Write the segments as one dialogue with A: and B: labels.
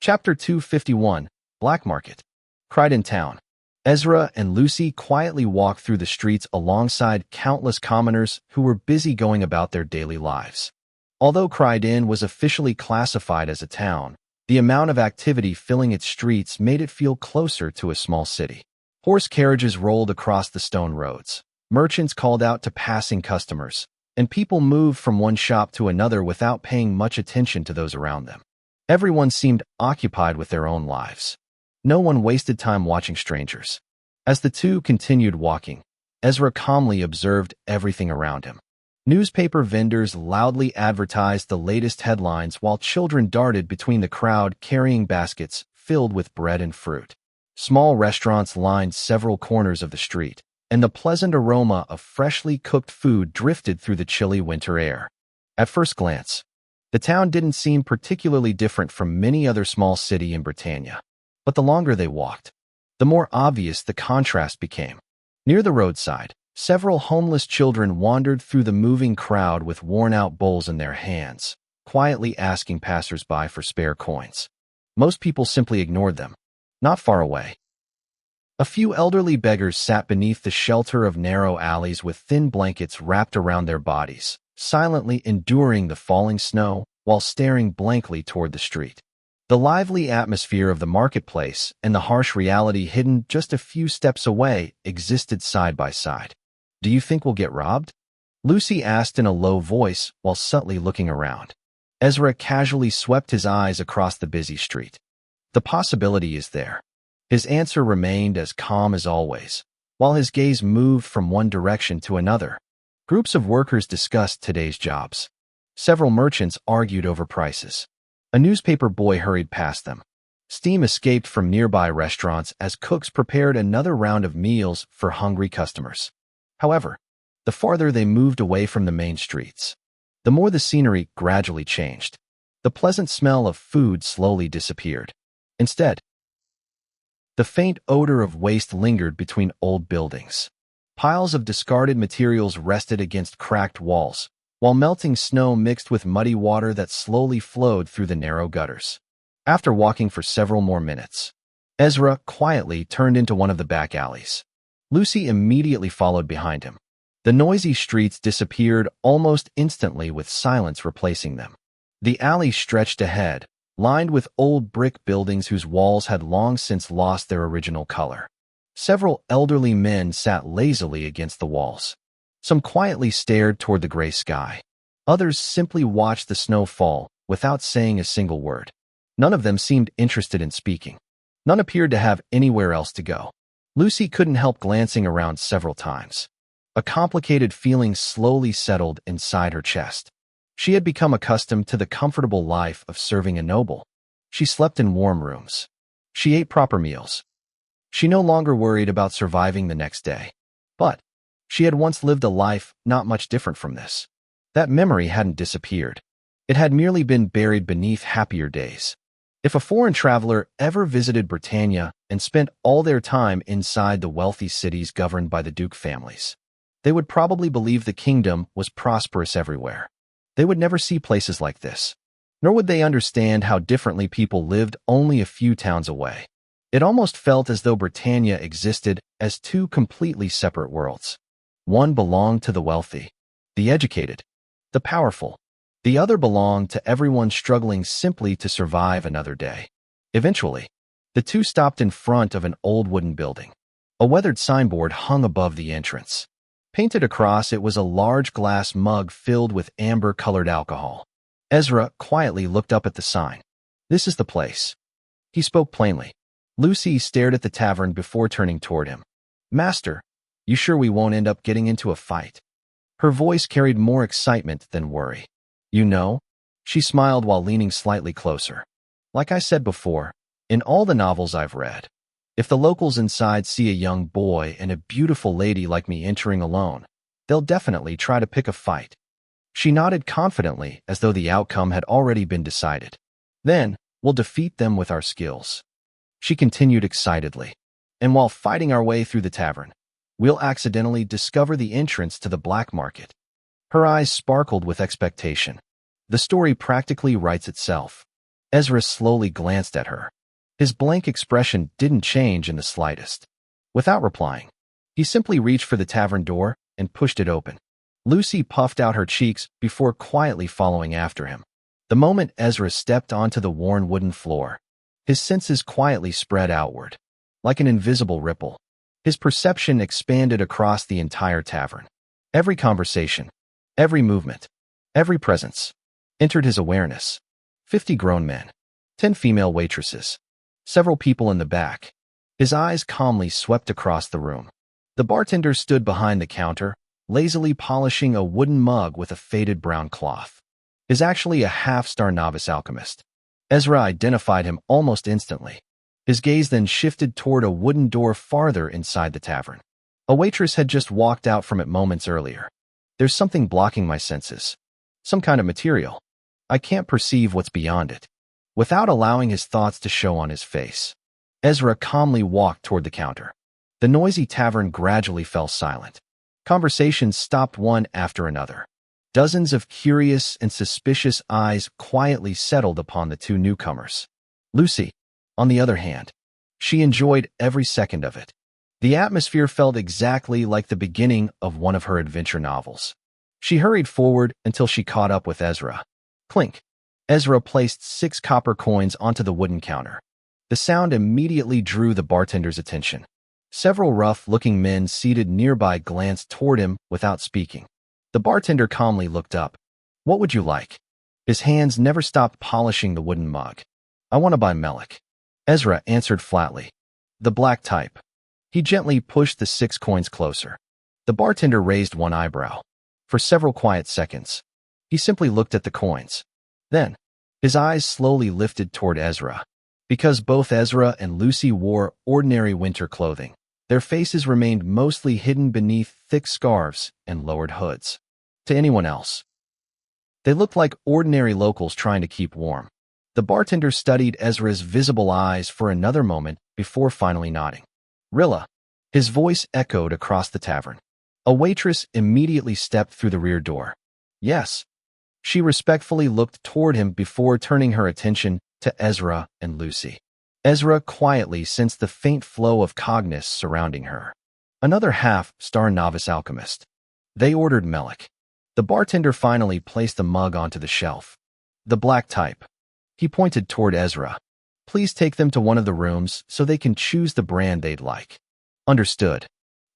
A: Chapter 251, Black Market. Crichton Town. Ezra and Lucy quietly walked through the streets alongside countless commoners who were busy going about their daily lives. Although Crichton was officially classified as a town, the amount of activity filling its streets made it feel closer to a small city. Horse carriages rolled across the stone roads. Merchants called out to passing customers, and people moved from one shop to another without paying much attention to those around them. Everyone seemed occupied with their own lives. No one wasted time watching strangers. As the two continued walking, Ezra calmly observed everything around him. Newspaper vendors loudly advertised the latest headlines while children darted between the crowd carrying baskets filled with bread and fruit. Small restaurants lined several corners of the street, and the pleasant aroma of freshly cooked food drifted through the chilly winter air. At first glance, the town didn't seem particularly different from many other small cities in Britannia. But the longer they walked, the more obvious the contrast became. Near the roadside, several homeless children wandered through the moving crowd with worn-out bowls in their hands, quietly asking passers-by for spare coins. Most people simply ignored them. Not far away, a few elderly beggars sat beneath the shelter of narrow alleys with thin blankets wrapped around their bodies, silently enduring the falling snow while staring blankly toward the street. The lively atmosphere of the marketplace and the harsh reality hidden just a few steps away existed side by side. "Do you think we'll get robbed?" Lucy asked in a low voice while subtly looking around. Ezra casually swept his eyes across the busy street. "The possibility is there." His answer remained as calm as always, while his gaze moved from one direction to another. Groups of workers discussed today's jobs. Several merchants argued over prices. A newspaper boy hurried past them. Steam escaped from nearby restaurants as cooks prepared another round of meals for hungry customers. However, the farther they moved away from the main streets, the more the scenery gradually changed. The pleasant smell of food slowly disappeared. Instead, the faint odor of waste lingered between old buildings. Piles of discarded materials rested against cracked walls, while melting snow mixed with muddy water that slowly flowed through the narrow gutters. After walking for several more minutes, Ezra quietly turned into one of the back alleys. Lucy immediately followed behind him. The noisy streets disappeared almost instantly with silence replacing them. The alley stretched ahead, lined with old brick buildings whose walls had long since lost their original color. Several elderly men sat lazily against the walls. Some quietly stared toward the gray sky. Others simply watched the snow fall without saying a single word. None of them seemed interested in speaking. None appeared to have anywhere else to go. Lucy couldn't help glancing around several times. A complicated feeling slowly settled inside her chest. She had become accustomed to the comfortable life of serving a noble. She slept in warm rooms. She ate proper meals. She no longer worried about surviving the next day. But she had once lived a life not much different from this. That memory hadn't disappeared. It had merely been buried beneath happier days. If a foreign traveler ever visited Britannia and spent all their time inside the wealthy cities governed by the Duke families, they would probably believe the kingdom was prosperous everywhere. They would never see places like this, nor would they understand how differently people lived only a few towns away. It almost felt as though Britannia existed as two completely separate worlds. One belonged to the wealthy, the educated, the powerful. The other belonged to everyone struggling simply to survive another day. Eventually, the two stopped in front of an old wooden building. A weathered signboard hung above the entrance. Painted across it was a large glass mug filled with amber-colored alcohol. Ezra quietly looked up at the sign. "This is the place." He spoke plainly. Lucy stared at the tavern before turning toward him. "Master, you sure we won't end up getting into a fight?" Her voice carried more excitement than worry. "You know?" She smiled while leaning slightly closer. "Like I said before, in all the novels I've read, if the locals inside see a young boy and a beautiful lady like me entering alone, they'll definitely try to pick a fight." She nodded confidently as though the outcome had already been decided. "Then, we'll defeat them with our skills," she continued excitedly. "And while fighting our way through the tavern, we'll accidentally discover the entrance to the black market." Her eyes sparkled with expectation. The story practically writes itself. Ezra slowly glanced at her. His blank expression didn't change in the slightest. Without replying, he simply reached for the tavern door and pushed it open. Lucy puffed out her cheeks before quietly following after him. The moment Ezra stepped onto the worn wooden floor, his senses quietly spread outward. Like an invisible ripple, his perception expanded across the entire tavern. Every conversation, every movement, every presence entered his awareness. 50 grown men, 10 female waitresses, several people in the back. His eyes calmly swept across the room. The bartender stood behind the counter, lazily polishing a wooden mug with a faded brown cloth. Is actually a half-star novice alchemist. Ezra identified him almost instantly. His gaze then shifted toward a wooden door farther inside the tavern. A waitress had just walked out from it moments earlier. There's something blocking my senses. Some kind of material. I can't perceive what's beyond it. Without allowing his thoughts to show on his face, Ezra calmly walked toward the counter. The noisy tavern gradually fell silent. Conversations stopped one after another. Dozens of curious and suspicious eyes quietly settled upon the two newcomers. Lucy, on the other hand, she enjoyed every second of it. The atmosphere felt exactly like the beginning of one of her adventure novels. She hurried forward until she caught up with Ezra. Clink. Ezra placed 6 copper coins onto the wooden counter. The sound immediately drew the bartender's attention. Several rough-looking men seated nearby glanced toward him without speaking. The bartender calmly looked up. What would you like? His hands never stopped polishing the wooden mug. I want to buy Melek. Ezra answered flatly. The black type. He gently pushed the 6 coins closer. The bartender raised one eyebrow. For several quiet seconds, he simply looked at the coins. Then, his eyes slowly lifted toward Ezra. Because both Ezra and Lucy wore ordinary winter clothing, their faces remained mostly hidden beneath thick scarves and lowered hoods. To anyone else, they looked like ordinary locals trying to keep warm. The bartender studied Ezra's visible eyes for another moment before finally nodding. Rilla. His voice echoed across the tavern. A waitress immediately stepped through the rear door. Yes. She respectfully looked toward him before turning her attention to Ezra and Lucy. Ezra quietly sensed the faint flow of cognizance surrounding her. Another half-star novice alchemist. They ordered Melek. The bartender finally placed the mug onto the shelf. The black type. He pointed toward Ezra. Please take them to one of the rooms so they can choose the brand they'd like. Understood.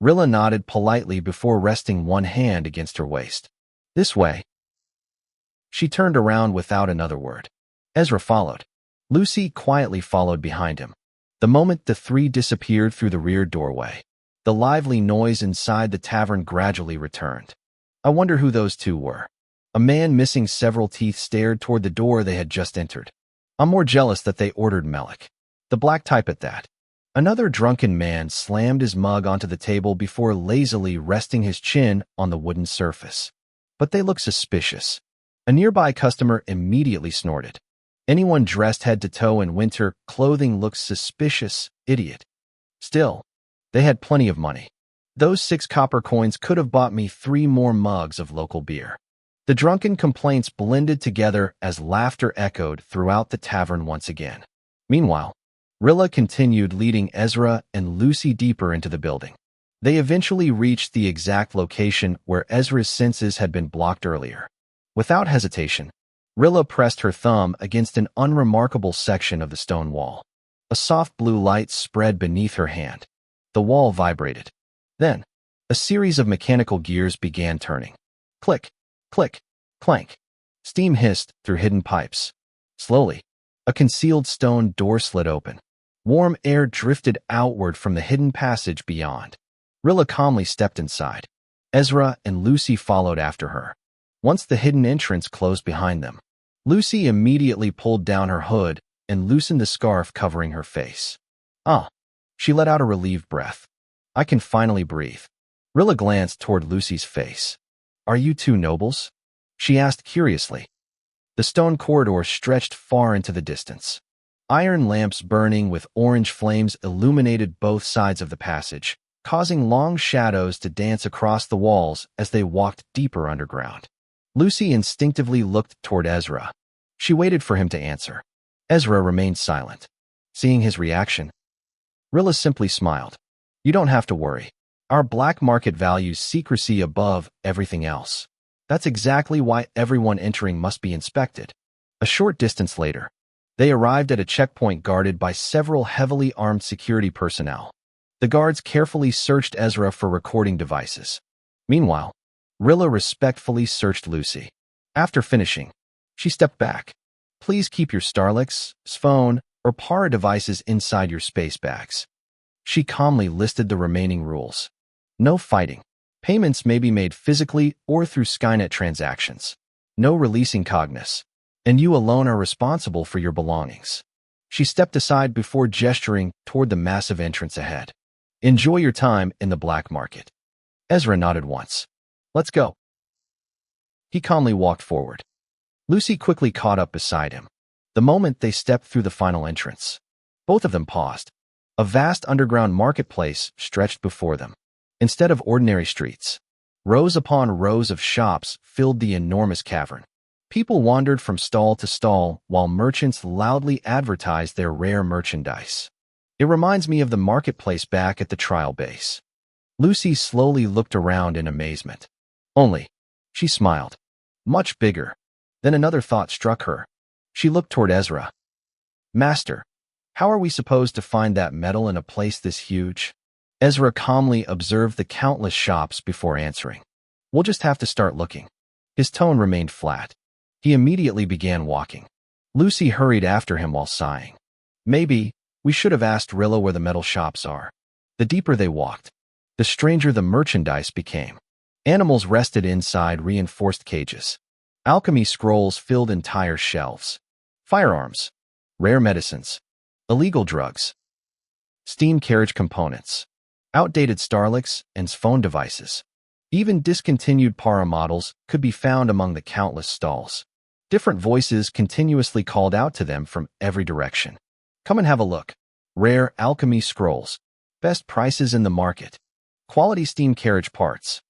A: Rilla nodded politely before resting one hand against her waist. This way. She turned around without another word. Ezra followed. Lucy quietly followed behind him. The moment the three disappeared through the rear doorway, the lively noise inside the tavern gradually returned. I wonder who those two were. A man missing several teeth stared toward the door they had just entered. I'm more jealous that they ordered Melek. The black type at that. Another drunken man slammed his mug onto the table before lazily resting his chin on the wooden surface. But they looked suspicious. A nearby customer immediately snorted. Anyone dressed head to toe in winter clothing looks suspicious, idiot. Still, they had plenty of money. Those 6 copper coins could have bought me 3 more mugs of local beer. The drunken complaints blended together as laughter echoed throughout the tavern once again. Meanwhile, Rilla continued leading Ezra and Lucy deeper into the building. They eventually reached the exact location where Ezra's senses had been blocked earlier. Without hesitation, Rilla pressed her thumb against an unremarkable section of the stone wall. A soft blue light spread beneath her hand. The wall vibrated. Then, a series of mechanical gears began turning. Click, click, clank. Steam hissed through hidden pipes. Slowly, a concealed stone door slid open. Warm air drifted outward from the hidden passage beyond. Rilla calmly stepped inside. Ezra and Lucy followed after her. Once the hidden entrance closed behind them, Lucy immediately pulled down her hood and loosened the scarf covering her face. Ah, she let out a relieved breath. I can finally breathe. Rilla glanced toward Lucy's face. Are you two nobles? She asked curiously. The stone corridor stretched far into the distance. Iron lamps burning with orange flames illuminated both sides of the passage, causing long shadows to dance across the walls as they walked deeper underground. Lucy instinctively looked toward Ezra. She waited for him to answer. Ezra remained silent. Seeing his reaction, Rilla simply smiled. You don't have to worry. Our black market values secrecy above everything else. That's exactly why everyone entering must be inspected. A short distance later, they arrived at a checkpoint guarded by several heavily armed security personnel. The guards carefully searched Ezra for recording devices. Meanwhile, Rilla respectfully searched Lucy. After finishing, she stepped back. Please keep your Starlix, phone, or para devices inside your space bags. She calmly listed the remaining rules. No fighting. Payments may be made physically or through Skynet transactions. No releasing cogniz. And you alone are responsible for your belongings. She stepped aside before gesturing toward the massive entrance ahead. Enjoy your time in the black market. Ezra nodded once. Let's go. He calmly walked forward. Lucy quickly caught up beside him. The moment they stepped through the final entrance, both of them paused. A vast underground marketplace stretched before them. Instead of ordinary streets, rows upon rows of shops filled the enormous cavern. People wandered from stall to stall while merchants loudly advertised their rare merchandise. It reminds me of the marketplace back at the trial base. Lucy slowly looked around in amazement. Only, she smiled. Much bigger. Then another thought struck her. She looked toward Ezra. Master, how are we supposed to find that metal in a place this huge? Ezra calmly observed the countless shops before answering. We'll just have to start looking. His tone remained flat. He immediately began walking. Lucy hurried after him while sighing. Maybe we should have asked Rilla where the metal shops are. The deeper they walked, the stranger the merchandise became. Animals rested inside reinforced cages. Alchemy scrolls filled entire shelves. Firearms, rare medicines, illegal drugs, steam carriage components, outdated Starlix and phone devices. Even discontinued para models could be found among the countless stalls. Different voices continuously called out to them from every direction. Come and have a look. Rare alchemy scrolls. Best prices in the market. Quality steam carriage parts.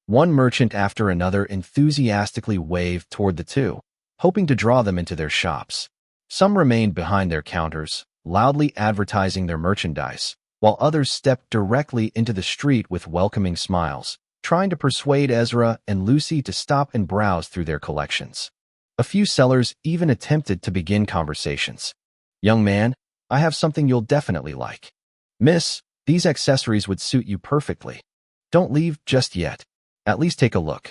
A: One merchant after another enthusiastically waved toward the two, hoping to draw them into their shops. Some remained behind their counters, loudly advertising their merchandise, while others stepped directly into the street with welcoming smiles, trying to persuade Ezra and Lucy to stop and browse through their collections. A few sellers even attempted to begin conversations. Young man, I have something you'll definitely like. Miss, these accessories would suit you perfectly. Don't leave just yet. At least take a look.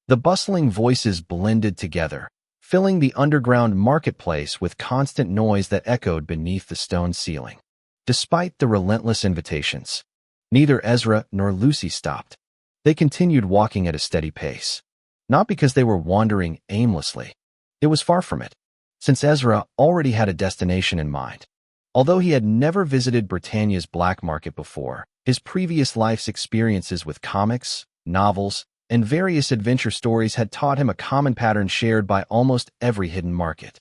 A: The bustling voices blended together, filling the underground marketplace with constant noise that echoed beneath the stone ceiling. Despite the relentless invitations, neither Ezra nor Lucy stopped. They continued walking at a steady pace. Not because they were wandering aimlessly. It was far from it, since Ezra already had a destination in mind. Although he had never visited Britannia's black market before, his previous life's experiences with comics, novels, and various adventure stories had taught him a common pattern shared by almost every hidden market.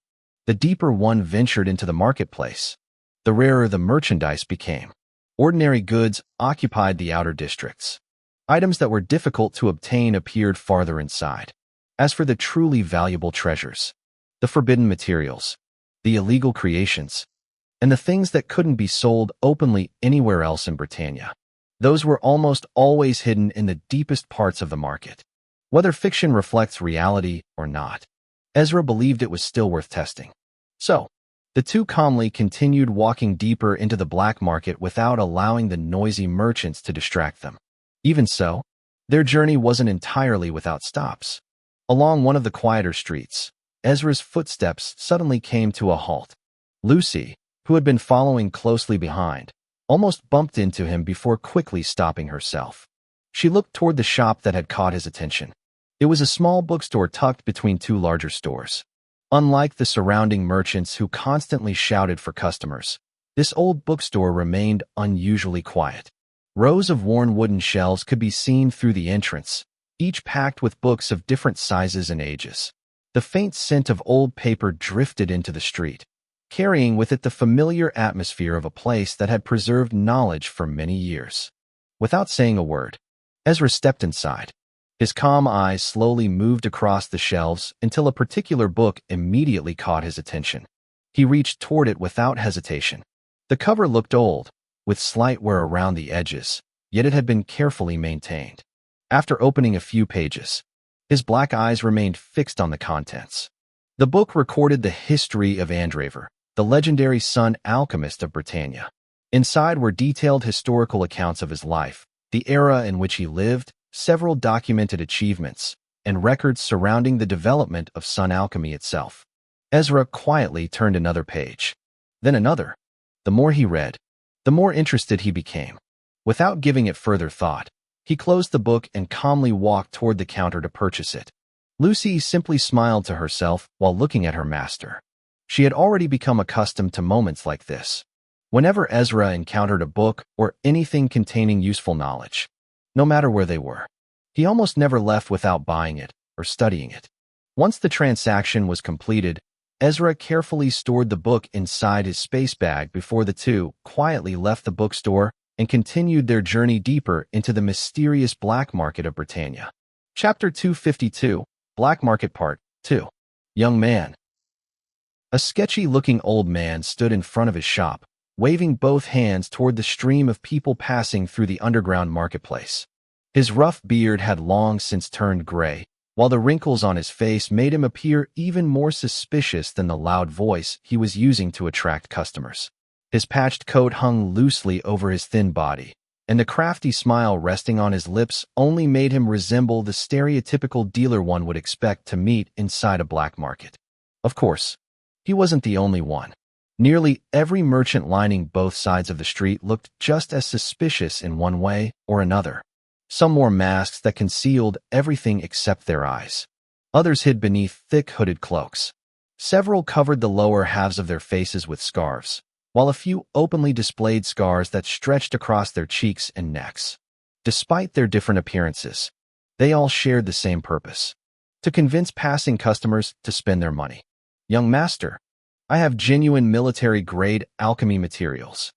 A: The deeper one ventured into the marketplace, the rarer the merchandise became. Ordinary goods occupied the outer districts. Items that were difficult to obtain appeared farther inside. As for the truly valuable treasures, the forbidden materials, the illegal creations, and the things that couldn't be sold openly anywhere else in Britannia, those were almost always hidden in the deepest parts of the market. Whether fiction reflects reality or not, Ezra believed it was still worth testing. So, the two calmly continued walking deeper into the black market without allowing the noisy merchants to distract them. Even so, their journey wasn't entirely without stops. Along one of the quieter streets, Ezra's footsteps suddenly came to a halt. Lucy, who had been following closely behind, almost bumped into him before quickly stopping herself. She looked toward the shop that had caught his attention. It was a small bookstore tucked between two larger stores. Unlike the surrounding merchants who constantly shouted for customers, this old bookstore remained unusually quiet. Rows of worn wooden shelves could be seen through the entrance, each packed with books of different sizes and ages. The faint scent of old paper drifted into the street, carrying with it the familiar atmosphere of a place that had preserved knowledge for many years. Without saying a word, Ezra stepped inside. His calm eyes slowly moved across the shelves until a particular book immediately caught his attention. He reached toward it without hesitation. The cover looked old, with slight wear around the edges, yet it had been carefully maintained. After opening a few pages, his black eyes remained fixed on the contents. The book recorded the history of Andraver, the legendary son alchemist of Britannia. Inside were detailed historical accounts of his life, the era in which he lived, several documented achievements, and records surrounding the development of sun alchemy itself. Ezra quietly turned another page, then another. The more he read, the more interested he became. Without giving it further thought, he closed the book and calmly walked toward the counter to purchase it. Lucy simply smiled to herself while looking at her master. She had already become accustomed to moments like this. Whenever Ezra encountered a book or anything containing useful knowledge, no matter where they were, he almost never left without buying it or studying it. Once the transaction was completed, Ezra carefully stored the book inside his space bag before the two quietly left the bookstore and continued their journey deeper into the mysterious black market of Britannia. Chapter 252, Black Market Part 2. Young man. A sketchy-looking old man stood in front of his shop, waving both hands toward the stream of people passing through the underground marketplace. His rough beard had long since turned gray, while the wrinkles on his face made him appear even more suspicious than the loud voice he was using to attract customers. His patched coat hung loosely over his thin body, and the crafty smile resting on his lips only made him resemble the stereotypical dealer one would expect to meet inside a black market. Of course, he wasn't the only one. Nearly every merchant lining both sides of the street looked just as suspicious in one way or another. Some wore masks that concealed everything except their eyes. Others hid beneath thick hooded cloaks. Several covered the lower halves of their faces with scarves, while a few openly displayed scars that stretched across their cheeks and necks. Despite their different appearances, they all shared the same purpose: to convince passing customers to spend their money. Young master, I have genuine military-grade alchemy materials.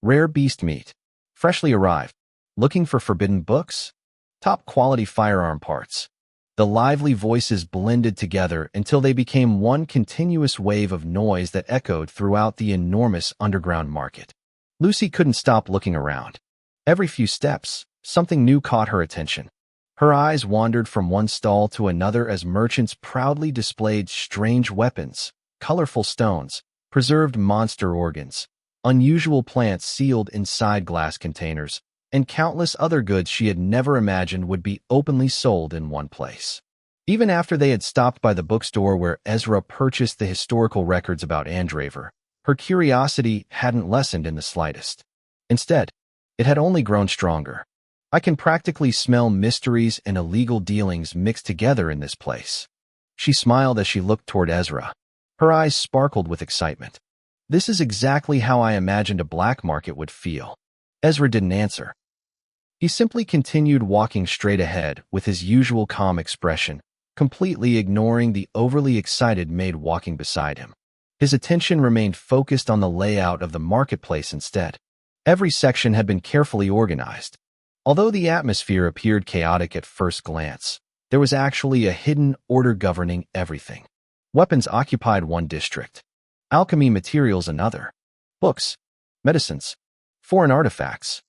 A: Rare beast meat. Freshly arrived. Looking for forbidden books? Top-quality firearm parts. The lively voices blended together until they became one continuous wave of noise that echoed throughout the enormous underground market. Lucy couldn't stop looking around. Every few steps, something new caught her attention. Her eyes wandered from one stall to another as merchants proudly displayed strange weapons, colorful stones, preserved monster organs, unusual plants sealed inside glass containers, and countless other goods she had never imagined would be openly sold in one place. Even after they had stopped by the bookstore where Ezra purchased the historical records about Andraver, her curiosity hadn't lessened in the slightest. Instead, it had only grown stronger. I can practically smell mysteries and illegal dealings mixed together in this place. She smiled as she looked toward Ezra. Her eyes sparkled with excitement. This is exactly how I imagined a black market would feel. Ezra didn't answer. He simply continued walking straight ahead with his usual calm expression, completely ignoring the overly excited maid walking beside him. His attention remained focused on the layout of the marketplace instead. Every section had been carefully organized. Although the atmosphere appeared chaotic at first glance, there was actually a hidden order governing everything. Weapons occupied one district, alchemy materials another, books, medicines, foreign artifacts.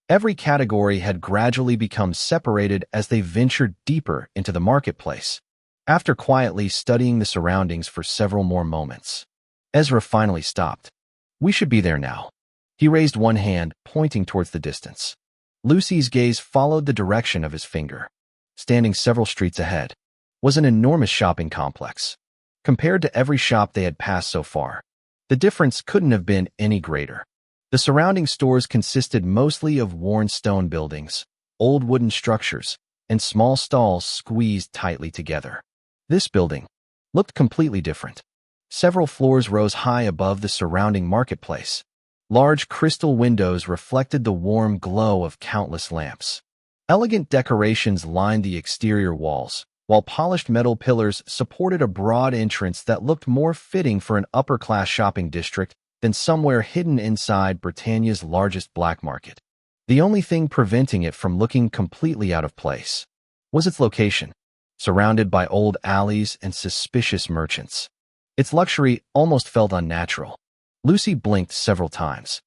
A: Every category had gradually become separated as they ventured deeper into the marketplace. After quietly studying the surroundings for several more moments, Ezra finally stopped. We should be there now. He raised one hand, pointing towards the distance. Lucy's gaze followed the direction of his finger. Standing several streets ahead was an enormous shopping complex. Compared to every shop they had passed so far, the difference couldn't have been any greater. The surrounding stores consisted mostly of worn stone buildings, old wooden structures, and small stalls squeezed tightly together. This building looked completely different. Several floors rose high above the surrounding marketplace. Large crystal windows reflected the warm glow of countless lamps. Elegant decorations lined the exterior walls, while polished metal pillars supported a broad entrance that looked more fitting for an upper-class shopping district than somewhere hidden inside Britannia's largest black market. The only thing preventing it from looking completely out of place was its location, surrounded by old alleys and suspicious merchants. Its luxury almost felt unnatural. Lucy blinked several times.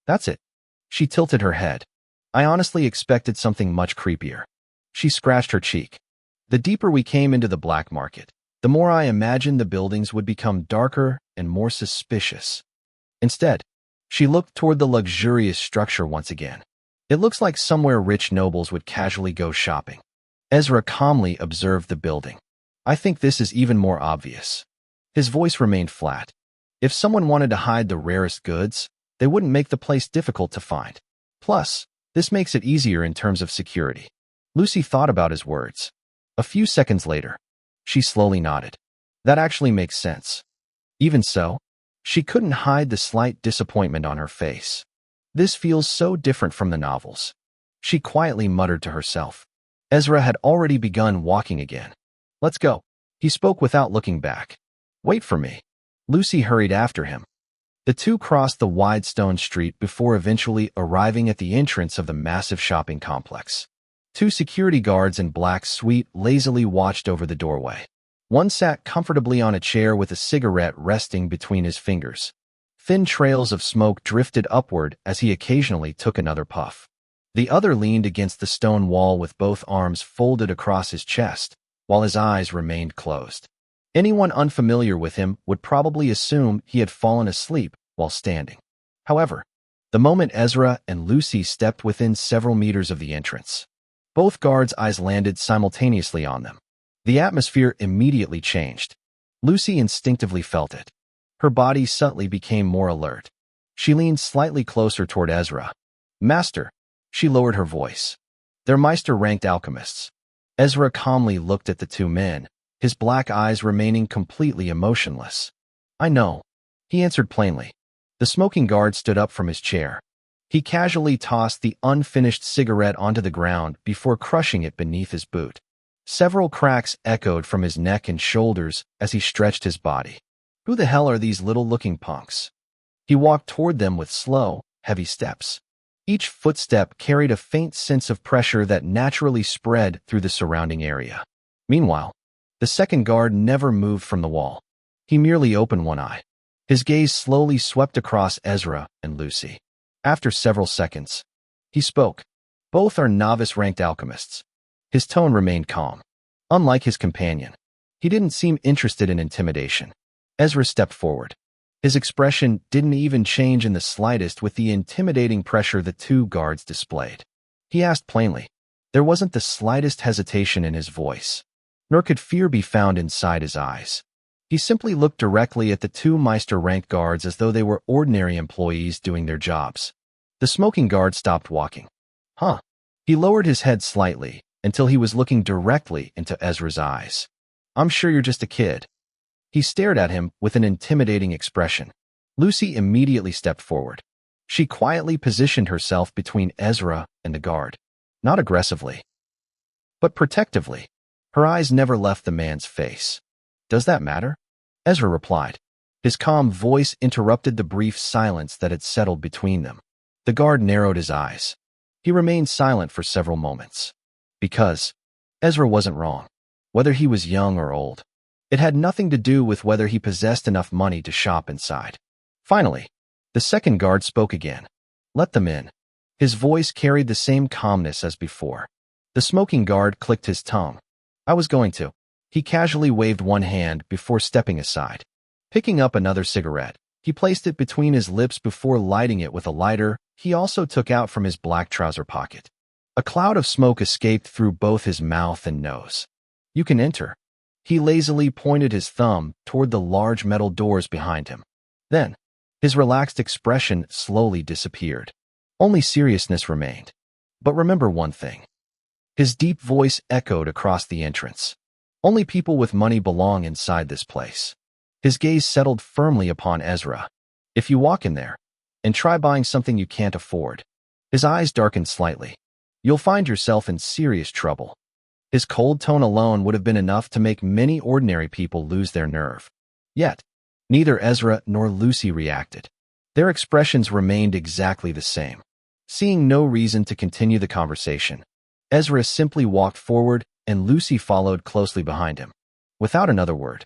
A: That's it. She tilted her head. I honestly expected something much creepier. She scratched her cheek. The deeper we came into the black market, the more I imagined the buildings would become darker and more suspicious. Instead, she looked toward the luxurious structure once again. It looks like somewhere rich nobles would casually go shopping. Ezra calmly observed the building. I think this is even more obvious. His voice remained flat. If someone wanted to hide the rarest goods, they wouldn't make the place difficult to find. Plus, this makes it easier in terms of security. Lucy thought about his words. A few seconds later, she slowly nodded. That actually makes sense. Even so, she couldn't hide the slight disappointment on her face. This feels so different from the novels. She quietly muttered to herself. Ezra had already begun walking again. Let's go. He spoke without looking back. Wait for me. Lucy hurried after him. The two crossed the wide stone street before eventually arriving at the entrance of the massive shopping complex. Two security guards in black suite lazily watched over the doorway. One sat comfortably on a chair with a cigarette resting between his fingers. Thin trails of smoke drifted upward as he occasionally took another puff. The other leaned against the stone wall with both arms folded across his chest, while his eyes remained closed. Anyone unfamiliar with him would probably assume he had fallen asleep while standing. However, the moment Ezra and Lucy stepped within several meters of the entrance, both guards' eyes landed simultaneously on them. The atmosphere immediately changed. Lucy instinctively felt it. Her body subtly became more alert. She leaned slightly closer toward Ezra. Master, she lowered her voice. They're Meister-ranked alchemists. Ezra calmly looked at the two men, his black eyes remaining completely emotionless. I know, he answered plainly. The smoking guard stood up from his chair. He casually tossed the unfinished cigarette onto the ground before crushing it beneath his boot. Several cracks echoed from his neck and shoulders as he stretched his body. Who the hell are these little-looking punks? He walked toward them with slow, heavy steps. Each footstep carried a faint sense of pressure that naturally spread through the surrounding area. Meanwhile, the second guard never moved from the wall. He merely opened one eye. His gaze slowly swept across Ezra and Lucy. After several seconds, he spoke. Both are novice-ranked alchemists. His tone remained calm. Unlike his companion, he didn't seem interested in intimidation. Ezra stepped forward. His expression didn't even change in the slightest with the intimidating pressure the two guards displayed. He asked plainly. There wasn't the slightest hesitation in his voice, nor could fear be found inside his eyes. He simply looked directly at the two Meister-ranked guards as though they were ordinary employees doing their jobs. The smoking guard stopped walking. Huh. He lowered his head slightly until he was looking directly into Ezra's eyes. I'm sure you're just a kid. He stared at him with an intimidating expression. Lucy immediately stepped forward. She quietly positioned herself between Ezra and the guard. Not aggressively, but protectively. Her eyes never left the man's face. Does that matter? Ezra replied. His calm voice interrupted the brief silence that had settled between them. The guard narrowed his eyes. He remained silent for several moments. Because Ezra wasn't wrong. Whether he was young or old, it had nothing to do with whether he possessed enough money to shop inside. Finally, the second guard spoke again. Let them in. His voice carried the same calmness as before. The smoking guard clicked his tongue. I was going to. He casually waved one hand before stepping aside. Picking up another cigarette, he placed it between his lips before lighting it with a lighter he also took out from his black trouser pocket. A cloud of smoke escaped through both his mouth and nose. You can enter. He lazily pointed his thumb toward the large metal doors behind him. Then, his relaxed expression slowly disappeared. Only seriousness remained. But remember one thing. His deep voice echoed across the entrance. Only people with money belong inside this place. His gaze settled firmly upon Ezra. If you walk in there and try buying something you can't afford, his eyes darkened slightly. You'll find yourself in serious trouble. His cold tone alone would have been enough to make many ordinary people lose their nerve. Yet, neither Ezra nor Lucy reacted. Their expressions remained exactly the same. Seeing no reason to continue the conversation, Ezra simply walked forward and Lucy followed closely behind him. Without another word,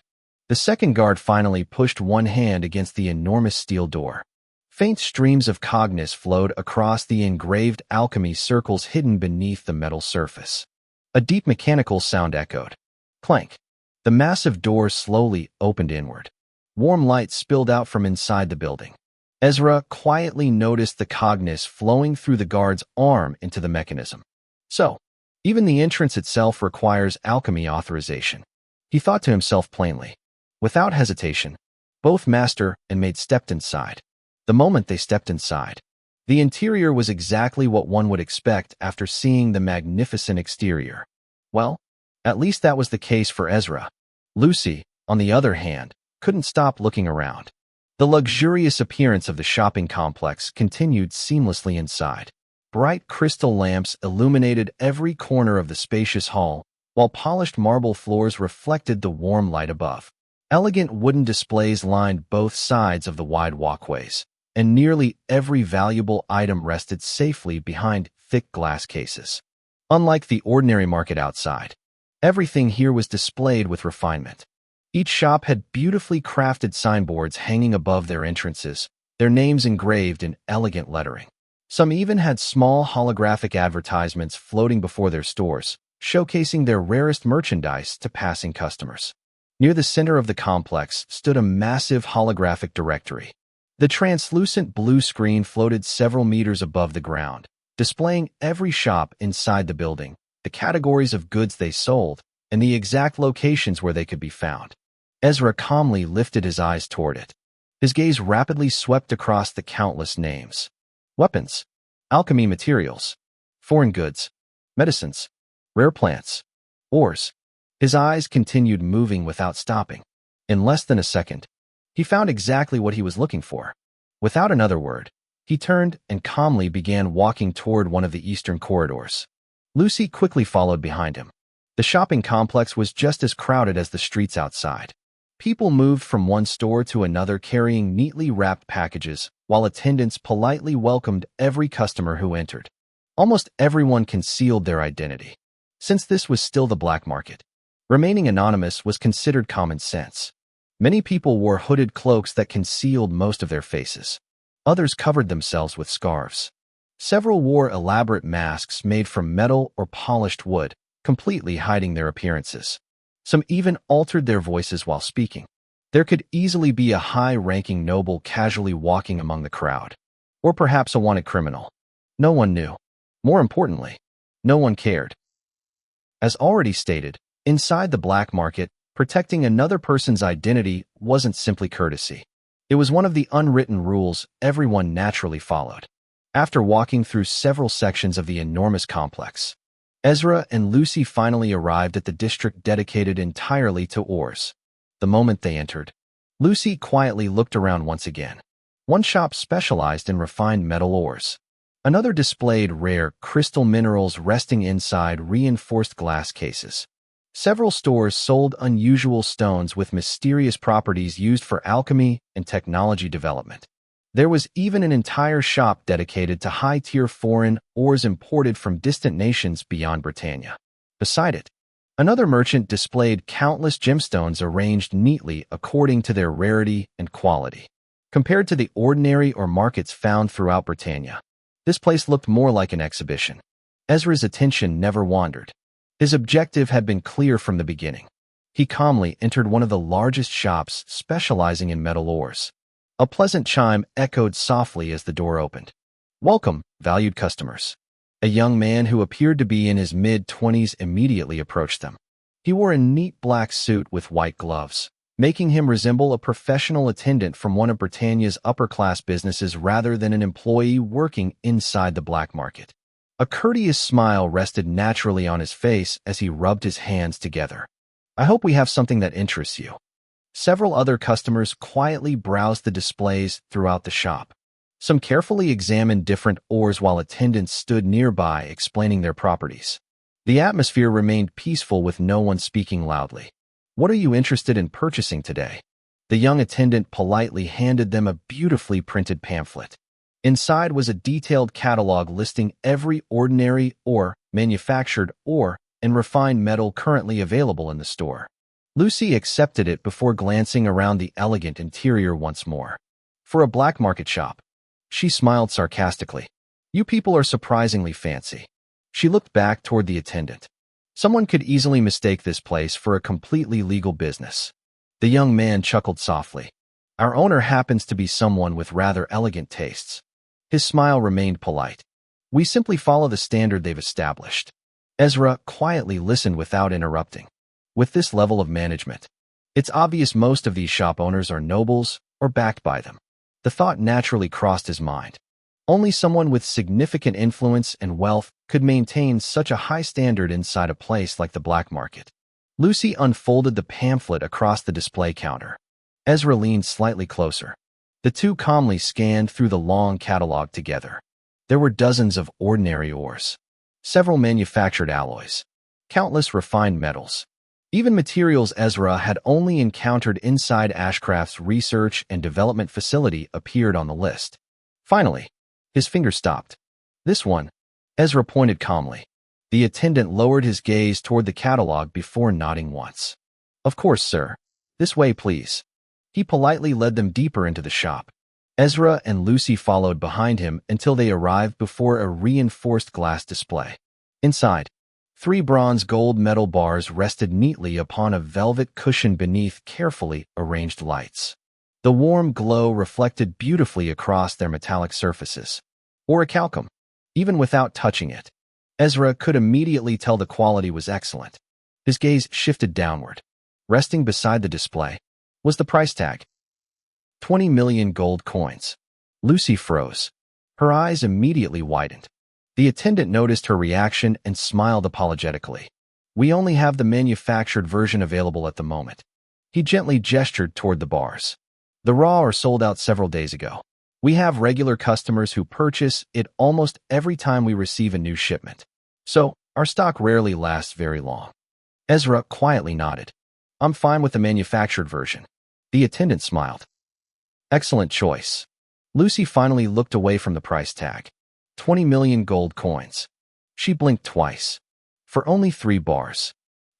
A: The second guard finally pushed one hand against the enormous steel door. Faint streams of cognus flowed across the engraved alchemy circles hidden beneath the metal surface. A deep mechanical sound echoed. Clank. The massive door slowly opened inward. Warm light spilled out from inside the building. Ezra quietly noticed the cognus flowing through the guard's arm into the mechanism. So, even the entrance itself requires alchemy authorization. He thought to himself plainly. Without hesitation, both master and maid stepped inside. The moment they stepped inside, the interior was exactly what one would expect after seeing the magnificent exterior. Well, at least that was the case for Ezra. Lucy, on the other hand, couldn't stop looking around. The luxurious appearance of the shopping complex continued seamlessly inside. Bright crystal lamps illuminated every corner of the spacious hall, while polished marble floors reflected the warm light above. Elegant wooden displays lined both sides of the wide walkways, and nearly every valuable item rested safely behind thick glass cases. Unlike the ordinary market outside, everything here was displayed with refinement. Each shop had beautifully crafted signboards hanging above their entrances, their names engraved in elegant lettering. Some even had small holographic advertisements floating before their stores, showcasing their rarest merchandise to passing customers. Near the center of the complex stood a massive holographic directory. The translucent blue screen floated several meters above the ground, displaying every shop inside the building, the categories of goods they sold, and the exact locations where they could be found. Ezra calmly lifted his eyes toward it. His gaze rapidly swept across the countless names. Weapons, alchemy materials, foreign goods, medicines, rare plants, ores. His eyes continued moving without stopping. In less than a second, he found exactly what he was looking for. Without another word, he turned and calmly began walking toward one of the eastern corridors. Lucy quickly followed behind him. The shopping complex was just as crowded as the streets outside. People moved from one store to another carrying neatly wrapped packages, while attendants politely welcomed every customer who entered. Almost everyone concealed their identity, since this was still the black market. Remaining anonymous was considered common sense. Many people wore hooded cloaks that concealed most of their faces. Others covered themselves with scarves. Several wore elaborate masks made from metal or polished wood, completely hiding their appearances. Some even altered their voices while speaking. There could easily be a high-ranking noble casually walking among the crowd, or perhaps a wanted criminal. No one knew. More importantly, no one cared. As already stated, inside the black market, protecting another person's identity wasn't simply courtesy. It was one of the unwritten rules everyone naturally followed. After walking through several sections of the enormous complex, Ezra and Lucy finally arrived at the district dedicated entirely to ores. The moment they entered, Lucy quietly looked around once again. One shop specialized in refined metal ores. Another displayed rare crystal minerals resting inside reinforced glass cases. Several stores sold unusual stones with mysterious properties used for alchemy and technology development. There was even an entire shop dedicated to high-tier foreign ores imported from distant nations beyond Britannia. Beside it, another merchant displayed countless gemstones arranged neatly according to their rarity and quality. Compared to the ordinary or markets found throughout Britannia, this place looked more like an exhibition. Ezra's attention never wandered. His objective had been clear from the beginning. He calmly entered one of the largest shops specializing in metal ores. A pleasant chime echoed softly as the door opened. "Welcome, valued customers." A young man who appeared to be in his mid-20s immediately approached them. He wore a neat black suit with white gloves, making him resemble a professional attendant from one of Britannia's upper-class businesses rather than an employee working inside the black market. A courteous smile rested naturally on his face as he rubbed his hands together. "I hope we have something that interests you." Several other customers quietly browsed the displays throughout the shop. Some carefully examined different ores while attendants stood nearby explaining their properties. The atmosphere remained peaceful with no one speaking loudly. "What are you interested in purchasing today?" The young attendant politely handed them a beautifully printed pamphlet. Inside was a detailed catalog listing every ordinary ore, manufactured ore, and refined metal currently available in the store. Lucy accepted it before glancing around the elegant interior once more. For a black market shop, she smiled sarcastically. You people are surprisingly fancy. She looked back toward the attendant. Someone could easily mistake this place for a completely legal business. The young man chuckled softly. Our owner happens to be someone with rather elegant tastes. His smile remained polite. We simply follow the standard they've established. Ezra quietly listened without interrupting. With this level of management, it's obvious most of these shop owners are nobles or backed by them. The thought naturally crossed his mind. Only someone with significant influence and wealth could maintain such a high standard inside a place like the black market. Lucy unfolded the pamphlet across the display counter. Ezra leaned slightly closer. The two calmly scanned through the long catalog together. There were dozens of ordinary ores, several manufactured alloys, countless refined metals. Even materials Ezra had only encountered inside Ashcraft's research and development facility appeared on the list. Finally, his finger stopped. This one, Ezra pointed calmly. The attendant lowered his gaze toward the catalog before nodding once. Of course, sir. This way, please. He politely led them deeper into the shop. Ezra and Lucy followed behind him until they arrived before a reinforced glass display. Inside, 3 bronze gold metal bars rested neatly upon a velvet cushion beneath carefully arranged lights. The warm glow reflected beautifully across their metallic surfaces. Orichalcum. Even without touching it, Ezra could immediately tell the quality was excellent. His gaze shifted downward. Resting beside the display was the price tag. 20 million gold coins. Lucy froze. Her eyes immediately widened. The attendant noticed her reaction and smiled apologetically. We only have the manufactured version available at the moment. He gently gestured toward the bars. The raw are sold out several days ago. We have regular customers who purchase it almost every time we receive a new shipment. So, our stock rarely lasts very long. Ezra quietly nodded. I'm fine with the manufactured version. The attendant smiled. Excellent choice. Lucy finally looked away from the price tag. 20 million gold coins. She blinked twice. For only 3 bars.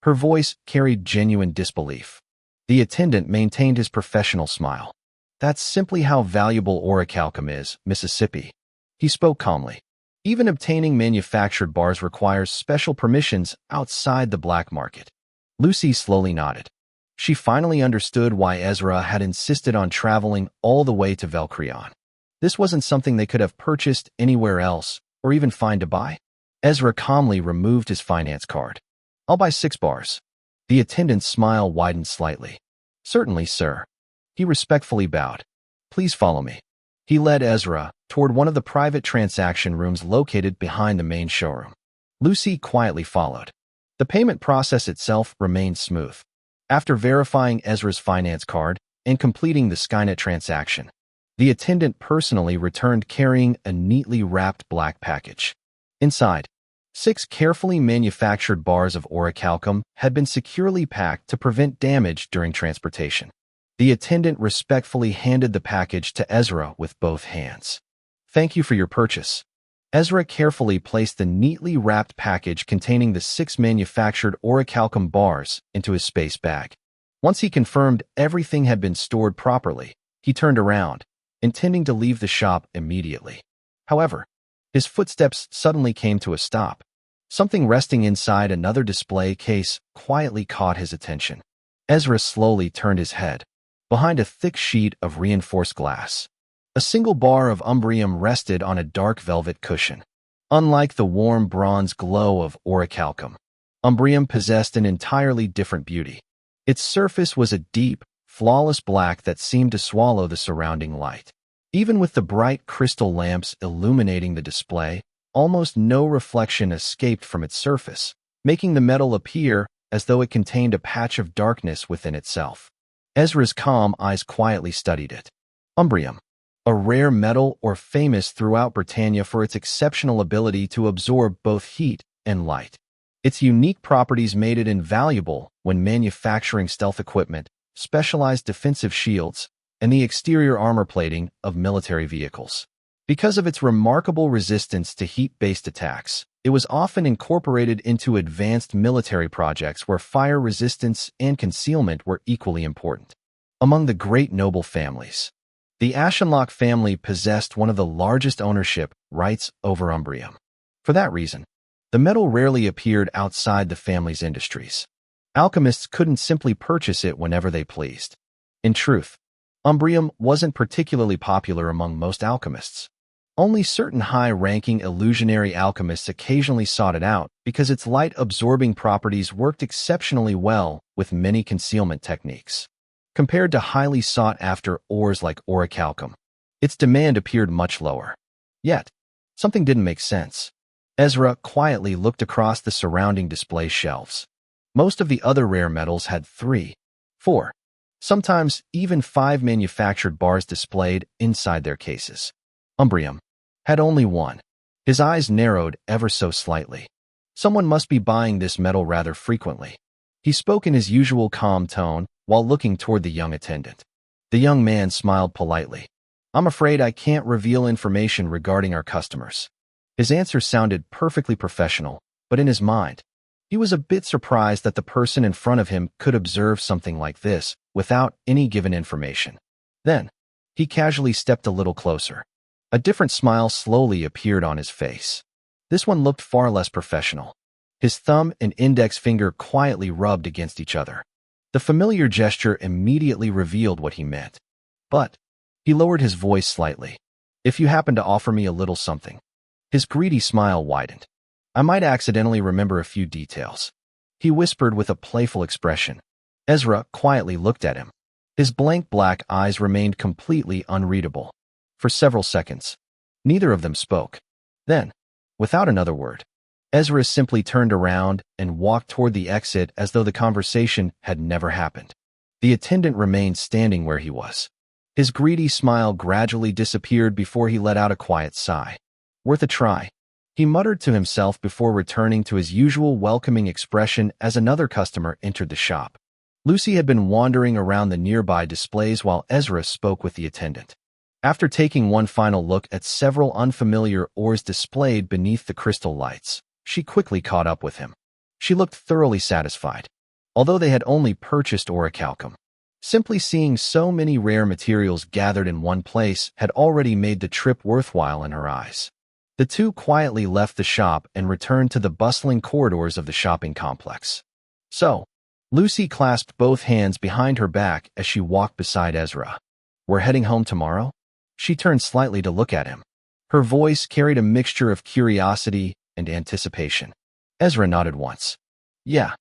A: Her voice carried genuine disbelief. The attendant maintained his professional smile. That's simply how valuable orichalcum is, Mississippi. He spoke calmly. Even obtaining manufactured bars requires special permissions outside the black market. Lucy slowly nodded. She finally understood why Ezra had insisted on traveling all the way to Velcreon. This wasn't something they could have purchased anywhere else, or even find to buy. Ezra calmly removed his finance card. I'll buy 6 bars. The attendant's smile widened slightly. Certainly, sir. He respectfully bowed. Please follow me. He led Ezra toward one of the private transaction rooms located behind the main showroom. Lucy quietly followed. The payment process itself remained smooth. After verifying Ezra's finance card and completing the Skynet transaction, the attendant personally returned carrying a neatly wrapped black package. Inside, 6 carefully manufactured bars of orichalcum had been securely packed to prevent damage during transportation. The attendant respectfully handed the package to Ezra with both hands. Thank you for your purchase. Ezra carefully placed the neatly wrapped package containing the 6 manufactured orichalcum bars into his space bag. Once he confirmed everything had been stored properly, he turned around, intending to leave the shop immediately. However, his footsteps suddenly came to a stop. Something resting inside another display case quietly caught his attention. Ezra slowly turned his head. Behind a thick sheet of reinforced glass, a single bar of umbrium rested on a dark velvet cushion. Unlike the warm bronze glow of orichalcum, umbrium possessed an entirely different beauty. Its surface was a deep, flawless black that seemed to swallow the surrounding light. Even with the bright crystal lamps illuminating the display, almost no reflection escaped from its surface, making the metal appear as though it contained a patch of darkness within itself. Ezra's calm eyes quietly studied it. Umbrium, a rare metal or famous throughout Britannia for its exceptional ability to absorb both heat and light. Its unique properties made it invaluable when manufacturing stealth equipment, specialized defensive shields, and the exterior armor plating of military vehicles. Because of its remarkable resistance to heat-based attacks, It was often incorporated into advanced military projects where fire resistance and concealment were equally important. Among the great noble families, the Ashenlocke family possessed one of the largest ownership rights over umbrium. For that reason, the metal rarely appeared outside the family's industries. Alchemists couldn't simply purchase it whenever they pleased. In truth, umbrium wasn't particularly popular among most alchemists. Only certain high-ranking illusionary alchemists occasionally sought it out because its light-absorbing properties worked exceptionally well with many concealment techniques. Compared to highly sought-after ores like orichalcum, its demand appeared much lower. Yet, something didn't make sense. Ezra quietly looked across the surrounding display shelves. Most of the other rare metals had 3, 4, sometimes even 5 manufactured bars displayed inside their cases. Umbrium had only 1. His eyes narrowed ever so slightly. Someone must be buying this metal rather frequently. He spoke in his usual calm tone while looking toward the young attendant. The young man smiled politely. "I'm afraid I can't reveal information regarding our customers." His answer sounded perfectly professional, but in his mind, he was a bit surprised that the person in front of him could observe something like this without any given information. Then, he casually stepped a little closer. A different smile slowly appeared on his face. This one looked far less professional. His thumb and index finger quietly rubbed against each other. The familiar gesture immediately revealed what he meant. But he lowered his voice slightly. "If you happen to offer me a little something." His greedy smile widened. "I might accidentally remember a few details," he whispered with a playful expression. Ezra quietly looked at him. His blank black eyes remained completely unreadable. For several seconds, neither of them spoke. Then, without another word, Ezra simply turned around and walked toward the exit as though the conversation had never happened. The attendant remained standing where he was. His greedy smile gradually disappeared before he let out a quiet sigh. "Worth a try," he muttered to himself before returning to his usual welcoming expression as another customer entered the shop. Lucy had been wandering around the nearby displays while Ezra spoke with the attendant. After taking one final look at several unfamiliar ores displayed beneath the crystal lights, she quickly caught up with him. She looked thoroughly satisfied. Although they had only purchased orichalcum, simply seeing so many rare materials gathered in one place had already made the trip worthwhile in her eyes. The two quietly left the shop and returned to the bustling corridors of the shopping complex. "So," Lucy clasped both hands behind her back as she walked beside Ezra. "We're heading home tomorrow?" She turned slightly to look at him. Her voice carried a mixture of curiosity and anticipation. Ezra nodded once. "Yeah."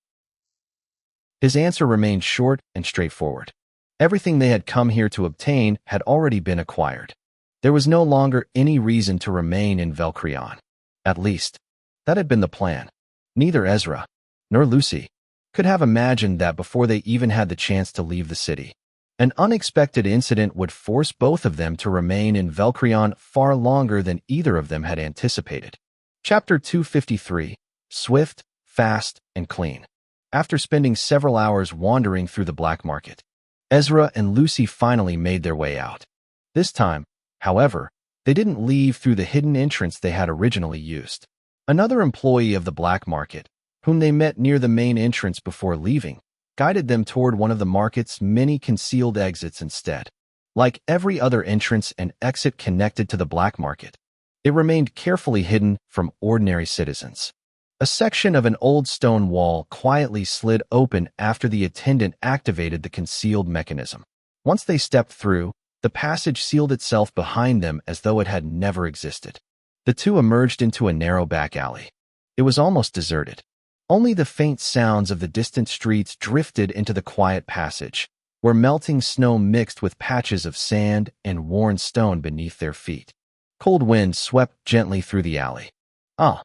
A: His answer remained short and straightforward. Everything they had come here to obtain had already been acquired. There was no longer any reason to remain in Velcrion. At least, that had been the plan. Neither Ezra nor Lucy could have imagined that before they even had the chance to leave the city. An unexpected incident would force both of them to remain in Velcrion far longer than either of them had anticipated. Chapter 253, Swift, Fast, and Clean. After spending several hours wandering through the black market, Ezra and Lucy finally made their way out. This time, however, they didn't leave through the hidden entrance they had originally used. Another employee of the black market, whom they met near the main entrance before leaving, guided them toward one of the market's many concealed exits instead. Like every other entrance and exit connected to the black market, it remained carefully hidden from ordinary citizens. A section of an old stone wall quietly slid open after the attendant activated the concealed mechanism. Once they stepped through, the passage sealed itself behind them as though it had never existed. The two emerged into a narrow back alley. It was almost deserted. Only the faint sounds of the distant streets drifted into the quiet passage, where melting snow mixed with patches of sand and worn stone beneath their feet. Cold wind swept gently through the alley. "Ah."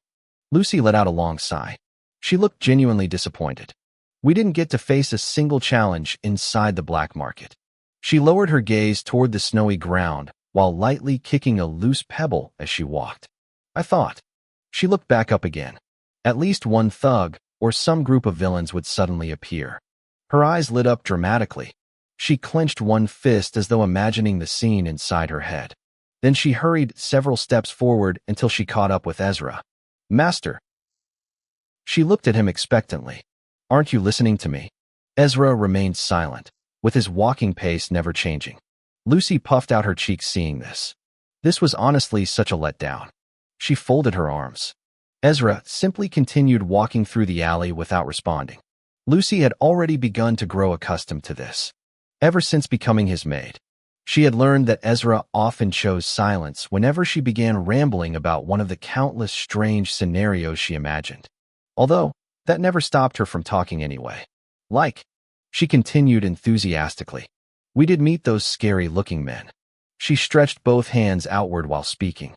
A: Lucy let out a long sigh. She looked genuinely disappointed. "We didn't get to face a single challenge inside the black market." She lowered her gaze toward the snowy ground while lightly kicking a loose pebble as she walked. "I thought." She looked back up again. At least one thug or some group of villains would suddenly appear. Her eyes lit up dramatically. She clenched one fist as though imagining the scene inside her head. Then she hurried several steps forward until she caught up with Ezra. "Master," She looked at him expectantly. Aren't you listening to me? Ezra remained silent, with his walking pace never changing. Lucy puffed out her cheeks seeing this. This was honestly such a letdown. She folded her arms. Ezra simply continued walking through the alley without responding. Lucy had already begun to grow accustomed to this. Ever since becoming his maid, she had learned that Ezra often chose silence whenever she began rambling about one of the countless strange scenarios she imagined. Although, that never stopped her from talking anyway. She continued enthusiastically. We did meet those scary-looking men. She stretched both hands outward while speaking.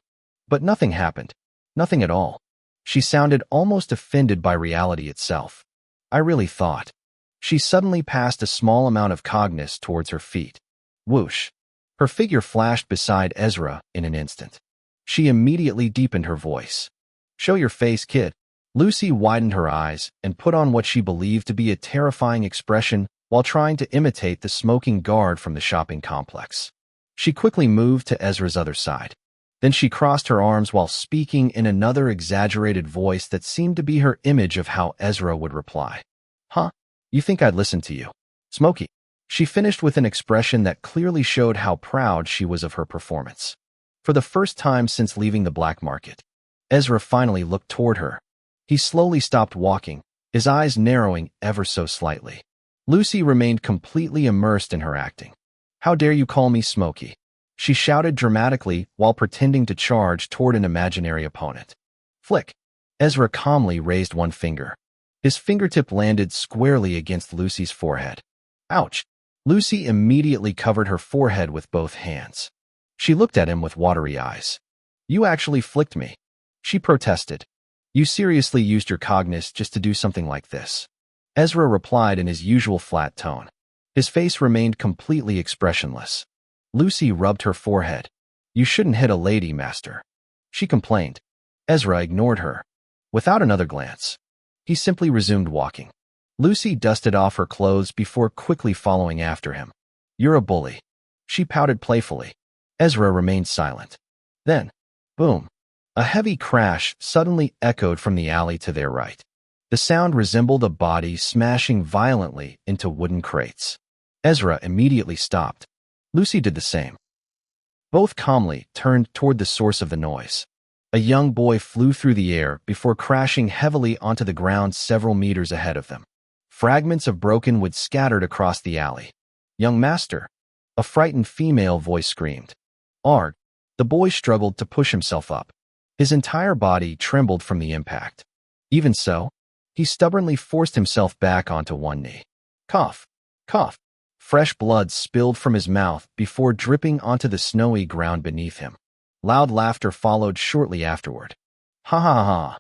A: But nothing happened. Nothing at all. She sounded almost offended by reality itself. I really thought. She suddenly passed a small amount of cognizance towards her feet. Whoosh. Her figure flashed beside Ezra in an instant. She immediately deepened her voice. Show your face, kid. Lucy widened her eyes and put on what she believed to be a terrifying expression while trying to imitate the smoking guard from the shopping complex. She quickly moved to Ezra's other side. Then she crossed her arms while speaking in another exaggerated voice that seemed to be her image of how Ezra would reply. Huh? You think I'd listen to you? Smokey. She finished with an expression that clearly showed how proud she was of her performance. For the first time since leaving the black market, Ezra finally looked toward her. He slowly stopped walking, his eyes narrowing ever so slightly. Lucy remained completely immersed in her acting. How dare you call me Smokey? She shouted dramatically while pretending to charge toward an imaginary opponent. Flick. Ezra calmly raised one finger. His fingertip landed squarely against Lucy's forehead. Ouch. Lucy immediately covered her forehead with both hands. She looked at him with watery eyes. You actually flicked me. She protested. You seriously used your cognizance just to do something like this? Ezra replied in his usual flat tone. His face remained completely expressionless. Lucy rubbed her forehead. You shouldn't hit a lady, master. She complained. Ezra ignored her. Without another glance, he simply resumed walking. Lucy dusted off her clothes before quickly following after him. You're a bully. She pouted playfully. Ezra remained silent. Then, boom. A heavy crash suddenly echoed from the alley to their right. The sound resembled a body smashing violently into wooden crates. Ezra immediately stopped. Lucy did the same. Both calmly turned toward the source of the noise. A young boy flew through the air before crashing heavily onto the ground several meters ahead of them. Fragments of broken wood scattered across the alley. Young master, a frightened female voice screamed. Arg. The boy struggled to push himself up. His entire body trembled from the impact. Even so, he stubbornly forced himself back onto one knee. Cough. Cough. Fresh blood spilled from his mouth before dripping onto the snowy ground beneath him. Loud laughter followed shortly afterward. Ha ha ha.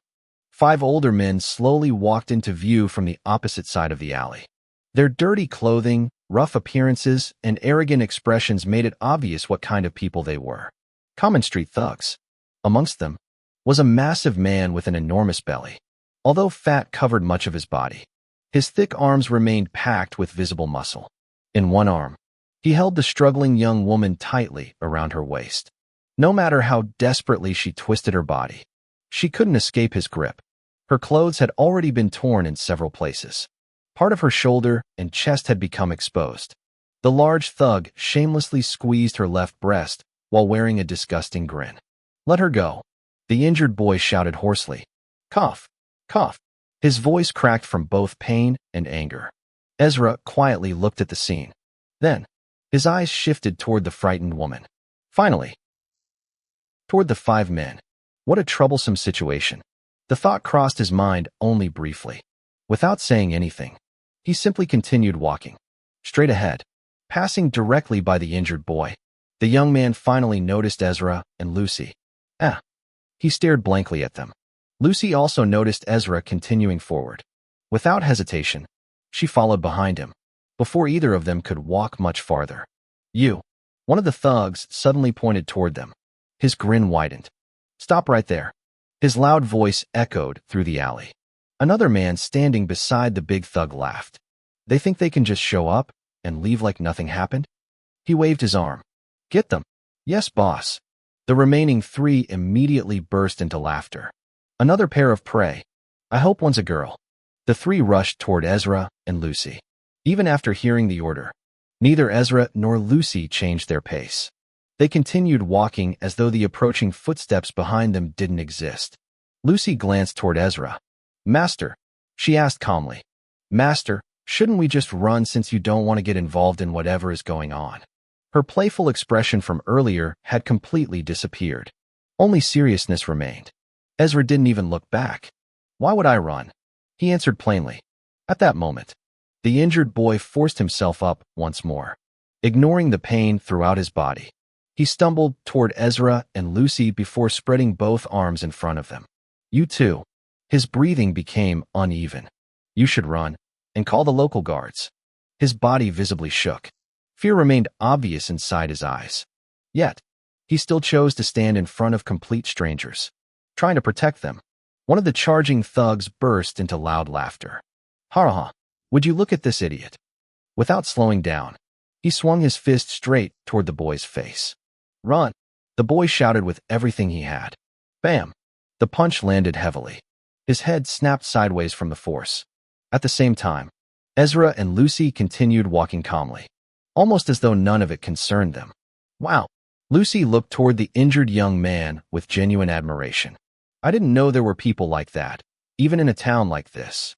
A: 5 older men slowly walked into view from the opposite side of the alley. Their dirty clothing, rough appearances, and arrogant expressions made it obvious what kind of people they were. Common street thugs. Amongst them was a massive man with an enormous belly. Although fat covered much of his body, his thick arms remained packed with visible muscle. In one arm, he held the struggling young woman tightly around her waist. No matter how desperately she twisted her body, she couldn't escape his grip. Her clothes had already been torn in several places. Part of her shoulder and chest had become exposed. The large thug shamelessly squeezed her left breast while wearing a disgusting grin. Let her go. The injured boy shouted hoarsely. Cough. Cough. His voice cracked from both pain and anger. Ezra quietly looked at the scene. Then, his eyes shifted toward the frightened woman. Finally, toward the 5 men. What a troublesome situation. The thought crossed his mind only briefly. Without saying anything, he simply continued walking. Straight ahead, passing directly by the injured boy. The young man finally noticed Ezra and Lucy. He stared blankly at them. Lucy also noticed Ezra continuing forward. Without hesitation, she followed behind him, before either of them could walk much farther. You. One of the thugs suddenly pointed toward them. His grin widened. Stop right there. His loud voice echoed through the alley. Another man standing beside the big thug laughed. They think they can just show up and leave like nothing happened? He waved his arm. Get them. Yes, boss. The remaining 3 immediately burst into laughter. Another pair of prey. I hope one's a girl. The three rushed toward Ezra and Lucy. Even after hearing the order, neither Ezra nor Lucy changed their pace. They continued walking as though the approaching footsteps behind them didn't exist. Lucy glanced toward Ezra. Master, she asked calmly. Master, shouldn't we just run since you don't want to get involved in whatever is going on? Her playful expression from earlier had completely disappeared. Only seriousness remained. Ezra didn't even look back. Why would I run? He answered plainly. At that moment, the injured boy forced himself up once more, ignoring the pain throughout his body. He stumbled toward Ezra and Lucy before spreading both arms in front of them. You too. His breathing became uneven. You should run and call the local guards. His body visibly shook. Fear remained obvious inside his eyes. Yet, he still chose to stand in front of complete strangers, trying to protect them. One of the charging thugs burst into loud laughter. Ha ha, would you look at this idiot? Without slowing down, he swung his fist straight toward the boy's face. Run! The boy shouted with everything he had. Bam! The punch landed heavily. His head snapped sideways from the force. At the same time, Ezra and Lucy continued walking calmly, almost as though none of it concerned them. Wow! Lucy looked toward the injured young man with genuine admiration. I didn't know there were people like that, even in a town like this.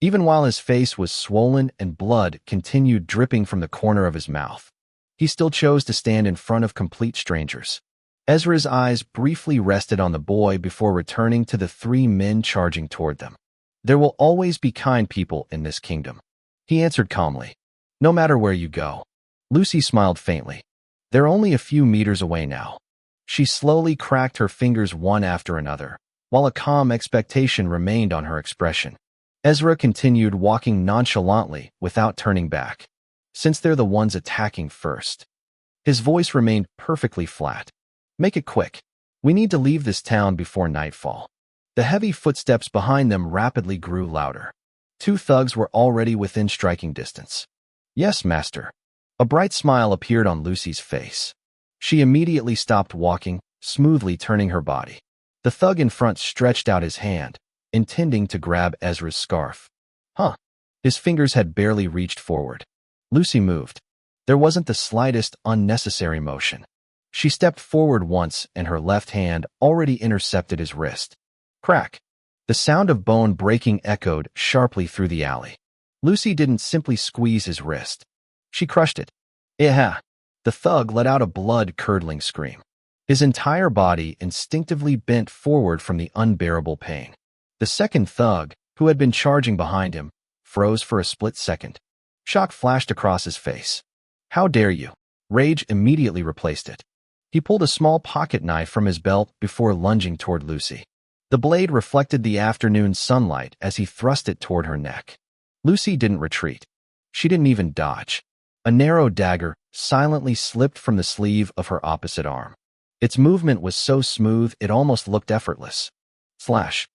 A: Even while his face was swollen and blood continued dripping from the corner of his mouth, he still chose to stand in front of complete strangers. Ezra's eyes briefly rested on the boy before returning to the three men charging toward them. There will always be kind people in this kingdom, he answered calmly. No matter where you go. Lucy smiled faintly. They're only a few meters away now. She slowly cracked her fingers one after another, while a calm expectation remained on her expression. Ezra continued walking nonchalantly without turning back, since they're the ones attacking first. His voice remained perfectly flat. Make it quick. We need to leave this town before nightfall. The heavy footsteps behind them rapidly grew louder. Two thugs were already within striking distance. Yes, master. A bright smile appeared on Lucy's face. She immediately stopped walking, smoothly turning her body. The thug in front stretched out his hand, intending to grab Ezra's scarf. Huh. His fingers had barely reached forward. Lucy moved. There wasn't the slightest unnecessary motion. She stepped forward once and her left hand already intercepted his wrist. Crack. The sound of bone breaking echoed sharply through the alley. Lucy didn't simply squeeze his wrist. She crushed it. Yeah. The thug let out a blood-curdling scream. His entire body instinctively bent forward from the unbearable pain. The second thug, who had been charging behind him, froze for a split second. Shock flashed across his face. How dare you? Rage immediately replaced it. He pulled a small pocket knife from his belt before lunging toward Lucy. The blade reflected the afternoon sunlight as he thrust it toward her neck. Lucy didn't retreat. She didn't even dodge. A narrow dagger silently slipped from the sleeve of her opposite arm. Its movement was so smooth it almost looked effortless. Slash.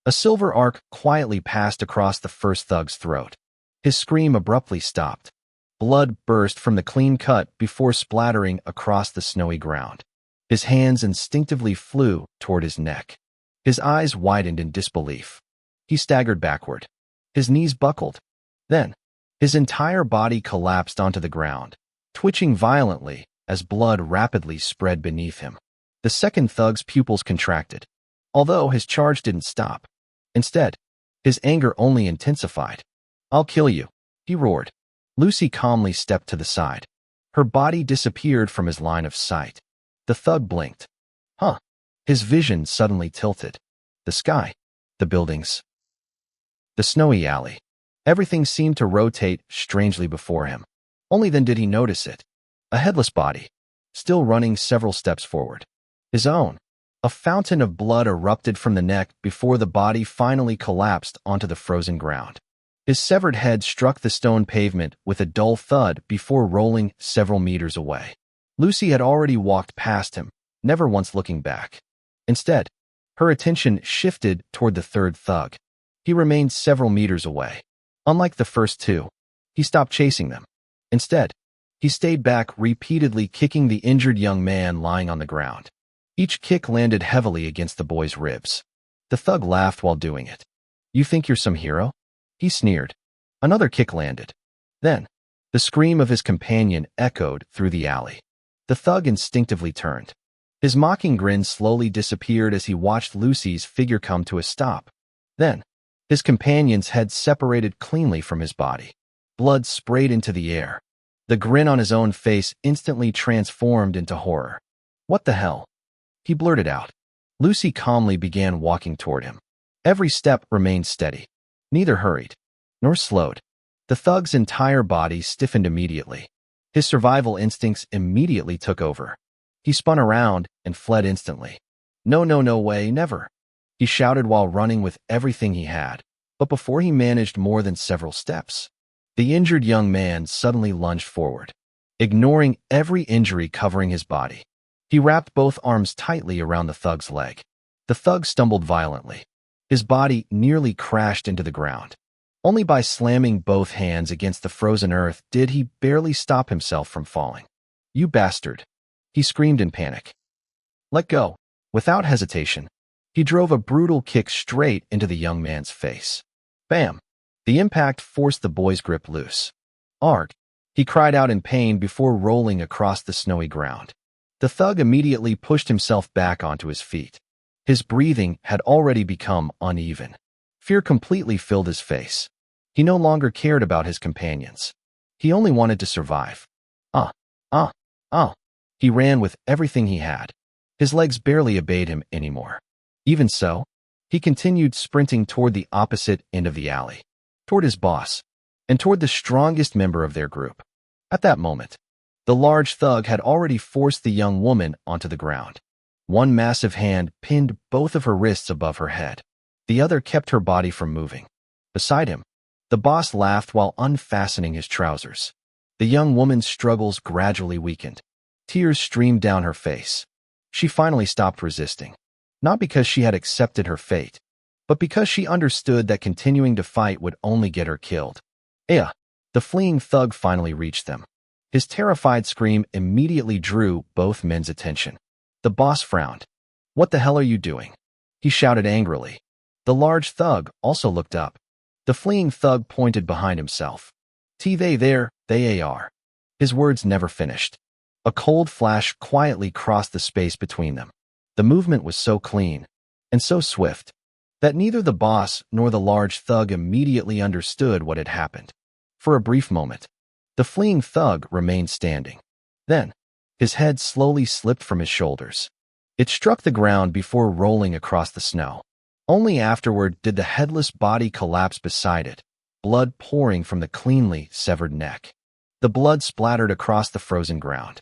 A: A silver arc quietly passed across the first thug's throat. His scream abruptly stopped. Blood burst from the clean cut before splattering across the snowy ground. His hands instinctively flew toward his neck. His eyes widened in disbelief. He staggered backward. His knees buckled. Then, his entire body collapsed onto the ground, twitching violently as blood rapidly spread beneath him. The second thug's pupils contracted, although his charge didn't stop. Instead, his anger only intensified. I'll kill you, he roared. Lucy calmly stepped to the side. Her body disappeared from his line of sight. The thug blinked. Huh. His vision suddenly tilted. The sky, the buildings, the snowy alley. Everything seemed to rotate strangely before him. Only then did he notice it. A headless body, still running several steps forward. His own. A fountain of blood erupted from the neck before the body finally collapsed onto the frozen ground. His severed head struck the stone pavement with a dull thud before rolling several meters away. Lucy had already walked past him, never once looking back. Instead, her attention shifted toward the third thug. He remained several meters away. Unlike the first two, he stopped chasing them. Instead, he stayed back, repeatedly kicking the injured young man lying on the ground. Each kick landed heavily against the boy's ribs. The thug laughed while doing it. You think you're some hero? He sneered. Another kick landed. Then, the scream of his companion echoed through the alley. The thug instinctively turned. His mocking grin slowly disappeared as he watched Lucy's figure come to a stop. Then, his companion's head separated cleanly from his body. Blood sprayed into the air. The grin on his own face instantly transformed into horror. What the hell? He blurted out. Lucy calmly began walking toward him. Every step remained steady. Neither hurried, nor slowed. The thug's entire body stiffened immediately. His survival instincts immediately took over. He spun around and fled instantly. No, no, no way, never. He shouted while running with everything he had. But before he managed more than several steps, the injured young man suddenly lunged forward, ignoring every injury covering his body. He wrapped both arms tightly around the thug's leg. The thug stumbled violently. His body nearly crashed into the ground. Only by slamming both hands against the frozen earth did he barely stop himself from falling. You bastard! He screamed in panic. Let go. Without hesitation, he drove a brutal kick straight into the young man's face. Bam! The impact forced the boy's grip loose. Arg! He cried out in pain before rolling across the snowy ground. The thug immediately pushed himself back onto his feet. His breathing had already become uneven. Fear completely filled his face. He no longer cared about his companions. He only wanted to survive. He ran with everything he had. His legs barely obeyed him anymore. Even so, he continued sprinting toward the opposite end of the alley, toward his boss, and toward the strongest member of their group. At that moment, the large thug had already forced the young woman onto the ground. One massive hand pinned both of her wrists above her head. The other kept her body from moving. Beside him, the boss laughed while unfastening his trousers. The young woman's struggles gradually weakened. Tears streamed down her face. She finally stopped resisting, not because she had accepted her fate, but because she understood that continuing to fight would only get her killed. The fleeing thug finally reached them. His terrified scream immediately drew both men's attention. The boss frowned. What the hell are you doing? He shouted angrily. The large thug also looked up. The fleeing thug pointed behind himself. They are. His words never finished. A cold flash quietly crossed the space between them. The movement was so clean and so swift that neither the boss nor the large thug immediately understood what had happened. For a brief moment, the fleeing thug remained standing. Then, his head slowly slipped from his shoulders. It struck the ground before rolling across the snow. Only afterward did the headless body collapse beside it, blood pouring from the cleanly severed neck. The blood splattered across the frozen ground.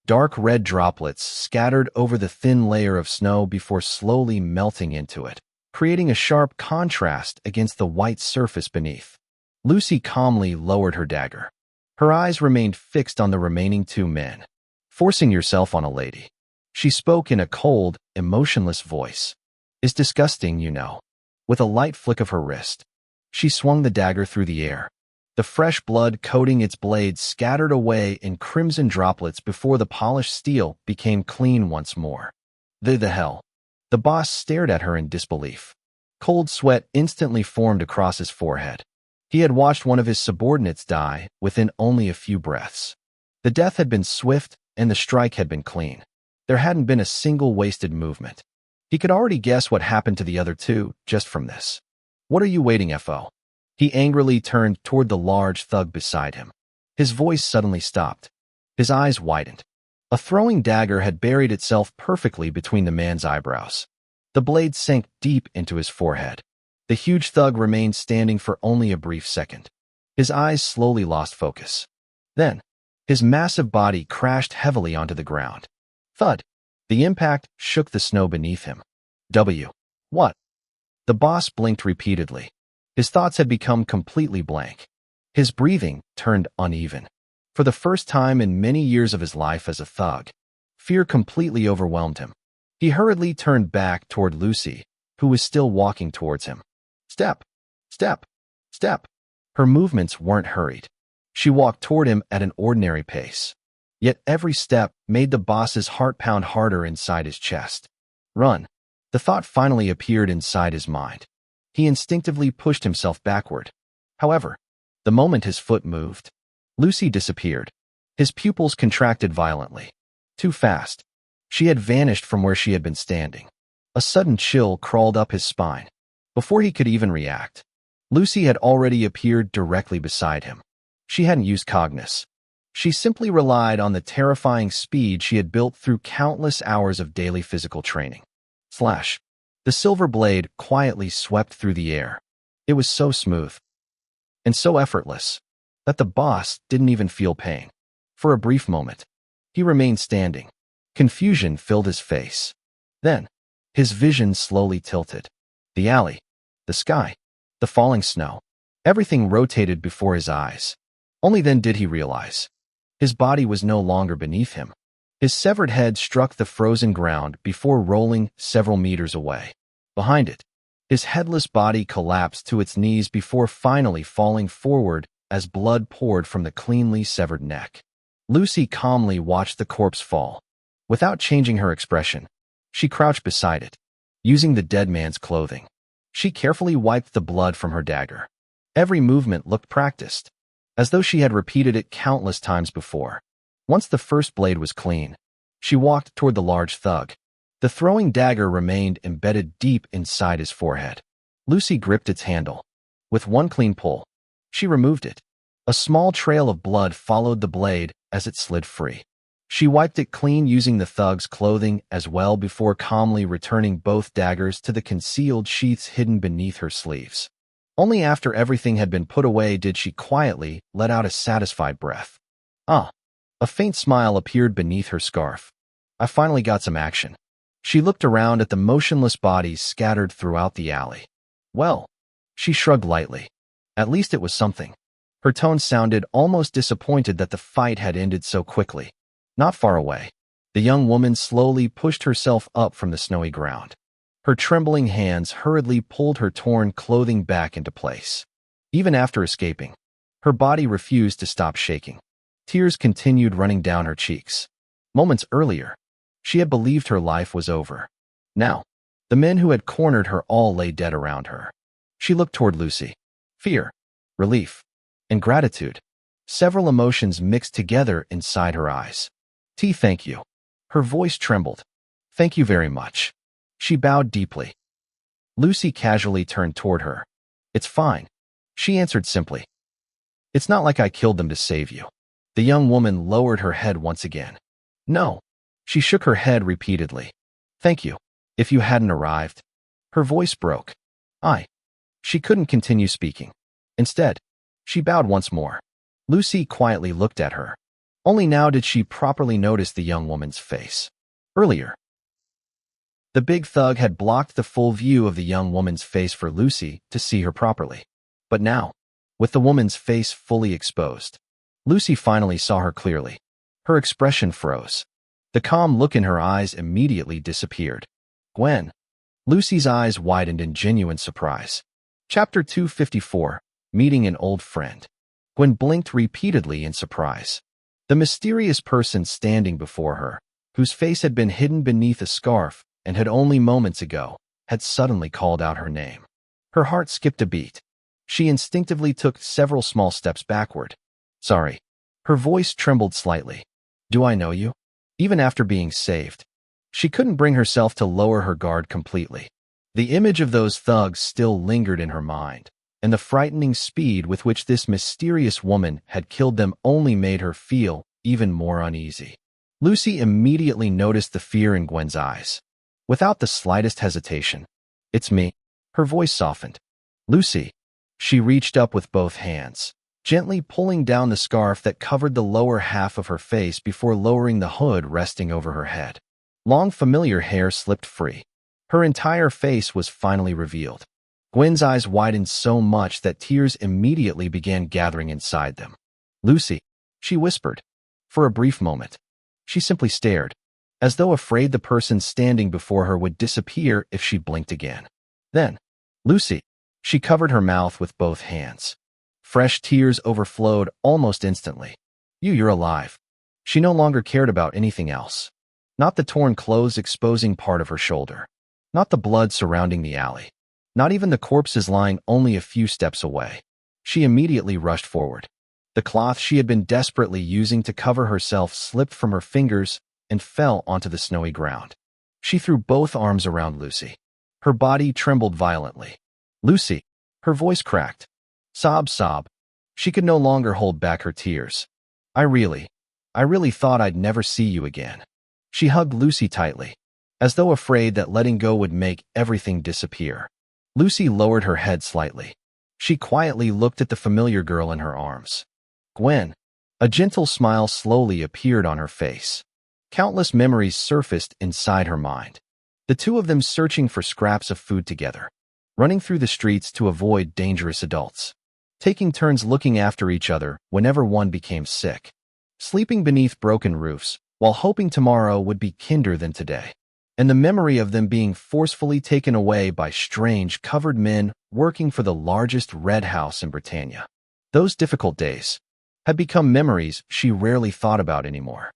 A: Dark red droplets scattered over the thin layer of snow before slowly melting into it, creating a sharp contrast against the white surface beneath. Lucy calmly lowered her dagger. Her eyes remained fixed on the remaining two men. Forcing yourself on a lady, she spoke in a cold, emotionless voice, is disgusting, you know. With a light flick of her wrist, she swung the dagger through the air. The fresh blood coating its blade scattered away in crimson droplets before the polished steel became clean once more. The hell? The boss stared at her in disbelief. Cold sweat instantly formed across his forehead. He had watched one of his subordinates die within only a few breaths. The death had been swift and the strike had been clean. There hadn't been a single wasted movement. He could already guess what happened to the other two just from this. What are you waiting for? He angrily turned toward the large thug beside him. His voice suddenly stopped. His eyes widened. A throwing dagger had buried itself perfectly between the man's eyebrows. The blade sank deep into his forehead. The huge thug remained standing for only a brief second. His eyes slowly lost focus. Then, his massive body crashed heavily onto the ground. Thud. The impact shook the snow beneath him. What? The boss blinked repeatedly. His thoughts had become completely blank. His breathing turned uneven. For the first time in many years of his life as a thug, fear completely overwhelmed him. He hurriedly turned back toward Lucy, who was still walking towards him. Step, step, step. Her movements weren't hurried. She walked toward him at an ordinary pace. Yet every step made the boss's heart pound harder inside his chest. Run. The thought finally appeared inside his mind. He instinctively pushed himself backward. However, the moment his foot moved, Lucy disappeared. His pupils contracted violently. Too fast. She had vanished from where she had been standing. A sudden chill crawled up his spine. Before he could even react, Lucy had already appeared directly beside him. She hadn't used cognition. She simply relied on the terrifying speed she had built through countless hours of daily physical training. Flash. The silver blade quietly swept through the air. It was so smooth and so effortless that the boss didn't even feel pain. For a brief moment, he remained standing. Confusion filled his face. Then, his vision slowly tilted. The alley, the sky, the falling snow, everything rotated before his eyes. Only then did he realize his body was no longer beneath him. His severed head struck the frozen ground before rolling several meters away. Behind it, his headless body collapsed to its knees before finally falling forward as blood poured from the cleanly severed neck. Lucy calmly watched the corpse fall. Without changing her expression, she crouched beside it, using the dead man's clothing. She carefully wiped the blood from her dagger. Every movement looked practiced, as though she had repeated it countless times before. Once the first blade was clean, she walked toward the large thug. The throwing dagger remained embedded deep inside his forehead. Lucy gripped its handle. With one clean pull, she removed it. A small trail of blood followed the blade as it slid free. She wiped it clean using the thug's clothing as well before calmly returning both daggers to the concealed sheaths hidden beneath her sleeves. Only after everything had been put away did she quietly let out a satisfied breath. Ah! A faint smile appeared beneath her scarf. I finally got some action. She looked around at the motionless bodies scattered throughout the alley. Well, she shrugged lightly. At least it was something. Her tone sounded almost disappointed that the fight had ended so quickly. Not far away, the young woman slowly pushed herself up from the snowy ground. Her trembling hands hurriedly pulled her torn clothing back into place. Even after escaping, her body refused to stop shaking. Tears continued running down her cheeks. Moments earlier, she had believed her life was over. Now, the men who had cornered her all lay dead around her. She looked toward Lucy. Fear, relief, and gratitude. Several emotions mixed together inside her eyes. Thank you. Her voice trembled. Thank you very much. She bowed deeply. Lucy casually turned toward her. It's fine, she answered simply. It's not like I killed them to save you. The young woman lowered her head once again. No. She shook her head repeatedly. Thank you. If you hadn't arrived. Her voice broke. She couldn't continue speaking. Instead, she bowed once more. Lucy quietly looked at her. Only now did she properly notice the young woman's face. Earlier, the big thug had blocked the full view of the young woman's face for Lucy to see her properly. But now, with the woman's face fully exposed, Lucy finally saw her clearly. Her expression froze. The calm look in her eyes immediately disappeared. Gwen. Lucy's eyes widened in genuine surprise. Chapter 254, Meeting an Old Friend. Gwen blinked repeatedly in surprise. The mysterious person standing before her, whose face had been hidden beneath a scarf and had only moments ago, had suddenly called out her name. Her heart skipped a beat. She instinctively took several small steps backward. Sorry. Her voice trembled slightly. Do I know you? Even after being saved, she couldn't bring herself to lower her guard completely. The image of those thugs still lingered in her mind, and the frightening speed with which this mysterious woman had killed them only made her feel even more uneasy. Lucy immediately noticed the fear in Gwen's eyes. Without the slightest hesitation, "It's me." Her voice softened. "Lucy." She reached up with both hands, gently pulling down the scarf that covered the lower half of her face before lowering the hood resting over her head. Long familiar hair slipped free. Her entire face was finally revealed. Gwen's eyes widened so much that tears immediately began gathering inside them. "Lucy," she whispered. For a brief moment, she simply stared, as though afraid the person standing before her would disappear if she blinked again. Then, "Lucy." She covered her mouth with both hands. Fresh tears overflowed almost instantly. You're alive." She no longer cared about anything else. Not the torn clothes exposing part of her shoulder. Not the blood surrounding the alley. Not even the corpses lying only a few steps away. She immediately rushed forward. The cloth she had been desperately using to cover herself slipped from her fingers and fell onto the snowy ground. She threw both arms around Lucy. Her body trembled violently. Lucy! Her voice cracked. Sob, sob. She could no longer hold back her tears. I really thought I'd never see you again. She hugged Lucy tightly, as though afraid that letting go would make everything disappear. Lucy lowered her head slightly. She quietly looked at the familiar girl in her arms. Gwen. A gentle smile slowly appeared on her face. Countless memories surfaced inside her mind. The two of them searching for scraps of food together, running through the streets to avoid dangerous adults, taking turns looking after each other whenever one became sick, sleeping beneath broken roofs while hoping tomorrow would be kinder than today, and the memory of them being forcefully taken away by strange, covered men working for the largest red house in Britannia. Those difficult days had become memories she rarely thought about anymore.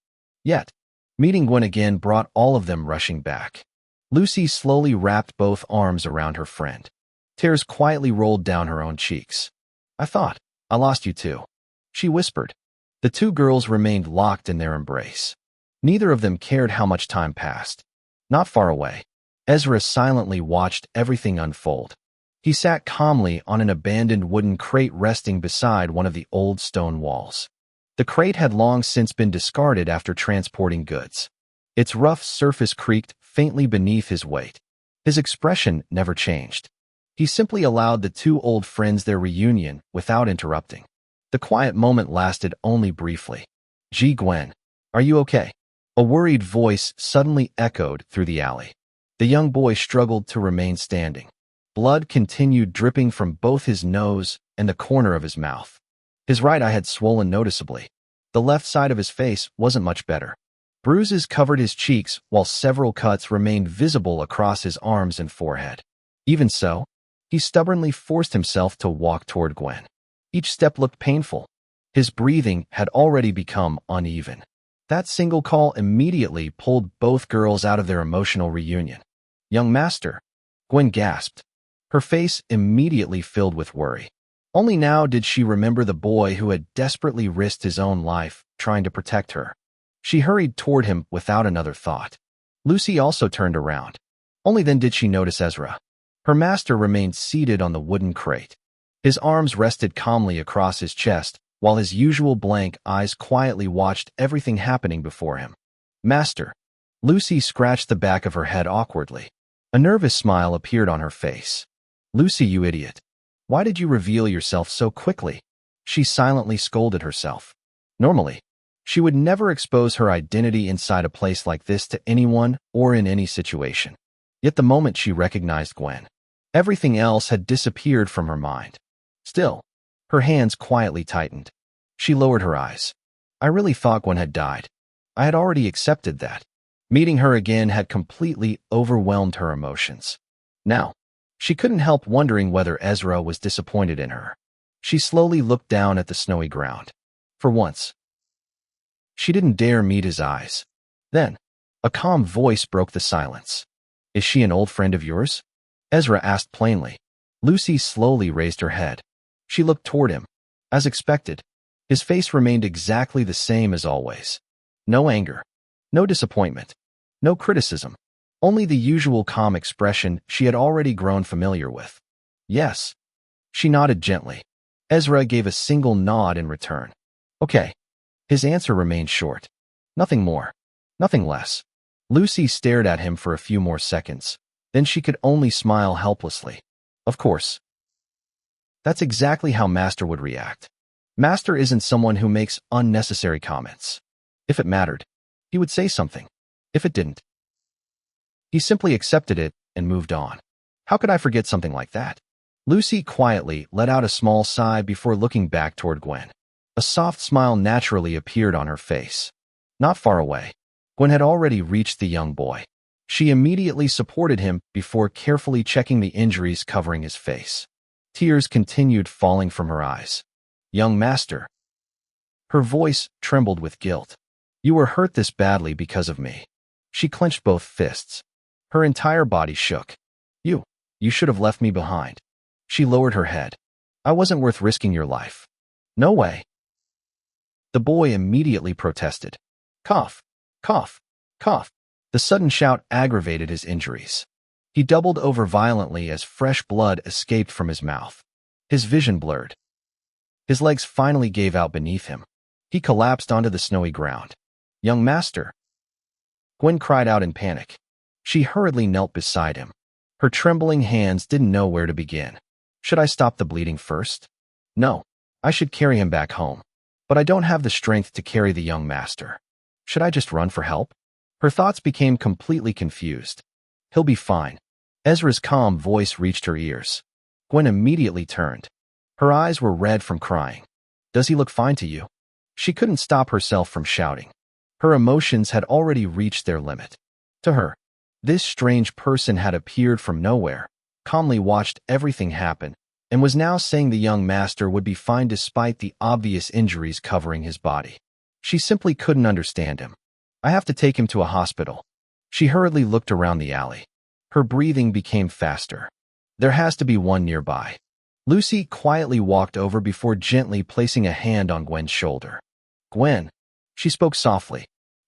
A: Yet, meeting Gwen again brought all of them rushing back. Lucy slowly wrapped both arms around her friend. Tears quietly rolled down her own cheeks. I thought I lost you too, she whispered. The two girls remained locked in their embrace. Neither of them cared how much time passed. Not far away, Ezra silently watched everything unfold. He sat calmly on an abandoned wooden crate resting beside one of the old stone walls. The crate had long since been discarded after transporting goods. Its rough surface creaked faintly beneath his weight. His expression never changed. He simply allowed the two old friends their reunion without interrupting. The quiet moment lasted only briefly. Gee, Gwen, are you okay? A worried voice suddenly echoed through the alley. The young boy struggled to remain standing. Blood continued dripping from both his nose and the corner of his mouth. His right eye had swollen noticeably. The left side of his face wasn't much better. Bruises covered his cheeks while several cuts remained visible across his arms and forehead. Even so, he stubbornly forced himself to walk toward Gwen. Each step looked painful. His breathing had already become uneven. That single call immediately pulled both girls out of their emotional reunion. Young master, Gwen gasped. Her face immediately filled with worry. Only now did she remember the boy who had desperately risked his own life trying to protect her. She hurried toward him without another thought. Lucy also turned around. Only then did she notice Ezra. Her master remained seated on the wooden crate. His arms rested calmly across his chest, while his usual blank eyes quietly watched everything happening before him. Master. Lucy scratched the back of her head awkwardly. A nervous smile appeared on her face. Lucy, you idiot. Why did you reveal yourself so quickly? She silently scolded herself. Normally, she would never expose her identity inside a place like this to anyone or in any situation. Yet the moment she recognized Gwen, everything else had disappeared from her mind. Still, her hands quietly tightened. She lowered her eyes. I really thought Gwen had died. I had already accepted that. Meeting her again had completely overwhelmed her emotions. Now, she couldn't help wondering whether Ezra was disappointed in her. She slowly looked down at the snowy ground. For once, she didn't dare meet his eyes. Then, a calm voice broke the silence. Is she an old friend of yours? Ezra asked plainly. Lucy slowly raised her head. She looked toward him. As expected, his face remained exactly the same as always. No anger, no disappointment, no criticism, only the usual calm expression she had already grown familiar with. Yes. She nodded gently. Ezra gave a single nod in return. Okay. His answer remained short. Nothing more. Nothing less. Lucy stared at him for a few more seconds. Then she could only smile helplessly. Of course. That's exactly how Master would react. Master isn't someone who makes unnecessary comments. If it mattered, he would say something. If it didn't, he simply accepted it and moved on. How could I forget something like that? Lucy quietly let out a small sigh before looking back toward Gwen. A soft smile naturally appeared on her face. Not far away, Gwen had already reached the young boy. She immediately supported him before carefully checking the injuries covering his face. Tears continued falling from her eyes. Young master. Her voice trembled with guilt. You were hurt this badly because of me. She clenched both fists. Her entire body shook. You should have left me behind. She lowered her head. I wasn't worth risking your life. No way. The boy immediately protested. Cough, cough, cough. The sudden shout aggravated his injuries. He doubled over violently as fresh blood escaped from his mouth. His vision blurred. His legs finally gave out beneath him. He collapsed onto the snowy ground. Young master! Gwen cried out in panic. She hurriedly knelt beside him. Her trembling hands didn't know where to begin. Should I stop the bleeding first? No. I should carry him back home. But I don't have the strength to carry the young master. Should I just run for help? Her thoughts became completely confused. He'll be fine. Ezra's calm voice reached her ears. Gwen immediately turned. Her eyes were red from crying. Does he look fine to you? She couldn't stop herself from shouting. Her emotions had already reached their limit. To her, this strange person had appeared from nowhere, calmly watched everything happen, and was now saying the young master would be fine despite the obvious injuries covering his body. She simply couldn't understand him. I have to take him to a hospital. She hurriedly looked around the alley. Her breathing became faster. There has to be one nearby. Lucy quietly walked over before gently placing a hand on Gwen's shoulder. Gwen. She spoke softly.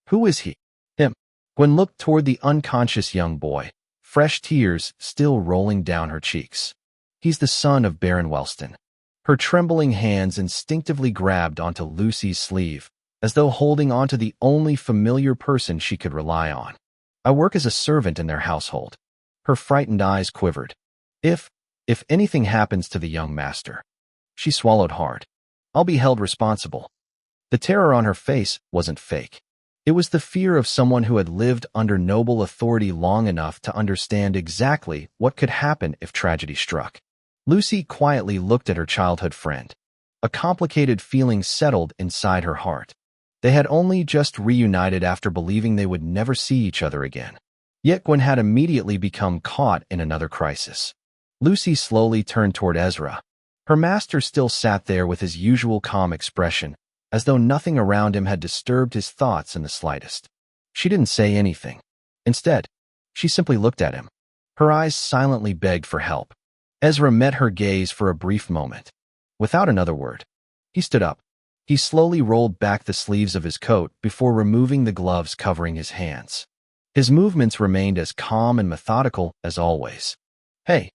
A: Who is he? Him. Gwen looked toward the unconscious young boy, fresh tears still rolling down her cheeks. He's the son of Baron Wellston. Her trembling hands instinctively grabbed onto Lucy's sleeve, as though holding onto the only familiar person she could rely on. I work as a servant in their household. Her frightened eyes quivered. If anything happens to the young master. She swallowed hard. I'll be held responsible. The terror on her face wasn't fake. It was the fear of someone who had lived under noble authority long enough to understand exactly what could happen if tragedy struck. Lucy quietly looked at her childhood friend. A complicated feeling settled inside her heart. They had only just reunited after believing they would never see each other again. Yet Gwen had immediately become caught in another crisis. Lucy slowly turned toward Ezra. Her master still sat there with his usual calm expression, as though nothing around him had disturbed his thoughts in the slightest. She didn't say anything. Instead, she simply looked at him. Her eyes silently begged for help. Ezra met her gaze for a brief moment. Without another word, he stood up. He slowly rolled back the sleeves of his coat before removing the gloves covering his hands. His movements remained as calm and methodical as always. Hey,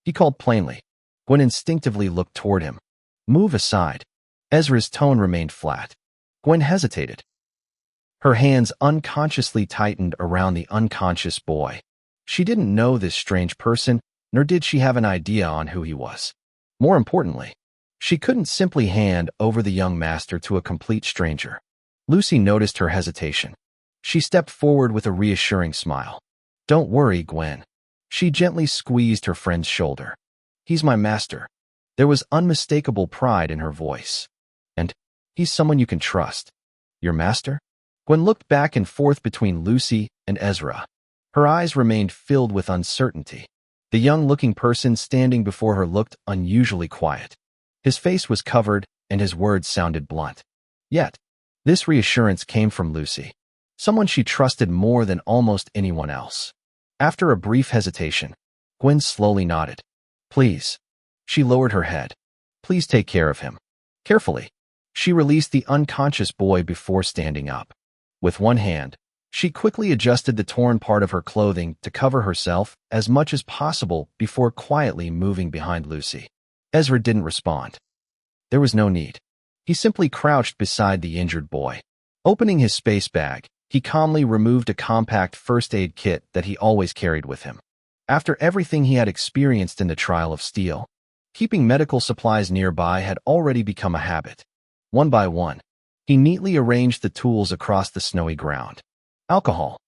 A: he called plainly. Gwen instinctively looked toward him. Move aside. Ezra's tone remained flat. Gwen hesitated. Her hands unconsciously tightened around the unconscious boy. She didn't know this strange person, nor did she have an idea on who he was. More importantly, she couldn't simply hand over the young master to a complete stranger. Lucy noticed her hesitation. She stepped forward with a reassuring smile. Don't worry, Gwen. She gently squeezed her friend's shoulder. He's my master. There was unmistakable pride in her voice. And he's someone you can trust. Your master? Gwen looked back and forth between Lucy and Ezra. Her eyes remained filled with uncertainty. The young-looking person standing before her looked unusually quiet. His face was covered, and his words sounded blunt. Yet, this reassurance came from Lucy, someone she trusted more than almost anyone else. After a brief hesitation, Gwen slowly nodded. Please. She lowered her head. Please take care of him. Carefully, she released the unconscious boy before standing up. With one hand, she quickly adjusted the torn part of her clothing to cover herself as much as possible before quietly moving behind Lucy. Ezra didn't respond. There was no need. He simply crouched beside the injured boy. Opening his space bag, he calmly removed a compact first aid kit that he always carried with him. After everything he had experienced in the trial of steel, keeping medical supplies nearby had already become a habit. One by one, he neatly arranged the tools across the snowy ground. Alcohol,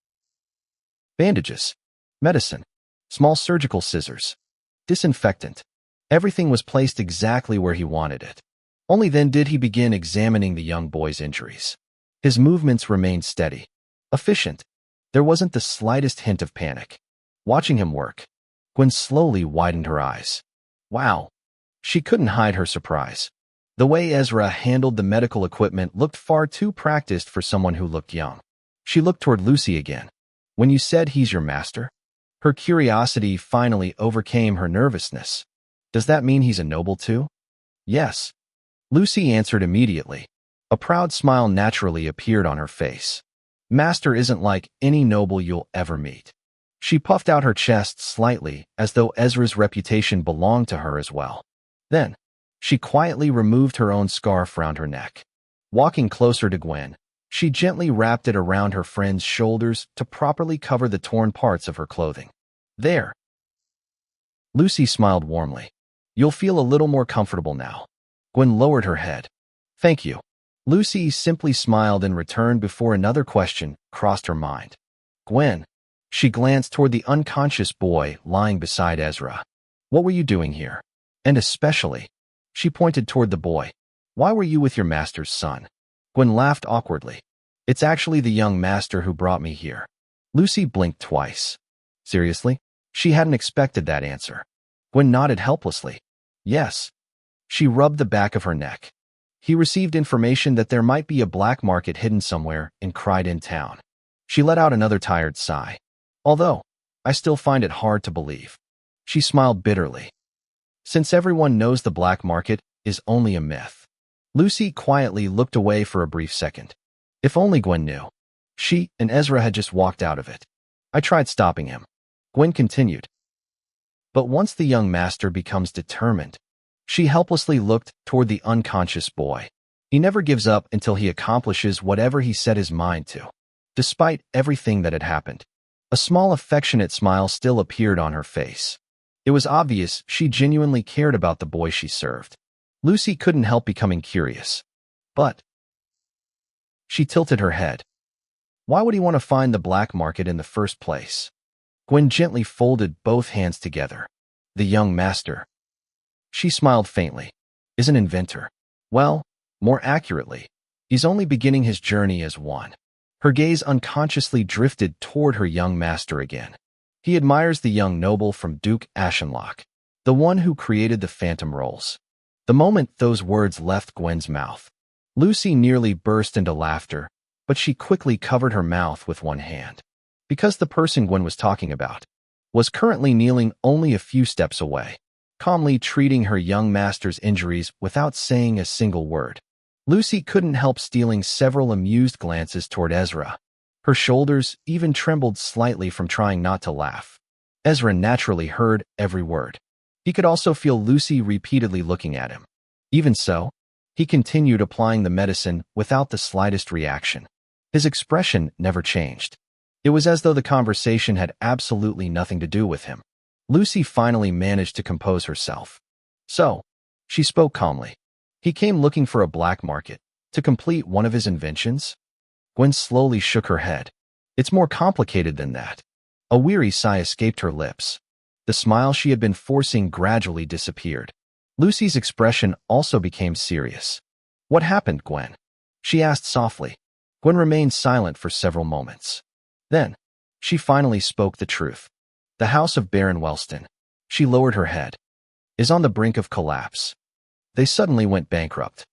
A: bandages, medicine, small surgical scissors, disinfectant. Everything was placed exactly where he wanted it. Only then did he begin examining the young boy's injuries. His movements remained steady, efficient. There wasn't the slightest hint of panic. Watching him work, Gwen slowly widened her eyes. Wow! She couldn't hide her surprise. The way Ezra handled the medical equipment looked far too practiced for someone who looked young. She looked toward Lucy again. When you said he's your master? Her curiosity finally overcame her nervousness. Does that mean he's a noble too? Yes. Lucy answered immediately. A proud smile naturally appeared on her face. Master isn't like any noble you'll ever meet. She puffed out her chest slightly, as though Ezra's reputation belonged to her as well. Then, she quietly removed her own scarf round her neck. Walking closer to Gwen, she gently wrapped it around her friend's shoulders to properly cover the torn parts of her clothing. There. Lucy smiled warmly. You'll feel a little more comfortable now. Gwen lowered her head. Thank you. Lucy simply smiled in return before another question crossed her mind. Gwen. She glanced toward the unconscious boy lying beside Ezra. What were you doing here? And especially, she pointed toward the boy. Why were you with your master's son? Gwen laughed awkwardly. It's actually the young master who brought me here. Lucy blinked twice. Seriously? She hadn't expected that answer. Gwen nodded helplessly. Yes. She rubbed the back of her neck. He received information that there might be a black market hidden somewhere in Croydon town. She let out another tired sigh. Although, I still find it hard to believe. She smiled bitterly. Since everyone knows the black market is only a myth. Lucy quietly looked away for a brief second. If only Gwen knew. She and Ezra had just walked out of it. I tried stopping him. Gwen continued. But once the young master becomes determined, she helplessly looked toward the unconscious boy. He never gives up until he accomplishes whatever he set his mind to. Despite everything that had happened, a small affectionate smile still appeared on her face. It was obvious she genuinely cared about the boy she served. Lucy couldn't help becoming curious. But she tilted her head. Why would he want to find the black market in the first place? Gwen gently folded both hands together. The young master. She smiled faintly. Is an inventor. Well, more accurately, he's only beginning his journey as one. Her gaze unconsciously drifted toward her young master again. He admires the young noble from Duke Ashenlocke, the one who created the phantom rolls. The moment those words left Gwen's mouth, Lucy nearly burst into laughter, but she quickly covered her mouth with one hand. Because the person Gwen was talking about was currently kneeling only a few steps away, calmly treating her young master's injuries without saying a single word. Lucy couldn't help stealing several amused glances toward Ezra. Her shoulders even trembled slightly from trying not to laugh. Ezra naturally heard every word. He could also feel Lucy repeatedly looking at him. Even so, he continued applying the medicine without the slightest reaction. His expression never changed. It was as though the conversation had absolutely nothing to do with him. Lucy finally managed to compose herself. So, she spoke calmly. He came looking for a black market to complete one of his inventions? Gwen slowly shook her head. It's more complicated than that. A weary sigh escaped her lips. The smile she had been forcing gradually disappeared. Lucy's expression also became serious. What happened, Gwen? She asked softly. Gwen remained silent for several moments. Then, she finally spoke the truth. The house of Baron Wellston. She lowered her head. Is on the brink of collapse. They suddenly went bankrupt.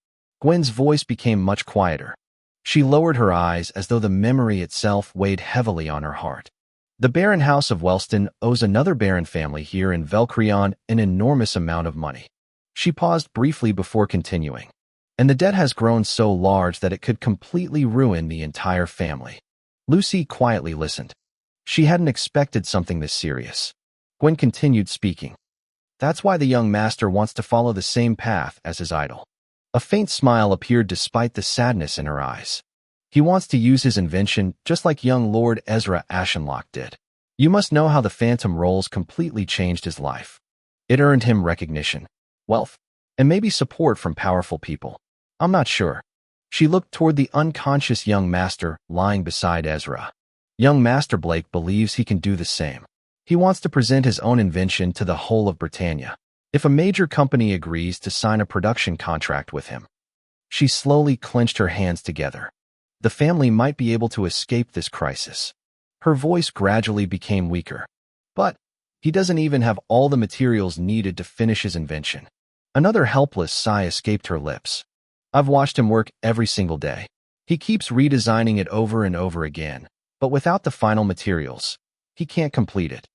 A: Gwen's voice became much quieter. She lowered her eyes as though the memory itself weighed heavily on her heart. The Baron House of Wellston owes another Baron family here in Velcrion an enormous amount of money. She paused briefly before continuing. And the debt has grown so large that it could completely ruin the entire family. Lucy quietly listened. She hadn't expected something this serious. Gwen continued speaking. That's why the young master wants to follow the same path as his idol. A faint smile appeared despite the sadness in her eyes. He wants to use his invention just like young Lord Ezra Ashenlocke did. You must know how the phantom rolls completely changed his life. It earned him recognition, wealth, and maybe support from powerful people. I'm not sure. She looked toward the unconscious young master lying beside Ezra. Young Master Blake believes he can do the same. He wants to present his own invention to the whole of Britannia. If a major company agrees to sign a production contract with him. She slowly clenched her hands together. The family might be able to escape this crisis. Her voice gradually became weaker. But he doesn't even have all the materials needed to finish his invention. Another helpless sigh escaped her lips. I've watched him work every single day. He keeps redesigning it over and over again, but without the final materials, he can't complete it.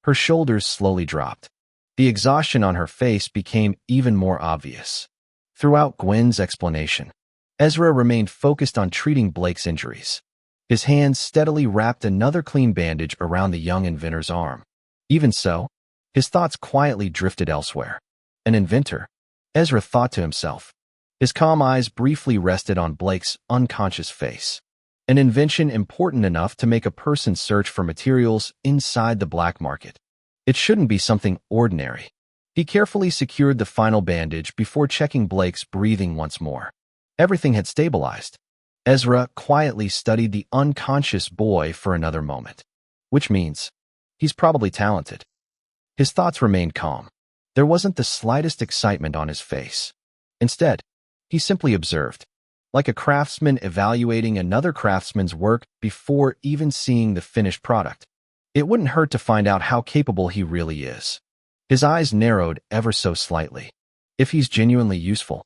A: Her shoulders slowly dropped. The exhaustion on her face became even more obvious. Throughout Gwen's explanation, Ezra remained focused on treating Blake's injuries. His hands steadily wrapped another clean bandage around the young inventor's arm. Even so, his thoughts quietly drifted elsewhere. An inventor, Ezra thought to himself. His calm eyes briefly rested on Blake's unconscious face. An invention important enough to make a person search for materials inside the black market. It shouldn't be something ordinary. He carefully secured the final bandage before checking Blake's breathing once more. Everything had stabilized. Ezra quietly studied the unconscious boy for another moment. Which means, he's probably talented. His thoughts remained calm. There wasn't the slightest excitement on his face. Instead, he simply observed, like a craftsman evaluating another craftsman's work before even seeing the finished product. It wouldn't hurt to find out how capable he really is. His eyes narrowed ever so slightly. If he's genuinely useful,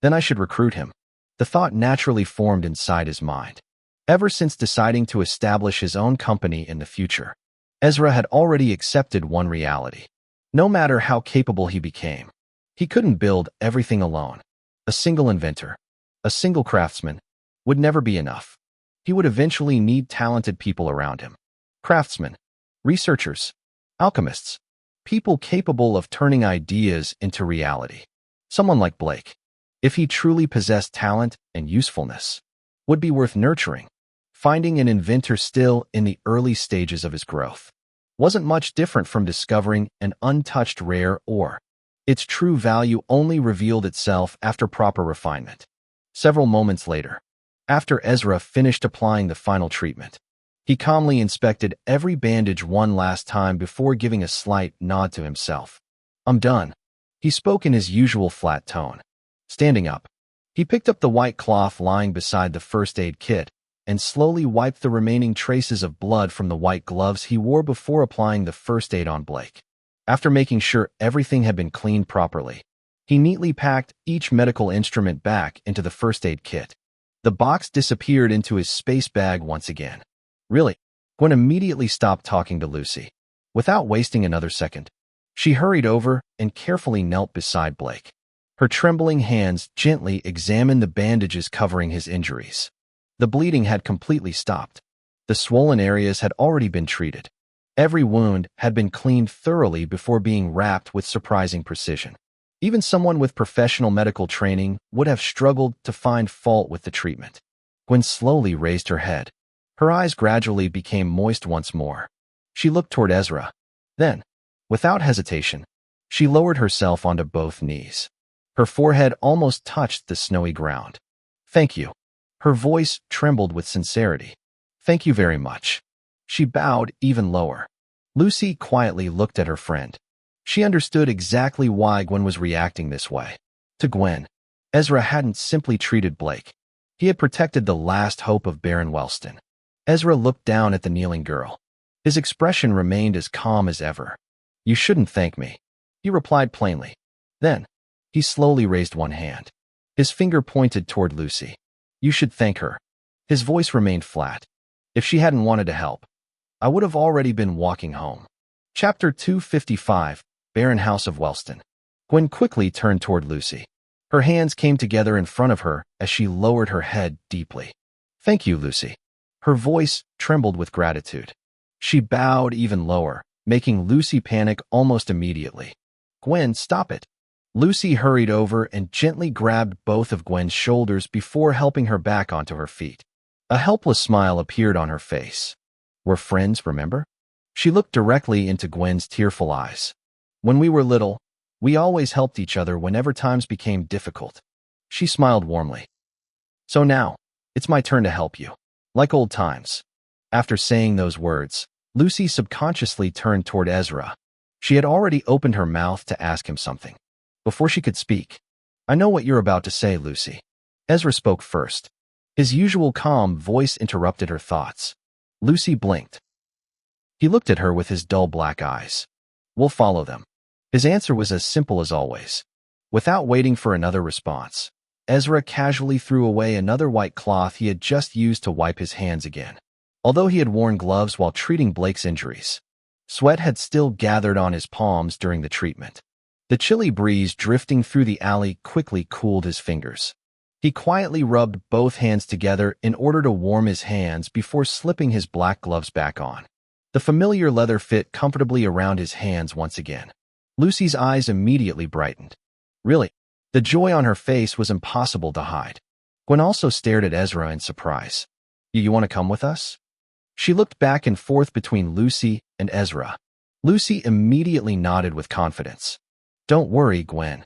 A: then I should recruit him. The thought naturally formed inside his mind. Ever since deciding to establish his own company in the future, Ezra had already accepted one reality. No matter how capable he became, he couldn't build everything alone. A single inventor, a single craftsman, would never be enough. He would eventually need talented people around him. Craftsmen, researchers, alchemists, people capable of turning ideas into reality. Someone like Blake, if he truly possessed talent and usefulness, would be worth nurturing. Finding an inventor still in the early stages of his growth wasn't much different from discovering an untouched rare ore. Its true value only revealed itself after proper refinement. Several moments later, after Ezra finished applying the final treatment, he calmly inspected every bandage one last time before giving a slight nod to himself. "I'm done," he spoke in his usual flat tone. Standing up, he picked up the white cloth lying beside the first aid kit and slowly wiped the remaining traces of blood from the white gloves he wore before applying the first aid on Blake. After making sure everything had been cleaned properly, he neatly packed each medical instrument back into the first aid kit. The box disappeared into his space bag once again. Really? Gwen immediately stopped talking to Lucy. Without wasting another second, she hurried over and carefully knelt beside Blake. Her trembling hands gently examined the bandages covering his injuries. The bleeding had completely stopped. The swollen areas had already been treated. Every wound had been cleaned thoroughly before being wrapped with surprising precision. Even someone with professional medical training would have struggled to find fault with the treatment. Gwen slowly raised her head. Her eyes gradually became moist once more. She looked toward Ezra. Then, without hesitation, she lowered herself onto both knees. Her forehead almost touched the snowy ground. "Thank you." Her voice trembled with sincerity. "Thank you very much." She bowed even lower. Lucy quietly looked at her friend. She understood exactly why Gwen was reacting this way. To Gwen, Ezra hadn't simply treated Blake. He had protected the last hope of Baron Wellston. Ezra looked down at the kneeling girl. His expression remained as calm as ever. "You shouldn't thank me," he replied plainly. Then, he slowly raised one hand. His finger pointed toward Lucy. "You should thank her." His voice remained flat. "If she hadn't wanted to help, I would have already been walking home." Chapter 255, Baron House of Wellston. Gwen quickly turned toward Lucy. Her hands came together in front of her as she lowered her head deeply. "Thank you, Lucy." Her voice trembled with gratitude. She bowed even lower, making Lucy panic almost immediately. "Gwen, stop it." Lucy hurried over and gently grabbed both of Gwen's shoulders before helping her back onto her feet. A helpless smile appeared on her face. "We're friends, remember?" She looked directly into Gwen's tearful eyes. "When we were little, we always helped each other whenever times became difficult." She smiled warmly. "So now, it's my turn to help you. Like old times." After saying those words, Lucy subconsciously turned toward Ezra. She had already opened her mouth to ask him something. Before she could speak, "I know what you're about to say, Lucy." Ezra spoke first. His usual calm voice interrupted her thoughts. Lucy blinked. He looked at her with his dull black eyes. "We'll follow them." His answer was as simple as always. Without waiting for another response, Ezra casually threw away another white cloth he had just used to wipe his hands again. Although he had worn gloves while treating Blake's injuries, Sweat had still gathered on his palms during the treatment. The chilly breeze drifting through the alley quickly cooled his fingers. He quietly rubbed both hands together in order to warm his hands before slipping his black gloves back on. The familiar leather fit comfortably around his hands once again. Lucy's eyes immediately brightened. Really, the joy on her face was impossible to hide. Gwen also stared at Ezra in surprise. You want to come with us? She looked back and forth between Lucy and Ezra. Lucy immediately nodded with confidence. Don't worry, Gwen.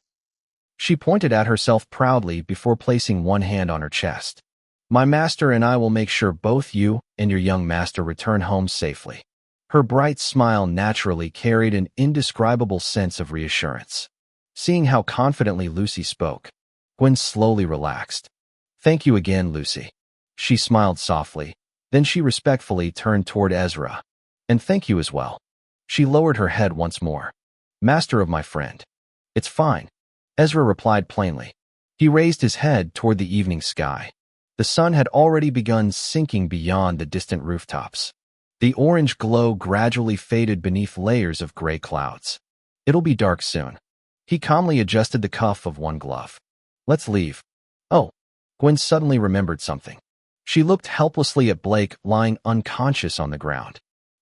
A: She pointed at herself proudly before placing one hand on her chest. My master and I will make sure both you and your young master return home safely. Her bright smile naturally carried an indescribable sense of reassurance. Seeing how confidently Lucy spoke, Gwen slowly relaxed. Thank you again, Lucy. She smiled softly. Then she respectfully turned toward Ezra. And thank you as well. She lowered her head once more. Master of my friend. It's fine. Ezra replied plainly. He raised his head toward the evening sky. The sun had already begun sinking beyond the distant rooftops. The orange glow gradually faded beneath layers of gray clouds. It'll be dark soon. He calmly adjusted the cuff of one glove. Let's leave. Oh, Gwen suddenly remembered something. She looked helplessly at Blake lying unconscious on the ground.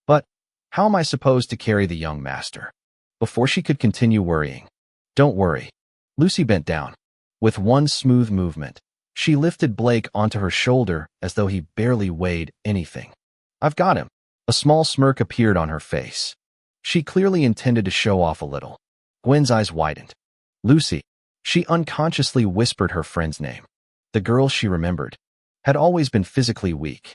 A: But how am I supposed to carry the young master? Before she could continue worrying. Don't worry. Lucy bent down. With one smooth movement, she lifted Blake onto her shoulder as though he barely weighed anything. I've got him. A small smirk appeared on her face. She clearly intended to show off a little. Gwen's eyes widened. Lucy. She unconsciously whispered her friend's name. The girl she remembered had always been physically weak.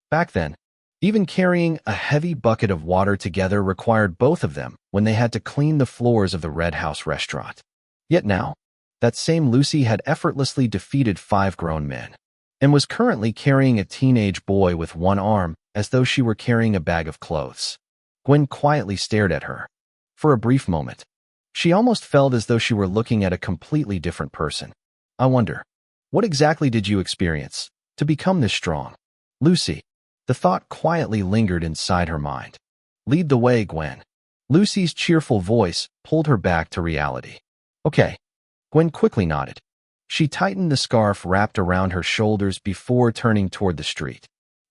A: Back then, even carrying a heavy bucket of water together required both of them when they had to clean the floors of the Red House restaurant. Yet now, that same Lucy had effortlessly defeated 5 grown men and was currently carrying a teenage boy with one arm as though she were carrying a bag of clothes. Gwen quietly stared at her. For a brief moment, she almost felt as though she were looking at a completely different person. I wonder, what exactly did you experience to become this strong? Lucy. The thought quietly lingered inside her mind. Lead the way, Gwen. Lucy's cheerful voice pulled her back to reality. Okay. Gwen quickly nodded. She tightened the scarf wrapped around her shoulders before turning toward the street.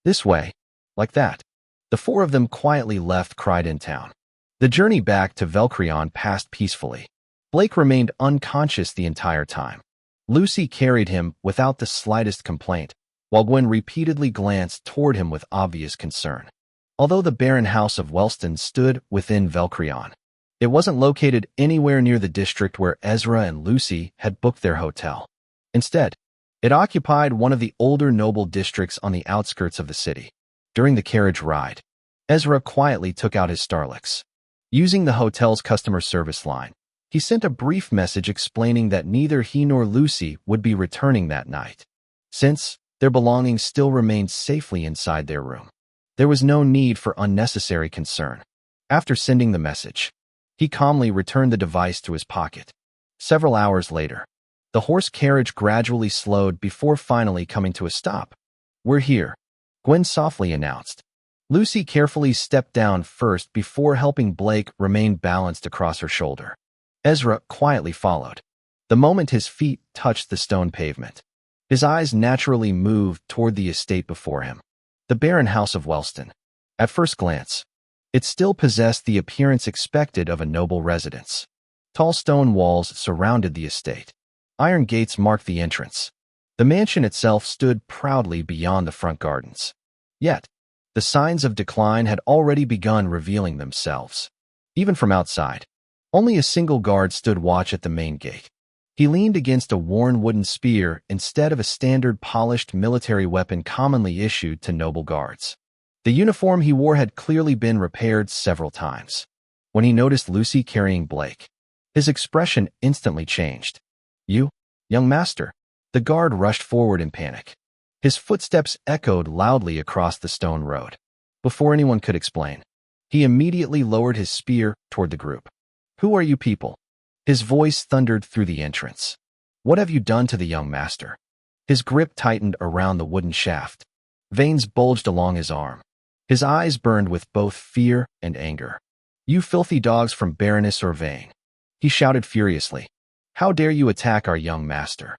A: This way. Like that. The 4 of them quietly left Croydon town. The journey back to Velcrion passed peacefully. Blake remained unconscious the entire time. Lucy carried him without the slightest complaint, while Gwen repeatedly glanced toward him with obvious concern. Although the barren house of Wellston stood within Velcrion, it wasn't located anywhere near the district where Ezra and Lucy had booked their hotel. Instead, it occupied one of the older noble districts on the outskirts of the city. During the carriage ride, Ezra quietly took out his Starlix. Using the hotel's customer service line, he sent a brief message explaining that neither he nor Lucy would be returning that night, since their belongings still remained safely inside their room. There was no need for unnecessary concern. After sending the message, he calmly returned the device to his pocket. Several hours later, the horse carriage gradually slowed before finally coming to a stop. We're here, Gwen softly announced. Lucy carefully stepped down first before helping Blake remain balanced across her shoulder. Ezra quietly followed. The moment his feet touched the stone pavement, his eyes naturally moved toward the estate before him. The barren house of Wellston. At first glance, it still possessed the appearance expected of a noble residence. Tall stone walls surrounded the estate. Iron gates marked the entrance. The mansion itself stood proudly beyond the front gardens. Yet, the signs of decline had already begun revealing themselves. Even from outside, only a single guard stood watch at the main gate. He leaned against a worn wooden spear instead of a standard polished military weapon commonly issued to noble guards. The uniform he wore had clearly been repaired several times. When he noticed Lucy carrying Blake, his expression instantly changed. You, young master. The guard rushed forward in panic. His footsteps echoed loudly across the stone road. Before anyone could explain, he immediately lowered his spear toward the group. Who are you people? His voice thundered through the entrance. What have you done to the young master? His grip tightened around the wooden shaft. Veins bulged along his arm. His eyes burned with both fear and anger. "You filthy dogs from Baroness Orvain!" he shouted furiously. "How dare you attack our young master?"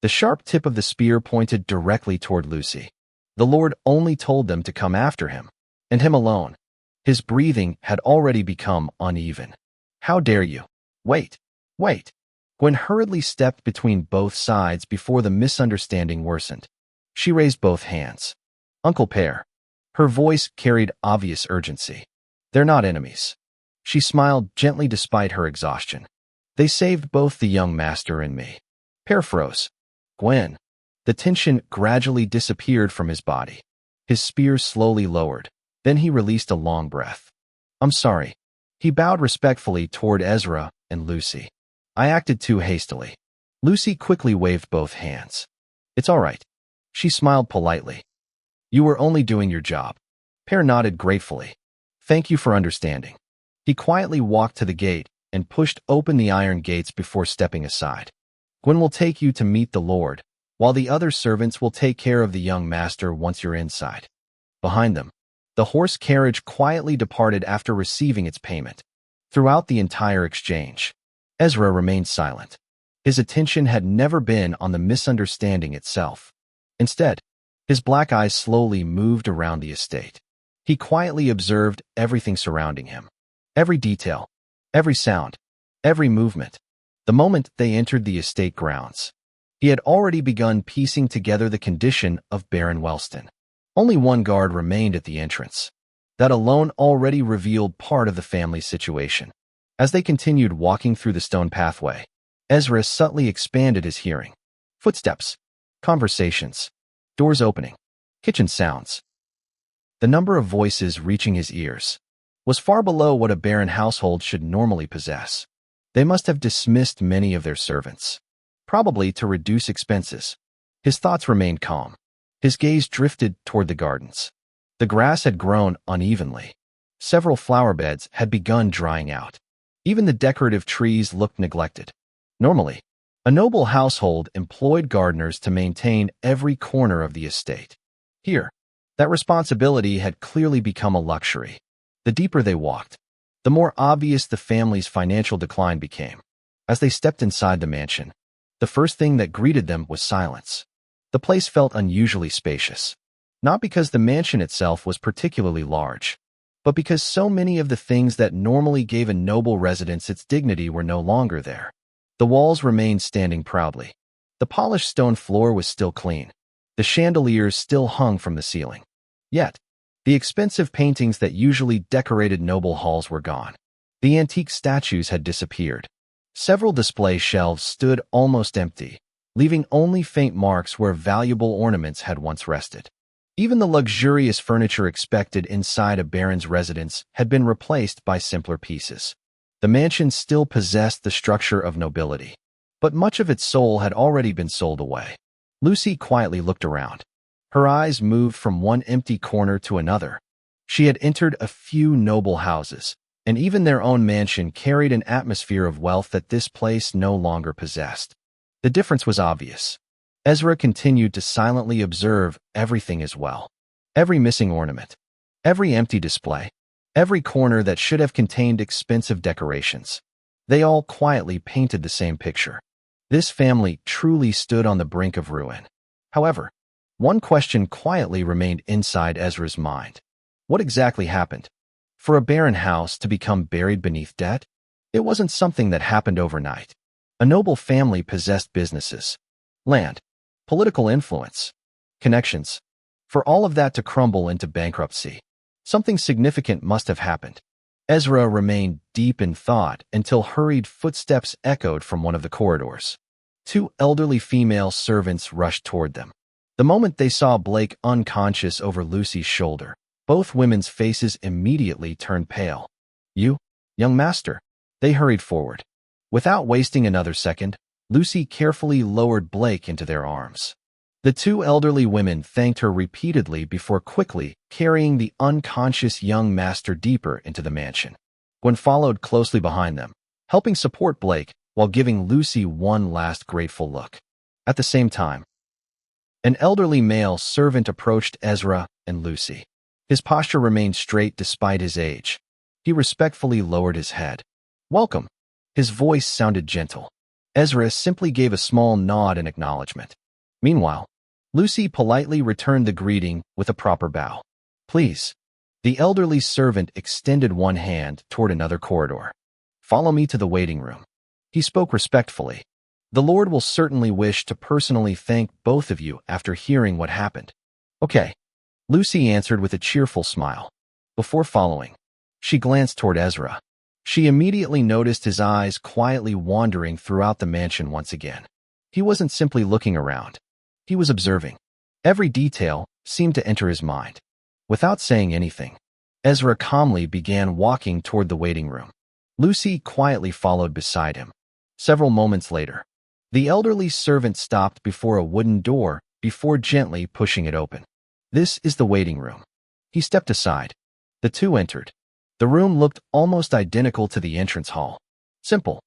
A: The sharp tip of the spear pointed directly toward Lucy. The Lord only told them to come after him, and him alone. His breathing had already become uneven. "How dare you? Wait, wait." Gwen hurriedly stepped between both sides before the misunderstanding worsened. She raised both hands. "Uncle Pear." Her voice carried obvious urgency. "They're not enemies." She smiled gently despite her exhaustion. "They saved both the young master and me." Pear froze. "Gwen." The tension gradually disappeared from his body. His spear slowly lowered. Then he released a long breath. "I'm sorry." He bowed respectfully toward Ezra and Lucy. "I acted too hastily." Lucy quickly waved both hands. "It's all right." She smiled politely. "You were only doing your job." Pear nodded gratefully. "Thank you for understanding." He quietly walked to the gate and pushed open the iron gates before stepping aside. "Gwen will take you to meet the Lord, while the other servants will take care of the young master once you're inside." Behind them, the horse carriage quietly departed after receiving its payment. Throughout the entire exchange, Ezra remained silent. His attention had never been on the misunderstanding itself. Instead, his black eyes slowly moved around the estate. He quietly observed everything surrounding him. Every detail, every sound, every movement. The moment they entered the estate grounds, he had already begun piecing together the condition of Baron Wellston. Only one guard remained at the entrance. That alone already revealed part of the family's situation. As they continued walking through the stone pathway, Ezra subtly expanded his hearing. Footsteps, conversations, doors opening, kitchen sounds. The number of voices reaching his ears was far below what a barren household should normally possess. They must have dismissed many of their servants, probably to reduce expenses. His thoughts remained calm. His gaze drifted toward the gardens. The grass had grown unevenly. Several flower beds had begun drying out. Even the decorative trees looked neglected. Normally, a noble household employed gardeners to maintain every corner of the estate. Here, that responsibility had clearly become a luxury. The deeper they walked, the more obvious the family's financial decline became. As they stepped inside the mansion, the first thing that greeted them was silence. The place felt unusually spacious, not because the mansion itself was particularly large, but because so many of the things that normally gave a noble residence its dignity were no longer there. The walls remained standing proudly. The polished stone floor was still clean. The chandeliers still hung from the ceiling. Yet, the expensive paintings that usually decorated noble halls were gone. The antique statues had disappeared. Several display shelves stood almost empty, leaving only faint marks where valuable ornaments had once rested. Even the luxurious furniture expected inside a baron's residence had been replaced by simpler pieces. The mansion still possessed the structure of nobility, but much of its soul had already been sold away. Lucy quietly looked around. Her eyes moved from one empty corner to another. She had entered a few noble houses, and even their own mansion carried an atmosphere of wealth that this place no longer possessed. The difference was obvious. Ezra continued to silently observe everything as well. Every missing ornament, every empty display, every corner that should have contained expensive decorations. They all quietly painted the same picture. This family truly stood on the brink of ruin. However, one question quietly remained inside Ezra's mind. What exactly happened? For a barren house to become buried beneath debt? It wasn't something that happened overnight. A noble family possessed businesses, land, political influence, connections. For all of that to crumble into bankruptcy, something significant must have happened. Ezra remained deep in thought until hurried footsteps echoed from one of the corridors. Two elderly female servants rushed toward them. The moment they saw Blake unconscious over Lucy's shoulder, both women's faces immediately turned pale. "You, young master." They hurried forward. Without wasting another second, Lucy carefully lowered Blake into their arms. The two elderly women thanked her repeatedly before quickly carrying the unconscious young master deeper into the mansion. Gwen followed closely behind them, helping support Blake while giving Lucy one last grateful look. At the same time, an elderly male servant approached Ezra and Lucy. His posture remained straight despite his age. He respectfully lowered his head. "Welcome." His voice sounded gentle. Ezra simply gave a small nod in acknowledgement. Meanwhile, Lucy politely returned the greeting with a proper bow. "Please." The elderly servant extended one hand toward another corridor. "Follow me to the waiting room." He spoke respectfully. "The Lord will certainly wish to personally thank both of you after hearing what happened." "Okay," Lucy answered with a cheerful smile. Before following, she glanced toward Ezra. She immediately noticed his eyes quietly wandering throughout the mansion once again. He wasn't simply looking around. He was observing. Every detail seemed to enter his mind. Without saying anything, Ezra calmly began walking toward the waiting room. Lucy quietly followed beside him. Several moments later, the elderly servant stopped before a wooden door before gently pushing it open. "This is the waiting room." He stepped aside. The two entered. The room looked almost identical to the entrance hall. Simple,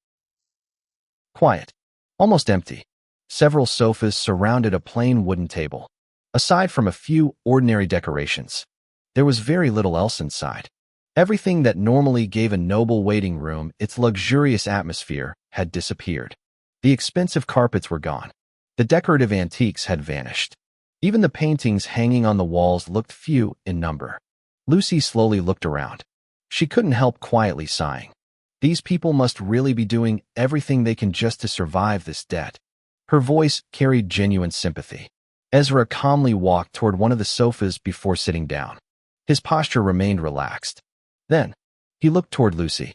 A: quiet, almost empty. Several sofas surrounded a plain wooden table. Aside from a few ordinary decorations, there was very little else inside. Everything that normally gave a noble waiting room its luxurious atmosphere had disappeared. The expensive carpets were gone. The decorative antiques had vanished. Even the paintings hanging on the walls looked few in number. Lucy slowly looked around. She couldn't help quietly sighing. These people must really be doing everything they can just to survive this debt. Her voice carried genuine sympathy. Ezra calmly walked toward one of the sofas before sitting down. His posture remained relaxed. Then, he looked toward Lucy.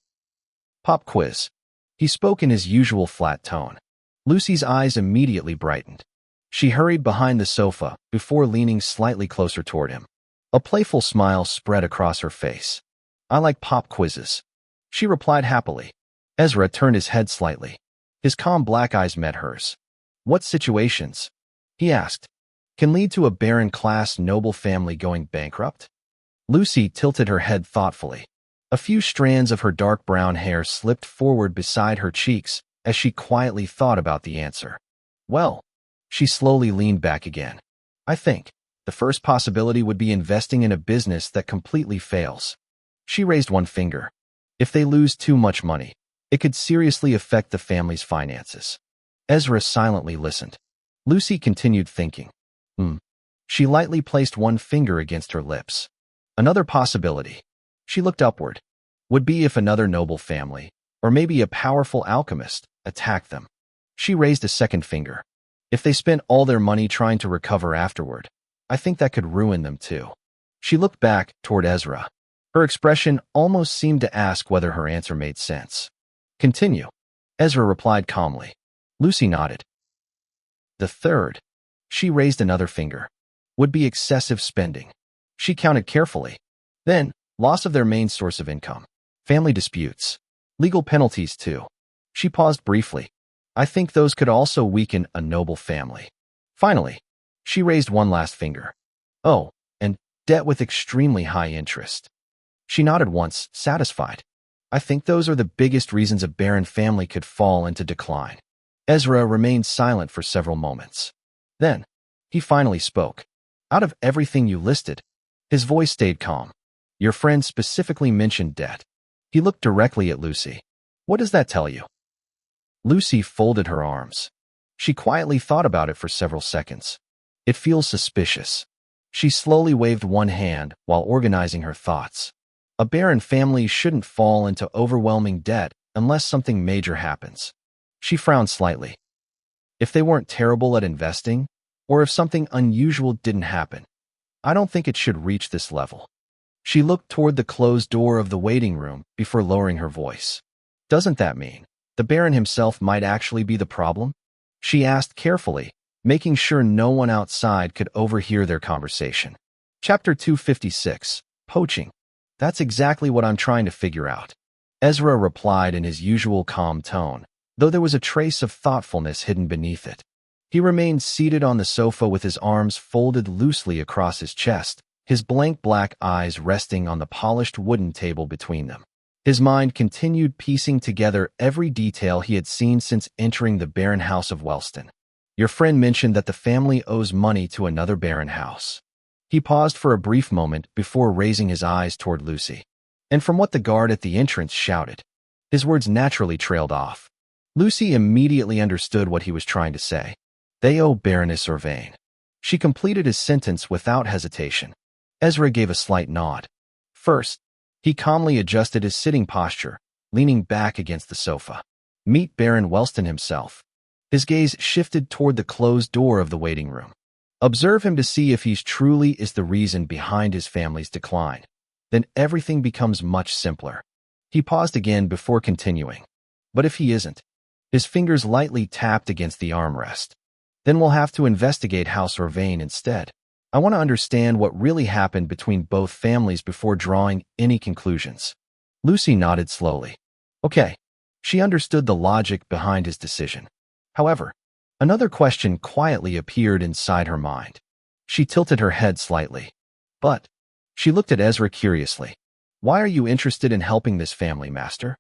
A: "Pop quiz." He spoke in his usual flat tone. Lucy's eyes immediately brightened. She hurried behind the sofa before leaning slightly closer toward him. A playful smile spread across her face. "I like pop quizzes," she replied happily. Ezra turned his head slightly. His calm black eyes met hers. "What situations," he asked, "can lead to a baron-class noble family going bankrupt?" Lucy tilted her head thoughtfully. A few strands of her dark brown hair slipped forward beside her cheeks as she quietly thought about the answer. "Well," she slowly leaned back again. "I think the first possibility would be investing in a business that completely fails." She raised one finger. "If they lose too much money, it could seriously affect the family's finances." Ezra silently listened. Lucy continued thinking. She lightly placed one finger against her lips. "Another possibility," she looked upward, "would be if another noble family, or maybe a powerful alchemist, attacked them." She raised a second finger. "If they spent all their money trying to recover afterward, I think that could ruin them too." She looked back toward Ezra. Her expression almost seemed to ask whether her answer made sense. "Continue," Ezra replied calmly. Lucy nodded. "The third," she raised another finger, "would be excessive spending." She counted carefully. Then, loss of their main source of income. Family disputes. Legal penalties too. She paused briefly. "I think those could also weaken a noble family." Finally, she raised one last finger. "Oh, and debt with extremely high interest." She nodded once, satisfied. "I think those are the biggest reasons a barren family could fall into decline." Ezra remained silent for several moments. Then, he finally spoke. "Out of everything you listed," his voice stayed calm, "your friend specifically mentioned debt." He looked directly at Lucy. "What does that tell you?" Lucy folded her arms. She quietly thought about it for several seconds. "It feels suspicious." She slowly waved one hand while organizing her thoughts. A barren family shouldn't fall into overwhelming debt unless something major happens. She frowned slightly. If they weren't terrible at investing, or if something unusual didn't happen, I don't think it should reach this level. She looked toward the closed door of the waiting room before lowering her voice. "Doesn't that mean the Baron himself might actually be the problem?" she asked carefully, making sure no one outside could overhear their conversation. Chapter 256, Poaching. "That's exactly what I'm trying to figure out," Ezra replied in his usual calm tone, though there was a trace of thoughtfulness hidden beneath it. He remained seated on the sofa with his arms folded loosely across his chest, his blank black eyes resting on the polished wooden table between them. His mind continued piecing together every detail he had seen since entering the barren house of Wellston. "Your friend mentioned that the family owes money to another barren house." He paused for a brief moment before raising his eyes toward Lucy. and from what the guard at the entrance shouted. His words naturally trailed off. Lucy immediately understood what he was trying to say. Theo Baroness Urvain. She completed his sentence without hesitation. Ezra gave a slight nod. First, he calmly adjusted his sitting posture, leaning back against the sofa. Meet Baron Wellston himself. His gaze shifted toward the closed door of the waiting room. Observe him to see if he's truly is the reason behind his family's decline. Then everything becomes much simpler. He paused again before continuing. But if he isn't? His fingers lightly tapped against the armrest. Then we'll have to investigate House Urvain instead. I want to understand what really happened between both families before drawing any conclusions. Lucy nodded slowly. Okay. She understood the logic behind his decision. However, another question quietly appeared inside her mind. She tilted her head slightly. But she looked at Ezra curiously. Why are you interested in helping this family, Master?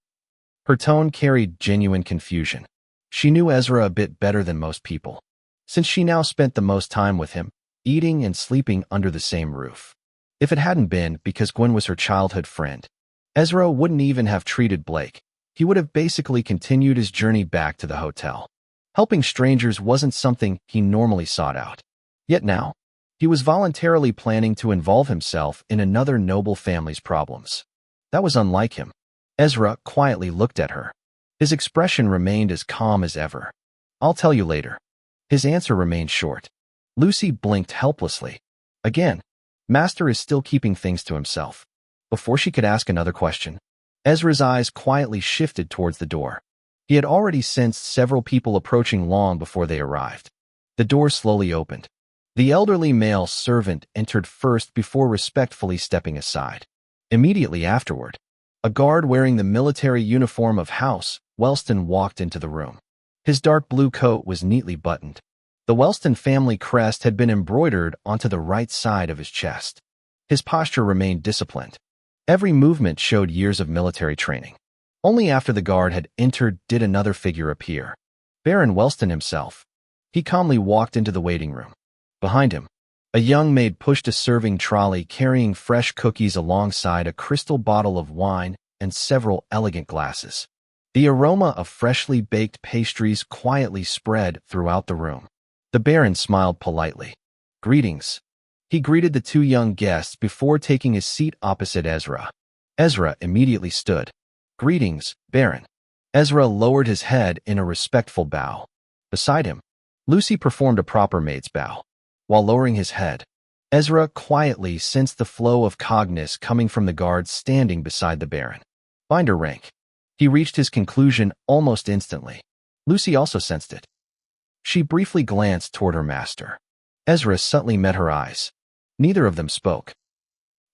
A: Her tone carried genuine confusion. She knew Ezra a bit better than most people, since she now spent the most time with him, eating and sleeping under the same roof. If it hadn't been because Gwen was her childhood friend, Ezra wouldn't even have treated Blake. He would have basically continued his journey back to the hotel. Helping strangers wasn't something he normally sought out. Yet now, he was voluntarily planning to involve himself in another noble family's problems. That was unlike him. Ezra quietly looked at her. His expression remained as calm as ever. I'll tell you later. His answer remained short. Lucy blinked helplessly. Again, Master is still keeping things to himself. Before she could ask another question, Ezra's eyes quietly shifted towards the door. He had already sensed several people approaching long before they arrived. The door slowly opened. The elderly male servant entered first before respectfully stepping aside. Immediately afterward, a guard wearing the military uniform of House Wellston walked into the room. His dark blue coat was neatly buttoned. The Wellston family crest had been embroidered onto the right side of his chest. His posture remained disciplined. Every movement showed years of military training. Only after the guard had entered did another figure appear. Baron Wellston himself. He calmly walked into the waiting room. Behind him, a young maid pushed a serving trolley carrying fresh cookies alongside a crystal bottle of wine and several elegant glasses. The aroma of freshly baked pastries quietly spread throughout the room. The Baron smiled politely. Greetings. He greeted the two young guests before taking his seat opposite Ezra. Ezra immediately stood. Greetings, Baron. Ezra lowered his head in a respectful bow. Beside him, Lucy performed a proper maid's bow. While lowering his head, Ezra quietly sensed the flow of cognizance coming from the guards standing beside the Baron. Binder rank. He reached his conclusion almost instantly. Lucy also sensed it. She briefly glanced toward her master. Ezra subtly met her eyes. Neither of them spoke.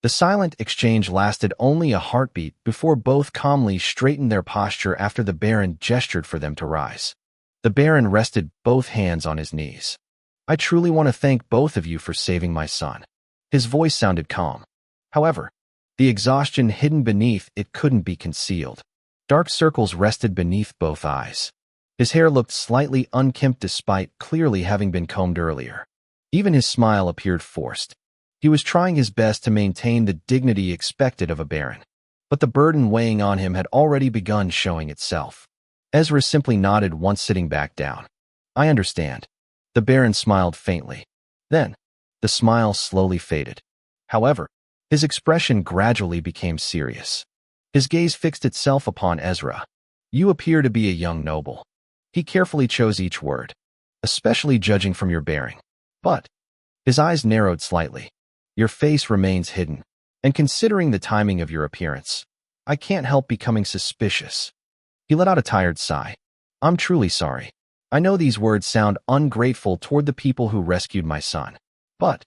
A: The silent exchange lasted only a heartbeat before both calmly straightened their posture after the Baron gestured for them to rise. The Baron rested both hands on his knees. I truly want to thank both of you for saving my son. His voice sounded calm. However, the exhaustion hidden beneath it couldn't be concealed. Dark circles rested beneath both eyes. His hair looked slightly unkempt despite clearly having been combed earlier. Even his smile appeared forced. He was trying his best to maintain the dignity expected of a Baron, but the burden weighing on him had already begun showing itself. Ezra simply nodded once sitting back down. I understand. The Baron smiled faintly. Then, the smile slowly faded. However, his expression gradually became serious. His gaze fixed itself upon Ezra. You appear to be a young noble. He carefully chose each word, especially judging from your bearing. But, his eyes narrowed slightly. Your face remains hidden, and considering the timing of your appearance, I can't help becoming suspicious. He let out a tired sigh. I'm truly sorry. I know these words sound ungrateful toward the people who rescued my son. But,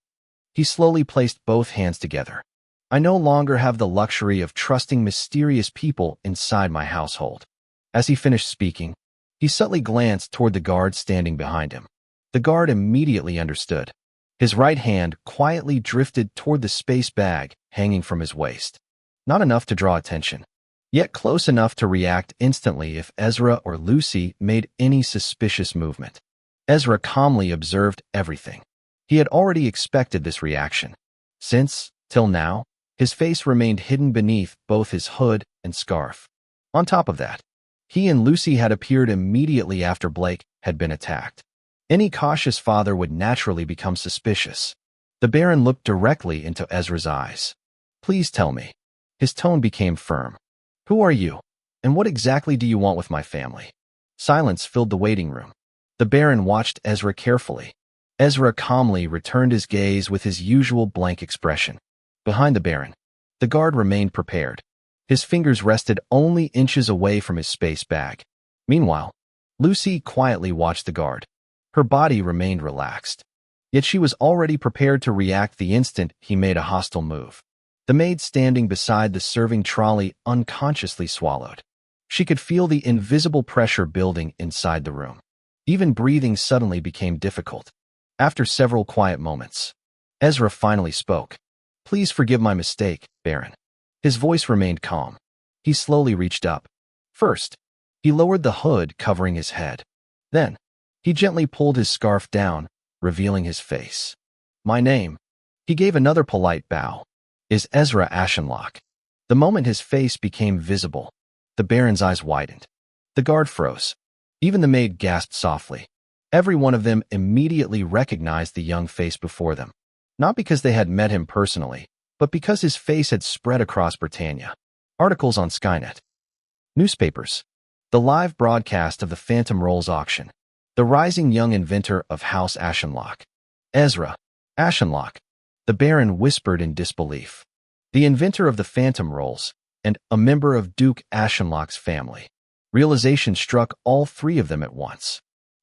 A: he slowly placed both hands together. I no longer have the luxury of trusting mysterious people inside my household. As he finished speaking, he subtly glanced toward the guard standing behind him. The guard immediately understood. His right hand quietly drifted toward the space bag hanging from his waist. Not enough to draw attention, yet close enough to react instantly if Ezra or Lucy made any suspicious movement. Ezra calmly observed everything. He had already expected this reaction, since, till now, His face remained hidden beneath both his hood and scarf. On top of that, he and Lucy had appeared immediately after Blake had been attacked. Any cautious father would naturally become suspicious. The Baron looked directly into Ezra's eyes. "Please tell me." His tone became firm. "Who are you? And what exactly do you want with my family?" Silence filled the waiting room. The Baron watched Ezra carefully. Ezra calmly returned his gaze with his usual blank expression. Behind the Baron, the guard remained prepared. His fingers rested only inches away from his space bag. Meanwhile, Lucy quietly watched the guard. Her body remained relaxed. Yet she was already prepared to react the instant he made a hostile move. The maid standing beside the serving trolley unconsciously swallowed. She could feel the invisible pressure building inside the room. Even breathing suddenly became difficult. After several quiet moments, Ezra finally spoke. "Please forgive my mistake, Baron." His voice remained calm. He slowly reached up. First, he lowered the hood covering his head. Then, he gently pulled his scarf down, revealing his face. "My name," he gave another polite bow, "is Ezra Ashenlocke." The moment his face became visible, the Baron's eyes widened. The guard froze. Even the maid gasped softly. Every one of them immediately recognized the young face before them. Not because they had met him personally, but because his face had spread across Britannia. Articles on Skynet. Newspapers. The live broadcast of the Phantom Rolls auction. The rising young inventor of House Ashenlocke. Ezra Ashenlocke. The Baron whispered in disbelief. The inventor of the Phantom Rolls, and a member of Duke Ashenlocke's family. Realization struck all three of them at once.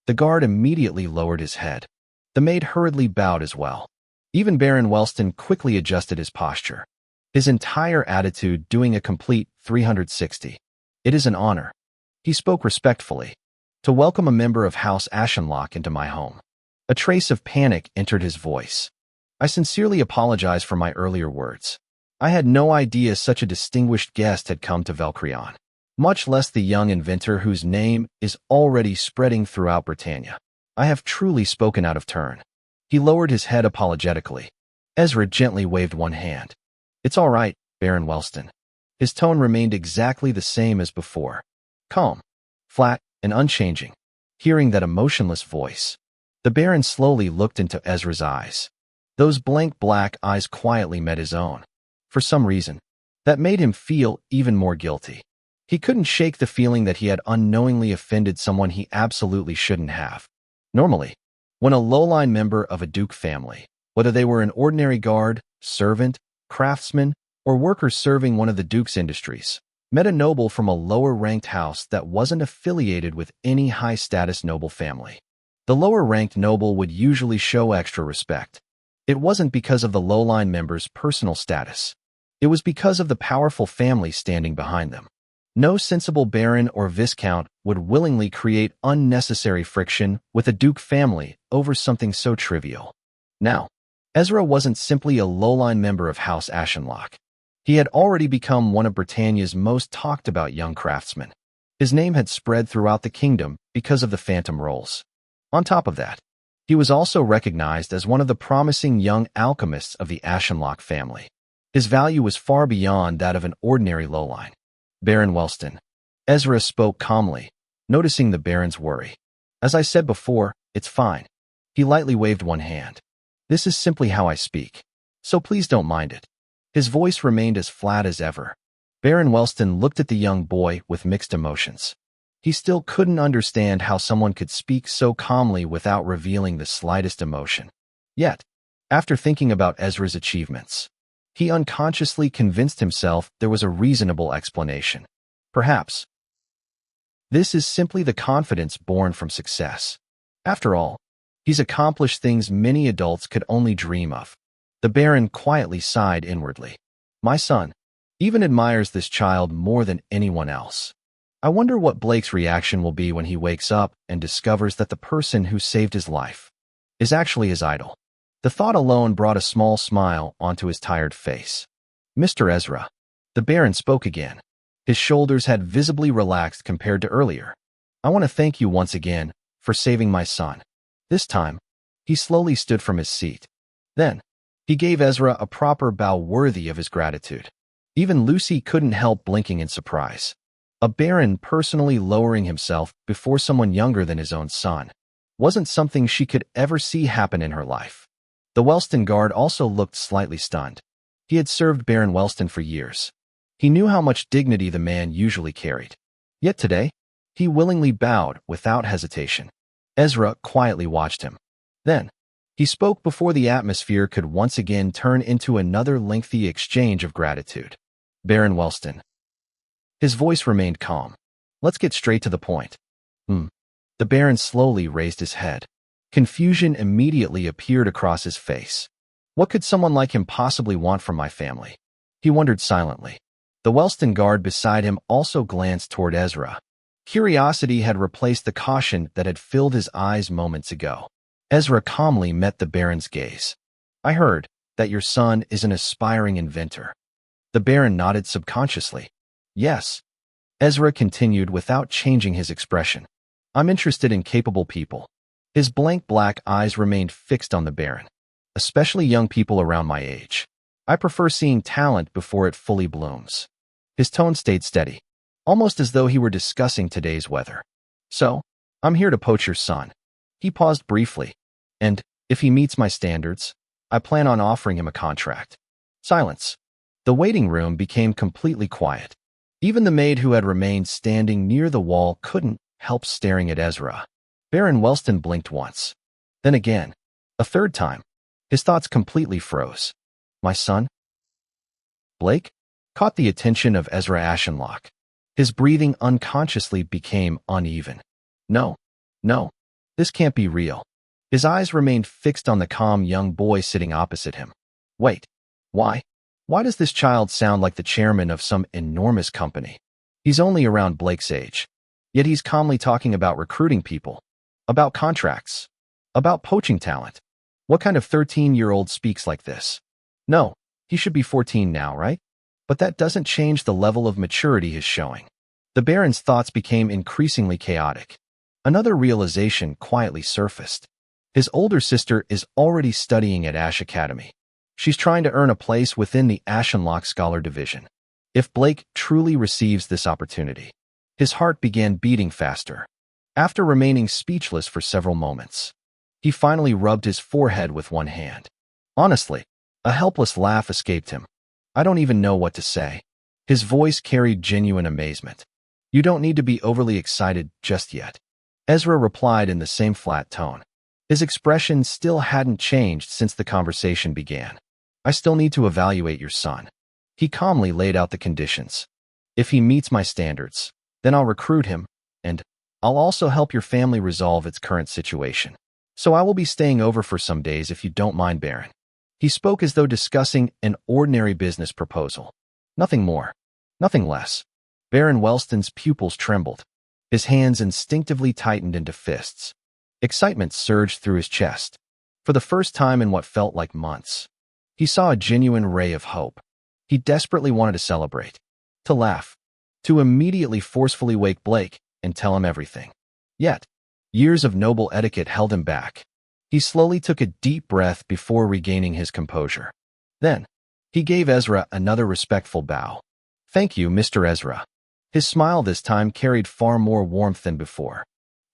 A: The guard immediately lowered his head. The maid hurriedly bowed as well. Even Baron Wellston quickly adjusted his posture. His entire attitude doing a complete 360. "It is an honor." He spoke respectfully. "To welcome a member of House Ashenlocke into my home." A trace of panic entered his voice. "I sincerely apologize for my earlier words. I had no idea such a distinguished guest had come to Velcrion, much less the young inventor whose name is already spreading throughout Britannia. I have truly spoken out of turn." He lowered his head apologetically. Ezra gently waved one hand. "It's all right, Baron Wellston." His tone remained exactly the same as before. Calm, flat, and unchanging. Hearing that emotionless voice, the Baron slowly looked into Ezra's eyes. Those blank black eyes quietly met his own. For some reason, that made him feel even more guilty. He couldn't shake the feeling that he had unknowingly offended someone he absolutely shouldn't have. Normally, when a low-line member of a Duke family, whether they were an ordinary guard, servant, craftsman, or worker serving one of the Duke's industries, met a noble from a lower-ranked house that wasn't affiliated with any high-status noble family, the lower-ranked noble would usually show extra respect. It wasn't because of the low-line member's personal status. It was because of the powerful family standing behind them. No sensible baron or viscount would willingly create unnecessary friction with a Duke family over something so trivial. Now, Ezra wasn't simply a low-line member of House Ashenlocke. He had already become one of Britannia's most talked-about young craftsmen. His name had spread throughout the kingdom because of the Phantom Rolls. On top of that, he was also recognized as one of the promising young alchemists of the Ashenlocke family. His value was far beyond that of an ordinary lowline. "Baron Wellston." Ezra spoke calmly, noticing the Baron's worry. "As I said before, it's fine." He lightly waved one hand. "This is simply how I speak, so please don't mind it." His voice remained as flat as ever. Baron Wellston looked at the young boy with mixed emotions. He still couldn't understand how someone could speak so calmly without revealing the slightest emotion. Yet, after thinking about Ezra's achievements, he unconsciously convinced himself there was a reasonable explanation. Perhaps this is simply the confidence born from success. After all, he's accomplished things many adults could only dream of. The Baron quietly sighed inwardly. "My son even admires this child more than anyone else. I wonder what Blake's reaction will be when he wakes up and discovers that the person who saved his life is actually his idol." The thought alone brought a small smile onto his tired face. "Mr. Ezra." The Baron spoke again. His shoulders had visibly relaxed compared to earlier. "I want to thank you once again for saving my son." This time, he slowly stood from his seat. Then, He gave Ezra a proper bow worthy of his gratitude. Even Lucy couldn't help blinking in surprise. A baron personally lowering himself before someone younger than his own son wasn't something she could ever see happen in her life. The Wellston guard also looked slightly stunned. He had served Baron Wellston for years. He knew how much dignity the man usually carried. Yet today, he willingly bowed without hesitation. Ezra quietly watched him. Then, he spoke before the atmosphere could once again turn into another lengthy exchange of gratitude. Baron Wellston. His voice remained calm. Let's get straight to the point. The Baron slowly raised his head. Confusion immediately appeared across his face. What could someone like him possibly want from my family? He wondered silently. The Wellston guard beside him also glanced toward Ezra. Curiosity had replaced the caution that had filled his eyes moments ago. Ezra calmly met the Baron's gaze. I heard that your son is an aspiring inventor. The Baron nodded subconsciously. Yes. Ezra continued without changing his expression. I'm interested in capable people. His blank black eyes remained fixed on the Baron, especially young people around my age. I prefer seeing talent before it fully blooms. His tone stayed steady, almost as though he were discussing today's weather. So, I'm here to poach your son. He paused briefly. And, if he meets my standards, I plan on offering him a contract. Silence. The waiting room became completely quiet. Even the maid who had remained standing near the wall couldn't help staring at Ezra. Baron Wellston blinked once. Then again. A third time. His thoughts completely froze. My son? Blake? Caught the attention of Ezra Ashenlocke. His breathing unconsciously became uneven. No. This can't be real. His eyes remained fixed on the calm young boy sitting opposite him. Wait. Why? Why does this child sound like the chairman of some enormous company? He's only around Blake's age. Yet he's calmly talking about recruiting people, about contracts, about poaching talent. What kind of 13-year-old speaks like this? No, he should be 14 now, right? But that doesn't change the level of maturity he's showing. The Baron's thoughts became increasingly chaotic. Another realization quietly surfaced. His older sister is already studying at Ash Academy. She's trying to earn a place within the Ashenlocke Scholar Division. If Blake truly receives this opportunity, his heart began beating faster. After remaining speechless for several moments, he finally rubbed his forehead with one hand. Honestly, a helpless laugh escaped him. I don't even know what to say. His voice carried genuine amazement. You don't need to be overly excited just yet. Ezra replied in the same flat tone. His expression still hadn't changed since the conversation began. I still need to evaluate your son. He calmly laid out the conditions. If he meets my standards, then I'll recruit him, and I'll also help your family resolve its current situation. So I will be staying over for some days if you don't mind, Baron. He spoke as though discussing an ordinary business proposal. Nothing more, nothing less. Baron Wellston's pupils trembled. His hands instinctively tightened into fists. Excitement surged through his chest. For the first time in what felt like months, he saw a genuine ray of hope. He desperately wanted to celebrate, to laugh, to immediately forcefully wake Blake and tell him everything. Yet, years of noble etiquette held him back. He slowly took a deep breath before regaining his composure. Then, he gave Ezra another respectful bow. Thank you, Mr. Ezra. His smile this time carried far more warmth than before.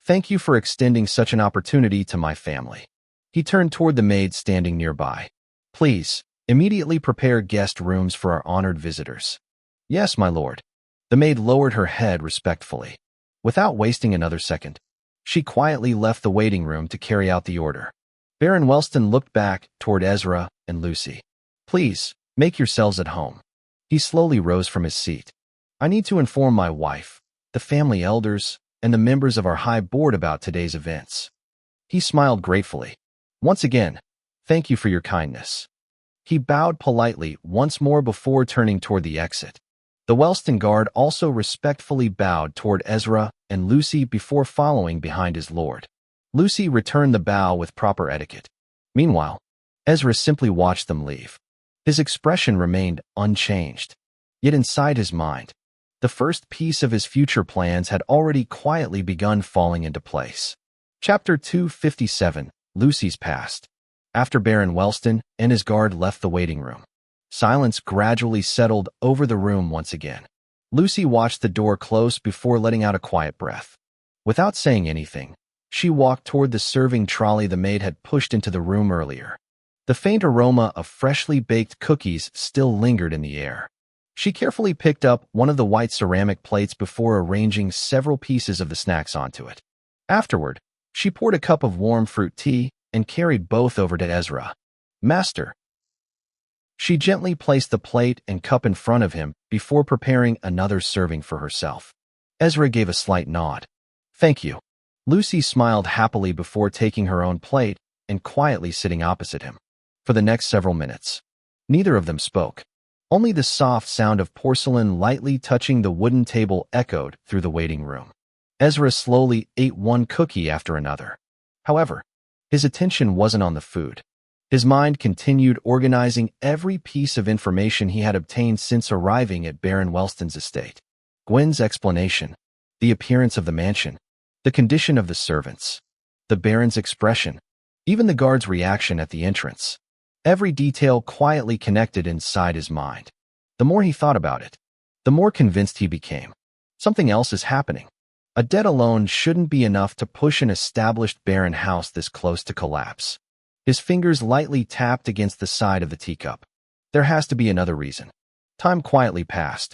A: Thank you for extending such an opportunity to my family. He turned toward the maid standing nearby. Please, immediately prepare guest rooms for our honored visitors. Yes, my lord. The maid lowered her head respectfully. Without wasting another second, she quietly left the waiting room to carry out the order. Baron Wellston looked back toward Ezra and Lucy. Please, make yourselves at home. He slowly rose from his seat. I need to inform my wife, the family elders, and the members of our high board about today's events. He smiled gratefully. Once again, thank you for your kindness. He bowed politely once more before turning toward the exit. The Wellston guard also respectfully bowed toward Ezra and Lucy before following behind his lord. Lucy returned the bow with proper etiquette. Meanwhile, Ezra simply watched them leave. His expression remained unchanged. Yet inside his mind, the first piece of his future plans had already quietly begun falling into place. Chapter 257, Lucy's Past. After Baron Wellston and his guard left the waiting room, silence gradually settled over the room once again. Lucy watched the door close before letting out a quiet breath. Without saying anything, she walked toward the serving trolley the maid had pushed into the room earlier. The faint aroma of freshly baked cookies still lingered in the air. She carefully picked up one of the white ceramic plates before arranging several pieces of the snacks onto it. Afterward, she poured a cup of warm fruit tea and carried both over to Ezra. "Master." She gently placed the plate and cup in front of him before preparing another serving for herself. Ezra gave a slight nod. "Thank you." Lucy smiled happily before taking her own plate and quietly sitting opposite him. For the next several minutes, neither of them spoke. Only the soft sound of porcelain lightly touching the wooden table echoed through the waiting room. Ezra slowly ate one cookie after another. However, his attention wasn't on the food. His mind continued organizing every piece of information he had obtained since arriving at Baron Wellston's estate. Gwen's explanation, the appearance of the mansion, the condition of the servants, the Baron's expression, even the guard's reaction at the entrance. Every detail quietly connected inside his mind. The more he thought about it, the more convinced he became. Something else is happening. A debt alone shouldn't be enough to push an established Baron house this close to collapse. His fingers lightly tapped against the side of the teacup. There has to be another reason. Time quietly passed,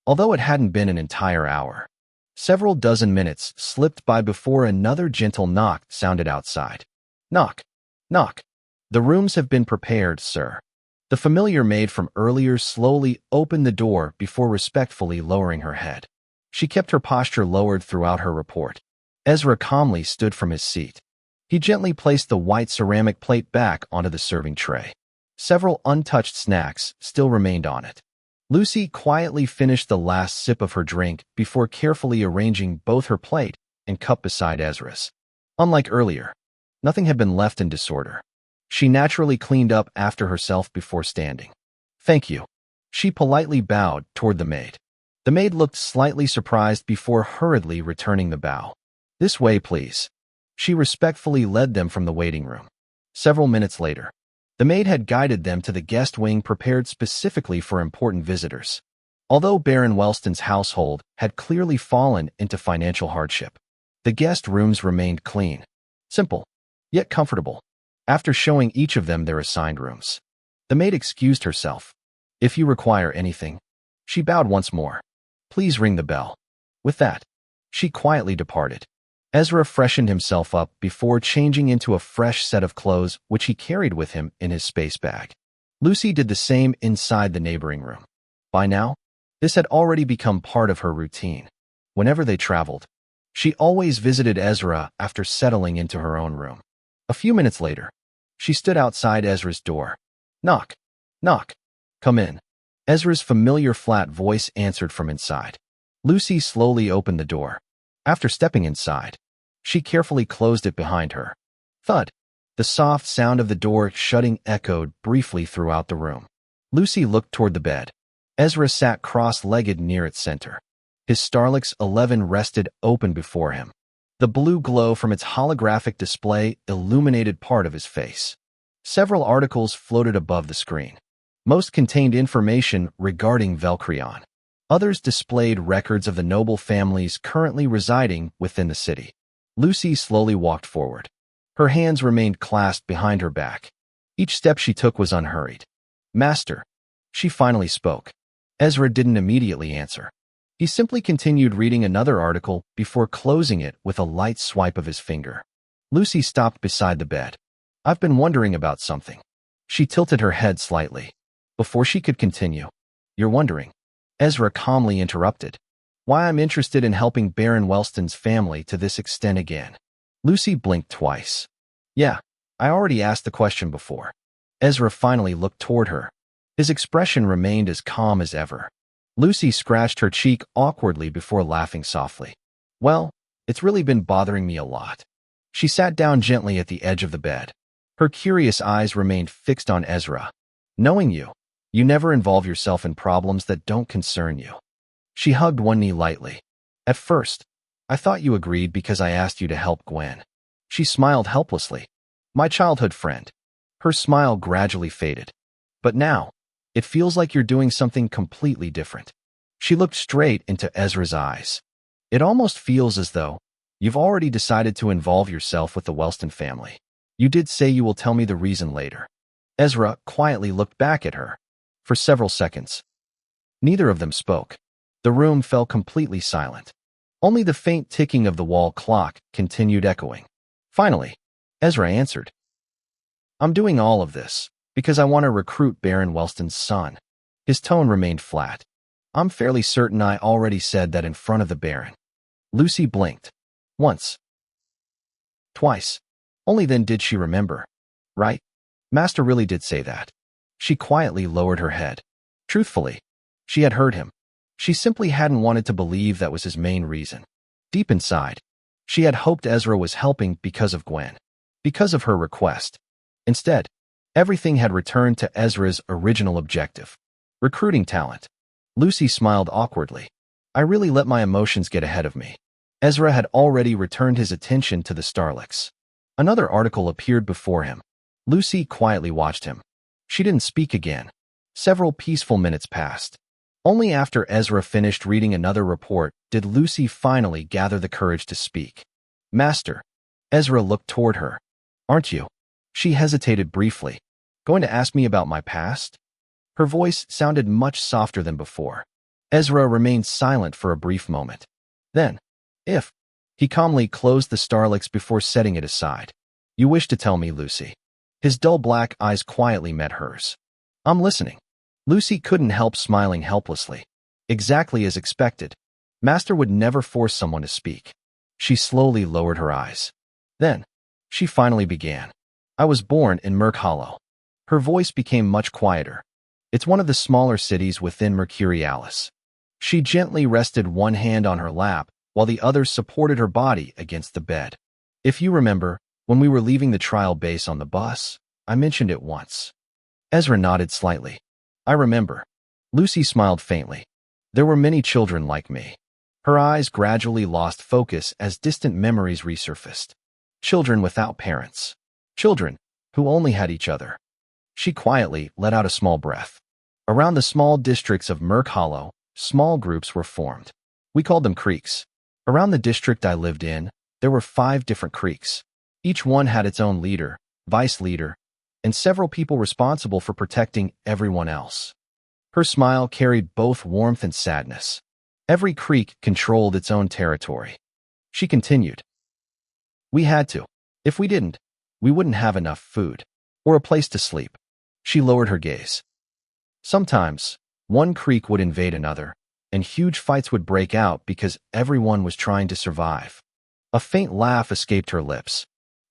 A: although it hadn't been an entire hour. Several dozen minutes slipped by before another gentle knock sounded outside. "Knock, knock. The rooms have been prepared, sir." The familiar maid from earlier slowly opened the door before respectfully lowering her head. She kept her posture lowered throughout her report. Ezra calmly stood from his seat. He gently placed the white ceramic plate back onto the serving tray. Several untouched snacks still remained on it. Lucy quietly finished the last sip of her drink before carefully arranging both her plate and cup beside Ezra's. Unlike earlier, nothing had been left in disorder. She naturally cleaned up after herself before standing. "Thank you." She politely bowed toward the maid. The maid looked slightly surprised before hurriedly returning the bow. "This way, please." She respectfully led them from the waiting room. Several minutes later, the maid had guided them to the guest wing prepared specifically for important visitors. Although Baron Wellston's household had clearly fallen into financial hardship, the guest rooms remained clean, simple, yet comfortable. After showing each of them their assigned rooms, the maid excused herself. "If you require anything," she bowed once more, "please ring the bell." With that, she quietly departed. Ezra freshened himself up before changing into a fresh set of clothes which he carried with him in his space bag. Lucy did the same inside the neighboring room. By now, this had already become part of her routine. Whenever they traveled, she always visited Ezra after settling into her own room. A few minutes later, she stood outside Ezra's door. "Knock, knock. Come in." Ezra's familiar flat voice answered from inside. Lucy slowly opened the door. After stepping inside, she carefully closed it behind her. Thud. The soft sound of the door shutting echoed briefly throughout the room. Lucy looked toward the bed. Ezra sat cross-legged near its center. His Starlix 11 rested open before him. The blue glow from its holographic display illuminated part of his face. Several articles floated above the screen. Most contained information regarding Velcrion. Others displayed records of the noble families currently residing within the city. Lucy slowly walked forward. Her hands remained clasped behind her back. Each step she took was unhurried. "Master," she finally spoke. Ezra didn't immediately answer. He simply continued reading another article before closing it with a light swipe of his finger. Lucy stopped beside the bed. "I've been wondering about something." She tilted her head slightly. Before she could continue, "You're wondering?" Ezra calmly interrupted. "Why I'm interested in helping Baron Wellston's family to this extent again." Lucy blinked twice. "Yeah, I already asked the question before." Ezra finally looked toward her. His expression remained as calm as ever. Lucy scratched her cheek awkwardly before laughing softly. "Well, it's really been bothering me a lot." She sat down gently at the edge of the bed. Her curious eyes remained fixed on Ezra. "Knowing you, you never involve yourself in problems that don't concern you." She hugged one knee lightly. "At first, I thought you agreed because I asked you to help Gwen." She smiled helplessly. "My childhood friend. Her smile gradually faded. But now, it feels like you're doing something completely different. She looked straight into Ezra's eyes. It almost feels as though you've already decided to involve yourself with the Wellston family. You did say you will tell me the reason later. Ezra quietly looked back at her. For several seconds, neither of them spoke. The room fell completely silent. Only the faint ticking of the wall clock continued echoing. Finally, Ezra answered, I'm doing all of this because I want to recruit Baron Wellston's son. His tone remained flat. I'm fairly certain I already said that in front of the Baron. Lucy blinked. Once. Twice. Only then did she remember. Right? Master really did say that. She quietly lowered her head. Truthfully, she had heard him. She simply hadn't wanted to believe that was his main reason. Deep inside, she had hoped Ezra was helping because of Gwen, because of her request. Instead, everything had returned to Ezra's original objective, recruiting talent. Lucy smiled awkwardly. I really let my emotions get ahead of me. Ezra had already returned his attention to the Starlix. Another article appeared before him. Lucy quietly watched him. She didn't speak again. Several peaceful minutes passed. Only after Ezra finished reading another report did Lucy finally gather the courage to speak. Master. Ezra looked toward her. Aren't you? She hesitated briefly. Going to ask me about my past? Her voice sounded much softer than before. Ezra remained silent for a brief moment. Then, he calmly closed the Starlix before setting it aside. You wish to tell me, Lucy. His dull black eyes quietly met hers. I'm listening. Lucy couldn't help smiling helplessly. Exactly as expected. Master would never force someone to speak. She slowly lowered her eyes. Then, she finally began. I was born in Merc Hollow. Her voice became much quieter. It's one of the smaller cities within Mercurialis. She gently rested one hand on her lap while the other supported her body against the bed. If you remember, when we were leaving the trial base on the bus, I mentioned it once. Ezra nodded slightly. I remember. Lucy smiled faintly. There were many children like me. Her eyes gradually lost focus as distant memories resurfaced. Children without parents. Children who only had each other. She quietly let out a small breath. Around the small districts of Merc Hollow, small groups were formed. We called them creeks. Around the district I lived in, there were 5 different creeks. Each one had its own leader, vice leader, and several people responsible for protecting everyone else. Her smile carried both warmth and sadness. Every creek controlled its own territory. She continued. We had to. If we didn't, we wouldn't have enough food or a place to sleep. She lowered her gaze. Sometimes, one creek would invade another, and huge fights would break out because everyone was trying to survive. A faint laugh escaped her lips.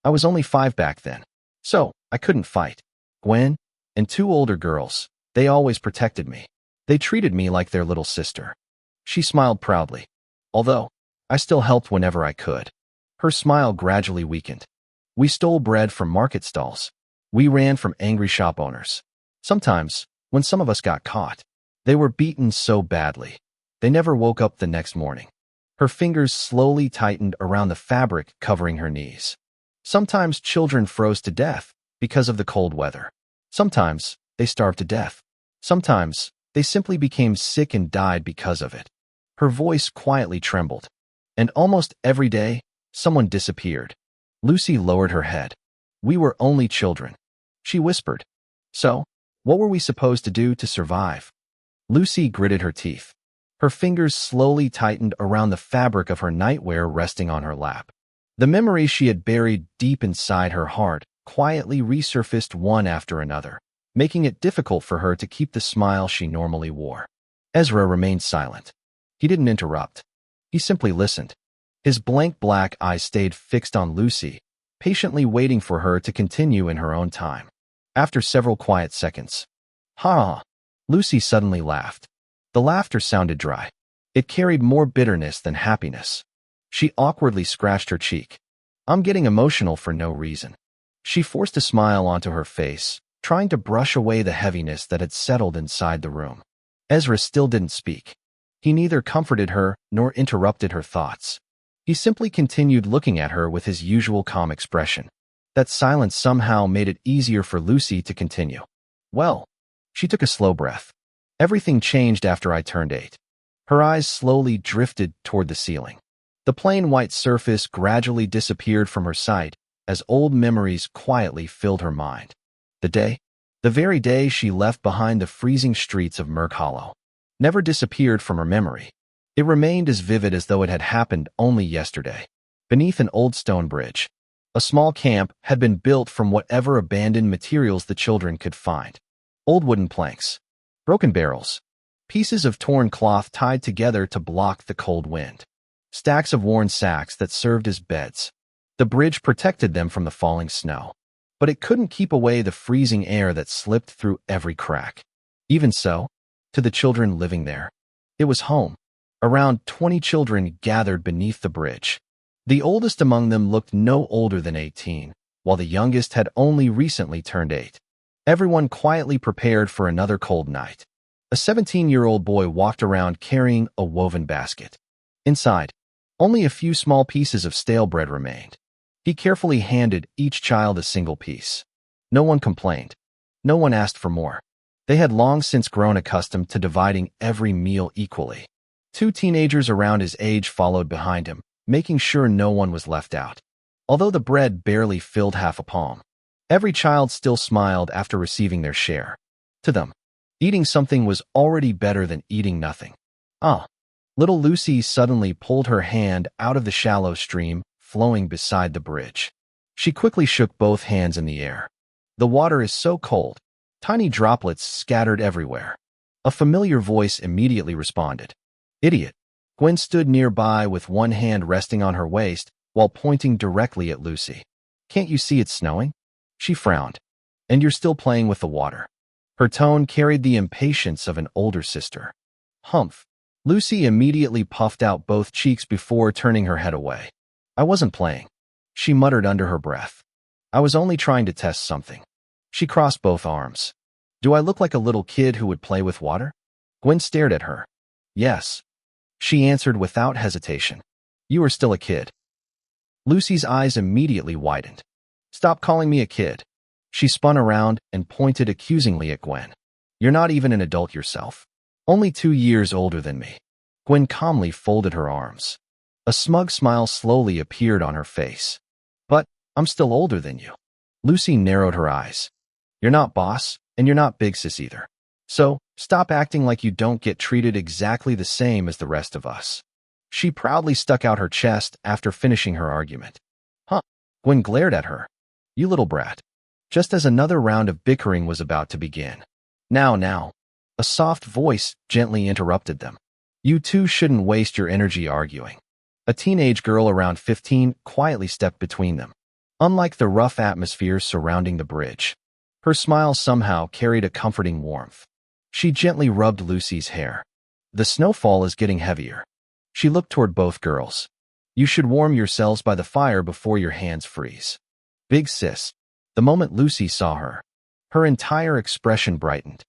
A: I was only 5 back then, so I couldn't fight. Gwen and 2 older girls, they always protected me. They treated me like their little sister. She smiled proudly. Although, I still helped whenever I could. Her smile gradually weakened. We stole bread from market stalls. We ran from angry shop owners. Sometimes, when some of us got caught, they were beaten so badly, they never woke up the next morning. Her fingers slowly tightened around the fabric covering her knees. Sometimes children froze to death because of the cold weather. Sometimes they starved to death. Sometimes they simply became sick and died because of it. Her voice quietly trembled. And almost every day, someone disappeared. Lucy lowered her head. We were only children. She whispered. So, what were we supposed to do to survive? Lucy gritted her teeth. Her fingers slowly tightened around the fabric of her nightwear resting on her lap. The memories she had buried deep inside her heart quietly resurfaced one after another, making it difficult for her to keep the smile she normally wore. Ezra remained silent. He didn't interrupt. He simply listened. His blank black eyes stayed fixed on Lucy, patiently waiting for her to continue in her own time. After several quiet seconds, "Ha!" Lucy suddenly laughed. The laughter sounded dry. It carried more bitterness than happiness. She awkwardly scratched her cheek. I'm getting emotional for no reason. She forced a smile onto her face, trying to brush away the heaviness that had settled inside the room. Ezra still didn't speak. He neither comforted her nor interrupted her thoughts. He simply continued looking at her with his usual calm expression. That silence somehow made it easier for Lucy to continue. Well, she took a slow breath. Everything changed after I turned 8. Her eyes slowly drifted toward the ceiling. The plain white surface gradually disappeared from her sight as old memories quietly filled her mind. The very day she left behind the freezing streets of Merk Hollow, never disappeared from her memory. It remained as vivid as though it had happened only yesterday. Beneath an old stone bridge, a small camp had been built from whatever abandoned materials the children could find. Old wooden planks, broken barrels, pieces of torn cloth tied together to block the cold wind, stacks of worn sacks that served as beds. The bridge protected them from the falling snow, but it couldn't keep away the freezing air that slipped through every crack. Even so, to the children living there, it was home. Around 20 children gathered beneath the bridge. The oldest among them looked no older than 18, while the youngest had only recently turned 8. Everyone quietly prepared for another cold night. A 17-year-old boy walked around carrying a woven basket. Inside, only a few small pieces of stale bread remained. He carefully handed each child a single piece. No one complained. No one asked for more. They had long since grown accustomed to dividing every meal equally. 2 teenagers around his age followed behind him, making sure no one was left out. Although the bread barely filled half a palm, every child still smiled after receiving their share. To them, eating something was already better than eating nothing. Little Lucy suddenly pulled her hand out of the shallow stream flowing beside the bridge. She quickly shook both hands in the air. The water is so cold. Tiny droplets scattered everywhere. A familiar voice immediately responded. Idiot. Gwen stood nearby with one hand resting on her waist while pointing directly at Lucy. Can't you see it's snowing? She frowned. And you're still playing with the water. Her tone carried the impatience of an older sister. Humph. Lucy immediately puffed out both cheeks before turning her head away. I wasn't playing, she muttered under her breath. I was only trying to test something. She crossed both arms. Do I look like a little kid who would play with water? Gwen stared at her. Yes, she answered without hesitation. You are still a kid. Lucy's eyes immediately widened. Stop calling me a kid. She spun around and pointed accusingly at Gwen. You're not even an adult yourself. Only 2 years older than me. Gwen calmly folded her arms. A smug smile slowly appeared on her face. But I'm still older than you. Lucy narrowed her eyes. You're not boss, and you're not big sis either. So, stop acting like you don't get treated exactly the same as the rest of us. She proudly stuck out her chest after finishing her argument. Gwen glared at her. You little brat. Just as another round of bickering was about to begin. Now. A soft voice gently interrupted them. You two shouldn't waste your energy arguing. A teenage girl around 15 quietly stepped between them. Unlike the rough atmosphere surrounding the bridge, her smile somehow carried a comforting warmth. She gently rubbed Lucy's hair. The snowfall is getting heavier. She looked toward both girls. You should warm yourselves by the fire before your hands freeze. Big sis. The moment Lucy saw her, her entire expression brightened.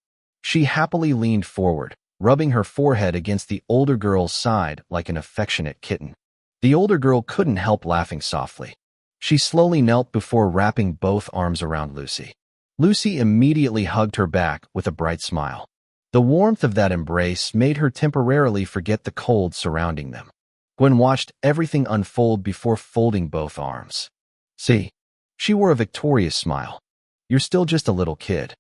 A: She happily leaned forward, rubbing her forehead against the older girl's side like an affectionate kitten. The older girl couldn't help laughing softly. She slowly knelt before wrapping both arms around Lucy. Lucy immediately hugged her back with a bright smile. The warmth of that embrace made her temporarily forget the cold surrounding them. Gwen watched everything unfold before folding both arms. See? She wore a victorious smile. You're still just a little kid.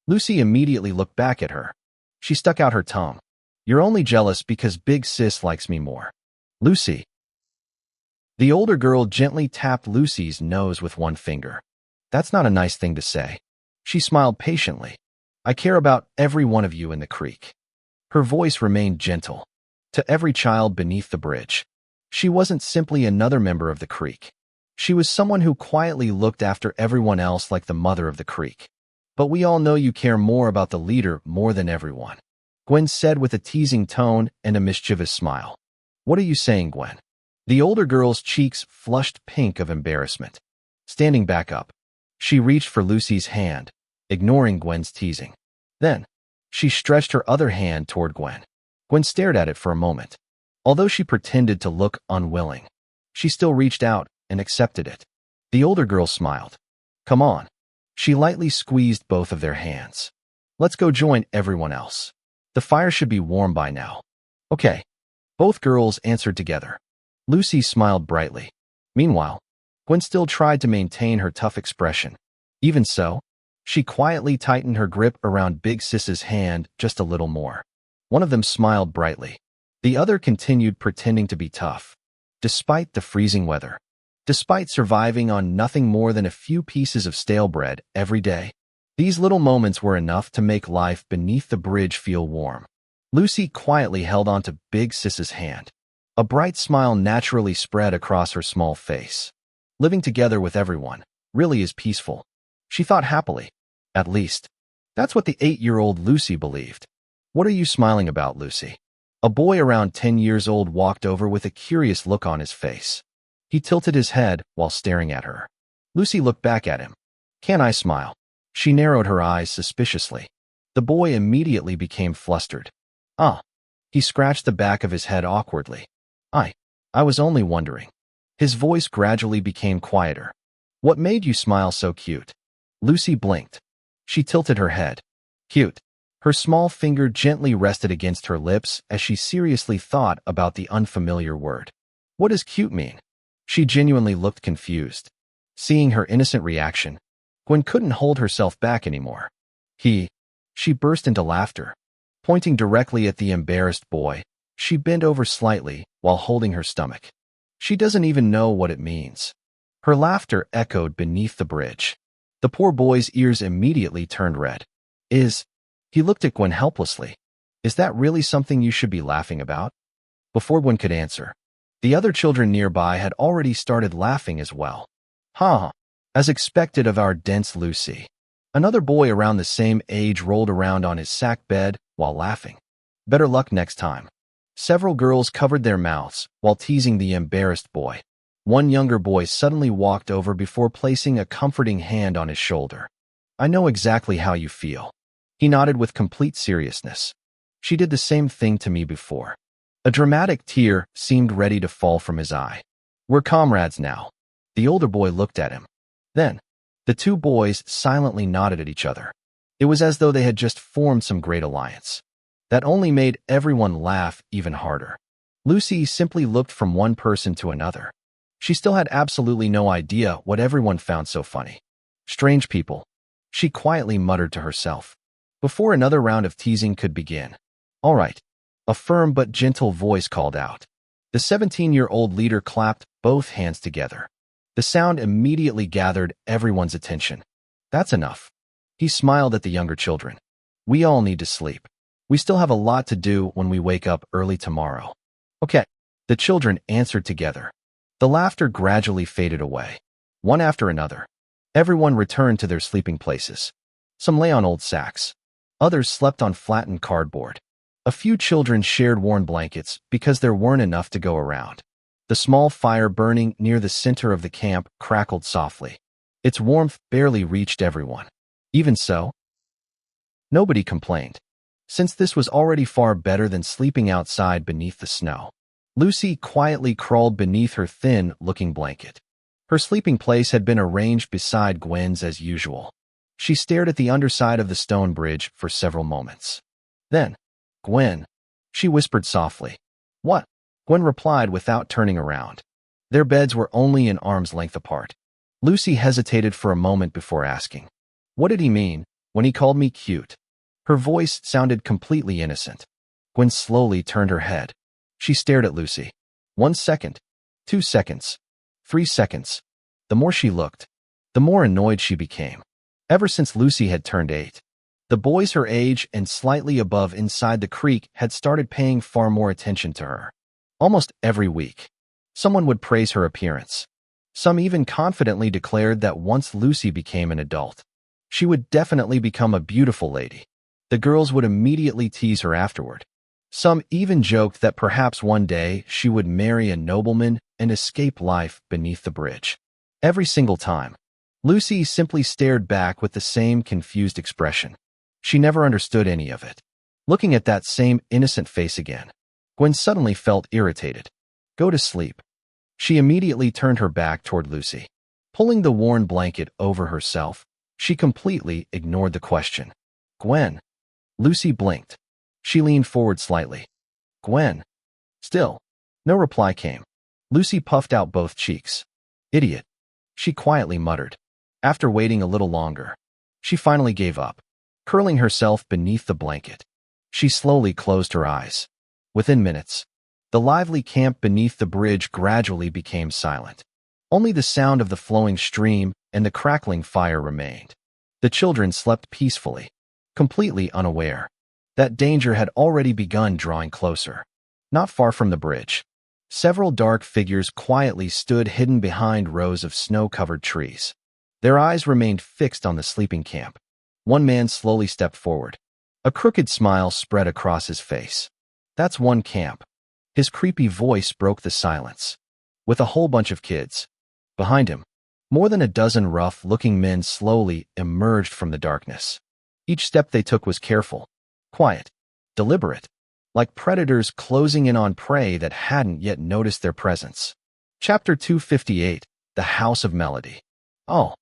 A: Lucy immediately looked back at her. She stuck out her tongue. You're only jealous because big sis likes me more. Lucy. The older girl gently tapped Lucy's nose with one finger. That's not a nice thing to say. She smiled patiently. I care about every one of you in the creek. Her voice remained gentle. To every child beneath the bridge. She wasn't simply another member of the creek. She was someone who quietly looked after everyone else like the mother of the creek. But we all know you care more about the leader more than everyone. Gwen said with a teasing tone and a mischievous smile. What are you saying, Gwen? The older girl's cheeks flushed pink of embarrassment. Standing back up, she reached for Lucy's hand, ignoring Gwen's teasing. Then, she stretched her other hand toward Gwen. Gwen stared at it for a moment. Although she pretended to look unwilling, she still reached out and accepted it. The older girl smiled. Come on. She lightly squeezed both of their hands. Let's go join everyone else. The fire should be warm by now. Okay. Both girls answered together. Lucy smiled brightly. Meanwhile, Gwen still tried to maintain her tough expression. Even so, she quietly tightened her grip around Big Sis's hand just a little more. One of them smiled brightly. The other continued pretending to be tough. Despite the freezing weather, despite surviving on nothing more than a few pieces of stale bread every day, these little moments were enough to make life beneath the bridge feel warm. Lucy quietly held onto Big Sis's hand. A bright smile naturally spread across her small face. Living together with everyone really is peaceful, she thought happily. At least, that's what the 8-year-old Lucy believed. What are you smiling about, Lucy? A boy around 10 years old walked over with a curious look on his face. He tilted his head while staring at her. Lucy looked back at him. Can't I smile? She narrowed her eyes suspiciously. The boy immediately became flustered. He scratched the back of his head awkwardly. I was only wondering. His voice gradually became quieter. What made you smile so cute? Lucy blinked. She tilted her head. Cute. Her small finger gently rested against her lips as she seriously thought about the unfamiliar word. What does cute mean? She genuinely looked confused. Seeing her innocent reaction, Gwen couldn't hold herself back anymore. She burst into laughter. Pointing directly at the embarrassed boy, she bent over slightly while holding her stomach. She doesn't even know what it means. Her laughter echoed beneath the bridge. The poor boy's ears immediately turned red. He looked at Gwen helplessly. Is that really something you should be laughing about? Before Gwen could answer, the other children nearby had already started laughing as well. As expected of our dense Lucy. Another boy around the same age rolled around on his sack bed while laughing. Better luck next time. Several girls covered their mouths while teasing the embarrassed boy. One younger boy suddenly walked over before placing a comforting hand on his shoulder. I know exactly how you feel. He nodded with complete seriousness. She did the same thing to me before. A dramatic tear seemed ready to fall from his eye. We're comrades now. The older boy looked at him. Then, the two boys silently nodded at each other. It was as though they had just formed some great alliance. That only made everyone laugh even harder. Lucy simply looked from one person to another. She still had absolutely no idea what everyone found so funny. Strange people, she quietly muttered to herself. Before another round of teasing could begin. All right, a firm but gentle voice called out. The 17-year-old leader clapped both hands together. The sound immediately gathered everyone's attention. That's enough. He smiled at the younger children. We all need to sleep. We still have a lot to do when we wake up early tomorrow. Okay, the children answered together. The laughter gradually faded away. One after another, everyone returned to their sleeping places. Some lay on old sacks. Others slept on flattened cardboard. A few children shared worn blankets because there weren't enough to go around. The small fire burning near the center of the camp crackled softly. Its warmth barely reached everyone. Even so, nobody complained, since this was already far better than sleeping outside beneath the snow. Lucy quietly crawled beneath her thin-looking blanket. Her sleeping place had been arranged beside Gwen's as usual. She stared at the underside of the stone bridge for several moments. Then, Gwen, she whispered softly. What? Gwen replied without turning around. Their beds were only an arm's length apart. Lucy hesitated for a moment before asking, what did he mean when he called me cute? Her voice sounded completely innocent. Gwen slowly turned her head. She stared at Lucy. 1 second, 2 seconds, 3 seconds. The more she looked, the more annoyed she became. Ever since Lucy had turned 8, the boys her age and slightly above inside the creek had started paying far more attention to her. Almost every week, someone would praise her appearance. Some even confidently declared that once Lucy became an adult, she would definitely become a beautiful lady. The girls would immediately tease her afterward. Some even joked that perhaps one day she would marry a nobleman and escape life beneath the bridge. Every single time, Lucy simply stared back with the same confused expression. She never understood any of it. Looking at that same innocent face again, Gwen suddenly felt irritated. Go to sleep. She immediately turned her back toward Lucy. Pulling the worn blanket over herself, she completely ignored the question. Gwen. Lucy blinked. She leaned forward slightly. Gwen. Still. No reply came. Lucy puffed out both cheeks. Idiot. She quietly muttered. After waiting a little longer, she finally gave up. Curling herself beneath the blanket, she slowly closed her eyes. Within minutes, the lively camp beneath the bridge gradually became silent. Only the sound of the flowing stream and the crackling fire remained. The children slept peacefully, completely unaware that danger had already begun drawing closer. Not far from the bridge, several dark figures quietly stood hidden behind rows of snow-covered trees. Their eyes remained fixed on the sleeping camp. One man slowly stepped forward. A crooked smile spread across his face. That's one camp. His creepy voice broke the silence. With a whole bunch of kids. Behind him, more than a dozen rough-looking men slowly emerged from the darkness. Each step they took was careful, quiet, deliberate, like predators closing in on prey that hadn't yet noticed their presence. Chapter 258, The House of Melody. Oh.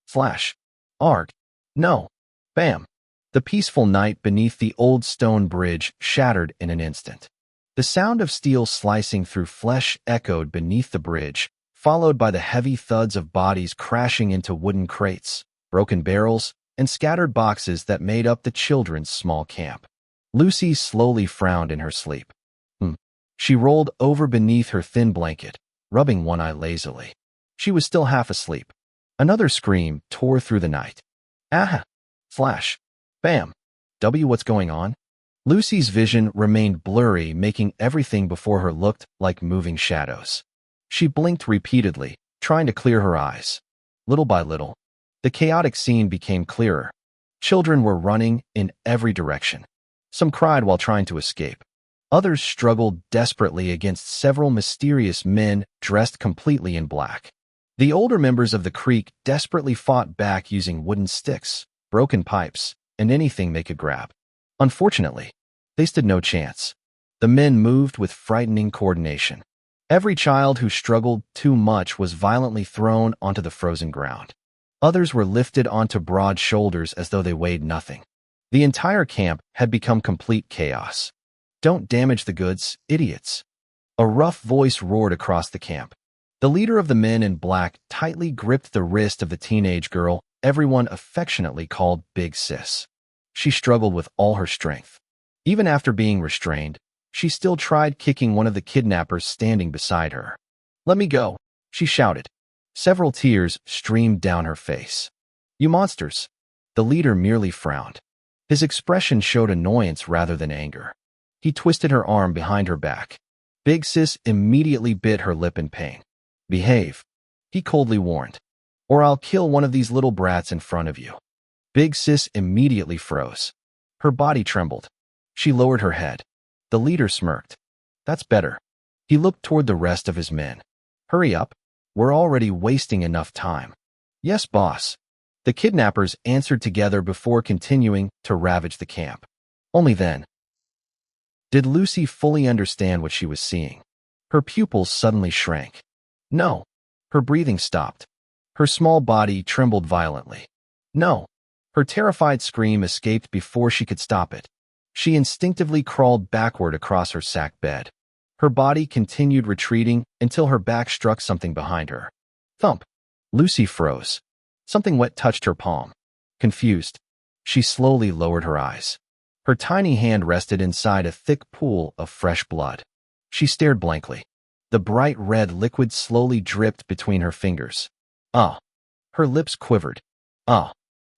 A: Flash. Arg. No. Bam. The peaceful night beneath the old stone bridge shattered in an instant. The sound of steel slicing through flesh echoed beneath the bridge, followed by the heavy thuds of bodies crashing into wooden crates, broken barrels, and scattered boxes that made up the children's small camp. Lucy slowly frowned in her sleep. She rolled over beneath her thin blanket, rubbing one eye lazily. She was still half asleep. Another scream tore through the night. Ah! Flash. Bam. What's going on? Lucy's vision remained blurry, making everything before her look like moving shadows. She blinked repeatedly, trying to clear her eyes. Little by little, the chaotic scene became clearer. Children were running in every direction. Some cried while trying to escape. Others struggled desperately against several mysterious men dressed completely in black. The older members of the creek desperately fought back using wooden sticks, broken pipes, and anything they could grab. Unfortunately, they stood no chance. The men moved with frightening coordination. Every child who struggled too much was violently thrown onto the frozen ground. Others were lifted onto broad shoulders as though they weighed nothing. The entire camp had become complete chaos. Don't damage the goods, idiots. A rough voice roared across the camp. The leader of the men in black tightly gripped the wrist of the teenage girl everyone affectionately called Big Sis. She struggled with all her strength. Even after being restrained, she still tried kicking one of the kidnappers standing beside her. "Let me go," she shouted. Several tears streamed down her face. "You monsters." The leader merely frowned. His expression showed annoyance rather than anger. He twisted her arm behind her back. Big Sis immediately bit her lip in pain. "Behave," he coldly warned, "or I'll kill one of these little brats in front of you." Big Sis immediately froze. Her body trembled. She lowered her head. The leader smirked. "That's better." He looked toward the rest of his men. "Hurry up. We're already wasting enough time." "Yes, boss." The kidnappers answered together before continuing to ravage the camp. Only then did Lucy fully understand what she was seeing. Her pupils suddenly shrank. No. Her breathing stopped. Her small body trembled violently. No. Her terrified scream escaped before she could stop it. She instinctively crawled backward across her sack bed. Her body continued retreating until her back struck something behind her. Thump. Lucy froze. Something wet touched her palm. Confused, she slowly lowered her eyes. Her tiny hand rested inside a thick pool of fresh blood. She stared blankly. The bright red liquid slowly dripped between her fingers. Ah. Her lips quivered. Ah.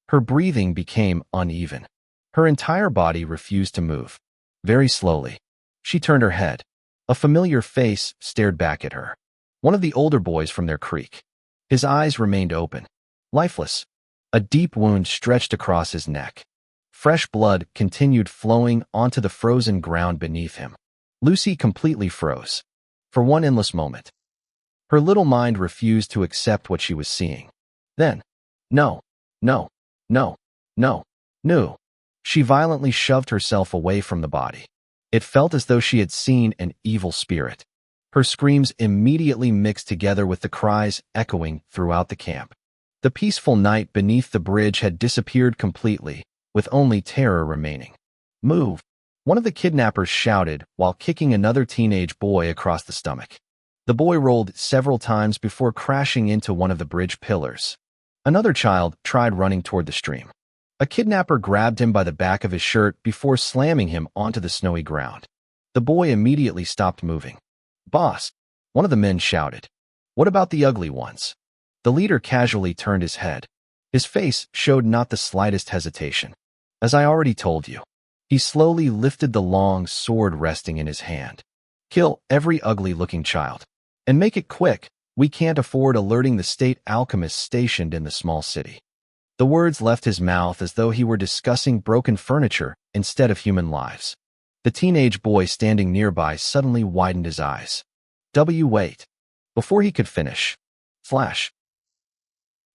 A: Her breathing became uneven. Her entire body refused to move. Very slowly, she turned her head. A familiar face stared back at her. One of the older boys from their creek. His eyes remained open, lifeless. A deep wound stretched across his neck. Fresh blood continued flowing onto the frozen ground beneath him. Lucy completely froze. For one endless moment, her little mind refused to accept what she was seeing. Then, no. She violently shoved herself away from the body. It felt as though she had seen an evil spirit. Her screams immediately mixed together with the cries echoing throughout the camp. The peaceful night beneath the bridge had disappeared completely, with only terror remaining. "Move!" one of the kidnappers shouted while kicking another teenage boy across the stomach. The boy rolled several times before crashing into one of the bridge pillars. Another child tried running toward the stream. A kidnapper grabbed him by the back of his shirt before slamming him onto the snowy ground. The boy immediately stopped moving. "Boss," one of the men shouted. "What about the ugly ones?" The leader casually turned his head. His face showed not the slightest hesitation. "As I already told you." He slowly lifted the long sword resting in his hand. "Kill every ugly-looking child. And make it quick. We can't afford alerting the state alchemists stationed in the small city." The words left his mouth as though he were discussing broken furniture instead of human lives. The teenage boy standing nearby suddenly widened his eyes. Wait. Before he could finish. Flash.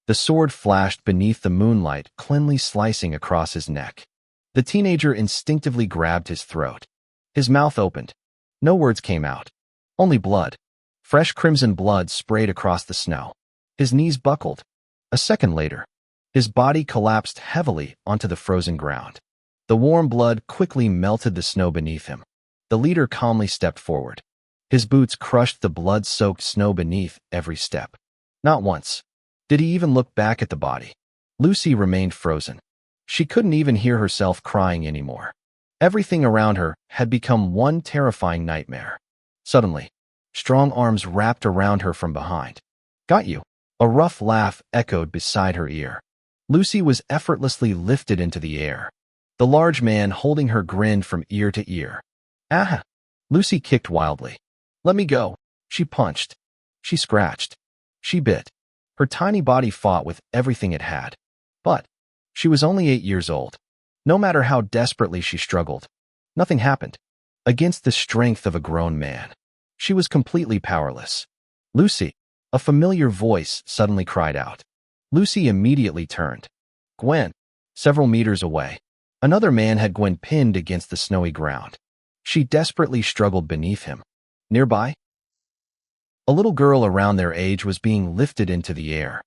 A: The sword flashed beneath the moonlight, cleanly slicing across his neck. The teenager instinctively grabbed his throat. His mouth opened. No words came out. Only blood. Fresh crimson blood sprayed across the snow. His knees buckled. A second later, his body collapsed heavily onto the frozen ground. The warm blood quickly melted the snow beneath him. The leader calmly stepped forward. His boots crushed the blood-soaked snow beneath every step. Not once did he even look back at the body. Lucy remained frozen. She couldn't even hear herself crying anymore. Everything around her had become one terrifying nightmare. Suddenly, strong arms wrapped around her from behind. "Got you." A rough laugh echoed beside her ear. Lucy was effortlessly lifted into the air. The large man holding her grinned from ear to ear. "Ah!" Lucy kicked wildly. "Let me go." She punched. She scratched. She bit. Her tiny body fought with everything it had. But she was only 8 years old. No matter how desperately she struggled, nothing happened. Against the strength of a grown man, she was completely powerless. "Lucy!" A familiar voice suddenly cried out. Lucy immediately turned. Gwen. Several meters away, another man had Gwen pinned against the snowy ground. She desperately struggled beneath him. Nearby, a little girl around their age was being lifted into the air.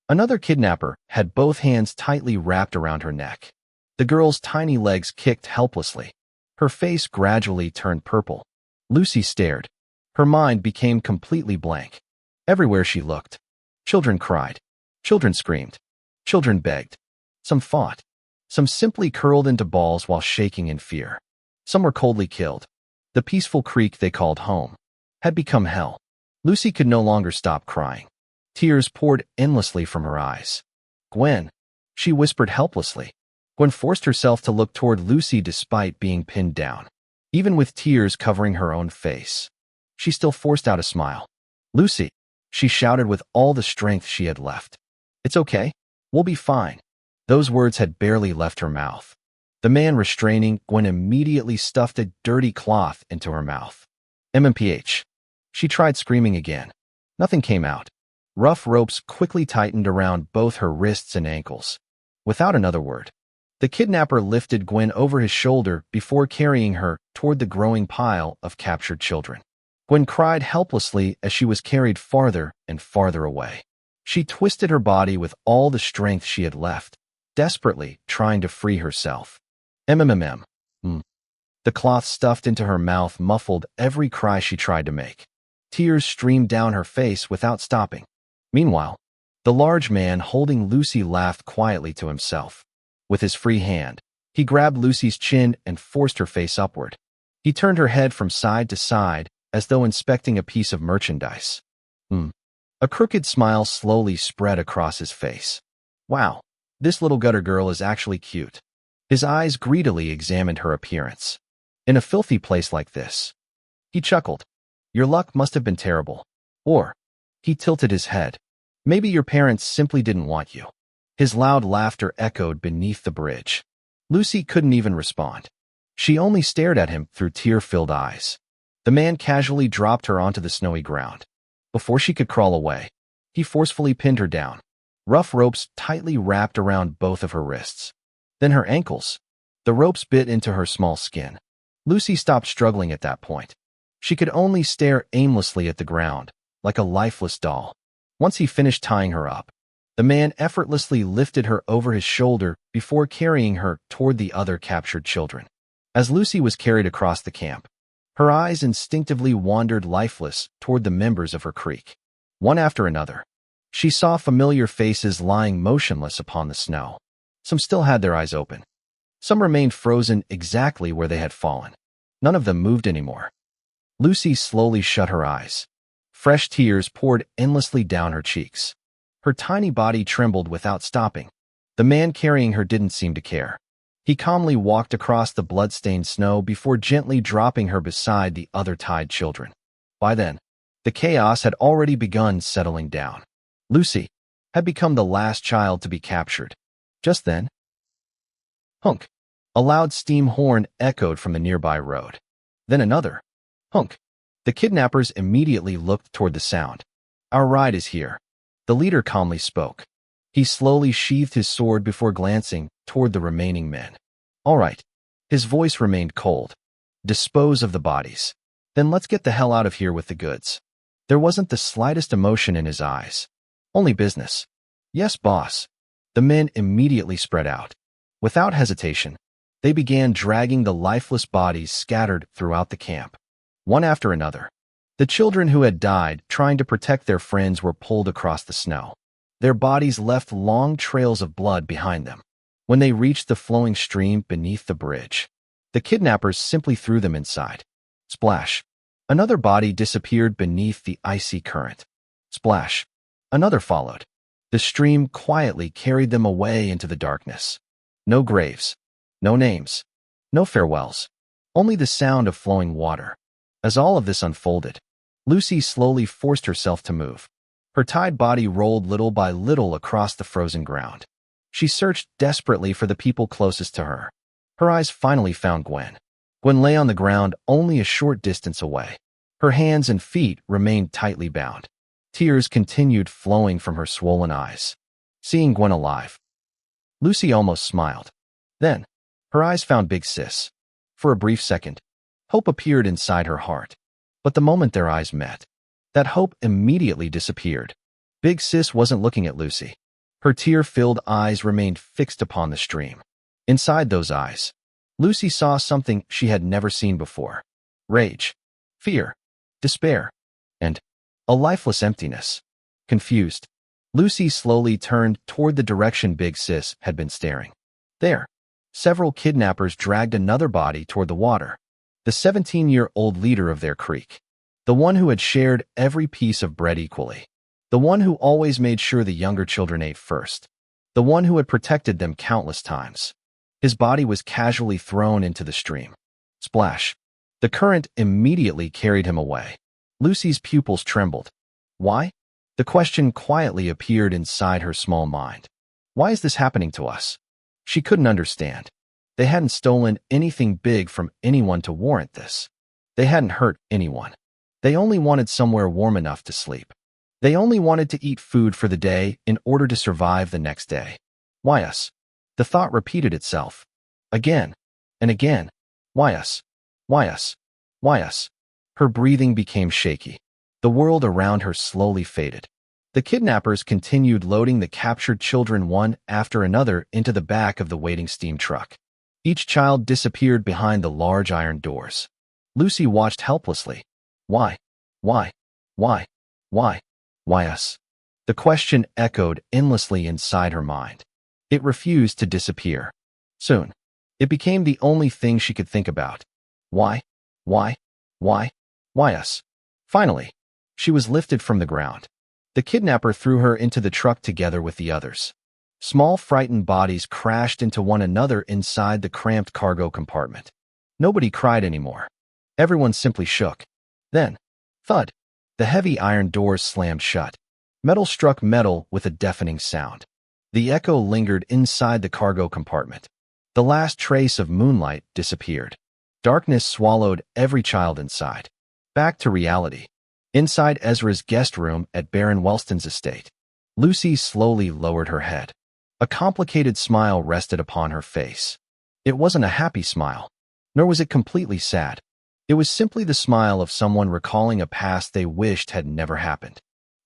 A: Another kidnapper had both hands tightly wrapped around her neck. The girl's tiny legs kicked helplessly. Her face gradually turned purple. Lucy stared. Her mind became completely blank. Everywhere she looked, children cried. Children screamed. Children begged. Some fought. Some simply curled into balls while shaking in fear. Some were coldly killed. The peaceful creek they called home had become hell. Lucy could no longer stop crying. Tears poured endlessly from her eyes. "Gwen," she whispered helplessly. Gwen forced herself to look toward Lucy despite being pinned down. Even with tears covering her own face, she still forced out a smile. "Lucy," she shouted with all the strength she had left. "It's okay. We'll be fine." Those words had barely left her mouth. The man restraining Gwen immediately stuffed a dirty cloth into her mouth. MMPH. She tried screaming again. Nothing came out. Rough ropes quickly tightened around both her wrists and ankles. Without another word, the kidnapper lifted Gwen over his shoulder before carrying her toward the growing pile of captured children. Gwen cried helplessly as she was carried farther and farther away. She twisted her body with all the strength she had left, desperately trying to free herself. MMMM. The cloth stuffed into her mouth muffled every cry she tried to make. Tears streamed down her face without stopping. Meanwhile, the large man holding Lucy laughed quietly to himself. With his free hand, he grabbed Lucy's chin and forced her face upward. He turned her head from side to side as though inspecting a piece of merchandise. A crooked smile slowly spread across his face. "Wow, this little gutter girl is actually cute." His eyes greedily examined her appearance. "In a filthy place like this." He chuckled. "Your luck must have been terrible. Or," he tilted his head, "maybe your parents simply didn't want you." His loud laughter echoed beneath the bridge. Lucy couldn't even respond. She only stared at him through tear-filled eyes. The man casually dropped her onto the snowy ground. Before she could crawl away, he forcefully pinned her down. Rough ropes tightly wrapped around both of her wrists. Then her ankles. The ropes bit into her small skin. Lucy stopped struggling at that point. She could only stare aimlessly at the ground, like a lifeless doll. Once he finished tying her up, the man effortlessly lifted her over his shoulder before carrying her toward the other captured children. As Lucy was carried across the camp, her eyes instinctively wandered lifeless toward the members of her creek. One after another, she saw familiar faces lying motionless upon the snow. Some still had their eyes open. Some remained frozen exactly where they had fallen. None of them moved anymore. Lucy slowly shut her eyes. Fresh tears poured endlessly down her cheeks. Her tiny body trembled without stopping. The man carrying her didn't seem to care. He calmly walked across the blood-stained snow before gently dropping her beside the other tied children. By then, the chaos had already begun settling down. Lucy had become the last child to be captured. Just then, honk! A loud steam horn echoed from the nearby road. Then another. Honk! The kidnappers immediately looked toward the sound. Our ride is here, the leader calmly spoke. He slowly sheathed his sword before glancing toward the remaining men. All right. His voice remained cold. Dispose of the bodies. Then let's get the hell out of here with the goods. There wasn't the slightest emotion in his eyes. Only business. Yes, boss. The men immediately spread out. Without hesitation, they began dragging the lifeless bodies scattered throughout the camp. One after another, the children who had died trying to protect their friends were pulled across the snow. Their bodies left long trails of blood behind them. When they reached the flowing stream beneath the bridge, the kidnappers simply threw them inside. Splash! Another body disappeared beneath the icy current. Splash! Another followed. The stream quietly carried them away into the darkness. No graves, no names, no farewells, only the sound of flowing water. As all of this unfolded, Lucy slowly forced herself to move. Her tied body rolled little by little across the frozen ground. She searched desperately for the people closest to her. Her eyes finally found Gwen. Gwen lay on the ground only a short distance away. Her hands and feet remained tightly bound. Tears continued flowing from her swollen eyes. Seeing Gwen alive, Lucy almost smiled. Then, her eyes found Big Sis. For a brief second, hope appeared inside her heart. But the moment their eyes met, that hope immediately disappeared. Big Sis wasn't looking at Lucy. Her tear-filled eyes remained fixed upon the stream. Inside those eyes, Lucy saw something she had never seen before. Rage, fear, despair, and a lifeless emptiness. Confused, Lucy slowly turned toward the direction Big Sis had been staring. There, several kidnappers dragged another body toward the water. The 17-year-old leader of their creek. The one who had shared every piece of bread equally. The one who always made sure the younger children ate first. The one who had protected them countless times. His body was casually thrown into the stream. Splash! The current immediately carried him away. Lucy's pupils trembled. Why? The question quietly appeared inside her small mind. Why is this happening to us? She couldn't understand. They hadn't stolen anything big from anyone to warrant this. They hadn't hurt anyone. They only wanted somewhere warm enough to sleep. They only wanted to eat food for the day in order to survive the next day. Why us? The thought repeated itself. Again and again. Why us? Why us? Why us? Her breathing became shaky. The world around her slowly faded. The kidnappers continued loading the captured children one after another into the back of the waiting steam truck. Each child disappeared behind the large iron doors. Lucy watched helplessly. Why? Why? Why? Why? Why us? The question echoed endlessly inside her mind. It refused to disappear. Soon, it became the only thing she could think about. Why? Why? Why? Why us? Finally, she was lifted from the ground. The kidnapper threw her into the truck together with the others. Small, frightened bodies crashed into one another inside the cramped cargo compartment. Nobody cried anymore. Everyone simply shook. Then, thud, the heavy iron doors slammed shut. Metal struck metal with a deafening sound. The echo lingered inside the cargo compartment. The last trace of moonlight disappeared. Darkness swallowed every child inside. Back to reality. Inside Ezra's guest room at Baron Wellston's estate, Lucy slowly lowered her head. A complicated smile rested upon her face. It wasn't a happy smile, nor was it completely sad. It was simply the smile of someone recalling a past they wished had never happened.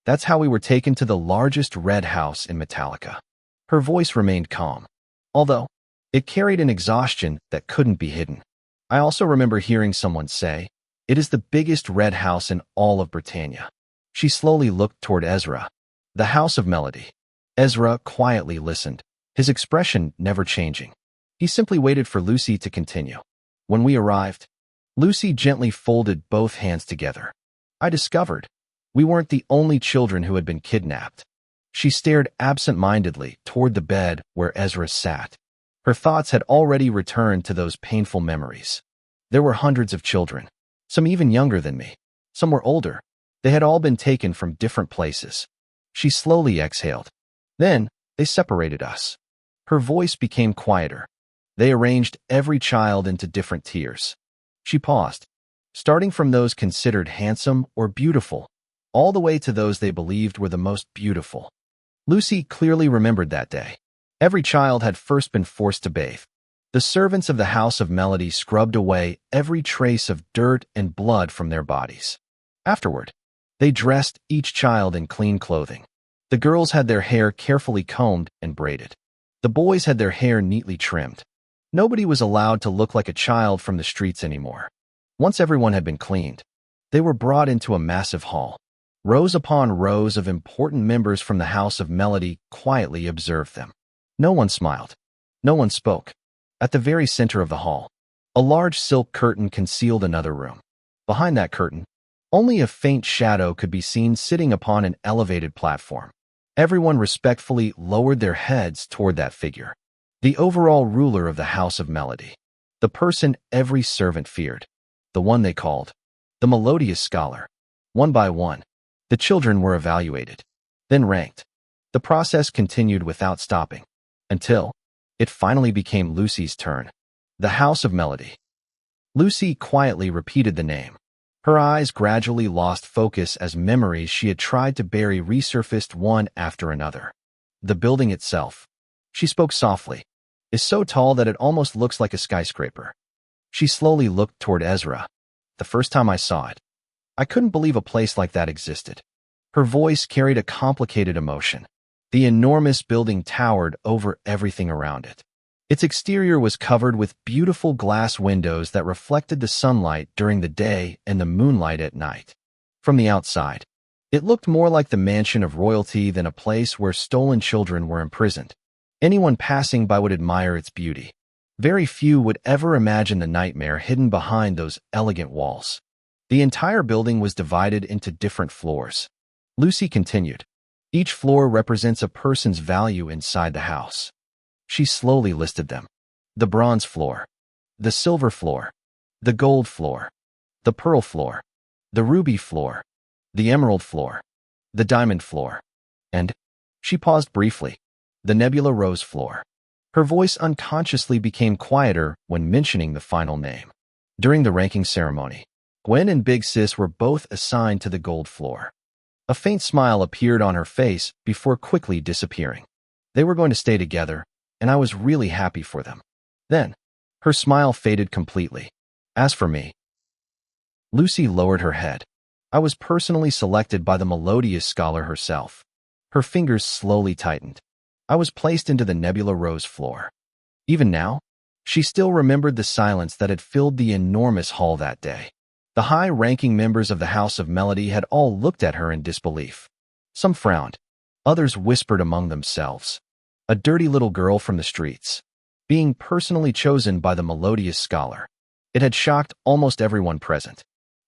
A: That's how we were taken to the largest red house in Metallica. Her voice remained calm, although it carried an exhaustion that couldn't be hidden. I also remember hearing someone say, "It is the biggest red house in all of Britannia." She slowly looked toward Ezra. The House of Melody. Ezra quietly listened, his expression never changing. He simply waited for Lucy to continue. When we arrived, Lucy gently folded both hands together. I discovered we weren't the only children who had been kidnapped. She stared absent-mindedly toward the bed where Ezra sat. Her thoughts had already returned to those painful memories. There were hundreds of children, some even younger than me. Some were older. They had all been taken from different places. She slowly exhaled. Then they separated us. Her voice became quieter. They arranged every child into different tiers. She paused, starting from those considered handsome or beautiful, all the way to those they believed were the most beautiful. Lucy clearly remembered that day. Every child had first been forced to bathe. The servants of the House of Melody scrubbed away every trace of dirt and blood from their bodies. Afterward, they dressed each child in clean clothing. The girls had their hair carefully combed and braided. The boys had their hair neatly trimmed. Nobody was allowed to look like a child from the streets anymore. Once everyone had been cleaned, they were brought into a massive hall. Rows upon rows of important members from the House of Melody quietly observed them. No one smiled. No one spoke. At the very center of the hall, a large silk curtain concealed another room. Behind that curtain, only a faint shadow could be seen sitting upon an elevated platform. Everyone respectfully lowered their heads toward that figure. The overall ruler of the House of Melody. The person every servant feared. The one they called the melodious scholar. One by one, the children were evaluated, then ranked. The process continued without stopping, until it finally became Lucy's turn. The House of Melody. Lucy quietly repeated the name. Her eyes gradually lost focus as memories she had tried to bury resurfaced one after another. The building itself, she spoke softly, is so tall that it almost looks like a skyscraper. She slowly looked toward Ezra. The first time I saw it, I couldn't believe a place like that existed. Her voice carried a complicated emotion. The enormous building towered over everything around it. Its exterior was covered with beautiful glass windows that reflected the sunlight during the day and the moonlight at night. From the outside, it looked more like the mansion of royalty than a place where stolen children were imprisoned. Anyone passing by would admire its beauty. Very few would ever imagine the nightmare hidden behind those elegant walls. The entire building was divided into different floors. Lucy continued. Each floor represents a person's value inside the house. She slowly listed them. The bronze floor, the silver floor, the gold floor, the pearl floor, the ruby floor, the emerald floor, the diamond floor, and, she paused briefly, the nebula rose floor. Her voice unconsciously became quieter when mentioning the final name. During the ranking ceremony, Gwen and Big Sis were both assigned to the gold floor. A faint smile appeared on her face before quickly disappearing. They were going to stay together, and I was really happy for them. Then, her smile faded completely. As for me, Lucy lowered her head. I was personally selected by the melodious scholar herself. Her fingers slowly tightened. I was placed into the nebula rose floor. Even now, she still remembered the silence that had filled the enormous hall that day. The high-ranking members of the House of Melody had all looked at her in disbelief. Some frowned. Others whispered among themselves. A dirty little girl from the streets, being personally chosen by the melodious scholar. It had shocked almost everyone present.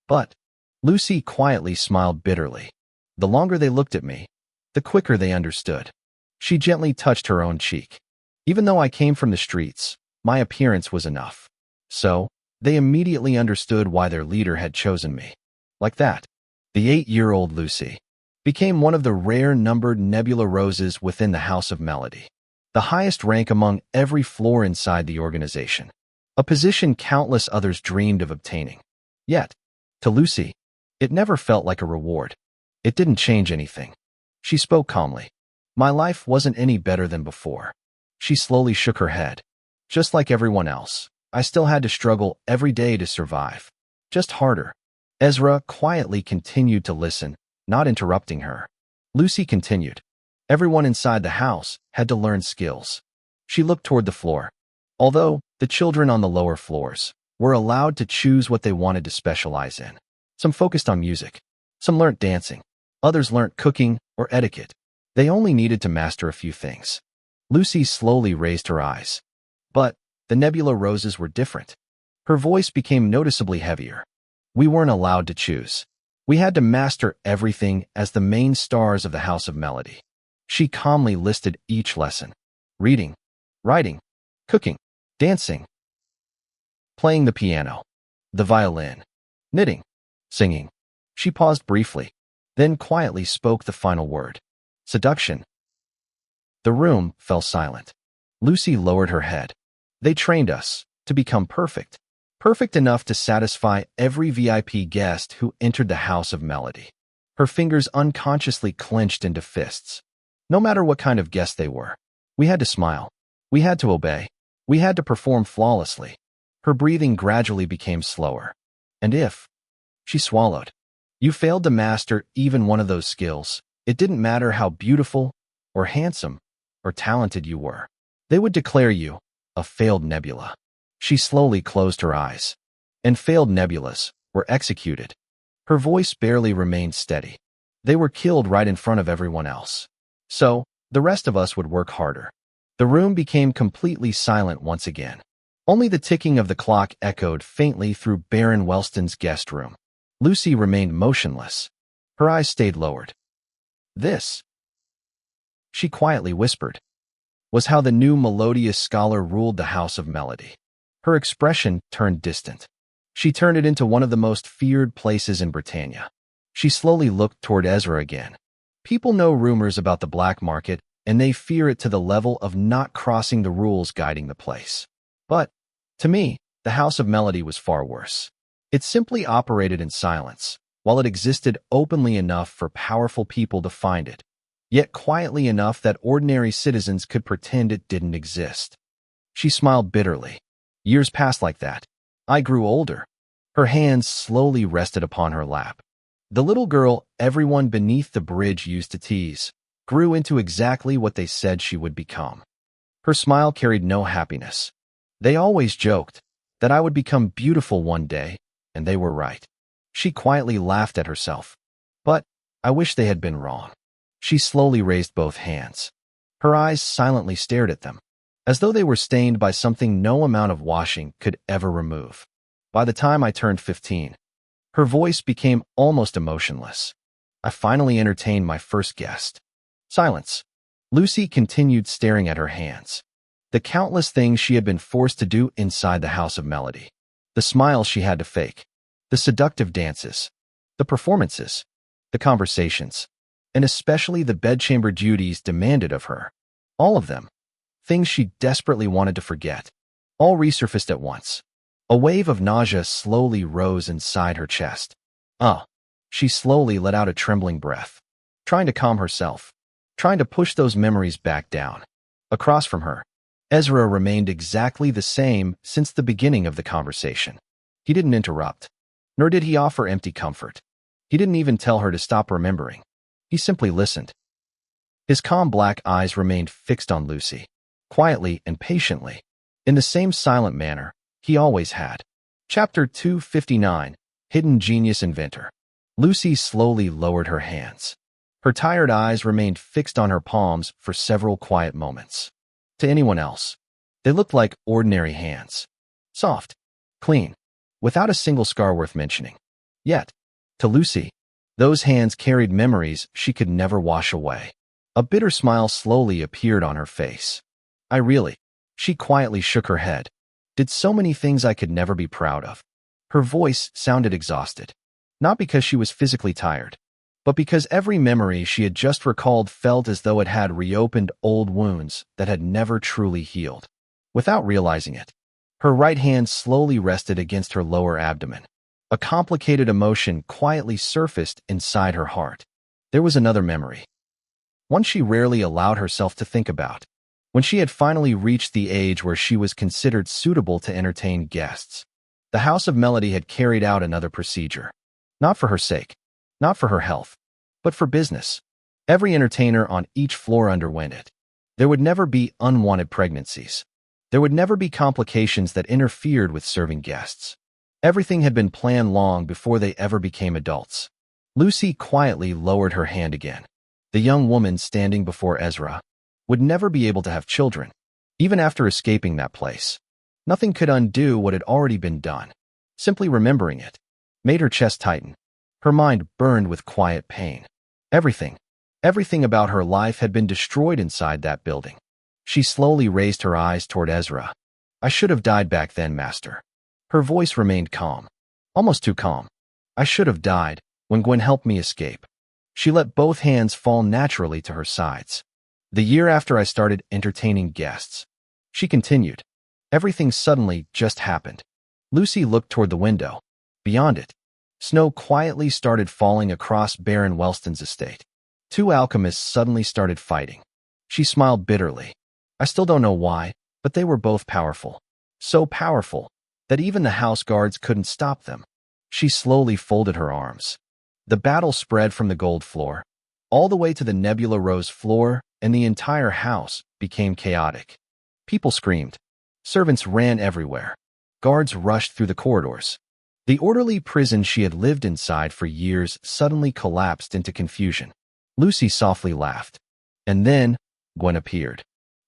A: But Lucy quietly smiled bitterly. The longer they looked at me, the quicker they understood. She gently touched her own cheek. Even though I came from the streets, my appearance was enough. So, they immediately understood why their leader had chosen me. Like that, the 8-year-old Lucy became one of the rare numbered nebula roses within the House of Melody, the highest rank among every floor inside the organization, a position countless others dreamed of obtaining. Yet, to Lucy, it never felt like a reward. It didn't change anything. She spoke calmly. My life wasn't any better than before. She slowly shook her head. Just like everyone else, I still had to struggle every day to survive. just harder. Ezra quietly continued to listen, not interrupting her. Lucy continued. Everyone inside the house had to learn skills. She looked toward the floor. Although the children on the lower floors were allowed to choose what they wanted to specialize in. Some focused on music. Some learnt dancing. Others learnt cooking or etiquette. They only needed to master a few things. Lucy slowly raised her eyes. But the Nebula Roses were different. Her voice became noticeably heavier. We weren't allowed to choose. We had to master everything as the main stars of the House of Melody. She calmly listed each lesson. Reading, writing, cooking, dancing, playing the piano, the violin, knitting, singing. She paused briefly, then quietly spoke the final word. Seduction. The room fell silent. Lucy lowered her head. They trained us to become perfect. Perfect enough to satisfy every VIP guest who entered the House of Melody. Her fingers unconsciously clenched into fists. No matter what kind of guest they were, we had to smile. We had to obey. We had to perform flawlessly. Her breathing gradually became slower. And if she swallowed, you failed to master even one of those skills, it didn't matter how beautiful or handsome or talented you were. They would declare you a failed nebula. She slowly closed her eyes. And failed nebulas were executed. Her voice barely remained steady. They were killed right in front of everyone else. So, the rest of us would work harder. The room became completely silent once again. Only the ticking of the clock echoed faintly through Baron Wellston's guest room. Lucy remained motionless. Her eyes stayed lowered. This, she quietly whispered, was how the new melodious scholar ruled the House of Melody. Her expression turned distant. She turned it into one of the most feared places in Britannia. She slowly looked toward Ezra again. People know rumors about the black market, and they fear it to the level of not crossing the rules guiding the place. But, to me, the House of Melody was far worse. It simply operated in silence, while it existed openly enough for powerful people to find it, yet quietly enough that ordinary citizens could pretend it didn't exist. She smiled bitterly. Years passed like that. I grew older. Her hands slowly rested upon her lap. The little girl everyone beneath the bridge used to tease grew into exactly what they said she would become. Her smile carried no happiness. They always joked that I would become beautiful one day, and they were right. She quietly laughed at herself. But I wish they had been wrong. She slowly raised both hands. Her eyes silently stared at them, as though they were stained by something no amount of washing could ever remove. By the time I turned 15, her voice became almost emotionless. I finally entertained my first guest. Silence. Lucy continued staring at her hands. The countless things she had been forced to do inside the House of Melody. The smiles she had to fake. The seductive dances. The performances. The conversations. And especially the bedchamber duties demanded of her. All of them. Things she desperately wanted to forget. All resurfaced at once. A wave of nausea slowly rose inside her chest. She slowly let out a trembling breath, trying to calm herself, trying to push those memories back down. Across from her, Ezra remained exactly the same since the beginning of the conversation. He didn't interrupt, nor did he offer empty comfort. He didn't even tell her to stop remembering. He simply listened. His calm black eyes remained fixed on Lucy, quietly and patiently, in the same silent manner he always had. Chapter 259, Hidden Genius Inventor. Lucy slowly lowered her hands. Her tired eyes remained fixed on her palms for several quiet moments. To anyone else, they looked like ordinary hands. Soft, clean, without a single scar worth mentioning. Yet, to Lucy, those hands carried memories she could never wash away. A bitter smile slowly appeared on her face. She quietly shook her head. Did so many things I could never be proud of. Her voice sounded exhausted. Not because she was physically tired, but because every memory she had just recalled felt as though it had reopened old wounds that had never truly healed. Without realizing it, her right hand slowly rested against her lower abdomen. A complicated emotion quietly surfaced inside her heart. There was another memory. One she rarely allowed herself to think about. When she had finally reached the age where she was considered suitable to entertain guests. The House of Melody had carried out another procedure. Not for her sake, not for her health, but for business. Every entertainer on each floor underwent it. There would never be unwanted pregnancies. There would never be complications that interfered with serving guests. Everything had been planned long before they ever became adults. Lucy quietly lowered her hand again. The young woman standing before Ezra would never be able to have children, even after escaping that place. Nothing could undo what had already been done. Simply remembering it made her chest tighten. Her mind burned with quiet pain. Everything about her life had been destroyed inside that building. She slowly raised her eyes toward Ezra. I should have died back then, Master. Her voice remained calm, almost too calm. I should have died when Gwen helped me escape. She let both hands fall naturally to her sides. The year after I started entertaining guests. She continued. Everything suddenly just happened. Lucy looked toward the window. Beyond it, snow quietly started falling across Baron Wellston's estate. Two alchemists suddenly started fighting. She smiled bitterly. I still don't know why, but they were both powerful. So powerful that even the house guards couldn't stop them. She slowly folded her arms. The battle spread from the gold floor, all the way to the Nebula Rose floor, and the entire house became chaotic. People screamed. Servants ran everywhere. Guards rushed through the corridors. The orderly prison she had lived inside for years suddenly collapsed into confusion. Lucy softly laughed. And then, Gwen appeared.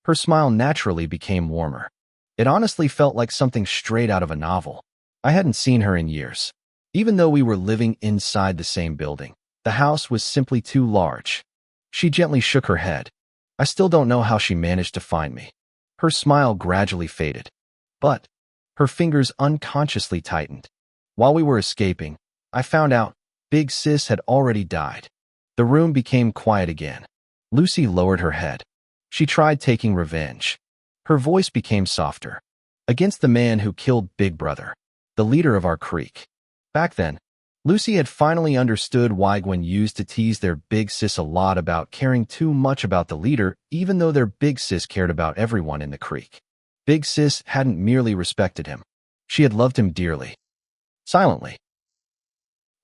A: Her smile naturally became warmer. It honestly felt like something straight out of a novel. I hadn't seen her in years. Even though we were living inside the same building, the house was simply too large. She gently shook her head. I still don't know how she managed to find me. Her smile gradually faded. But her fingers unconsciously tightened. While we were escaping, I found out Big Sis had already died. The room became quiet again. Lucy lowered her head. She tried taking revenge. Her voice became softer. Against the man who killed Big Brother, the leader of our creek. Back then, Lucy had finally understood why Gwen used to tease their Big Sis a lot about caring too much about the leader, even though their Big Sis cared about everyone in the creek. Big Sis hadn't merely respected him. She had loved him dearly. Silently.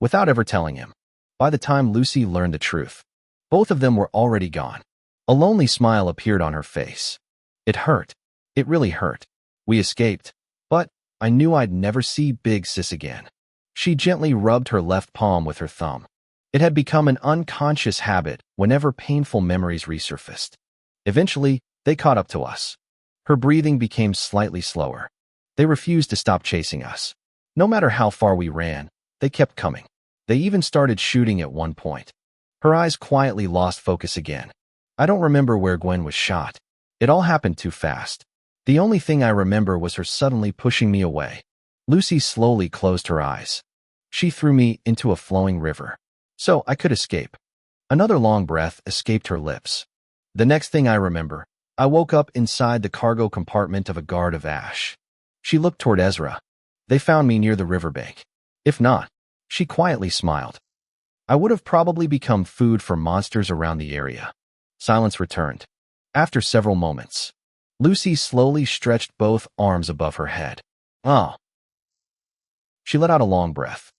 A: Without ever telling him. By the time Lucy learned the truth, both of them were already gone. A lonely smile appeared on her face. It hurt. It really hurt. We escaped, but I knew I'd never see Big Sis again. She gently rubbed her left palm with her thumb. It had become an unconscious habit whenever painful memories resurfaced. Eventually, they caught up to us. Her breathing became slightly slower. They refused to stop chasing us. No matter how far we ran, they kept coming. They even started shooting at one point. Her eyes quietly lost focus again. I don't remember where Gwen was shot. It all happened too fast. The only thing I remember was her suddenly pushing me away. Lucy slowly closed her eyes. She threw me into a flowing river, so I could escape. Another long breath escaped her lips. The next thing I remember, I woke up inside the cargo compartment of a guard of ash. She looked toward Ezra. They found me near the riverbank. If not, she quietly smiled. I would have probably become food for monsters around the area. Silence returned. After several moments, Lucy slowly stretched both arms above her head. Oh. She let out a long breath.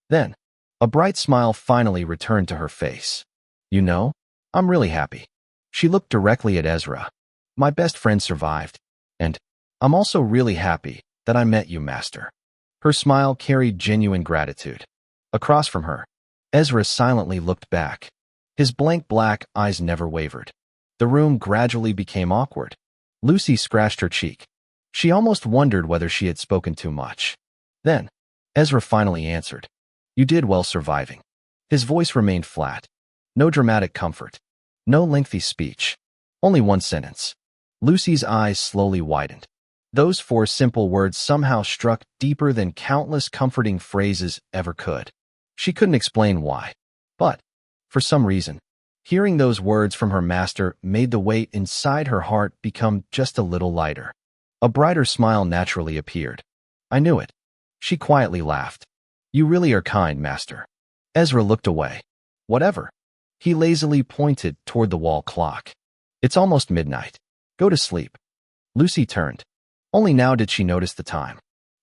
A: Then, a bright smile finally returned to her face. You know, I'm really happy. She looked directly at Ezra. My best friend survived, and I'm also really happy that I met you, Master. Her smile carried genuine gratitude. Across from her, Ezra silently looked back. His blank black eyes never wavered. The room gradually became awkward. Lucy scratched her cheek. She almost wondered whether she had spoken too much. Then, Ezra finally answered. You did well surviving. His voice remained flat. No dramatic comfort. No lengthy speech. Only one sentence. Lucy's eyes slowly widened. Those 4 simple words somehow struck deeper than countless comforting phrases ever could. She couldn't explain why. But, for some reason, hearing those words from her master made the weight inside her heart become just a little lighter. A brighter smile naturally appeared. I knew it. She quietly laughed. You really are kind, Master. Ezra looked away. Whatever. He lazily pointed toward the wall clock. It's almost midnight. Go to sleep. Lucy turned. Only now did she notice the time.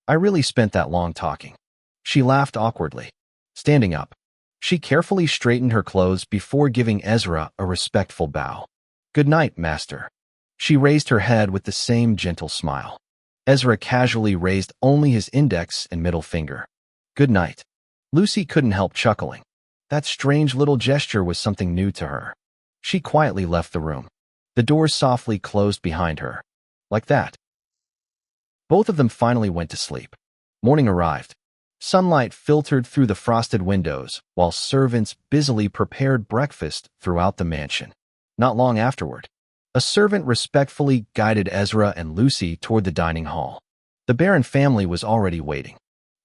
A: I really spent that long talking. She laughed awkwardly. Standing up, she carefully straightened her clothes before giving Ezra a respectful bow. Good night, master. She raised her head with the same gentle smile. Ezra casually raised only his index and middle finger. Good night. Lucy couldn't help chuckling. That strange little gesture was something new to her. She quietly left the room. The doors softly closed behind her. Like that. Both of them finally went to sleep. Morning arrived. Sunlight filtered through the frosted windows, while servants busily prepared breakfast throughout the mansion. Not long afterward, a servant respectfully guided Ezra and Lucy toward the dining hall. The Baron family was already waiting.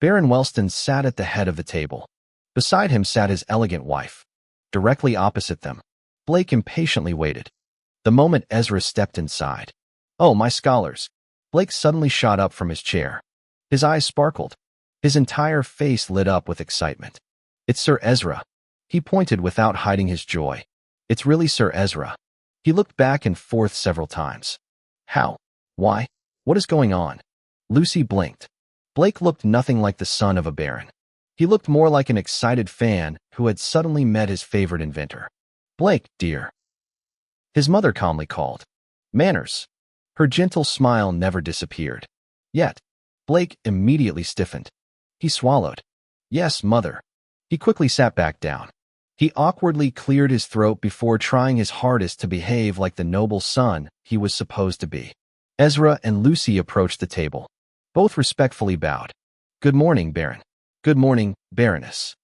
A: Baron Wellston sat at the head of the table. Beside him sat his elegant wife. Directly opposite them, Blake impatiently waited. The moment Ezra stepped inside. Oh, my scholars! Blake suddenly shot up from his chair. His eyes sparkled. His entire face lit up with excitement. It's Sir Ezra. He pointed without hiding his joy. It's really Sir Ezra. He looked back and forth several times. How? Why? What is going on? Lucy blinked. Blake looked nothing like the son of a baron. He looked more like an excited fan who had suddenly met his favorite inventor. Blake, dear. His mother calmly called. Manners. Her gentle smile never disappeared. Yet, Blake immediately stiffened. He swallowed. Yes, mother. He quickly sat back down. He awkwardly cleared his throat before trying his hardest to behave like the noble son he was supposed to be. Ezra and Lucy approached the table. Both respectfully bowed. Good morning, Baron. Good morning, Baroness.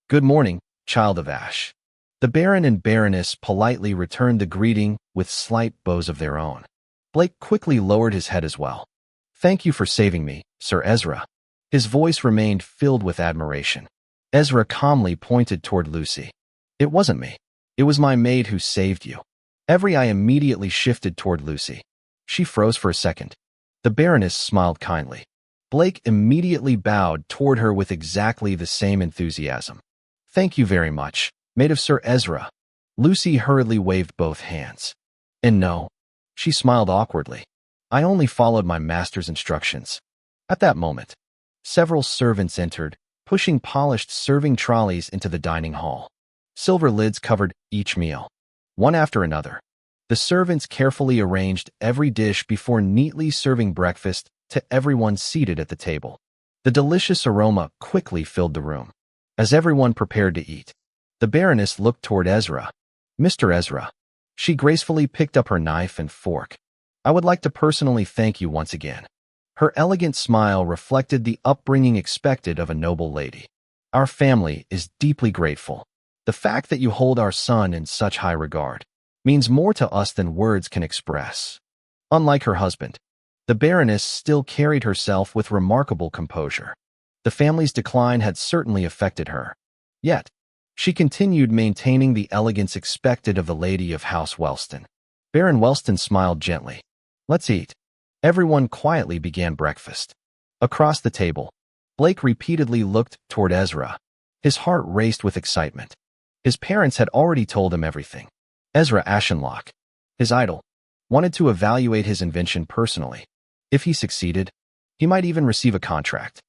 A: Good morning, Child of Ash. The Baron and Baroness politely returned the greeting with slight bows of their own. Blake quickly lowered his head as well. Thank you for saving me, Sir Ezra. His voice remained filled with admiration. Ezra calmly pointed toward Lucy. It wasn't me. It was my maid who saved you. Every eye immediately shifted toward Lucy. She froze for a second. The Baroness smiled kindly. Blake immediately bowed toward her with exactly the same enthusiasm. Thank you very much, maid of Sir Ezra. Lucy hurriedly waved both hands. And no. She smiled awkwardly. I only followed my master's instructions. At that moment, several servants entered, pushing polished serving trolleys into the dining hall. Silver lids covered each meal. One after another, the servants carefully arranged every dish before neatly serving breakfast to everyone seated at the table. The delicious aroma quickly filled the room. As everyone prepared to eat, the Baroness looked toward Ezra. Mr. Ezra. She gracefully picked up her knife and fork. I would like to personally thank you once again. Her elegant smile reflected the upbringing expected of a noble lady. Our family is deeply grateful. The fact that you hold our son in such high regard means more to us than words can express. Unlike her husband, the Baroness still carried herself with remarkable composure. The family's decline had certainly affected her. Yet, she continued maintaining the elegance expected of the lady of House Wellston. Baron Wellston smiled gently. Let's eat. Everyone quietly began breakfast. Across the table, Blake repeatedly looked toward Ezra. His heart raced with excitement. His parents had already told him everything. Ezra Ashenlocke, his idol, wanted to evaluate his invention personally. If he succeeded, he might even receive a contract.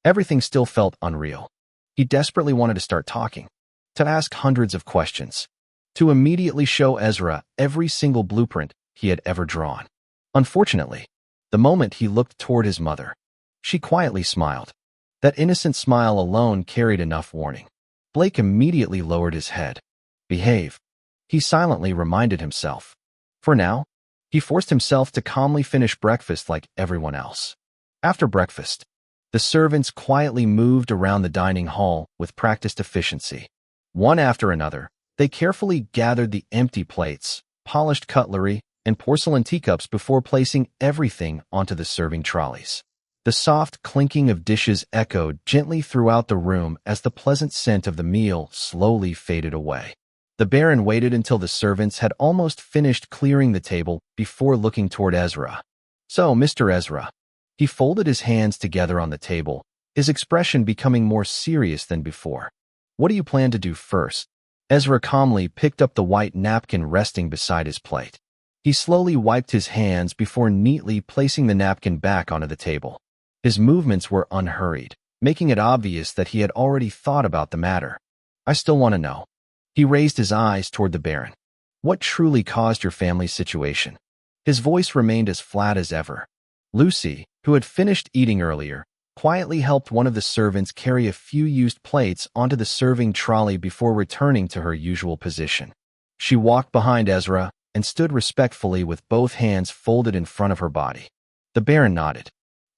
A: Everything still felt unreal. He desperately wanted to start talking, to ask hundreds of questions, to immediately show Ezra every single blueprint he had ever drawn. Unfortunately, the moment he looked toward his mother, she quietly smiled. That innocent smile alone carried enough warning. Blake immediately lowered his head. Behave. He silently reminded himself. For now, he forced himself to calmly finish breakfast like everyone else. After breakfast, the servants quietly moved around the dining hall with practiced efficiency. One after another, they carefully gathered the empty plates, polished cutlery, and porcelain teacups before placing everything onto the serving trolleys. The soft clinking of dishes echoed gently throughout the room as the pleasant scent of the meal slowly faded away. The Baron waited until the servants had almost finished clearing the table before looking toward Ezra. So, Mr. Ezra. He folded his hands together on the table, his expression becoming more serious than before. What do you plan to do first? Ezra calmly picked up the white napkin resting beside his plate. He slowly wiped his hands before neatly placing the napkin back onto the table. His movements were unhurried, making it obvious that he had already thought about the matter. I still want to know. He raised his eyes toward the Baron. What truly caused your family's situation? His voice remained as flat as ever. Lucy, who had finished eating earlier, quietly helped one of the servants carry a few used plates onto the serving trolley before returning to her usual position. She walked behind Ezra and stood respectfully with both hands folded in front of her body. The Baron nodded.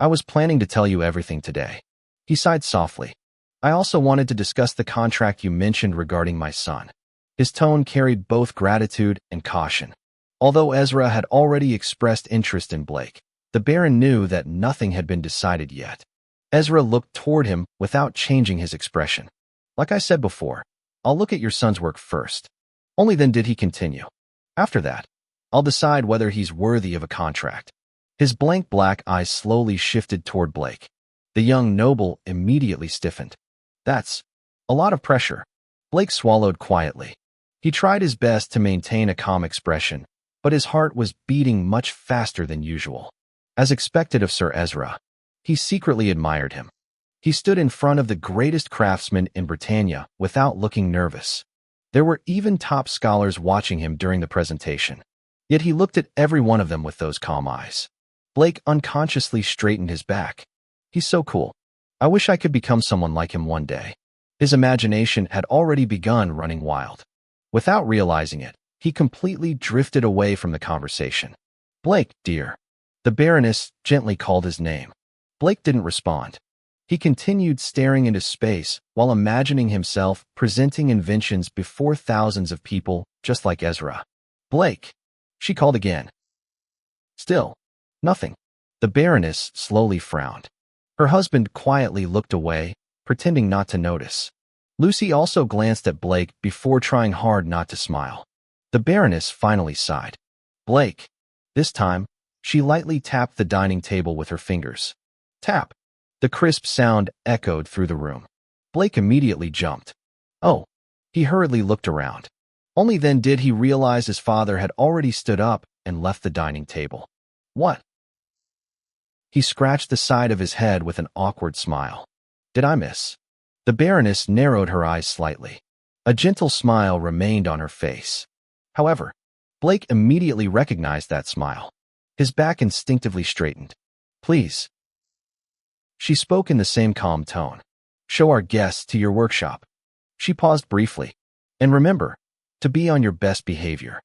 A: I was planning to tell you everything today. He sighed softly. I also wanted to discuss the contract you mentioned regarding my son. His tone carried both gratitude and caution. Although Ezra had already expressed interest in Blake, the Baron knew that nothing had been decided yet. Ezra looked toward him without changing his expression. Like I said before, I'll look at your son's work first. Only then did he continue. After that, I'll decide whether he's worthy of a contract. His blank black eyes slowly shifted toward Blake. The young noble immediately stiffened. That's a lot of pressure. Blake swallowed quietly. He tried his best to maintain a calm expression, but his heart was beating much faster than usual. As expected of Sir Ezra, he secretly admired him. He stood in front of the greatest craftsman in Britannia without looking nervous. There were even top scholars watching him during the presentation. Yet he looked at every one of them with those calm eyes. Blake unconsciously straightened his back. He's so cool. I wish I could become someone like him one day. His imagination had already begun running wild. Without realizing it, he completely drifted away from the conversation. Blake, dear. The Baroness gently called his name. Blake didn't respond. He continued staring into space while imagining himself presenting inventions before thousands of people, just like Ezra. Blake, she called again. Still, nothing. The Baroness slowly frowned. Her husband quietly looked away, pretending not to notice. Lucy also glanced at Blake before trying hard not to smile. The Baroness finally sighed. Blake. This time, she lightly tapped the dining table with her fingers. Tap. The crisp sound echoed through the room. Blake immediately jumped. Oh. He hurriedly looked around. Only then did he realize his father had already stood up and left the dining table. What? He scratched the side of his head with an awkward smile. Did I miss? The Baroness narrowed her eyes slightly. A gentle smile remained on her face. However, Blake immediately recognized that smile. His back instinctively straightened. Please. She spoke in the same calm tone. Show our guests to your workshop. She paused briefly. And remember, to be on your best behavior.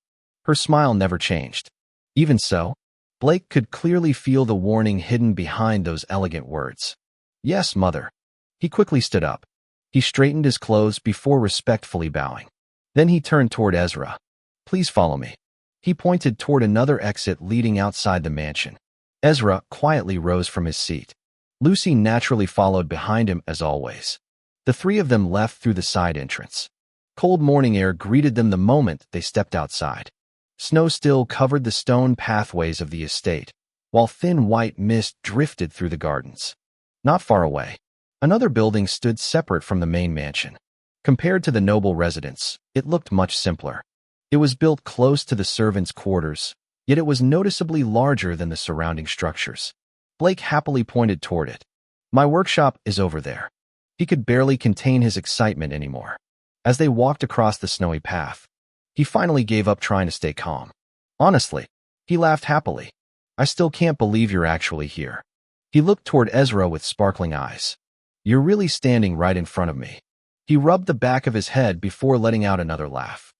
A: Her smile never changed. Even so, Blake could clearly feel the warning hidden behind those elegant words. Yes, mother. He quickly stood up. He straightened his clothes before respectfully bowing. Then he turned toward Ezra. Please follow me. He pointed toward another exit leading outside the mansion. Ezra quietly rose from his seat. Lucy naturally followed behind him as always. The three of them left through the side entrance. Cold morning air greeted them the moment they stepped outside. Snow still covered the stone pathways of the estate, while thin white mist drifted through the gardens. Not far away, another building stood separate from the main mansion. Compared to the noble residence, it looked much simpler. It was built close to the servants' quarters, yet it was noticeably larger than the surrounding structures. Blake happily pointed toward it. My workshop is over there. He could barely contain his excitement anymore. As they walked across the snowy path, he finally gave up trying to stay calm. Honestly, he laughed happily. I still can't believe you're actually here. He looked toward Ezra with sparkling eyes. You're really standing right in front of me. He rubbed the back of his head before letting out another laugh.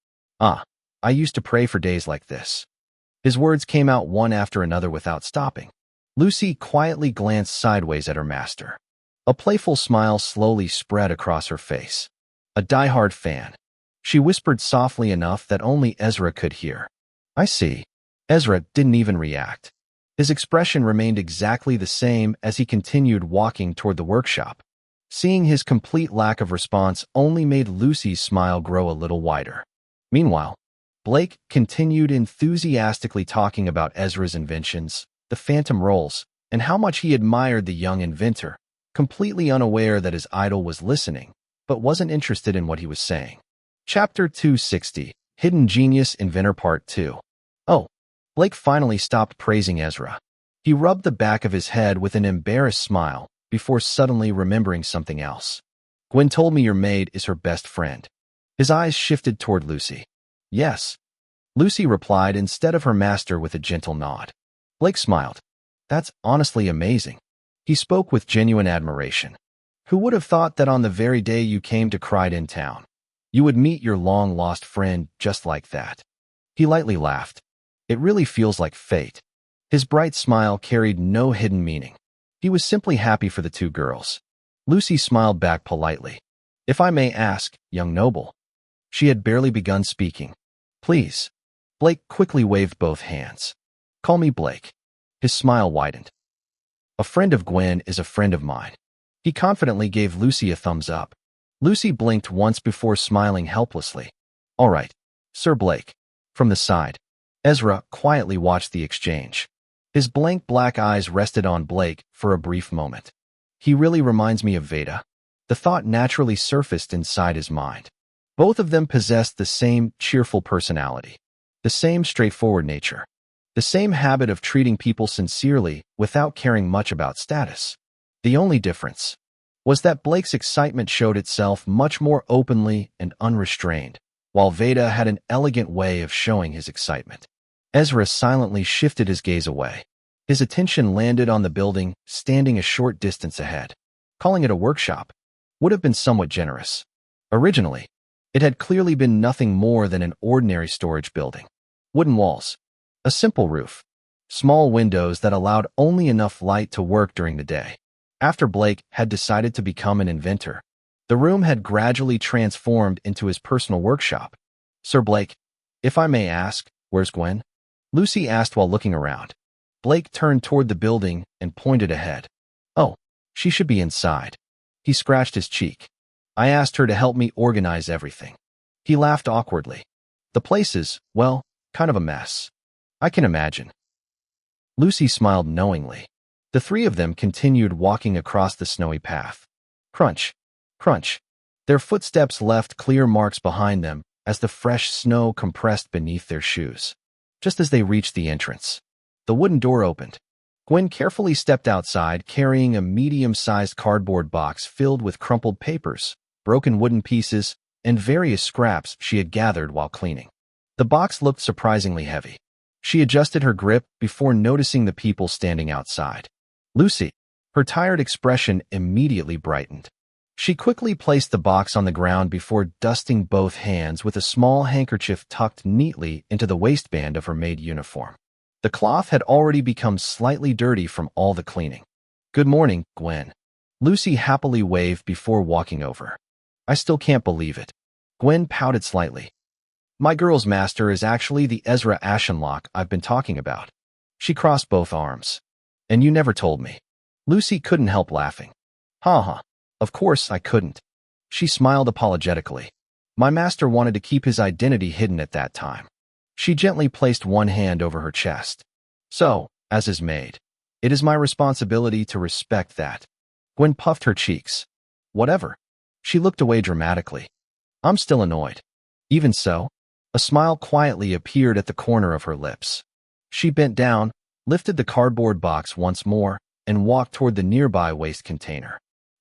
A: I used to pray for days like this. His words came out one after another without stopping. Lucy quietly glanced sideways at her master. A playful smile slowly spread across her face. A die-hard fan. She whispered softly enough that only Ezra could hear. I see. Ezra didn't even react. His expression remained exactly the same as he continued walking toward the workshop. Seeing his complete lack of response only made Lucy's smile grow a little wider. Meanwhile, Blake continued enthusiastically talking about Ezra's inventions, the phantom rolls, and how much he admired the young inventor, completely unaware that his idol was listening, but wasn't interested in what he was saying. Chapter 260, Hidden Genius Inventor Part 2. Oh, Blake finally stopped praising Ezra. He rubbed the back of his head with an embarrassed smile before suddenly remembering something else. Gwen told me your maid is her best friend. His eyes shifted toward Lucy. Yes, Lucy replied instead of her master with a gentle nod. Blake smiled. That's honestly amazing. He spoke with genuine admiration. Who would have thought that on the very day you came to Crichton Town, you would meet your long-lost friend just like that? He lightly laughed. It really feels like fate. His bright smile carried no hidden meaning. He was simply happy for the two girls. Lucy smiled back politely. If I may ask, young noble. She had barely begun speaking. Please. Blake quickly waved both hands. Call me Blake. His smile widened. A friend of Gwen is a friend of mine. He confidently gave Lucy a thumbs up. Lucy blinked once before smiling helplessly. All right, Sir Blake. From the side, Ezra quietly watched the exchange. His blank black eyes rested on Blake for a brief moment. He really reminds me of Veda. The thought naturally surfaced inside his mind. Both of them possessed the same cheerful personality, the same straightforward nature, the same habit of treating people sincerely without caring much about status. The only difference was that Blake's excitement showed itself much more openly and unrestrained, while Veda had an elegant way of showing his excitement. Ezra silently shifted his gaze away. His attention landed on the building standing a short distance ahead. Calling it a workshop would have been somewhat generous. Originally, it had clearly been nothing more than an ordinary storage building. Wooden walls, a simple roof, small windows that allowed only enough light to work during the day. After Blake had decided to become an inventor, the room had gradually transformed into his personal workshop. Sir Blake, if I may ask, where's Gwen? Lucy asked while looking around. Blake turned toward the building and pointed ahead. Oh, she should be inside. He scratched his cheek. I asked her to help me organize everything. He laughed awkwardly. The place is, well, kind of a mess. I can imagine. Lucy smiled knowingly. The three of them continued walking across the snowy path. Crunch, crunch. Their footsteps left clear marks behind them as the fresh snow compressed beneath their shoes. Just as they reached the entrance, the wooden door opened. Gwen carefully stepped outside carrying a medium-sized cardboard box filled with crumpled papers, broken wooden pieces, and various scraps she had gathered while cleaning. The box looked surprisingly heavy. She adjusted her grip before noticing the people standing outside. Lucy, her tired expression immediately brightened. She quickly placed the box on the ground before dusting both hands with a small handkerchief tucked neatly into the waistband of her maid uniform. The cloth had already become slightly dirty from all the cleaning. Good morning, Gwen. Lucy happily waved before walking over. I still can't believe it. Gwen pouted slightly. My girl's master is actually the Ezra Ashenlocke I've been talking about. She crossed both arms. And you never told me. Lucy couldn't help laughing. Ha. Of course I couldn't. She smiled apologetically. My master wanted to keep his identity hidden at that time. She gently placed one hand over her chest. So, as his maid, it is my responsibility to respect that. Gwen puffed her cheeks. Whatever. She looked away dramatically. I'm still annoyed. Even so, a smile quietly appeared at the corner of her lips. She bent down, lifted the cardboard box once more, and walked toward the nearby waste container.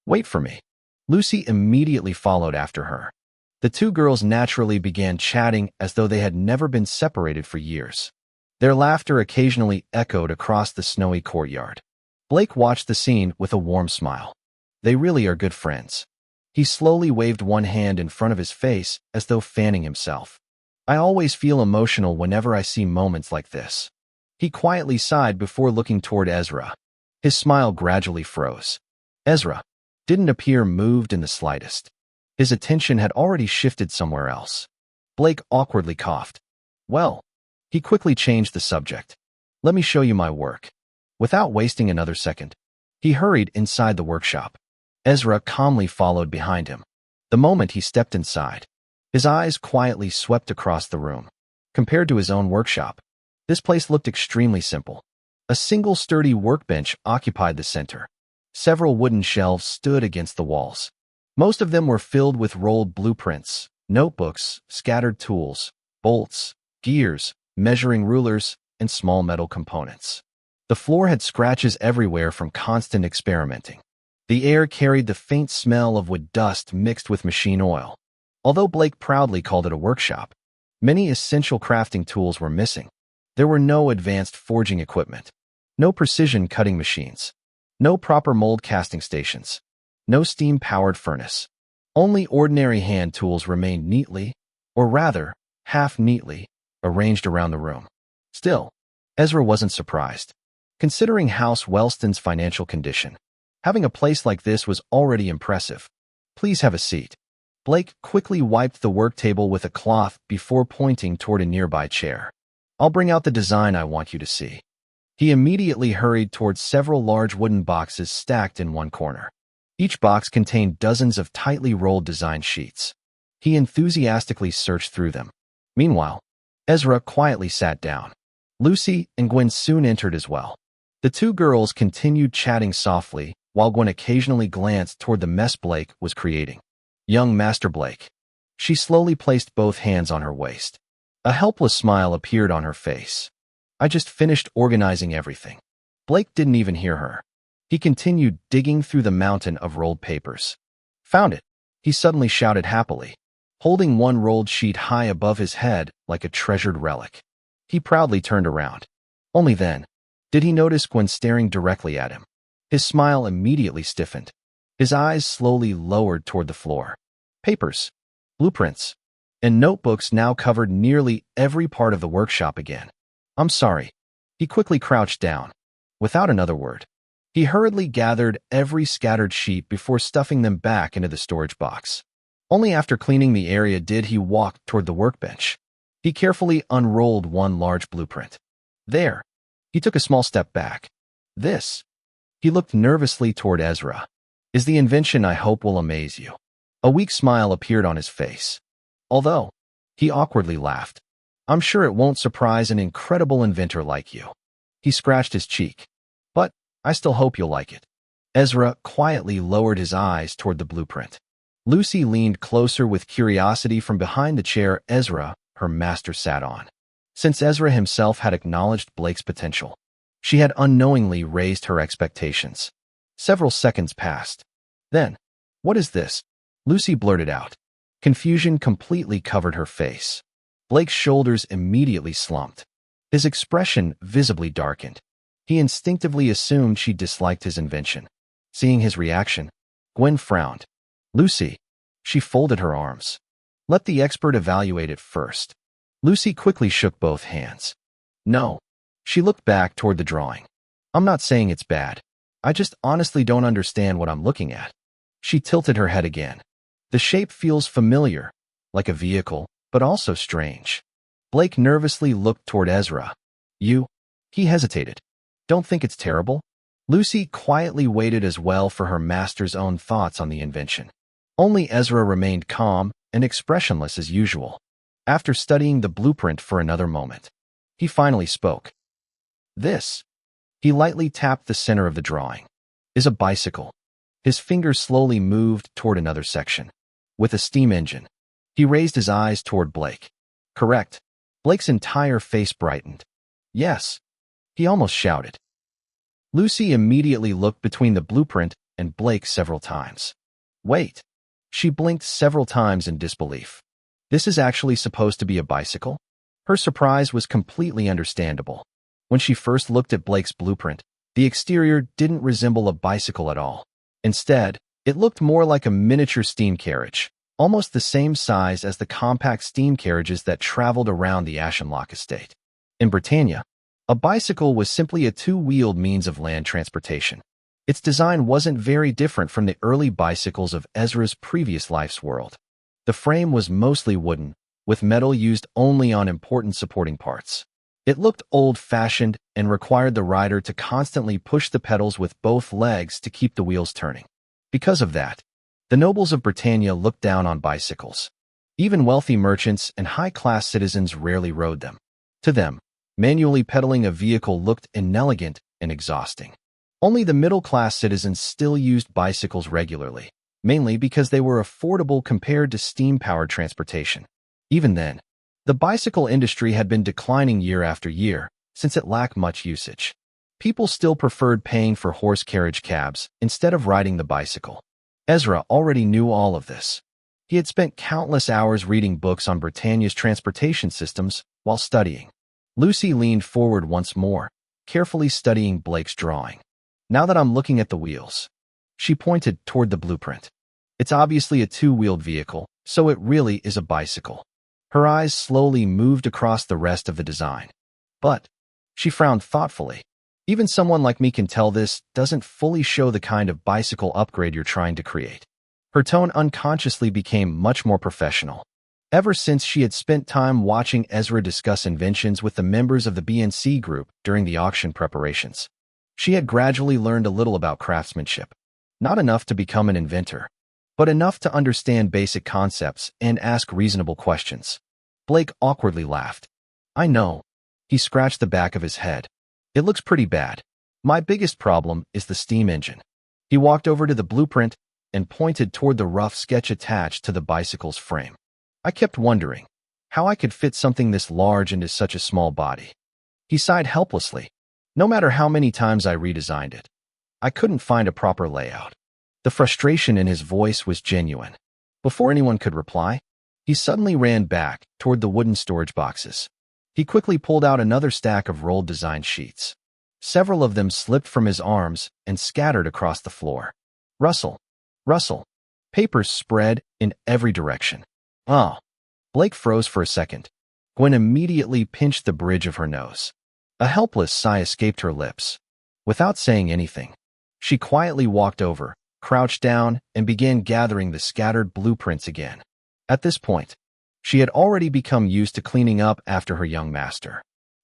A: Wait for me. Lucy immediately followed after her. The two girls naturally began chatting as though they had never been separated for years. Their laughter occasionally echoed across the snowy courtyard. Blake watched the scene with a warm smile. They really are good friends. He slowly waved one hand in front of his face as though fanning himself. I always feel emotional whenever I see moments like this. He quietly sighed before looking toward Ezra. His smile gradually froze. Ezra didn't appear moved in the slightest. His attention had already shifted somewhere else. Blake awkwardly coughed. Well, he quickly changed the subject. Let me show you my work. Without wasting another second, he hurried inside the workshop. Ezra calmly followed behind him. The moment he stepped inside, his eyes quietly swept across the room. Compared to his own workshop, this place looked extremely simple. A single sturdy workbench occupied the center. Several wooden shelves stood against the walls. Most of them were filled with rolled blueprints, notebooks, scattered tools, bolts, gears, measuring rulers, and small metal components. The floor had scratches everywhere from constant experimenting. The air carried the faint smell of wood dust mixed with machine oil. Although Blake proudly called it a workshop, many essential crafting tools were missing. There were no advanced forging equipment, no precision cutting machines, no proper mold casting stations, no steam-powered furnace. Only ordinary hand tools remained neatly, or rather, half-neatly, arranged around the room. Still, Ezra wasn't surprised. Considering House Wellston's financial condition, having a place like this was already impressive. Please have a seat. Blake quickly wiped the work table with a cloth before pointing toward a nearby chair. I'll bring out the design I want you to see. He immediately hurried towards several large wooden boxes stacked in one corner. Each box contained dozens of tightly rolled design sheets. He enthusiastically searched through them. Meanwhile, Ezra quietly sat down. Lucy and Gwen soon entered as well. The two girls continued chatting softly, while Gwen occasionally glanced toward the mess Blake was creating. Young Master Blake. She slowly placed both hands on her waist. A helpless smile appeared on her face. I just finished organizing everything. Blake didn't even hear her. He continued digging through the mountain of rolled papers. Found it, he suddenly shouted happily, holding one rolled sheet high above his head like a treasured relic. He proudly turned around. Only then did he notice Gwen staring directly at him. His smile immediately stiffened. His eyes slowly lowered toward the floor. Papers, blueprints, and notebooks now covered nearly every part of the workshop again. I'm sorry. He quickly crouched down. Without another word, he hurriedly gathered every scattered sheet before stuffing them back into the storage box. Only after cleaning the area did he walk toward the workbench. He carefully unrolled one large blueprint. There. He took a small step back. This. He looked nervously toward Ezra. Is the invention I hope will amaze you. A weak smile appeared on his face. Although, he awkwardly laughed. I'm sure it won't surprise an incredible inventor like you. He scratched his cheek. But, I still hope you'll like it. Ezra quietly lowered his eyes toward the blueprint. Lucy leaned closer with curiosity from behind the chair Ezra, her master, sat on. Since Ezra himself had acknowledged Blake's potential, she had unknowingly raised her expectations. Several seconds passed. Then, what is this? Lucy blurted out. Confusion completely covered her face. Blake's shoulders immediately slumped. His expression visibly darkened. He instinctively assumed she disliked his invention. Seeing his reaction, Gwen frowned. Lucy. She folded her arms. Let the expert evaluate it first. Lucy quickly shook both hands. No. She looked back toward the drawing. I'm not saying it's bad. I just honestly don't understand what I'm looking at. She tilted her head again. The shape feels familiar, like a vehicle, but also strange. Blake nervously looked toward Ezra. You? He hesitated. Don't think it's terrible? Lucy quietly waited as well for her master's own thoughts on the invention. Only Ezra remained calm and expressionless as usual. After studying the blueprint for another moment, he finally spoke. This. He lightly tapped the center of the drawing. Is a bicycle. His fingers slowly moved toward another section. With a steam engine. He raised his eyes toward Blake. Correct. Blake's entire face brightened. Yes. He almost shouted. Lucy immediately looked between the blueprint and Blake several times. Wait. She blinked several times in disbelief. This is actually supposed to be a bicycle? Her surprise was completely understandable. When she first looked at Blake's blueprint, the exterior didn't resemble a bicycle at all. Instead, it looked more like a miniature steam carriage, almost the same size as the compact steam carriages that traveled around the Ashenlocke estate. In Britannia, a bicycle was simply a two-wheeled means of land transportation. Its design wasn't very different from the early bicycles of Ezra's previous life's world. The frame was mostly wooden, with metal used only on important supporting parts. It looked old-fashioned and required the rider to constantly push the pedals with both legs to keep the wheels turning. Because of that, the nobles of Britannia looked down on bicycles. Even wealthy merchants and high-class citizens rarely rode them. To them, manually pedaling a vehicle looked inelegant and exhausting. Only the middle-class citizens still used bicycles regularly, mainly because they were affordable compared to steam-powered transportation. Even then, the bicycle industry had been declining year after year, since it lacked much usage. People still preferred paying for horse carriage cabs instead of riding the bicycle. Ezra already knew all of this. He had spent countless hours reading books on Britannia's transportation systems while studying. Lucy leaned forward once more, carefully studying Blake's drawing. Now that I'm looking at the wheels, she pointed toward the blueprint. It's obviously a two-wheeled vehicle, so it really is a bicycle. Her eyes slowly moved across the rest of the design. But, she frowned thoughtfully. Even someone like me can tell this doesn't fully show the kind of bicycle upgrade you're trying to create. Her tone unconsciously became much more professional. Ever since she had spent time watching Ezra discuss inventions with the members of the BNC group during the auction preparations, she had gradually learned a little about craftsmanship. Not enough to become an inventor, but enough to understand basic concepts and ask reasonable questions. Blake awkwardly laughed. I know. He scratched the back of his head. It looks pretty bad. My biggest problem is the steam engine. He walked over to the blueprint and pointed toward the rough sketch attached to the bicycle's frame. I kept wondering how I could fit something this large into such a small body. He sighed helplessly. No matter how many times I redesigned it, I couldn't find a proper layout. The frustration in his voice was genuine. Before anyone could reply, he suddenly ran back toward the wooden storage boxes. He quickly pulled out another stack of rolled design sheets. Several of them slipped from his arms and scattered across the floor. Rustle, rustle. Papers spread in every direction. Oh. Blake froze for a second. Gwen immediately pinched the bridge of her nose. A helpless sigh escaped her lips. Without saying anything, she quietly walked over, crouched down, and began gathering the scattered blueprints again. At this point, she had already become used to cleaning up after her young master.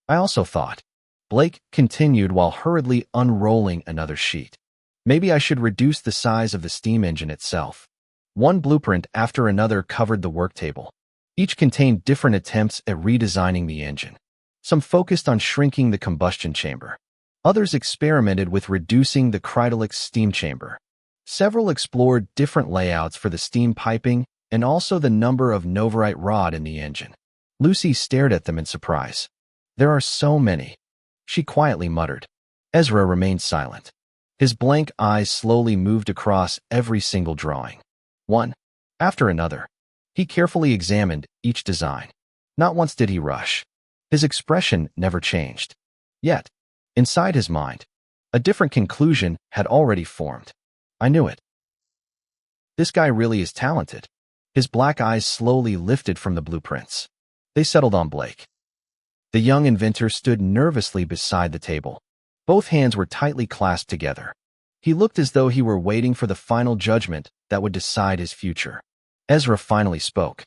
A: I also thought, Blake continued while hurriedly unrolling another sheet. Maybe I should reduce the size of the steam engine itself. One blueprint after another covered the work table. Each contained different attempts at redesigning the engine. Some focused on shrinking the combustion chamber. Others experimented with reducing the cryogenic steam chamber. Several explored different layouts for the steam piping and also the number of noverite rod in the engine. Lucy stared at them in surprise. There are so many, she quietly muttered. Ezra remained silent. His blank eyes slowly moved across every single drawing. One after another. He carefully examined each design. Not once did he rush. His expression never changed. Yet, inside his mind, a different conclusion had already formed. I knew it. This guy really is talented. His black eyes slowly lifted from the blueprints. They settled on Blake. The young inventor stood nervously beside the table. Both hands were tightly clasped together. He looked as though he were waiting for the final judgment that would decide his future. Ezra finally spoke.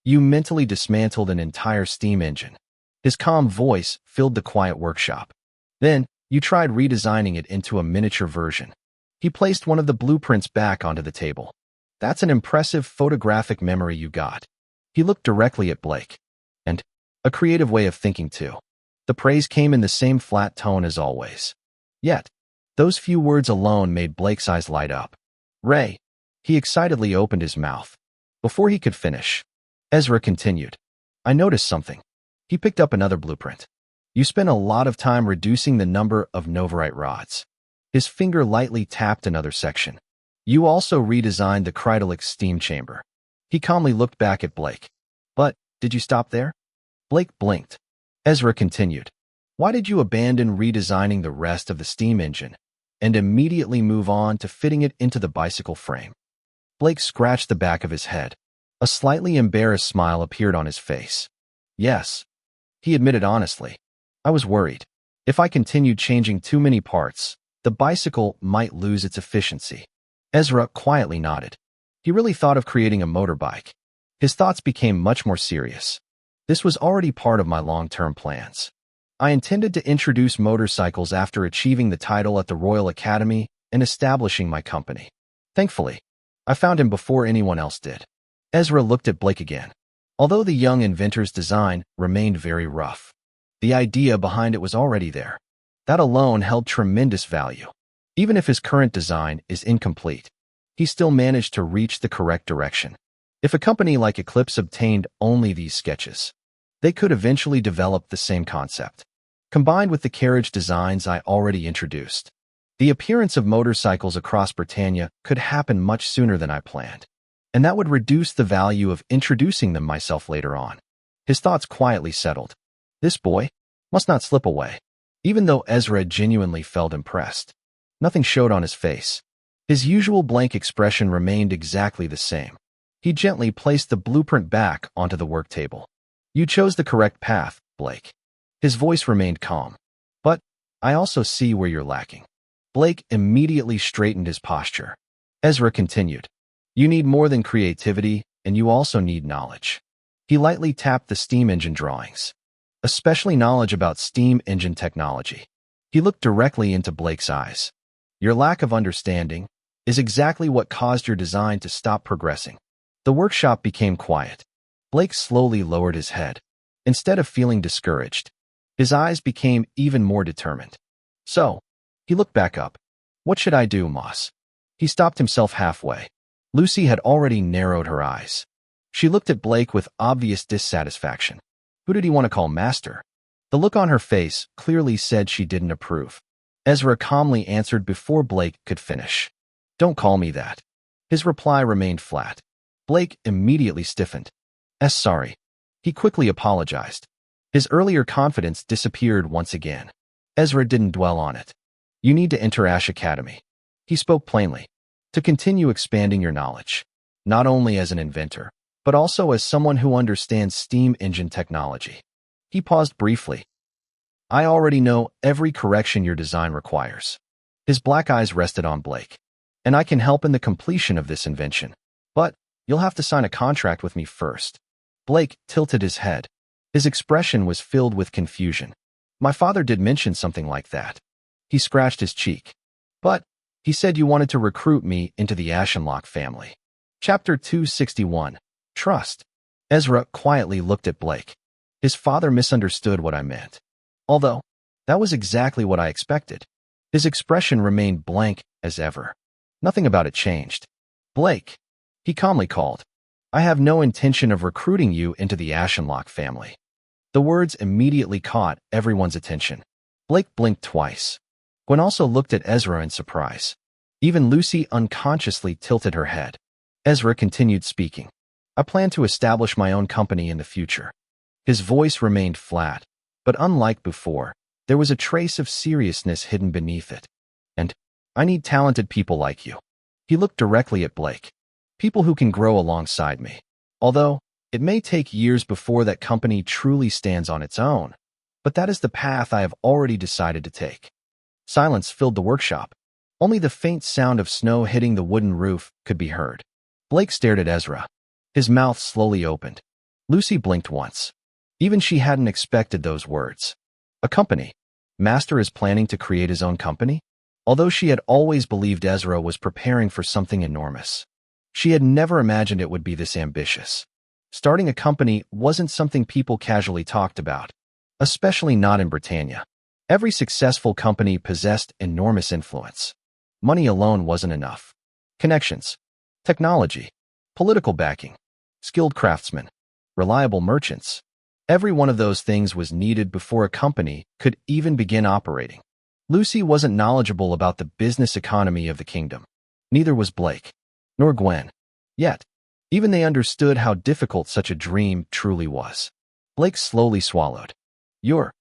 A: You mentally dismantled an entire steam engine. His calm voice filled the quiet workshop. Then, you tried redesigning it into a miniature version. He placed one of the blueprints back onto the table. That's an impressive photographic memory you got. He looked directly at Blake. And a creative way of thinking too. The praise came in the same flat tone as always. Yet, those few words alone made Blake's eyes light up. Ray. He excitedly opened his mouth. Before he could finish, Ezra continued. I noticed something. He picked up another blueprint. You spent a lot of time reducing the number of noverite rods. His finger lightly tapped another section. You also redesigned the cryogenic steam chamber. He calmly looked back at Blake. But, did you stop there? Blake blinked. Ezra continued. Why did you abandon redesigning the rest of the steam engine and immediately move on to fitting it into the bicycle frame? Blake scratched the back of his head. A slightly embarrassed smile appeared on his face. Yes, he admitted honestly. I was worried. If I continued changing too many parts, the bicycle might lose its efficiency. Ezra quietly nodded. He really thought of creating a motorbike. His thoughts became much more serious. This was already part of my long-term plans. I intended to introduce motorcycles after achieving the title at the Royal Academy and establishing my company. Thankfully, I found him before anyone else did. Ezra looked at Blake again. Although the young inventor's design remained very rough, the idea behind it was already there. That alone held tremendous value. Even if his current design is incomplete, he still managed to reach the correct direction. If a company like Eclipse obtained only these sketches, they could eventually develop the same concept. combined with the carriage designs I already introduced. The appearance of motorcycles across Britannia could happen much sooner than I planned, and that would reduce the value of introducing them myself later on. His thoughts quietly settled. This boy must not slip away. Even though Ezra genuinely felt impressed, nothing showed on his face. His usual blank expression remained exactly the same. He gently placed the blueprint back onto the work table. You chose the correct path, Blake. His voice remained calm. But I also see where you're lacking. Blake immediately straightened his posture. Ezra continued. You need more than creativity, and you also need knowledge. He lightly tapped the steam engine drawings, especially knowledge about steam engine technology. He looked directly into Blake's eyes. Your lack of understanding is exactly what caused your design to stop progressing. The workshop became quiet. Blake slowly lowered his head. Instead of feeling discouraged, his eyes became even more determined. So, he looked back up. What should I do, Moss? He stopped himself halfway. Lucy had already narrowed her eyes. She looked at Blake with obvious dissatisfaction. Who did he want to call master? The look on her face clearly said she didn't approve. Ezra calmly answered before Blake could finish. Don't call me that. His reply remained flat. Blake immediately stiffened. Sorry. He quickly apologized. His earlier confidence disappeared once again. Ezra didn't dwell on it. You need to enter Ash Academy. He spoke plainly. To continue expanding your knowledge, not only as an inventor, but also as someone who understands steam engine technology. He paused briefly. I already know every correction your design requires. His black eyes rested on Blake. And I can help in the completion of this invention. But you'll have to sign a contract with me first. Blake tilted his head. His expression was filled with confusion. My father did mention something like that. He scratched his cheek. But he said you wanted to recruit me into the Ashenlocke family. Chapter 261. Trust. Ezra quietly looked at Blake. His father misunderstood what I meant. Although, that was exactly what I expected. His expression remained blank as ever. Nothing about it changed. Blake, he calmly called. I have no intention of recruiting you into the Ashenlocke family. The words immediately caught everyone's attention. Blake blinked twice. Gwen also looked at Ezra in surprise. Even Lucy unconsciously tilted her head. Ezra continued speaking. I plan to establish my own company in the future. His voice remained flat, but unlike before, there was a trace of seriousness hidden beneath it. And I need talented people like you. He looked directly at Blake. People who can grow alongside me. Although, it may take years before that company truly stands on its own. But that is the path I have already decided to take. Silence filled the workshop. Only the faint sound of snow hitting the wooden roof could be heard. Blake stared at Ezra. His mouth slowly opened. Lucy blinked once. Even she hadn't expected those words. A company. Master is planning to create his own company? Although she had always believed Ezra was preparing for something enormous, she had never imagined it would be this ambitious. Starting a company wasn't something people casually talked about, especially not in Britannia. Every successful company possessed enormous influence. Money alone wasn't enough. Connections, technology, political backing, skilled craftsmen, reliable merchants. Every one of those things was needed before a company could even begin operating. Lucy wasn't knowledgeable about the business economy of the kingdom. Neither was Blake, nor Gwen. Yet, even they understood how difficult such a dream truly was. Blake slowly swallowed. You're...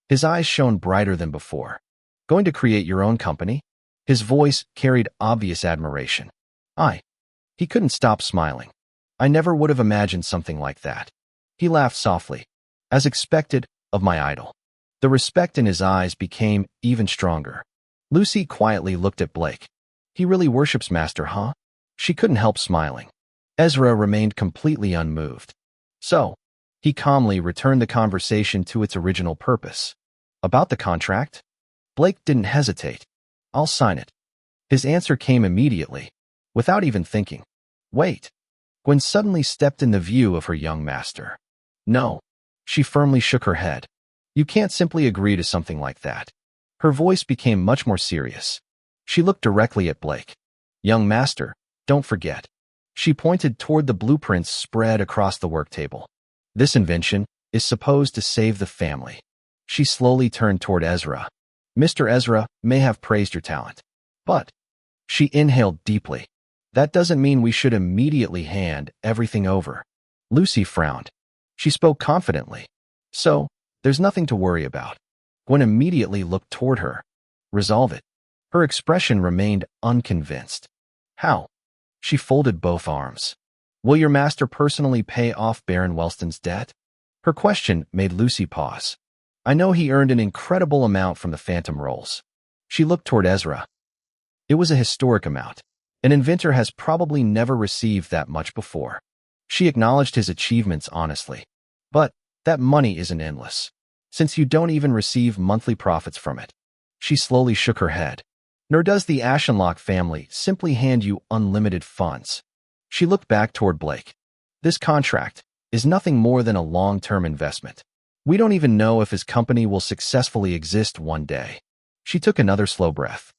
A: His eyes shone brighter than before. Going to create your own company? His voice carried obvious admiration. He couldn't stop smiling. I never would have imagined something like that. He laughed softly, as expected of my idol. The respect in his eyes became even stronger. Lucy quietly looked at Blake. He really worships Master, huh? She couldn't help smiling. Ezra remained completely unmoved. So, he calmly returned the conversation to its original purpose. About the contract? Blake didn't hesitate. I'll sign it. His answer came immediately, without even thinking. Wait. Gwen suddenly stepped in the view of her young master. No. She firmly shook her head. You can't simply agree to something like that. Her voice became much more serious. She looked directly at Blake. Young master, don't forget. She pointed toward the blueprints spread across the work table. This invention is supposed to save the family. She slowly turned toward Ezra. Mr. Ezra may have praised your talent, but she inhaled deeply. That doesn't mean we should immediately hand everything over. Lucy frowned. She spoke confidently. So, there's nothing to worry about. Gwen immediately looked toward her. Resolve it. Her expression remained unconvinced. How? She folded both arms. Will your master personally pay off Baron Welston's debt? Her question made Lucy pause. I know he earned an incredible amount from the phantom rolls. She looked toward Ezra. It was a historic amount. An inventor has probably never received that much before. She acknowledged his achievements honestly. But that money isn't endless, since you don't even receive monthly profits from it. She slowly shook her head. Nor does the Ashenlocke family simply hand you unlimited funds. She looked back toward Blake. This contract is nothing more than a long-term investment. We don't even know if his company will successfully exist one day. She took another slow breath.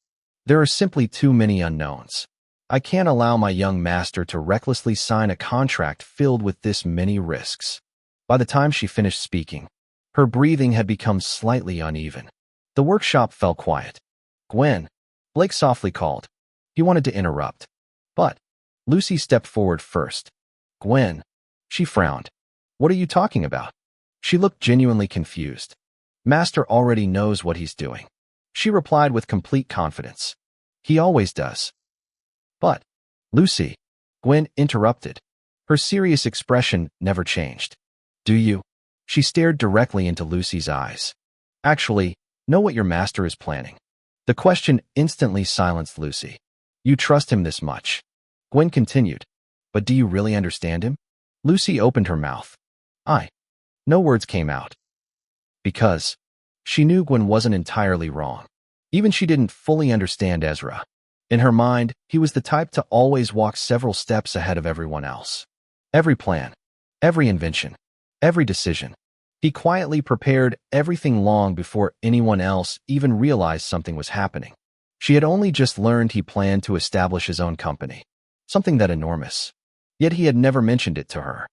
A: There are simply too many unknowns. I can't allow my young master to recklessly sign a contract filled with this many risks. By the time she finished speaking, her breathing had become slightly uneven. The workshop fell quiet. Gwen, Blake softly called. He wanted to interrupt. But Lucy stepped forward first. Gwen. She frowned. What are you talking about? She looked genuinely confused. Master already knows what he's doing. She replied with complete confidence. He always does. But, Lucy, Gwen interrupted. Her serious expression never changed. Do you? She stared directly into Lucy's eyes. Actually, know what your master is planning. The question instantly silenced Lucy. You trust him this much. Gwen continued. But do you really understand him? Lucy opened her mouth. No words came out. Because she knew Gwen wasn't entirely wrong. Even she didn't fully understand Ezra. In her mind, he was the type to always walk several steps ahead of everyone else. Every plan, every invention, every decision. He quietly prepared everything long before anyone else even realized something was happening. She had only just learned he planned to establish his own company. Something that enormous. Yet he had never mentioned it to her.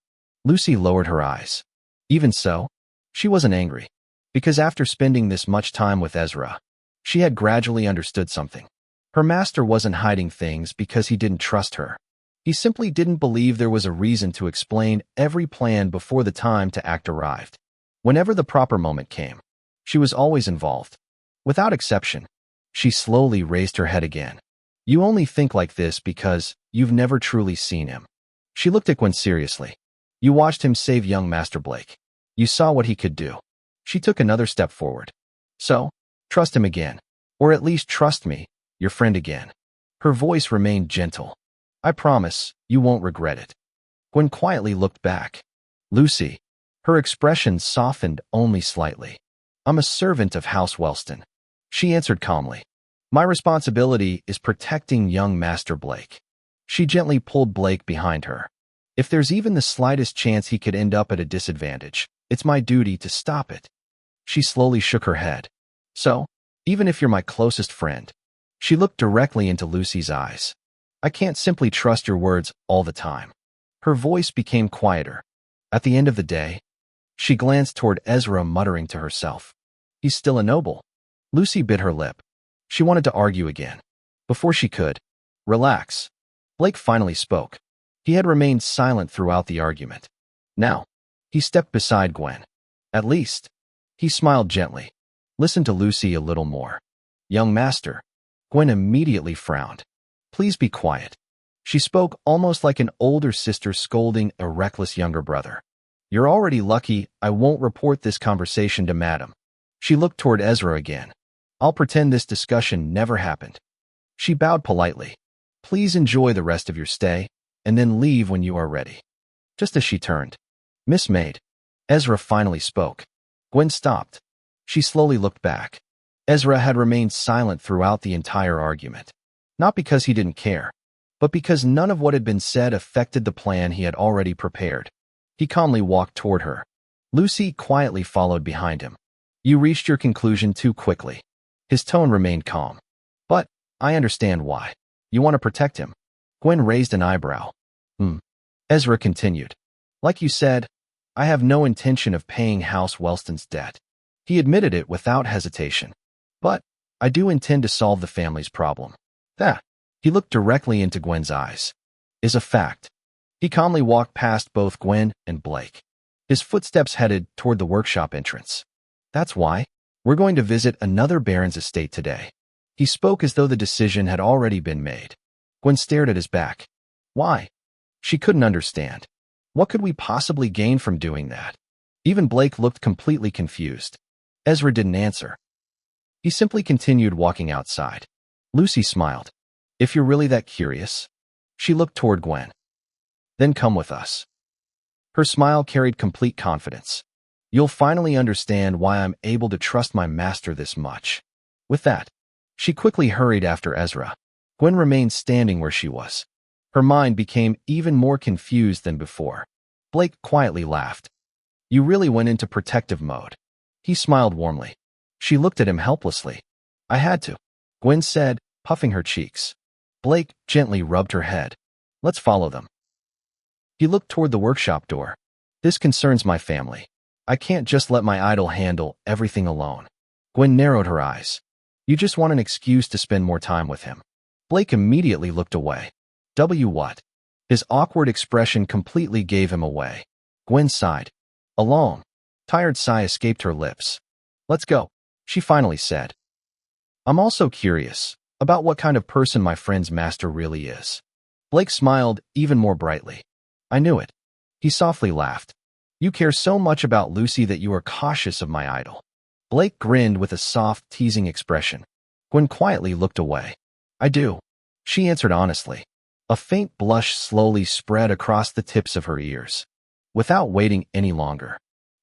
A: Lucy lowered her eyes. Even so, she wasn't angry. Because after spending this much time with Ezra, she had gradually understood something. Her master wasn't hiding things because he didn't trust her. He simply didn't believe there was a reason to explain every plan before the time to act arrived. Whenever the proper moment came, she was always involved. Without exception, she slowly raised her head again. You only think like this because you've never truly seen him. She looked at Gwen seriously. You watched him save young Master Blake. You saw what he could do. She took another step forward. So, trust him again. Or at least trust me, your friend again. Her voice remained gentle. I promise, you won't regret it. Gwen quietly looked back. Lucy. Her expression softened only slightly. I'm a servant of House Welston. She answered calmly. My responsibility is protecting young Master Blake. She gently pulled Blake behind her. If there's even the slightest chance he could end up at a disadvantage, it's my duty to stop it. She slowly shook her head. So, even if you're my closest friend, she looked directly into Lucy's eyes. I can't simply trust your words all the time. Her voice became quieter. At the end of the day, she glanced toward Ezra, muttering to herself. He's still a noble. Lucy bit her lip. She wanted to argue again. Before she could. Relax. Blake finally spoke. He had remained silent throughout the argument. Now, he stepped beside Gwen. At least, he smiled gently. Listen to Lucy a little more. Young master. Gwen immediately frowned. Please be quiet. She spoke almost like an older sister scolding a reckless younger brother. You're already lucky I won't report this conversation to Madam. She looked toward Ezra again. I'll pretend this discussion never happened. She bowed politely. Please enjoy the rest of your stay, and then leave when you are ready. Just as she turned. Miss Maid. Ezra finally spoke. Gwen stopped. She slowly looked back. Ezra had remained silent throughout the entire argument. Not because he didn't care, but because none of what had been said affected the plan he had already prepared. He calmly walked toward her. Lucy quietly followed behind him. You reached your conclusion too quickly. His tone remained calm. But, I understand why. You want to protect him. Gwen raised an eyebrow. Ezra continued. Like you said, I have no intention of paying House Welston's debt. He admitted it without hesitation. But I do intend to solve the family's problem. That, he looked directly into Gwen's eyes, is a fact. He calmly walked past both Gwen and Blake. His footsteps headed toward the workshop entrance. That's why we're going to visit another baron's estate today. He spoke as though the decision had already been made. Gwen stared at his back. Why? She couldn't understand. What could we possibly gain from doing that? Even Blake looked completely confused. Ezra didn't answer. He simply continued walking outside. Lucy smiled. If you're really that curious. She looked toward Gwen. Then come with us. Her smile carried complete confidence. You'll finally understand why I'm able to trust my master this much. With that, she quickly hurried after Ezra. Gwen remained standing where she was. Her mind became even more confused than before. Blake quietly laughed. You really went into protective mode. He smiled warmly. She looked at him helplessly. I had to, Gwen said, puffing her cheeks. Blake gently rubbed her head. Let's follow them. He looked toward the workshop door. This concerns my family. I can't just let my idol handle everything alone. Gwen narrowed her eyes. You just want an excuse to spend more time with him. Blake immediately looked away. What? His awkward expression completely gave him away. Gwen sighed. A long, tired sigh escaped her lips. Let's go, she finally said. I'm also curious about what kind of person my friend's master really is. Blake smiled even more brightly. I knew it. He softly laughed. You care so much about Lucy that you are cautious of my idol. Blake grinned with a soft, teasing expression. Gwen quietly looked away. I do, she answered honestly. A faint blush slowly spread across the tips of her ears. Without waiting any longer,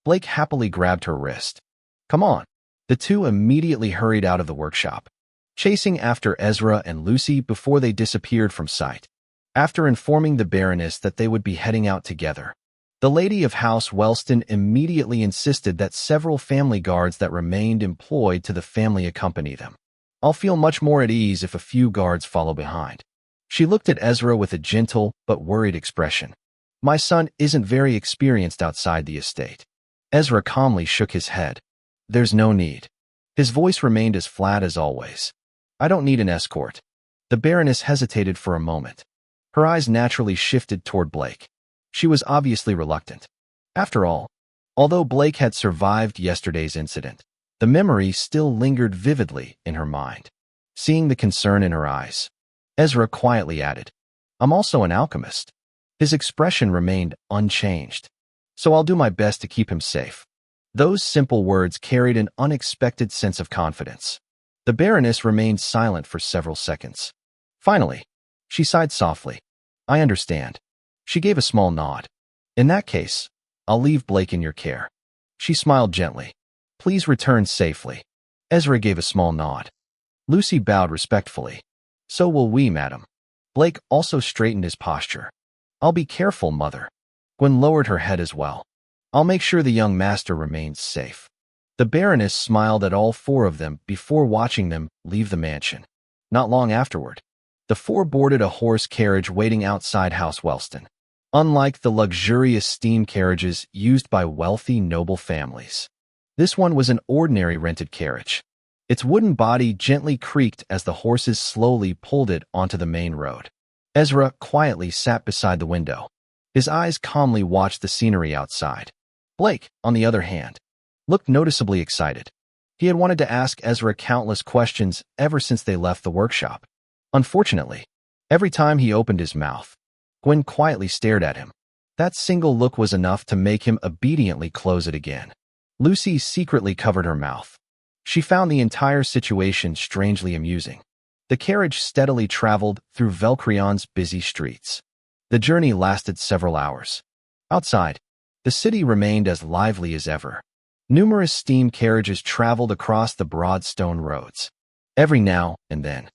A: Blake happily grabbed her wrist. Come on. The two immediately hurried out of the workshop, chasing after Ezra and Lucy before they disappeared from sight. After informing the Baroness that they would be heading out together, the lady of House Wellston immediately insisted that several family guards that remained employed to the family accompany them. I'll feel much more at ease if a few guards follow behind. She looked at Ezra with a gentle but worried expression. My son isn't very experienced outside the estate. Ezra calmly shook his head. There's no need. His voice remained as flat as always. I don't need an escort. The Baroness hesitated for a moment. Her eyes naturally shifted toward Blake. She was obviously reluctant. After all, although Blake had survived yesterday's incident, the memory still lingered vividly in her mind. Seeing the concern in her eyes, Ezra quietly added, I'm also an alchemist. His expression remained unchanged. So I'll do my best to keep him safe. Those simple words carried an unexpected sense of confidence. The Baroness remained silent for several seconds. Finally, she sighed softly. I understand. She gave a small nod. In that case, I'll leave Blake in your care. She smiled gently. Please return safely. Ezra gave a small nod. Lucy bowed respectfully. So will we, madam. Blake also straightened his posture. I'll be careful, mother. Gwen lowered her head as well. I'll make sure the young master remains safe. The Baroness smiled at all four of them before watching them leave the mansion. Not long afterward, the four boarded a horse carriage waiting outside House Wellston. Unlike the luxurious steam carriages used by wealthy noble families, this one was an ordinary rented carriage. Its wooden body gently creaked as the horses slowly pulled it onto the main road. Ezra quietly sat beside the window. His eyes calmly watched the scenery outside. Blake, on the other hand, looked noticeably excited. He had wanted to ask Ezra countless questions ever since they left the workshop. Unfortunately, every time he opened his mouth, Gwen quietly stared at him. That single look was enough to make him obediently close it again. Lucy secretly covered her mouth. She found the entire situation strangely amusing. The carriage steadily traveled through Velcrion's busy streets. The journey lasted several hours. Outside, the city remained as lively as ever. Numerous steam carriages traveled across the broad stone roads. Every now and then,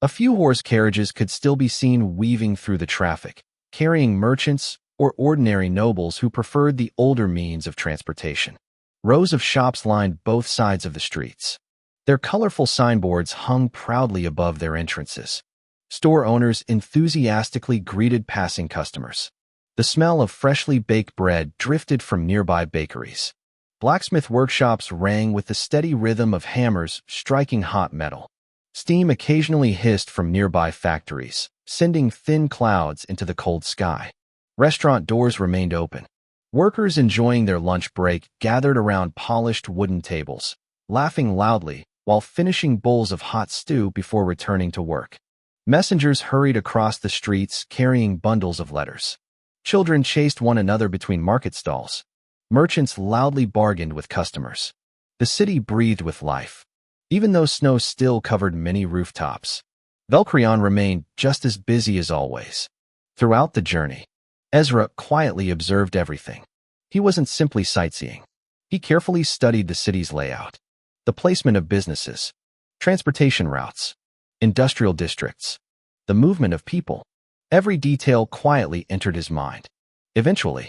A: a few horse carriages could still be seen weaving through the traffic, carrying merchants or ordinary nobles who preferred the older means of transportation. Rows of shops lined both sides of the streets. Their colorful signboards hung proudly above their entrances. Store owners enthusiastically greeted passing customers. The smell of freshly baked bread drifted from nearby bakeries. Blacksmith workshops rang with the steady rhythm of hammers striking hot metal. Steam occasionally hissed from nearby factories, sending thin clouds into the cold sky. Restaurant doors remained open. Workers enjoying their lunch break gathered around polished wooden tables, laughing loudly while finishing bowls of hot stew before returning to work. Messengers hurried across the streets carrying bundles of letters. Children chased one another between market stalls. Merchants loudly bargained with customers. The city breathed with life. Even though snow still covered many rooftops, Valkyrion remained just as busy as always. Throughout the journey, Ezra quietly observed everything. He wasn't simply sightseeing. He carefully studied the city's layout, the placement of businesses, transportation routes, industrial districts, the movement of people. Every detail quietly entered his mind. Eventually,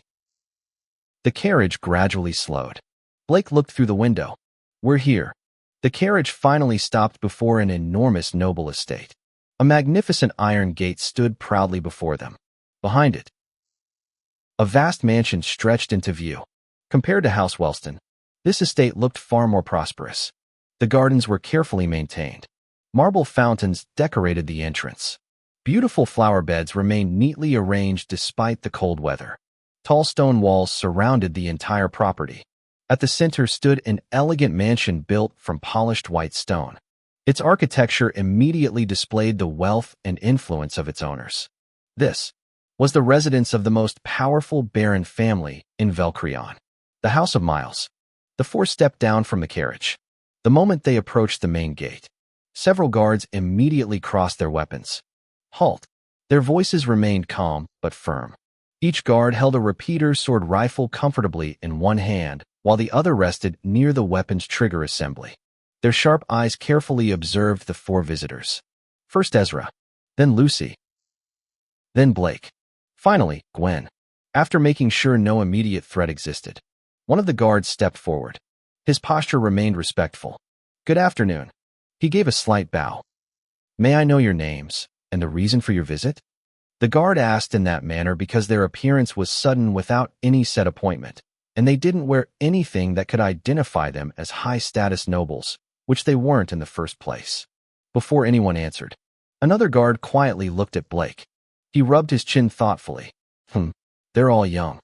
A: the carriage gradually slowed. Blake looked through the window. "We're here." The carriage finally stopped before an enormous noble estate. A magnificent iron gate stood proudly before them. Behind it, a vast mansion stretched into view. Compared to House Wellston, this estate looked far more prosperous. The gardens were carefully maintained. Marble fountains decorated the entrance. Beautiful flower beds remained neatly arranged despite the cold weather. Tall stone walls surrounded the entire property. At the center stood an elegant mansion built from polished white stone. Its architecture immediately displayed the wealth and influence of its owners. This was the residence of the most powerful baron family in Valkyrion, the House of Miles. The four stepped down from the carriage. The moment they approached the main gate, several guards immediately crossed their weapons. "Halt!" Their voices remained calm but firm. Each guard held a repeater sword rifle comfortably in one hand, while the other rested near the weapon's trigger assembly. Their sharp eyes carefully observed the four visitors. First Ezra, then Lucy, then Blake, finally Gwen. After making sure no immediate threat existed, one of the guards stepped forward. His posture remained respectful. "Good afternoon." He gave a slight bow. "May I know your names and the reason for your visit?" The guard asked in that manner because their appearance was sudden without any set appointment, and they didn't wear anything that could identify them as high-status nobles, which they weren't in the first place. Before anyone answered, another guard quietly looked at Blake. He rubbed his chin thoughtfully. They're all young."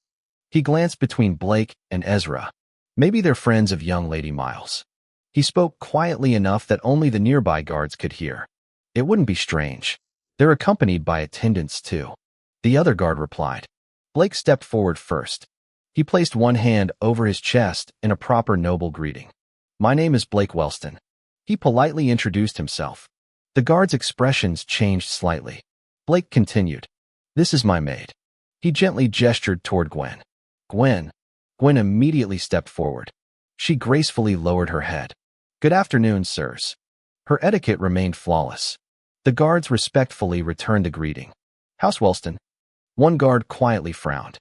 A: He glanced between Blake and Ezra. Maybe they're friends of young Lady Miles. He spoke quietly enough that only the nearby guards could hear. "It wouldn't be strange. They're accompanied by attendants too," the other guard replied. Blake stepped forward first. He placed one hand over his chest in a proper noble greeting. "My name is Blake Wellston." He politely introduced himself. The guard's expressions changed slightly. Blake continued, "This is my maid." He gently gestured toward Gwen. Gwen immediately stepped forward. She gracefully lowered her head. "Good afternoon, sirs." Her etiquette remained flawless. The guards respectfully returned the greeting. "House Wellston." One guard quietly frowned.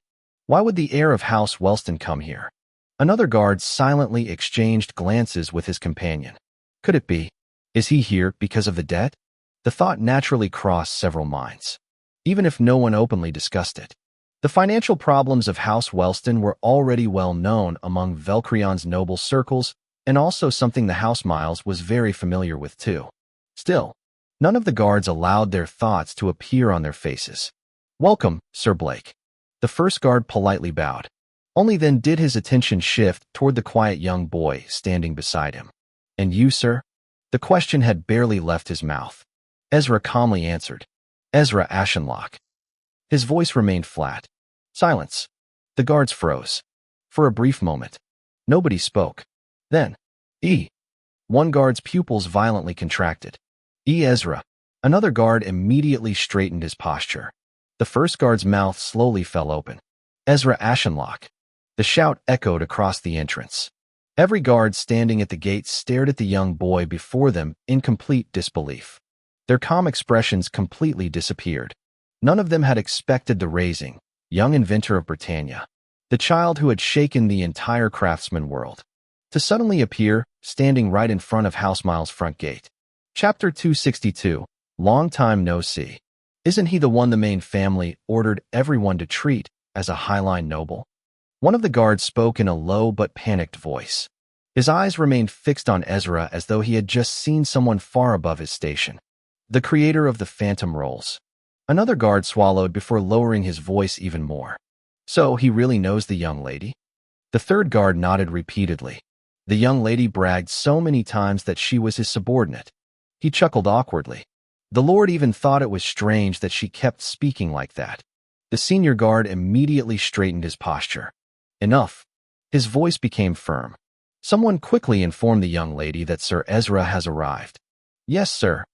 A: Why would the heir of House Wellston come here? Another guard silently exchanged glances with his companion. Could it be? Is he here because of the debt? The thought naturally crossed several minds, even if no one openly discussed it. The financial problems of House Wellston were already well known among Valkyrion's noble circles, and also something the House Miles was very familiar with too. Still, none of the guards allowed their thoughts to appear on their faces. "Welcome, Sir Blake." The first guard politely bowed. Only then did his attention shift toward the quiet young boy standing beside him. "And you, sir?" The question had barely left his mouth. Ezra calmly answered, "Ezra Ashenlocke." His voice remained flat. Silence. The guards froze. For a brief moment, nobody spoke. Then, one guard's pupils violently contracted. Ezra. Another guard immediately straightened his posture. The first guard's mouth slowly fell open. "Ezra Ashenlocke." The shout echoed across the entrance. Every guard standing at the gate stared at the young boy before them in complete disbelief. Their calm expressions completely disappeared. None of them had expected the raising, young inventor of Britannia, the child who had shaken the entire craftsman world, to suddenly appear, standing right in front of House Miles' front gate. Chapter 262, Long Time No See. Isn't he the one the main family ordered everyone to treat as a highline noble? One of the guards spoke in a low but panicked voice. His eyes remained fixed on Ezra as though he had just seen someone far above his station. The creator of the phantom rolls. Another guard swallowed before lowering his voice even more. So, he really knows the young lady? The third guard nodded repeatedly. The young lady bragged so many times that she was his subordinate. He chuckled awkwardly. The Lord even thought it was strange that she kept speaking like that. The senior guard immediately straightened his posture. Enough. His voice became firm. Someone quickly informed the young lady that Sir Ezra has arrived. Yes, sir.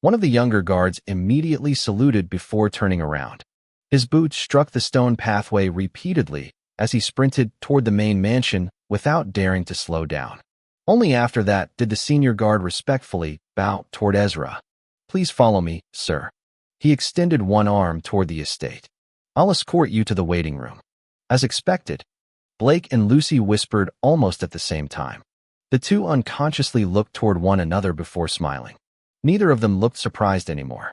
A: One of the younger guards immediately saluted before turning around. His boots struck the stone pathway repeatedly as he sprinted toward the main mansion without daring to slow down. Only after that did the senior guard respectfully bow toward Ezra. Please follow me, sir. He extended one arm toward the estate. I'll escort you to the waiting room. As expected, Blake and Lucy whispered almost at the same time. The two unconsciously looked toward one another before smiling. Neither of them looked surprised anymore.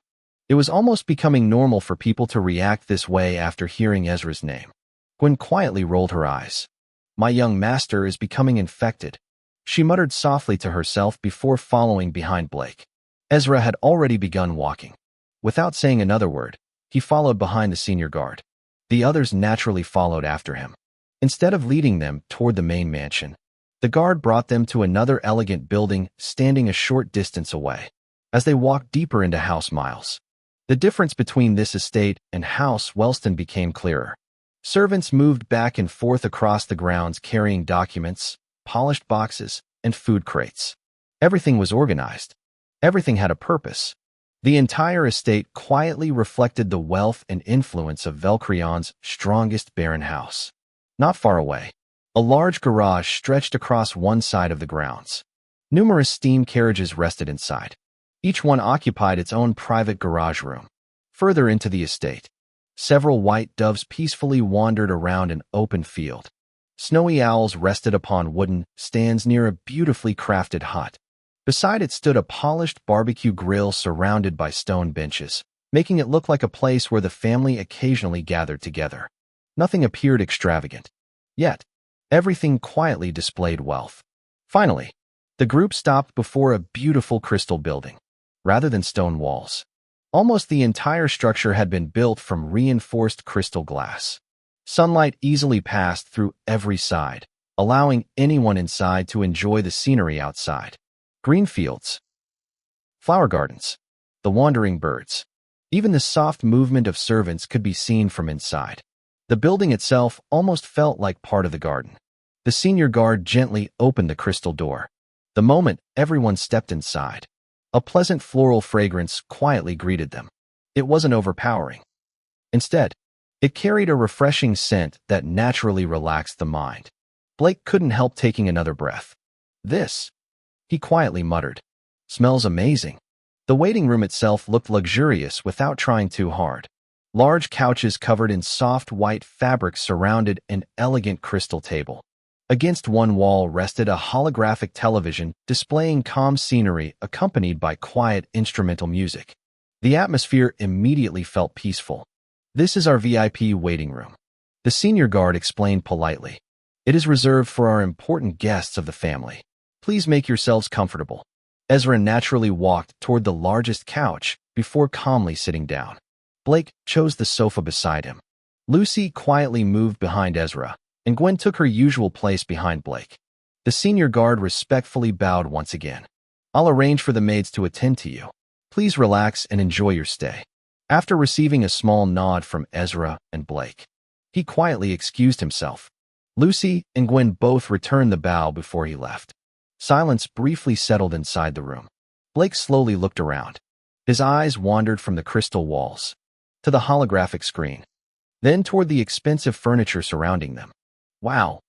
A: It was almost becoming normal for people to react this way after hearing Ezra's name. Gwen quietly rolled her eyes. My young master is becoming infected. She muttered softly to herself before following behind Blake. Ezra had already begun walking. Without saying another word, he followed behind the senior guard. The others naturally followed after him. Instead of leading them toward the main mansion, the guard brought them to another elegant building standing a short distance away. As they walked deeper into House Miles, the difference between this estate and House Wellston became clearer. Servants moved back and forth across the grounds carrying documents, polished boxes, and food crates. Everything was organized. Everything had a purpose. The entire estate quietly reflected the wealth and influence of Velcreon's strongest baron house. Not far away, a large garage stretched across one side of the grounds. Numerous steam carriages rested inside. Each one occupied its own private garage room. Further into the estate, several white doves peacefully wandered around an open field. Snowy owls rested upon wooden stands near a beautifully crafted hut. Beside it stood a polished barbecue grill surrounded by stone benches, making it look like a place where the family occasionally gathered together. Nothing appeared extravagant. Yet, everything quietly displayed wealth. Finally, the group stopped before a beautiful crystal building. Rather than stone walls, almost the entire structure had been built from reinforced crystal glass. Sunlight easily passed through every side, allowing anyone inside to enjoy the scenery outside. Green fields, flower gardens, the wandering birds. Even the soft movement of servants could be seen from inside. The building itself almost felt like part of the garden. The senior guard gently opened the crystal door. The moment everyone stepped inside, a pleasant floral fragrance quietly greeted them. It wasn't overpowering. Instead, it carried a refreshing scent that naturally relaxed the mind. Blake couldn't help taking another breath. This, he quietly muttered, smells amazing. The waiting room itself looked luxurious without trying too hard. Large couches covered in soft white fabric surrounded an elegant crystal table. Against one wall rested a holographic television displaying calm scenery accompanied by quiet instrumental music. The atmosphere immediately felt peaceful. This is our VIP waiting room, the senior guard explained politely. It is reserved for our important guests of the family. Please make yourselves comfortable. Ezra naturally walked toward the largest couch before calmly sitting down. Blake chose the sofa beside him. Lucy quietly moved behind Ezra, and Gwen took her usual place behind Blake. The senior guard respectfully bowed once again. I'll arrange for the maids to attend to you. Please relax and enjoy your stay. After receiving a small nod from Ezra and Blake, he quietly excused himself. Lucy and Gwen both returned the bow before he left. Silence briefly settled inside the room. Blake slowly looked around. His eyes wandered from the crystal walls to the holographic screen, then toward the expensive furniture surrounding them. Wow.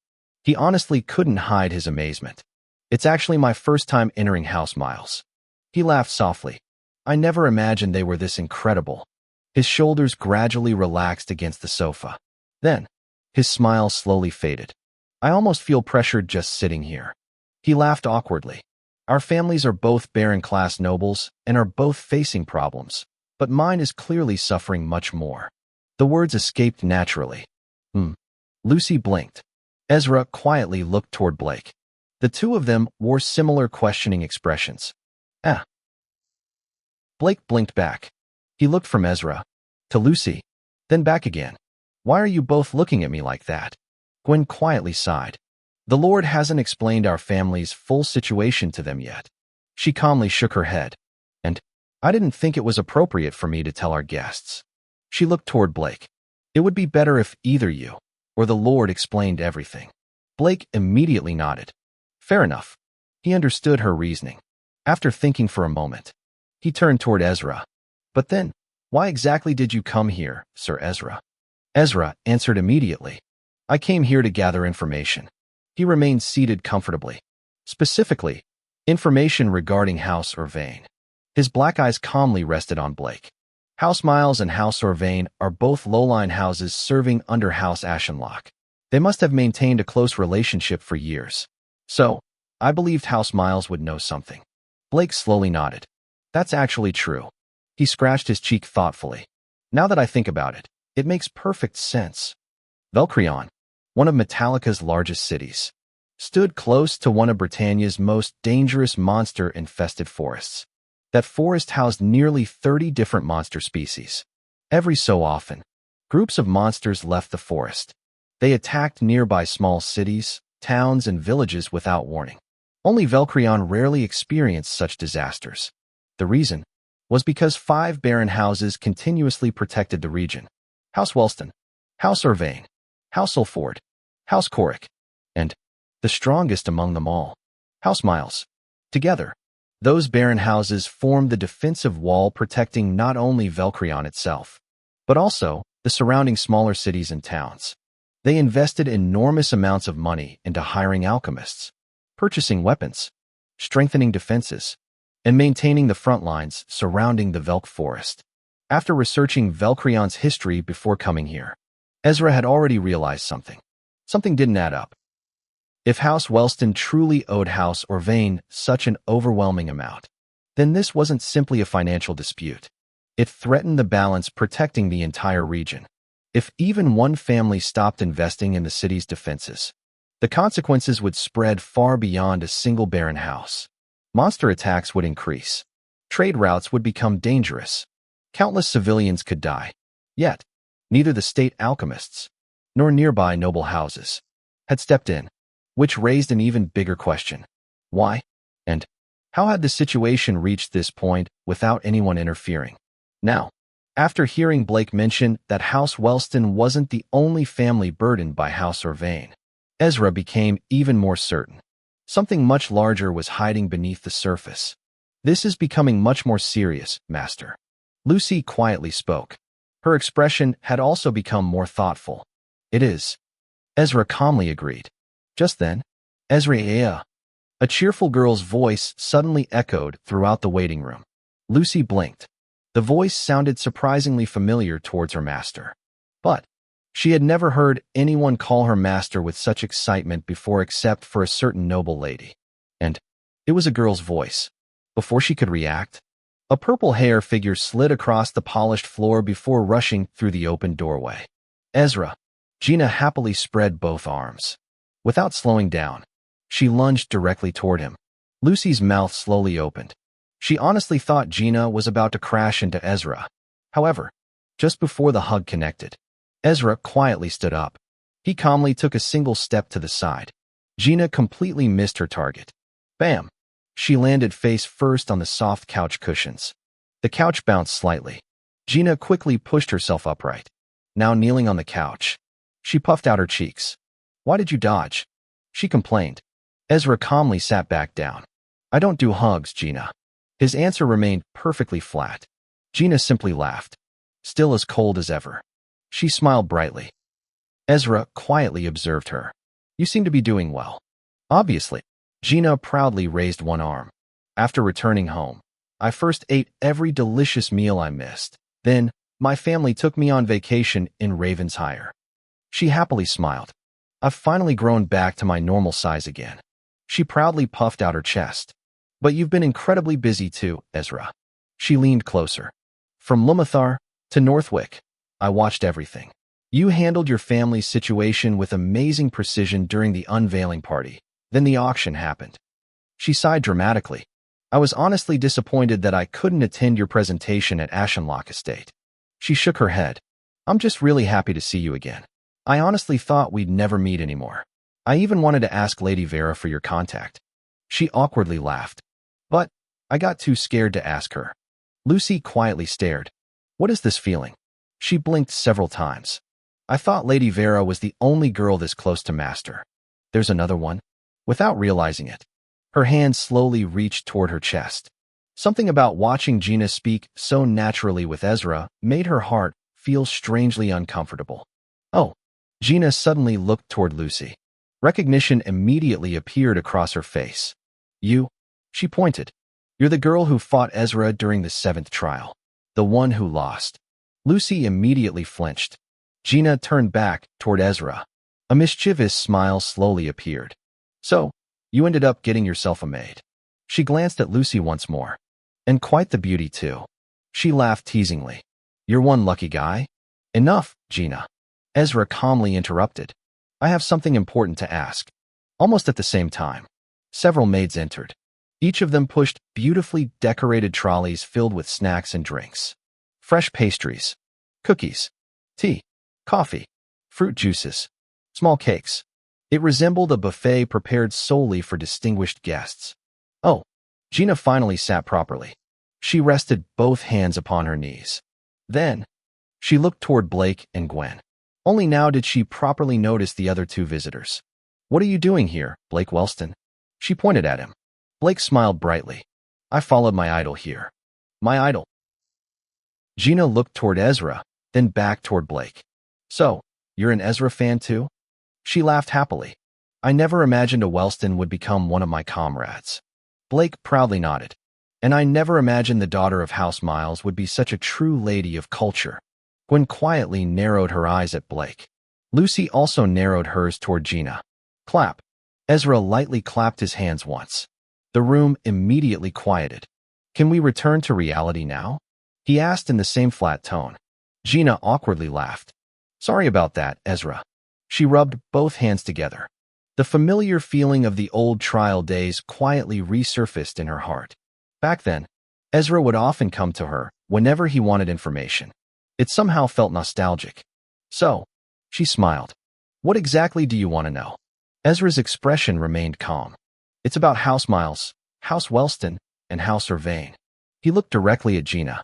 A: He honestly couldn't hide his amazement. It's actually my first time entering House Miles. He laughed softly. I never imagined they were this incredible. His shoulders gradually relaxed against the sofa. Then, his smile slowly faded. I almost feel pressured just sitting here. He laughed awkwardly. Our families are both baron-class nobles and are both facing problems, but mine is clearly suffering much more. The words escaped naturally. Lucy blinked. Ezra quietly looked toward Blake. The two of them wore similar questioning expressions. Ah. Blake blinked back. He looked from Ezra to Lucy, then back again. Why are you both looking at me like that? Gwen quietly sighed. The Lord hasn't explained our family's full situation to them yet. She calmly shook her head. And I didn't think it was appropriate for me to tell our guests. She looked toward Blake. It would be better if either you or the Lord explained everything. Blake immediately nodded. Fair enough. He understood her reasoning. After thinking for a moment, he turned toward Ezra. But then, why exactly did you come here, Sir Ezra? Ezra answered immediately. I came here to gather information. He remained seated comfortably. Specifically, information regarding House Orvain. His black eyes calmly rested on Blake. House Miles and House Orvain are both low-line houses serving under House Ashenlocke. They must have maintained a close relationship for years. So, I believed House Miles would know something. Blake slowly nodded. That's actually true. He scratched his cheek thoughtfully. Now that I think about it, it makes perfect sense. Velcrion, one of Metallica's largest cities, stood close to one of Britannia's most dangerous monster-infested forests. That forest housed nearly 30 different monster species. Every so often, groups of monsters left the forest. They attacked nearby small cities, towns, and villages without warning. Only Velcrion rarely experienced such disasters. The reason was because 5 barren houses continuously protected the region. House Wellston, House Orvain, House Ulford, House Coric, and, the strongest among them all, House Miles. Together, those barren houses formed the defensive wall protecting not only Velcrion itself, but also the surrounding smaller cities and towns. They invested enormous amounts of money into hiring alchemists, purchasing weapons, strengthening defenses, and maintaining the front lines surrounding the Velk forest. After researching Velcrion's history before coming here, Ezra had already realized something. Something didn't add up. If House Wellston truly owed House Orvain such an overwhelming amount, then this wasn't simply a financial dispute. It threatened the balance protecting the entire region. If even one family stopped investing in the city's defenses, the consequences would spread far beyond a single barren house. Monster attacks would increase. Trade routes would become dangerous. Countless civilians could die. Yet, neither the state alchemists nor nearby noble houses had stepped in, which raised an even bigger question. Why? And how had the situation reached this point without anyone interfering? Now, after hearing Blake mention that House Wellston wasn't the only family burdened by House Orvain, Ezra became even more certain. Something much larger was hiding beneath the surface. This is becoming much more serious, Master. Lucy quietly spoke. Her expression had also become more thoughtful. It is. Ezra calmly agreed. Just then, Ezra, a cheerful girl's voice suddenly echoed throughout the waiting room. Lucy blinked. The voice sounded surprisingly familiar towards her master. But she had never heard anyone call her master with such excitement before except for a certain noble lady. And it was a girl's voice. Before she could react, a purple-haired figure slid across the polished floor before rushing through the open doorway. Ezra. Gina happily spread both arms. Without slowing down, she lunged directly toward him. Lucy's mouth slowly opened. She honestly thought Gina was about to crash into Ezra. However, just before the hug connected, Ezra quietly stood up. He calmly took a single step to the side. Gina completely missed her target. Bam! She landed face first on the soft couch cushions. The couch bounced slightly. Gina quickly pushed herself upright. Now kneeling on the couch, she puffed out her cheeks. Why did you dodge? She complained. Ezra calmly sat back down. I don't do hugs, Gina. His answer remained perfectly flat. Gina simply laughed, still as cold as ever. She smiled brightly. Ezra quietly observed her. You seem to be doing well. Obviously. Gina proudly raised one arm. After returning home, I first ate every delicious meal I missed. Then, my family took me on vacation in Ravensshire. She happily smiled. I've finally grown back to my normal size again. She proudly puffed out her chest. But you've been incredibly busy too, Ezra. She leaned closer. From Lumathar to Northwick, I watched everything. You handled your family's situation with amazing precision during the unveiling party. Then the auction happened. She sighed dramatically. I was honestly disappointed that I couldn't attend your presentation at Ashenlocke Estate. She shook her head. I'm just really happy to see you again. I honestly thought we'd never meet anymore. I even wanted to ask Lady Vera for your contact. She awkwardly laughed. But I got too scared to ask her. Lucy quietly stared. What is this feeling? She blinked several times. I thought Lady Vera was the only girl this close to master. There's another one? Without realizing it, her hand slowly reached toward her chest. Something about watching Gina speak so naturally with Ezra made her heart feel strangely uncomfortable. Oh, Gina suddenly looked toward Lucy. Recognition immediately appeared across her face. You? She pointed. You're the girl who fought Ezra during the 7th trial. The one who lost. Lucy immediately flinched. Gina turned back toward Ezra. A mischievous smile slowly appeared. So, you ended up getting yourself a maid. She glanced at Lucy once more. And quite the beauty, too. She laughed teasingly. You're one lucky guy. Enough, Gina. Ezra calmly interrupted. I have something important to ask. Almost at the same time, several maids entered. Each of them pushed beautifully decorated trolleys filled with snacks and drinks. Fresh pastries, cookies, tea, coffee, fruit juices, small cakes. It resembled a buffet prepared solely for distinguished guests. Oh, Gina finally sat properly. She rested both hands upon her knees. Then, she looked toward Blake and Gwen. Only now did she properly notice the other two visitors. What are you doing here, Blake Wellston? She pointed at him. Blake smiled brightly. I followed my idol here. My idol. Gina looked toward Ezra, then back toward Blake. So, you're an Ezra fan too? She laughed happily. I never imagined a Wellston would become one of my comrades. Blake proudly nodded. And I never imagined the daughter of House Miles would be such a true lady of culture. Gwen quietly narrowed her eyes at Blake. Lucy also narrowed hers toward Gina. Clap. Ezra lightly clapped his hands once. The room immediately quieted. Can we return to reality now? He asked in the same flat tone. Gina awkwardly laughed. Sorry about that, Ezra. She rubbed both hands together. The familiar feeling of the old trial days quietly resurfaced in her heart. Back then, Ezra would often come to her whenever he wanted information. It somehow felt nostalgic. So, she smiled. What exactly do you want to know? Ezra's expression remained calm. It's about House Miles, House Wellston, and House Irvain. He looked directly at Gina.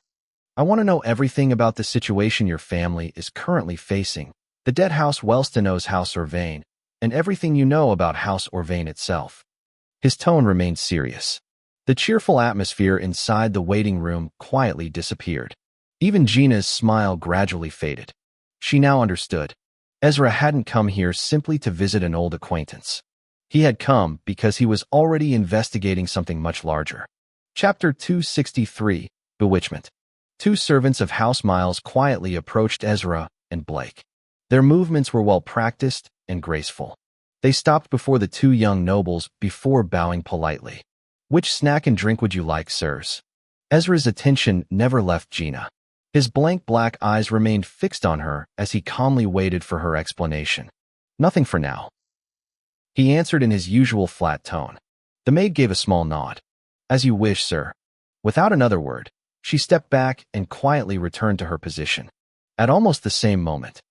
A: I want to know everything about the situation your family is currently facing. The dead House Wellston owes House Irvain, and everything you know about House Irvain itself. His tone remained serious. The cheerful atmosphere inside the waiting room quietly disappeared. Even Gina's smile gradually faded. She now understood. Ezra hadn't come here simply to visit an old acquaintance. He had come because he was already investigating something much larger. Chapter 263, Bewitchment. Two servants of House Miles quietly approached Ezra and Blake. Their movements were well-practiced and graceful. They stopped before the two young nobles before bowing politely. Which snack and drink would you like, sirs? Ezra's attention never left Gina. His blank black eyes remained fixed on her as he calmly waited for her explanation. Nothing for now. He answered in his usual flat tone. The maid gave a small nod. As you wish, sir. Without another word, she stepped back and quietly returned to her position. At almost the same moment,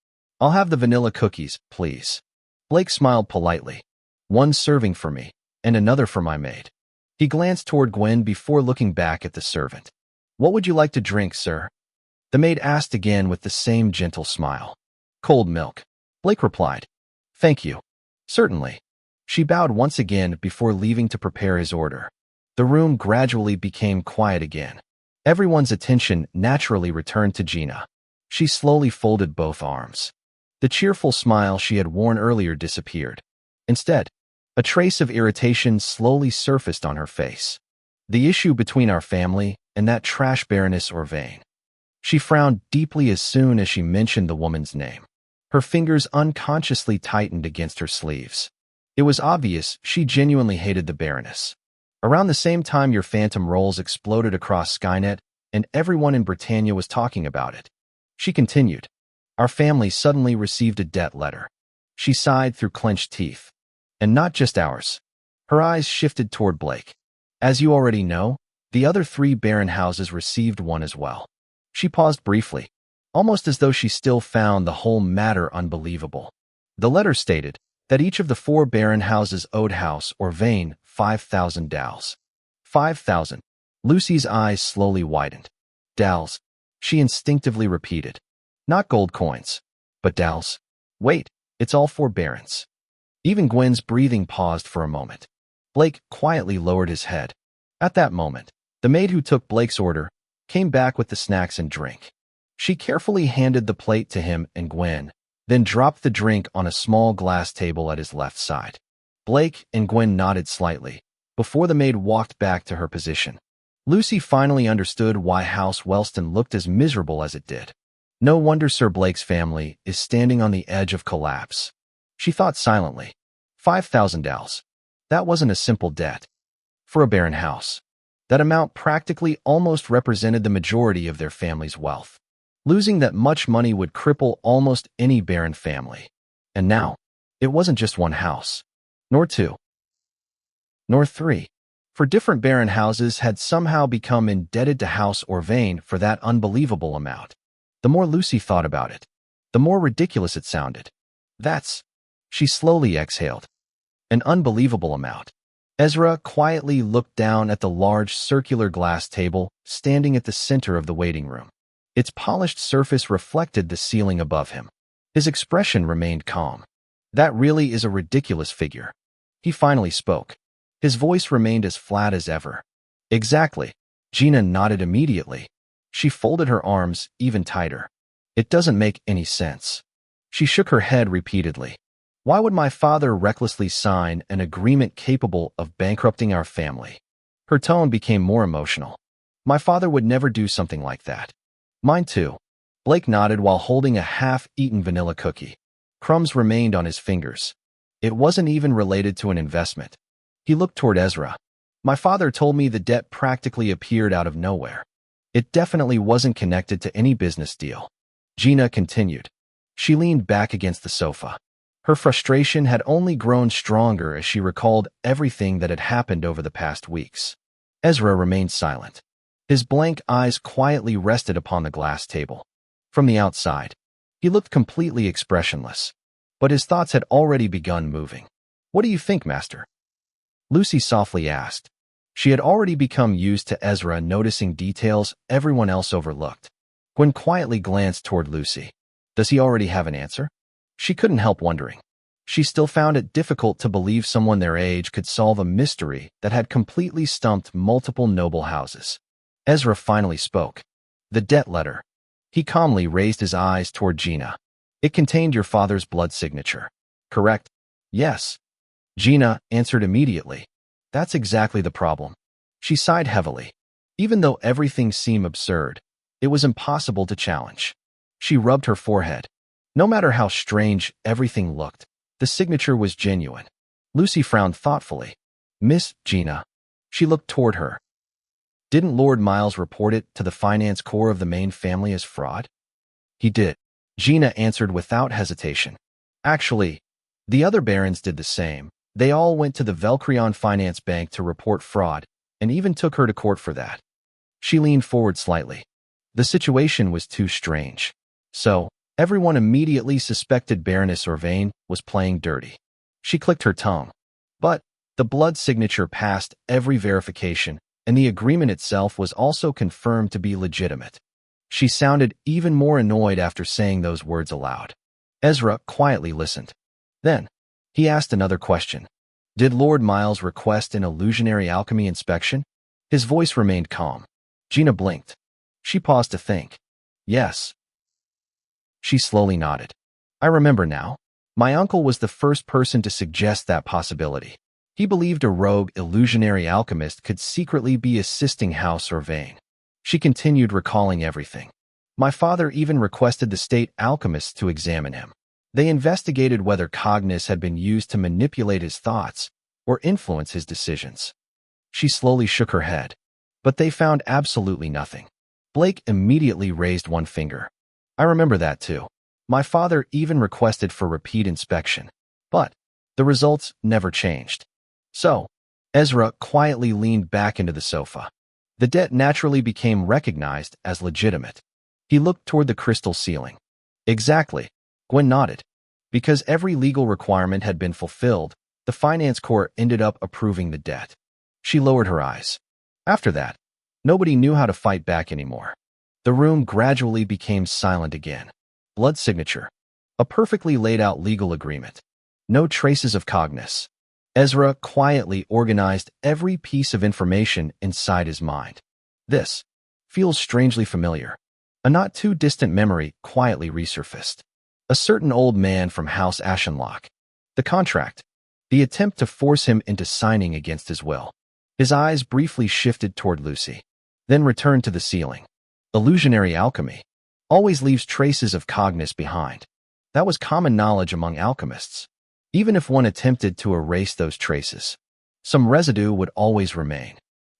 A: I'll have the vanilla cookies, please. Blake smiled politely. One serving for me, and another for my maid. He glanced toward Gwen before looking back at the servant. What would you like to drink, sir? The maid asked again with the same gentle smile. Cold milk. Blake replied. Thank you. Certainly. She bowed once again before leaving to prepare his order. The room gradually became quiet again. Everyone's attention naturally returned to Gina. She slowly folded both arms. The cheerful smile she had worn earlier disappeared. Instead, a trace of irritation slowly surfaced on her face. The issue between our family and that trash Baroness Irvain. She frowned deeply as soon as she mentioned the woman's name. Her fingers unconsciously tightened against her sleeves. It was obvious she genuinely hated the Baroness. Around the same time your phantom rolls exploded across Skynet, and everyone in Britannia was talking about it. She continued. Our family suddenly received a debt letter. She sighed through clenched teeth. And not just ours. Her eyes shifted toward Blake. As you already know, the other 3 barren houses received one as well. She paused briefly, almost as though she still found the whole matter unbelievable. The letter stated that each of the 4 barren houses owed House or Vane 5,000 dals. 5,000. Lucy's eyes slowly widened. Dals, she instinctively repeated. Not gold coins, but dals. Wait, it's all 4 barons. Even Gwen's breathing paused for a moment. Blake quietly lowered his head. At that moment, the maid who took Blake's order came back with the snacks and drink. She carefully handed the plate to him and Gwen, then dropped the drink on a small glass table at his left side. Blake and Gwen nodded slightly before the maid walked back to her position. Lucy finally understood why House Wellston looked as miserable as it did. No wonder Sir Blake's family is standing on the edge of collapse. She thought silently. 5,000 dals. That wasn't a simple debt. For a barren house, that amount practically almost represented the majority of their family's wealth. Losing that much money would cripple almost any barren family. And now, it wasn't just one house, nor 2, nor 3. For different barren houses had somehow become indebted to House or Vane for that unbelievable amount. The more Lucy thought about it, the more ridiculous it sounded. She slowly exhaled. An unbelievable amount. Ezra quietly looked down at the large circular glass table standing at the center of the waiting room. Its polished surface reflected the ceiling above him. His expression remained calm. That really is a ridiculous figure. He finally spoke. His voice remained as flat as ever. Exactly. Gina nodded immediately. She folded her arms even tighter. It doesn't make any sense. She shook her head repeatedly. Why would my father recklessly sign an agreement capable of bankrupting our family? Her tone became more emotional. My father would never do something like that. Mine too. Blake nodded while holding a half-eaten vanilla cookie. Crumbs remained on his fingers. It wasn't even related to an investment. He looked toward Ezra. My father told me the debt practically appeared out of nowhere. It definitely wasn't connected to any business deal. Gina continued. She leaned back against the sofa. Her frustration had only grown stronger as she recalled everything that had happened over the past weeks. Ezra remained silent. His blank eyes quietly rested upon the glass table. From the outside, he looked completely expressionless, but his thoughts had already begun moving. What do you think, Master? Lucy softly asked. She had already become used to Ezra noticing details everyone else overlooked. Gwen quietly glanced toward Lucy. Does he already have an answer? She couldn't help wondering. She still found it difficult to believe someone their age could solve a mystery that had completely stumped multiple noble houses. Ezra finally spoke. The debt letter. He calmly raised his eyes toward Gina. It contained your father's blood signature. Correct? Yes. Gina answered immediately. That's exactly the problem. She sighed heavily. Even though everything seemed absurd, it was impossible to challenge. She rubbed her forehead. No matter how strange everything looked, the signature was genuine. Lucy frowned thoughtfully. Miss Gina. She looked toward her. Didn't Lord Miles report it to the finance corps of the main family as fraud? He did. Gina answered without hesitation. Actually, the other barons did the same. They all went to the Velcrion Finance Bank to report fraud, and even took her to court for that. She leaned forward slightly. The situation was too strange. So, everyone immediately suspected Baroness Orvain was playing dirty. She clicked her tongue. But the blood signature passed every verification, and the agreement itself was also confirmed to be legitimate. She sounded even more annoyed after saying those words aloud. Ezra quietly listened. Then, he asked another question. Did Lord Miles request an illusionary alchemy inspection? His voice remained calm. Gina blinked. She paused to think. Yes. She slowly nodded. I remember now. My uncle was the first person to suggest that possibility. He believed a rogue illusionary alchemist could secretly be assisting House Orvain. She continued recalling everything. My father even requested the state alchemists to examine him. They investigated whether Cognis had been used to manipulate his thoughts or influence his decisions. She slowly shook her head, but they found absolutely nothing. Blake immediately raised one finger. I remember that too. My father even requested for repeat inspection, but the results never changed. So, Ezra quietly leaned back into the sofa. The debt naturally became recognized as legitimate. He looked toward the crystal ceiling. Exactly. Gwen nodded. Because every legal requirement had been fulfilled, the finance court ended up approving the debt. She lowered her eyes. After that, nobody knew how to fight back anymore. The room gradually became silent again. Blood signature. A perfectly laid out legal agreement. No traces of cognizance. Ezra quietly organized every piece of information inside his mind. This feels strangely familiar. A not too distant memory quietly resurfaced. A certain old man from House Ashenlocke. The contract. The attempt to force him into signing against his will. His eyes briefly shifted toward Lucy, then returned to the ceiling. Illusionary alchemy always leaves traces of cognizance behind. That was common knowledge among alchemists. Even if one attempted to erase those traces, some residue would always remain.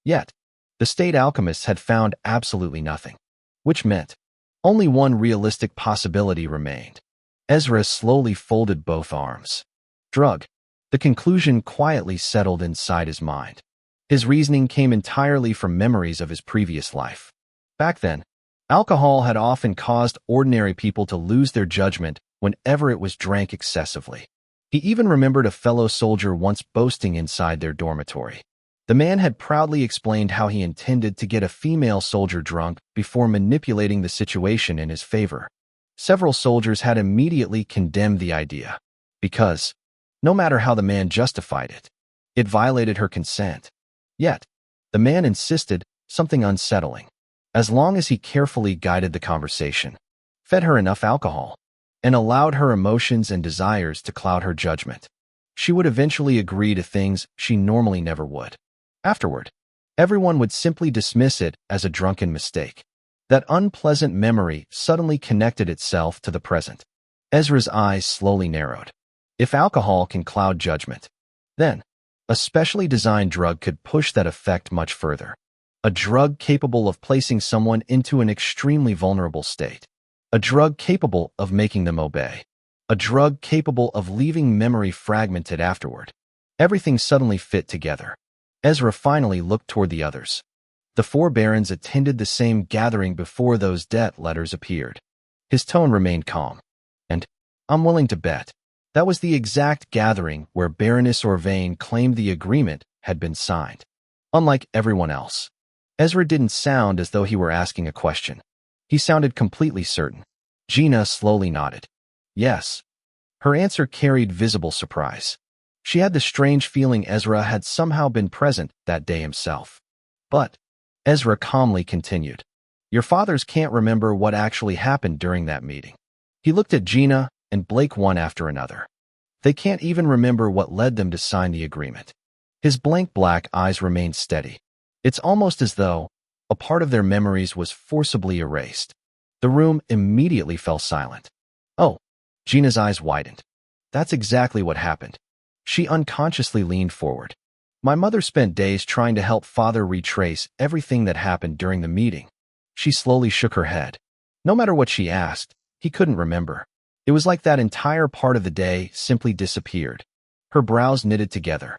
A: Yet, the state alchemists had found absolutely nothing, which meant only one realistic possibility remained. Ezra slowly folded both arms. Drug. The conclusion quietly settled inside his mind. His reasoning came entirely from memories of his previous life. Back then, alcohol had often caused ordinary people to lose their judgment whenever it was drank excessively. He even remembered a fellow soldier once boasting inside their dormitory. The man had proudly explained how he intended to get a female soldier drunk before manipulating the situation in his favor. Several soldiers had immediately condemned the idea, because, no matter how the man justified it, it violated her consent. Yet, the man insisted, something unsettling. As long as he carefully guided the conversation, fed her enough alcohol, and allowed her emotions and desires to cloud her judgment, she would eventually agree to things she normally never would. Afterward, everyone would simply dismiss it as a drunken mistake. That unpleasant memory suddenly connected itself to the present. Ezra's eyes slowly narrowed. If alcohol can cloud judgment, then a specially designed drug could push that effect much further. A drug capable of placing someone into an extremely vulnerable state. A drug capable of making them obey. A drug capable of leaving memory fragmented afterward. Everything suddenly fit together. Ezra finally looked toward the others. The four barons attended the same gathering before those debt letters appeared. His tone remained calm. And, I'm willing to bet, that was the exact gathering where Baroness Orvain claimed the agreement had been signed. Unlike everyone else, Ezra didn't sound as though he were asking a question. He sounded completely certain. Gina slowly nodded. Yes. Her answer carried visible surprise. She had the strange feeling Ezra had somehow been present that day himself. But Ezra calmly continued. Your fathers can't remember what actually happened during that meeting. He looked at Gina and Blake one after another. They can't even remember what led them to sign the agreement. His blank black eyes remained steady. It's almost as though a part of their memories was forcibly erased. The room immediately fell silent. Oh, Gina's eyes widened. That's exactly what happened. She unconsciously leaned forward. My mother spent days trying to help Father retrace everything that happened during the meeting. She slowly shook her head. No matter what she asked, he couldn't remember. It was like that entire part of the day simply disappeared. Her brows knitted together.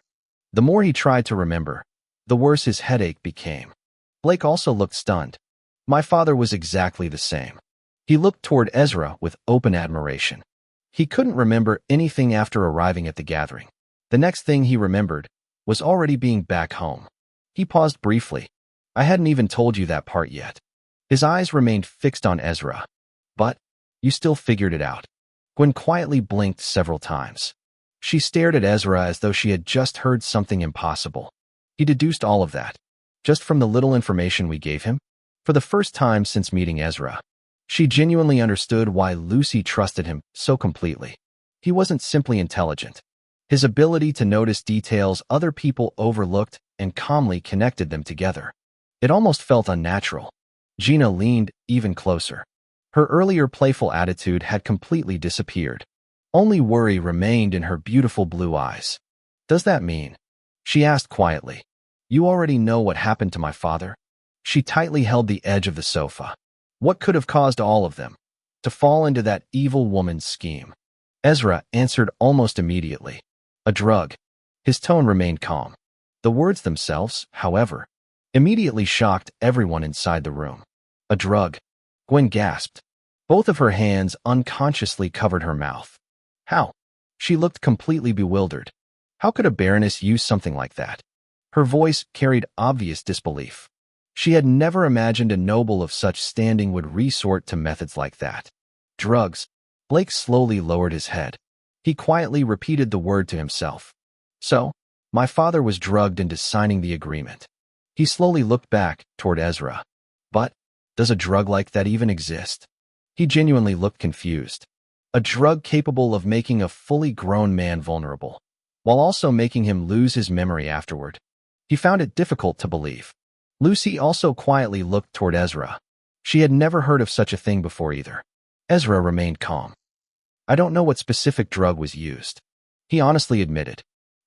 A: The more he tried to remember, the worse his headache became. Blake also looked stunned. My father was exactly the same. He looked toward Ezra with open admiration. He couldn't remember anything after arriving at the gathering. The next thing he remembered was already being back home. He paused briefly. I hadn't even told you that part yet. His eyes remained fixed on Ezra. But you still figured it out. Gwen quietly blinked several times. She stared at Ezra as though she had just heard something impossible. He deduced all of that, just from the little information we gave him. For the first time since meeting Ezra, she genuinely understood why Lucy trusted him so completely. He wasn't simply intelligent. His ability to notice details other people overlooked and calmly connected them together. It almost felt unnatural. Gina leaned even closer. Her earlier playful attitude had completely disappeared. Only worry remained in her beautiful blue eyes. Does that mean? She asked quietly. You already know what happened to my father? She tightly held the edge of the sofa. What could have caused all of them? to fall into that evil woman's scheme? Ezra answered almost immediately. A drug. His tone remained calm. The words themselves, however, immediately shocked everyone inside the room. A drug. Gwen gasped. Both of her hands unconsciously covered her mouth. How? She looked completely bewildered. How could a baroness use something like that? Her voice carried obvious disbelief. She had never imagined a noble of such standing would resort to methods like that. Drugs. Blake slowly lowered his head. He quietly repeated the word to himself. So, my father was drugged into signing the agreement. He slowly looked back toward Ezra. But, does a drug like that even exist? He genuinely looked confused. A drug capable of making a fully grown man vulnerable, while also making him lose his memory afterward. He found it difficult to believe. Lucy also quietly looked toward Ezra. She had never heard of such a thing before either. Ezra remained calm. I don't know what specific drug was used, he honestly admitted.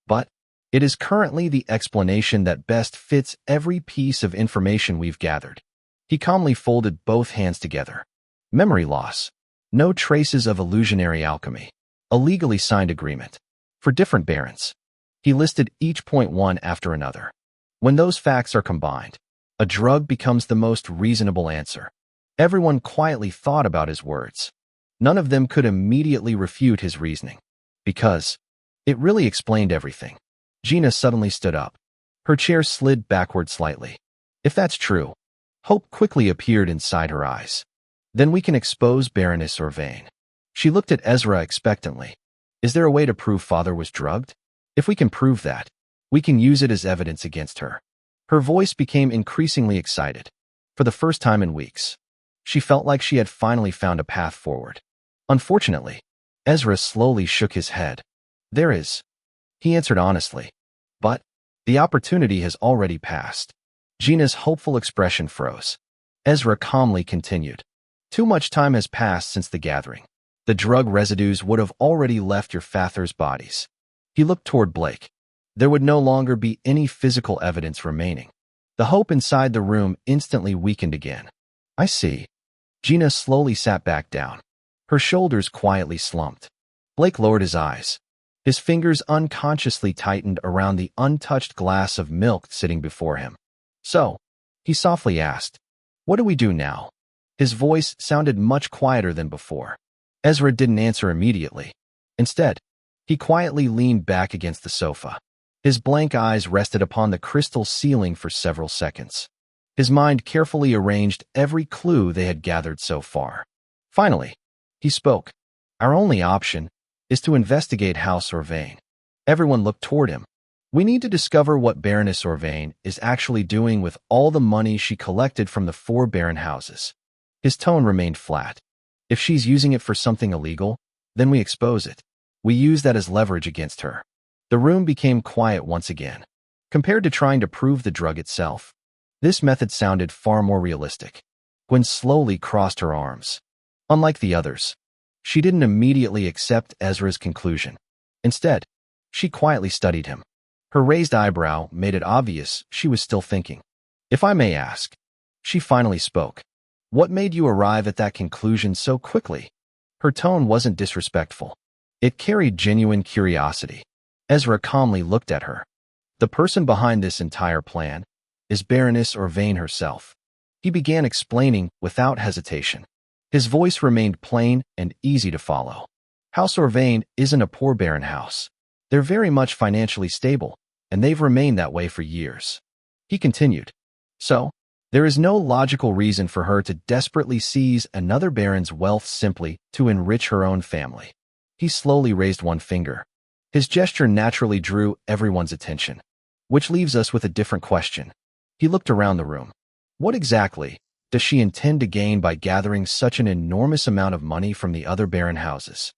A: But it is currently the explanation that best fits every piece of information we've gathered. He calmly folded both hands together. Memory loss. No traces of illusionary alchemy. A legally signed agreement. For different barons. He listed each point one after another. When those facts are combined, a drug becomes the most reasonable answer. Everyone quietly thought about his words. None of them could immediately refute his reasoning. Because it really explained everything. Gina suddenly stood up. Her chair slid backward slightly. If that's true, hope quickly appeared inside her eyes. Then we can expose Baroness Orvain. She looked at Ezra expectantly. Is there a way to prove father was drugged? If we can prove that, we can use it as evidence against her. Her voice became increasingly excited. For the first time in weeks, she felt like she had finally found a path forward. Unfortunately, Ezra slowly shook his head. There is, he answered honestly. But the opportunity has already passed. Gina's hopeful expression froze. Ezra calmly continued. Too much time has passed since the gathering. The drug residues would have already left your father's bodies. He looked toward Blake. There would no longer be any physical evidence remaining. The hope inside the room instantly weakened again. I see. Gina slowly sat back down. Her shoulders quietly slumped. Blake lowered his eyes. His fingers unconsciously tightened around the untouched glass of milk sitting before him. So, he softly asked, what do we do now? His voice sounded much quieter than before. Ezra didn't answer immediately. Instead, he quietly leaned back against the sofa. His blank eyes rested upon the crystal ceiling for several seconds. His mind carefully arranged every clue they had gathered so far. Finally, he spoke. Our only option is to investigate House Orvain. Everyone looked toward him. We need to discover what Baroness Orvain is actually doing with all the money she collected from the 4 baron houses. His tone remained flat. If she's using it for something illegal, then we expose it. We use that as leverage against her. The room became quiet once again. Compared to trying to prove the drug itself, this method sounded far more realistic. Gwen slowly crossed her arms. Unlike the others, she didn't immediately accept Ezra's conclusion. Instead, she quietly studied him. Her raised eyebrow made it obvious she was still thinking. If I may ask, she finally spoke. What made you arrive at that conclusion so quickly? Her tone wasn't disrespectful. It carried genuine curiosity. Ezra calmly looked at her. The person behind this entire plan is Baroness Orvain herself. He began explaining without hesitation. His voice remained plain and easy to follow. House Orvain isn't a poor baron house. They're very much financially stable, and they've remained that way for years. He continued. So, there is no logical reason for her to desperately seize another baron's wealth simply to enrich her own family. He slowly raised one finger. His gesture naturally drew everyone's attention, which leaves us with a different question. He looked around the room. What exactly does she intend to gain by gathering such an enormous amount of money from the other baron houses?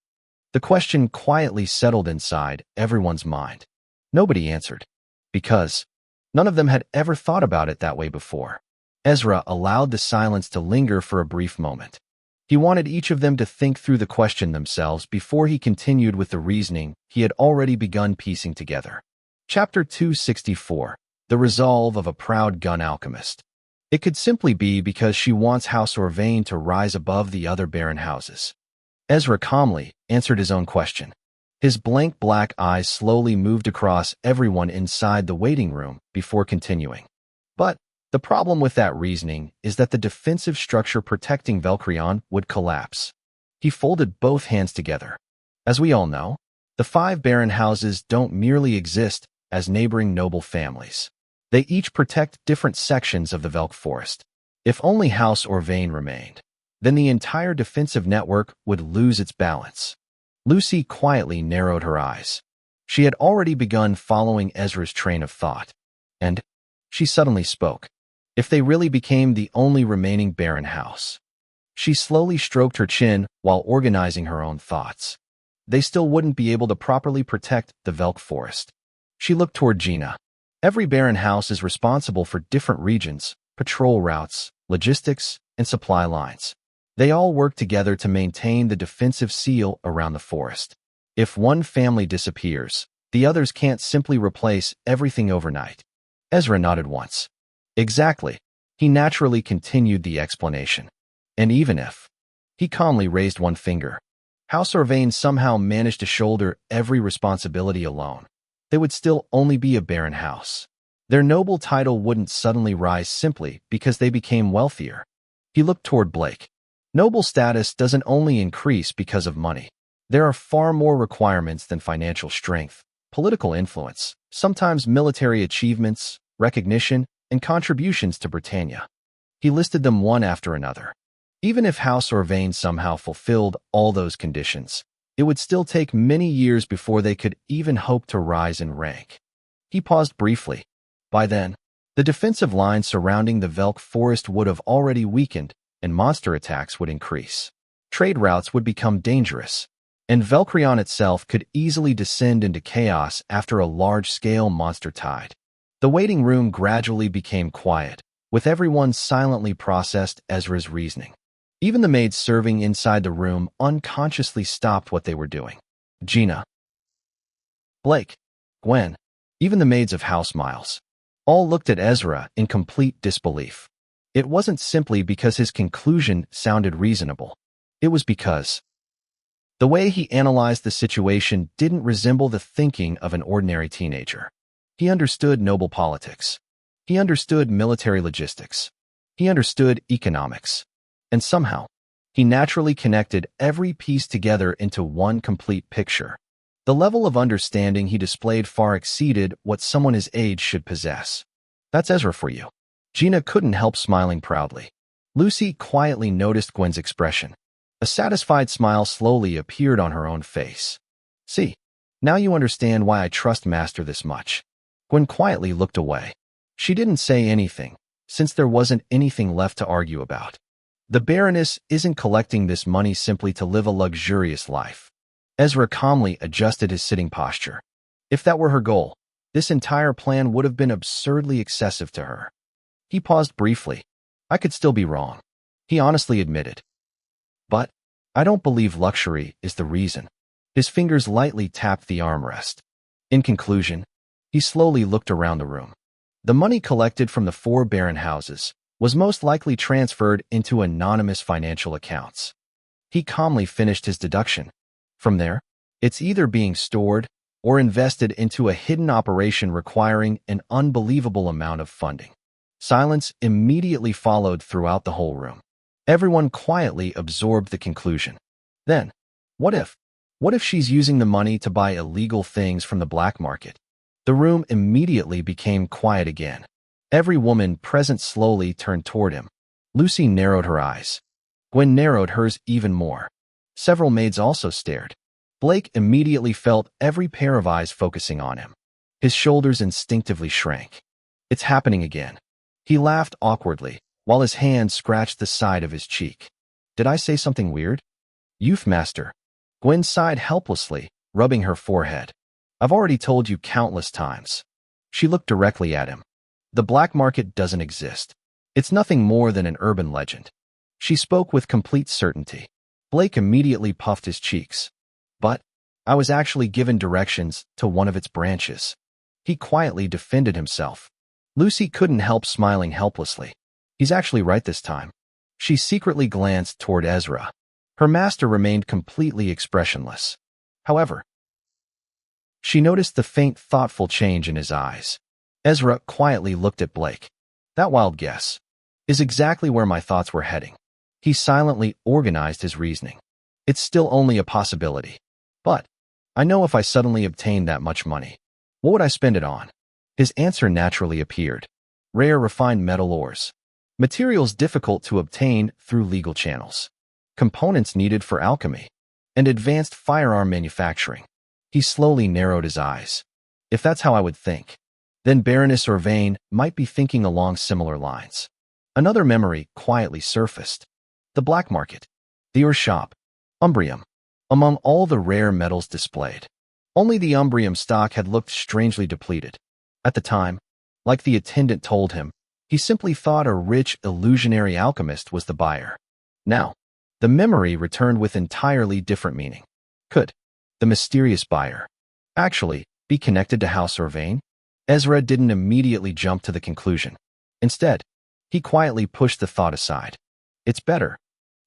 A: The question quietly settled inside everyone's mind. Nobody answered, because none of them had ever thought about it that way before. Ezra allowed the silence to linger for a brief moment. He wanted each of them to think through the question themselves before he continued with the reasoning he had already begun piecing together. Chapter 264. The Resolve of a Proud Gun Alchemist. It could simply be because she wants House Orvain to rise above the other barren houses. Ezra calmly answered his own question. His blank black eyes slowly moved across everyone inside the waiting room before continuing. But the problem with that reasoning is that the defensive structure protecting Velcrion would collapse. He folded both hands together. As we all know, the 5 barren houses don't merely exist as neighboring noble families. They each protect different sections of the Velk forest. If only House Orvain remained, then the entire defensive network would lose its balance. Lucy quietly narrowed her eyes. She had already begun following Ezra's train of thought. And she suddenly spoke. If they really became the only remaining barren house. She slowly stroked her chin while organizing her own thoughts. They still wouldn't be able to properly protect the Velk forest. She looked toward Gina. Every barren house is responsible for different regions, patrol routes, logistics, and supply lines. They all work together to maintain the defensive seal around the forest. If one family disappears, the others can't simply replace everything overnight. Ezra nodded once. Exactly. He naturally continued the explanation. And even if he calmly raised one finger, House Orvain somehow managed to shoulder every responsibility alone, they would still only be a barren house. Their noble title wouldn't suddenly rise simply because they became wealthier. He looked toward Blake. Noble status doesn't only increase because of money. There are far more requirements than financial strength, political influence, sometimes military achievements, recognition, and contributions to Britannia. He listed them one after another. Even if House Orvain somehow fulfilled all those conditions, it would still take many years before they could even hope to rise in rank. He paused briefly. By then, the defensive line surrounding the Velk forest would have already weakened, and monster attacks would increase. Trade routes would become dangerous, and Velcrion itself could easily descend into chaos after a large-scale monster tide. The waiting room gradually became quiet, with everyone silently processed Ezra's reasoning. Even the maids serving inside the room unconsciously stopped what they were doing. Gina, Blake, Gwen, even the maids of House Miles, all looked at Ezra in complete disbelief. It wasn't simply because his conclusion sounded reasonable. It was because the way he analyzed the situation didn't resemble the thinking of an ordinary teenager. He understood noble politics. He understood military logistics. He understood economics. And somehow, he naturally connected every piece together into one complete picture. The level of understanding he displayed far exceeded what someone his age should possess. That's Ezra for you. Gina couldn't help smiling proudly. Lucy quietly noticed Gwen's expression. A satisfied smile slowly appeared on her own face. See, now you understand why I trust Master this much. Gwen quietly looked away. She didn't say anything, since there wasn't anything left to argue about. The Baroness isn't collecting this money simply to live a luxurious life. Ezra calmly adjusted his sitting posture. If that were her goal, this entire plan would have been absurdly excessive to her. He paused briefly. I could still be wrong, he honestly admitted. But I don't believe luxury is the reason. His fingers lightly tapped the armrest. In conclusion, he slowly looked around the room. The money collected from the 4 barren houses was most likely transferred into anonymous financial accounts. He calmly finished his deduction. From there, it's either being stored or invested into a hidden operation requiring an unbelievable amount of funding. Silence immediately followed throughout the whole room. Everyone quietly absorbed the conclusion. Then, what if? What if she's using the money to buy illegal things from the black market? The room immediately became quiet again. Every woman present slowly turned toward him. Lucy narrowed her eyes. Gwen narrowed hers even more. Several maids also stared. Blake immediately felt every pair of eyes focusing on him. His shoulders instinctively shrank. It's happening again. He laughed awkwardly, while his hand scratched the side of his cheek. Did I say something weird? Youth Master. Gwen sighed helplessly, rubbing her forehead. I've already told you countless times. She looked directly at him. The black market doesn't exist. It's nothing more than an urban legend. She spoke with complete certainty. Blake immediately puffed his cheeks. But I was actually given directions to one of its branches. He quietly defended himself. Lucy couldn't help smiling helplessly. He's actually right this time. She secretly glanced toward Ezra. Her master remained completely expressionless. However, she noticed the faint, thoughtful change in his eyes. Ezra quietly looked at Blake. That wild guess is exactly where my thoughts were heading. He silently organized his reasoning. It's still only a possibility. But I know if I suddenly obtained that much money, what would I spend it on? His answer naturally appeared. Rare refined metal ores. Materials difficult to obtain through legal channels. Components needed for alchemy. And advanced firearm manufacturing. He slowly narrowed his eyes. If that's how I would think, then Baroness Orvain might be thinking along similar lines. Another memory quietly surfaced. The black market. The ore shop. Umbrium. Among all the rare metals displayed, only the umbrium stock had looked strangely depleted. At the time, like the attendant told him, he simply thought a rich, illusionary alchemist was the buyer. Now, the memory returned with entirely different meaning. Could the mysterious buyer actually be connected to House Orvain? Ezra didn't immediately jump to the conclusion. Instead, he quietly pushed the thought aside. It's better,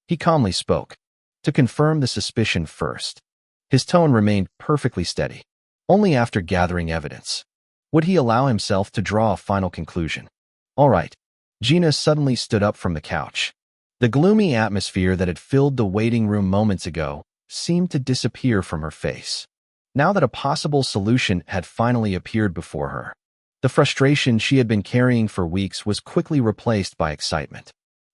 A: he calmly spoke, to confirm the suspicion first. His tone remained perfectly steady. Only after gathering evidence would he allow himself to draw a final conclusion. All right. Gina suddenly stood up from the couch. The gloomy atmosphere that had filled the waiting room moments ago seemed to disappear from her face. Now that a possible solution had finally appeared before her, the frustration she had been carrying for weeks was quickly replaced by excitement.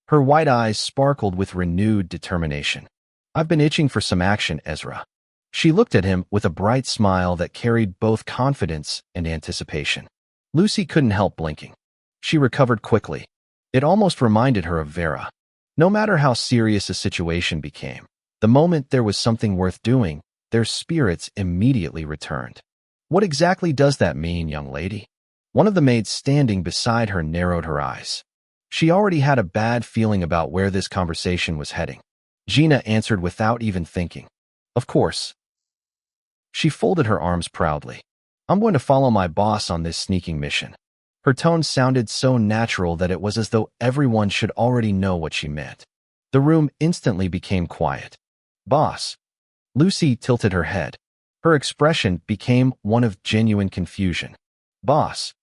A: Her white eyes sparkled with renewed determination. I've been itching for some action, Ezra. She looked at him with a bright smile that carried both confidence and anticipation. Lucy couldn't help blinking. She recovered quickly. It almost reminded her of Vera. No matter how serious a situation became, the moment there was something worth doing, their spirits immediately returned. What exactly does that mean, young lady? One of the maids standing beside her narrowed her eyes. She already had a bad feeling about where this conversation was heading. Gina answered without even thinking. Of course. She folded her arms proudly. I'm going to follow my boss on this sneaking mission. Her tone sounded so natural that it was as though everyone should already know what she meant. The room instantly became quiet. Boss. Lucy tilted her head. Her expression became one of genuine confusion. Boss.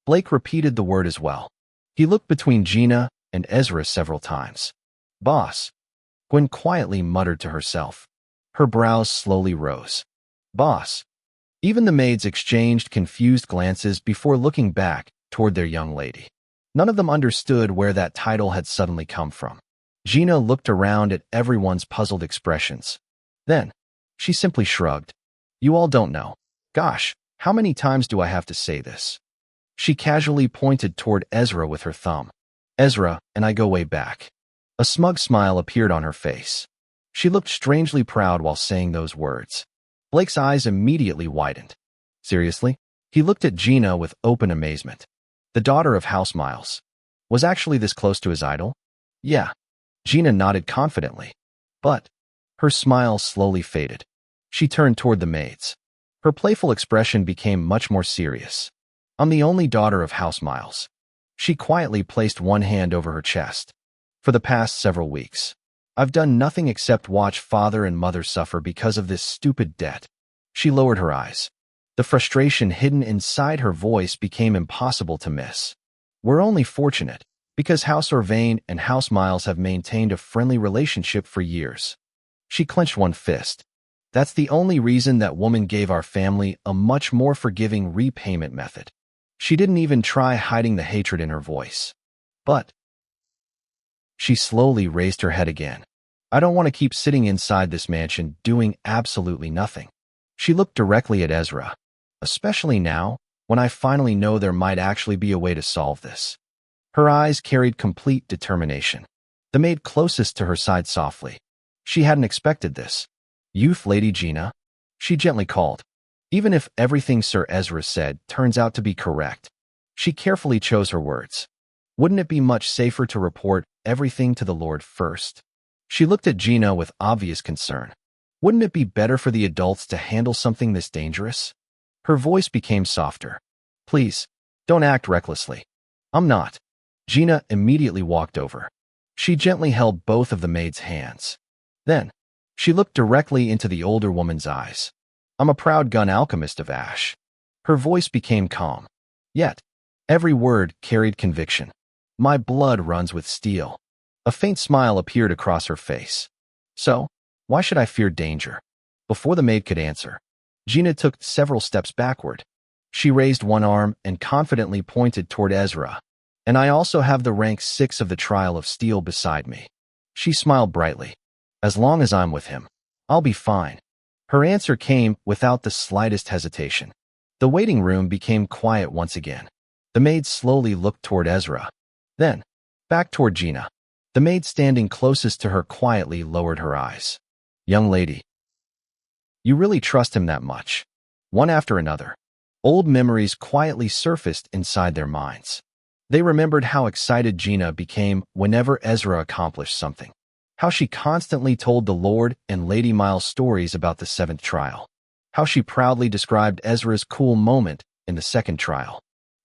A: Blake repeated the word as well. He looked between Gina and Ezra several times. Boss. Gwen quietly muttered to herself. Her brows slowly rose. Boss. Even the maids exchanged confused glances before looking back toward their young lady. None of them understood where that title had suddenly come from. Gina looked around at everyone's puzzled expressions. Then, she simply shrugged. You all don't know. Gosh, how many times do I have to say this? She casually pointed toward Ezra with her thumb. Ezra and I go way back. A smug smile appeared on her face. She looked strangely proud while saying those words. Blake's eyes immediately widened. Seriously? He looked at Gina with open amazement. The daughter of House Miles was actually this close to his idol? Yeah. Gina nodded confidently. But her smile slowly faded. She turned toward the maids. Her playful expression became much more serious. I'm the only daughter of House Miles. She quietly placed one hand over her chest. For the past several weeks, I've done nothing except watch father and mother suffer because of this stupid debt. She lowered her eyes. The frustration hidden inside her voice became impossible to miss. We're only fortunate because House Orvain and House Miles have maintained a friendly relationship for years. She clenched one fist. That's the only reason that woman gave our family a much more forgiving repayment method. She didn't even try hiding the hatred in her voice. But she slowly raised her head again. I don't want to keep sitting inside this mansion doing absolutely nothing. She looked directly at Ezra. Especially now, when I finally know there might actually be a way to solve this. Her eyes carried complete determination. The maid closest to her sighed softly. She hadn't expected this. Youth Lady Gina, she gently called. Even if everything Sir Ezra said turns out to be correct, she carefully chose her words. Wouldn't it be much safer to report everything to the Lord first? She looked at Gina with obvious concern. Wouldn't it be better for the adults to handle something this dangerous? Her voice became softer. Please, don't act recklessly. I'm not. Gina immediately walked over. She gently held both of the maid's hands. Then, she looked directly into the older woman's eyes. I'm a proud gun alchemist of Ash. Her voice became calm. Yet, every word carried conviction. My blood runs with steel. A faint smile appeared across her face. So, why should I fear danger? Before the maid could answer, Gina took several steps backward. She raised one arm and confidently pointed toward Ezra. And I also have the rank 6 of the Trial of Steel beside me. She smiled brightly. As long as I'm with him, I'll be fine. Her answer came without the slightest hesitation. The waiting room became quiet once again. The maid slowly looked toward Ezra. Then, back toward Gina. The maid standing closest to her quietly lowered her eyes. Young lady, you really trust him that much? One after another, old memories quietly surfaced inside their minds. They remembered how excited Gina became whenever Ezra accomplished something. How she constantly told the Lord and Lady Miles stories about the 7th trial. How she proudly described Ezra's cool moment in the 2nd trial.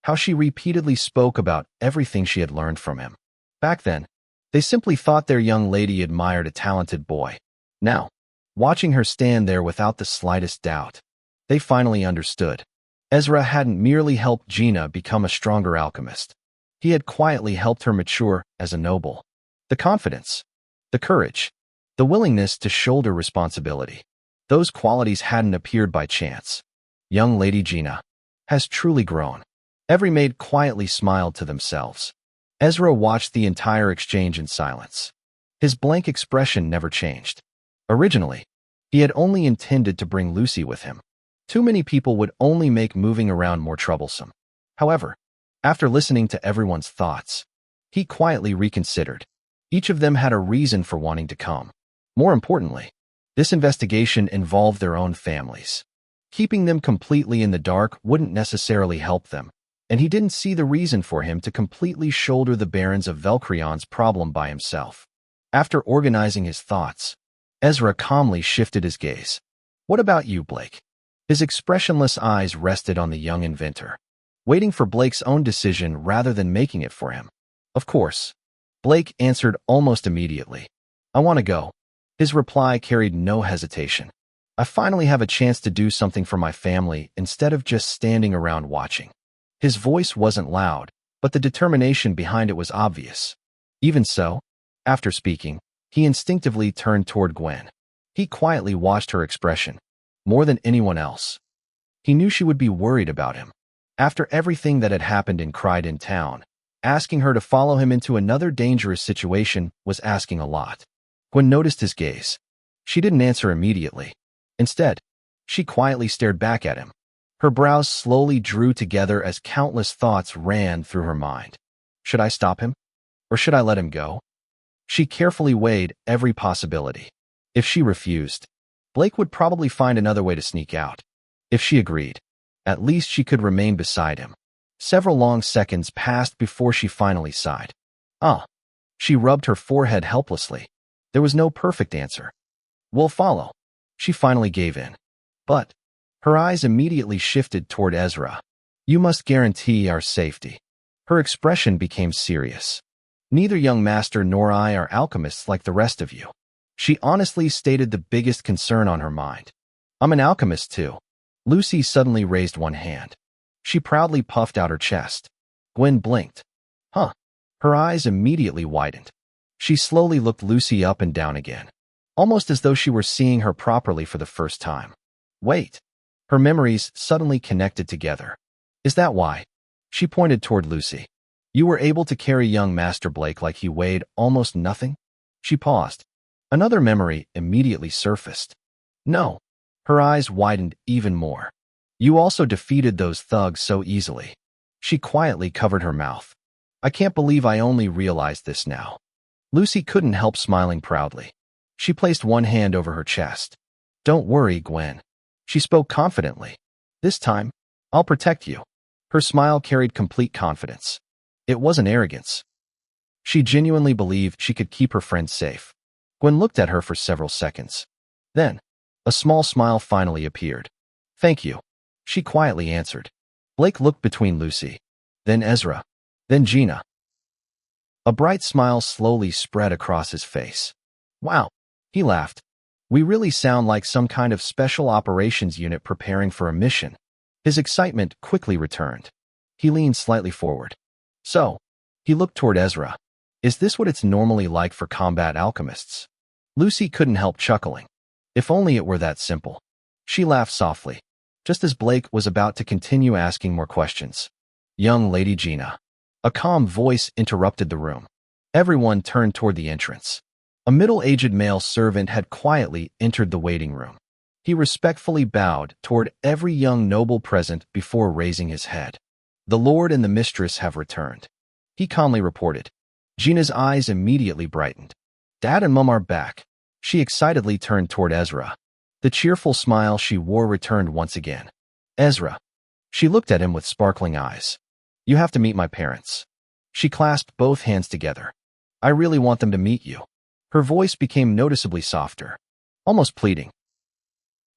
A: How she repeatedly spoke about everything she had learned from him. Back then, they simply thought their young lady admired a talented boy. Now, watching her stand there without the slightest doubt, they finally understood. Ezra hadn't merely helped Gina become a stronger alchemist. He had quietly helped her mature as a noble. The confidence, the courage, the willingness to shoulder responsibility. Those qualities hadn't appeared by chance. Young Lady Gina has truly grown. Every maid quietly smiled to themselves. Ezra watched the entire exchange in silence. His blank expression never changed. Originally, he had only intended to bring Lucy with him. Too many people would only make moving around more troublesome. However, after listening to everyone's thoughts, he quietly reconsidered. Each of them had a reason for wanting to come. More importantly, this investigation involved their own families. Keeping them completely in the dark wouldn't necessarily help them, and he didn't see the reason for him to completely shoulder the Barons of Velcreon's problem by himself. After organizing his thoughts, Ezra calmly shifted his gaze. What about you, Blake? His expressionless eyes rested on the young inventor, waiting for Blake's own decision rather than making it for him. Of course, Blake answered almost immediately. I want to go. His reply carried no hesitation. I finally have a chance to do something for my family instead of just standing around watching. His voice wasn't loud, but the determination behind it was obvious. Even so, after speaking, he instinctively turned toward Gwen. He quietly watched her expression, more than anyone else. He knew she would be worried about him. After everything that had happened in Crichton Town, asking her to follow him into another dangerous situation was asking a lot. Gwen noticed his gaze. She didn't answer immediately. Instead, she quietly stared back at him. Her brows slowly drew together as countless thoughts ran through her mind. Should I stop him? Or should I let him go? She carefully weighed every possibility. If she refused, Blake would probably find another way to sneak out. If she agreed, at least she could remain beside him. Several long seconds passed before she finally sighed. She rubbed her forehead helplessly. There was no perfect answer. We'll follow. She finally gave in. But her eyes immediately shifted toward Ezra. You must guarantee our safety. Her expression became serious. Neither young master nor I are alchemists like the rest of you. She honestly stated the biggest concern on her mind. I'm an alchemist too. Lucy suddenly raised one hand. She proudly puffed out her chest. Gwen blinked. Her eyes immediately widened. She slowly looked Lucy up and down again, almost as though she were seeing her properly for the first time. Wait. Her memories suddenly connected together. Is that why? She pointed toward Lucy. You were able to carry young Master Blake like he weighed almost nothing? She paused. Another memory immediately surfaced. No. Her eyes widened even more. You also defeated those thugs so easily. She quietly covered her mouth. I can't believe I only realized this now. Lucy couldn't help smiling proudly. She placed one hand over her chest. Don't worry, Gwen. She spoke confidently. This time, I'll protect you. Her smile carried complete confidence. It wasn't arrogance. She genuinely believed she could keep her friend safe. Gwen looked at her for several seconds. Then, a small smile finally appeared. Thank you. She quietly answered. Blake looked between Lucy, then Ezra, then Gina. A bright smile slowly spread across his face. Wow, he laughed. We really sound like some kind of special operations unit preparing for a mission. His excitement quickly returned. He leaned slightly forward. So, he looked toward Ezra. Is this what it's normally like for combat alchemists? Lucy couldn't help chuckling. If only it were that simple. She laughed softly, just as Blake was about to continue asking more questions. Young Lady Gina. A calm voice interrupted the room. Everyone turned toward the entrance. A middle-aged male servant had quietly entered the waiting room. He respectfully bowed toward every young noble present before raising his head. The Lord and the Mistress have returned, he calmly reported. Gina's eyes immediately brightened. Dad and Mum are back. She excitedly turned toward Ezra. The cheerful smile she wore returned once again. Ezra. She looked at him with sparkling eyes. You have to meet my parents. She clasped both hands together. I really want them to meet you. Her voice became noticeably softer, almost pleading.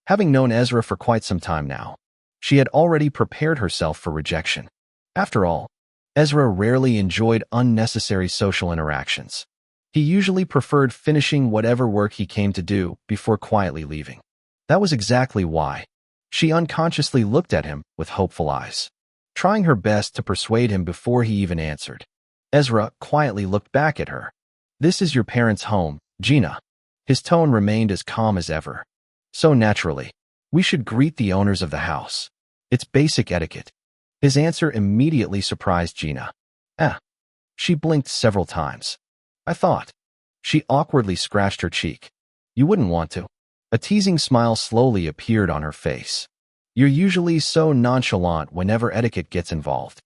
A: Having known Ezra for quite some time now, she had already prepared herself for rejection. After all, Ezra rarely enjoyed unnecessary social interactions. He usually preferred finishing whatever work he came to do before quietly leaving. That was exactly why. She unconsciously looked at him with hopeful eyes, trying her best to persuade him before he even answered. Ezra quietly looked back at her. This is your parents' home, Gina. His tone remained as calm as ever. So naturally, we should greet the owners of the house. It's basic etiquette. His answer immediately surprised Gina. She blinked several times. I thought. She awkwardly scratched her cheek. You wouldn't want to. A teasing smile slowly appeared on her face. You're usually so nonchalant whenever etiquette gets involved.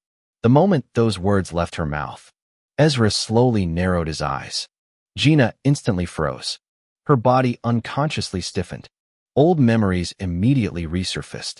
A: The moment those words left her mouth, Ezra slowly narrowed his eyes. Gina instantly froze. Her body unconsciously stiffened. Old memories immediately resurfaced.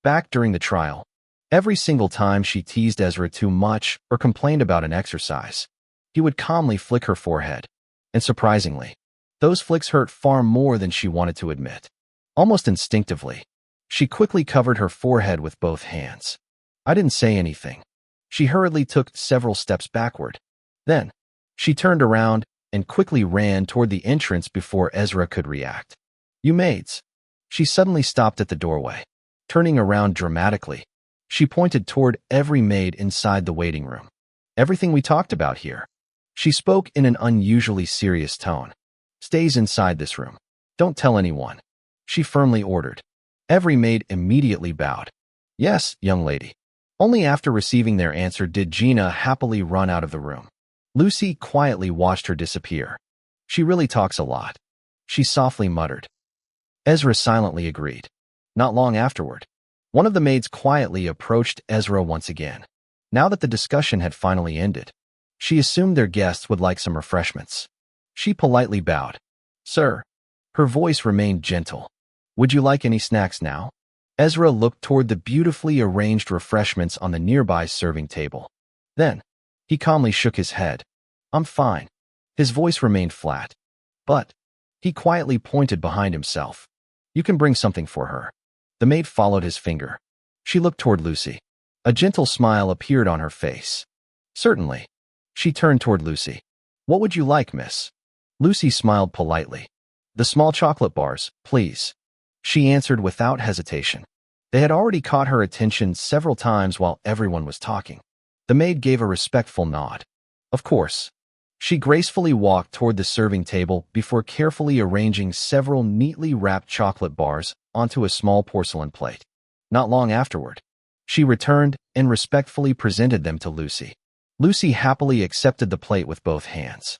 A: Back during the trial, every single time she teased Ezra too much or complained about an exercise, he would calmly flick her forehead. And surprisingly, those flicks hurt far more than she wanted to admit. Almost instinctively, she quickly covered her forehead with both hands. I didn't say anything. She hurriedly took several steps backward. Then, she turned around and quickly ran toward the entrance before Ezra could react. You maids. She suddenly stopped at the doorway. Turning around dramatically, she pointed toward every maid inside the waiting room. Everything we talked about here. She spoke in an unusually serious tone. Stays inside this room. Don't tell anyone. She firmly ordered. Every maid immediately bowed. Yes, young lady. Only after receiving their answer did Gina happily run out of the room. Lucy quietly watched her disappear. She really talks a lot. She softly muttered. Ezra silently agreed. Not long afterward, one of the maids quietly approached Ezra once again. Now that the discussion had finally ended, she assumed their guests would like some refreshments. She politely bowed. Sir. Her voice remained gentle. Would you like any snacks now? Ezra looked toward the beautifully arranged refreshments on the nearby serving table. Then, he calmly shook his head. I'm fine. His voice remained flat. But, he quietly pointed behind himself. You can bring something for her. The maid followed his finger. She looked toward Lucy. A gentle smile appeared on her face. Certainly. She turned toward Lucy. What would you like, miss? Lucy smiled politely. The small chocolate bars, please. She answered without hesitation. They had already caught her attention several times while everyone was talking. The maid gave a respectful nod. Of course. She gracefully walked toward the serving table before carefully arranging several neatly wrapped chocolate bars onto a small porcelain plate. Not long afterward, she returned and respectfully presented them to Lucy. Lucy happily accepted the plate with both hands.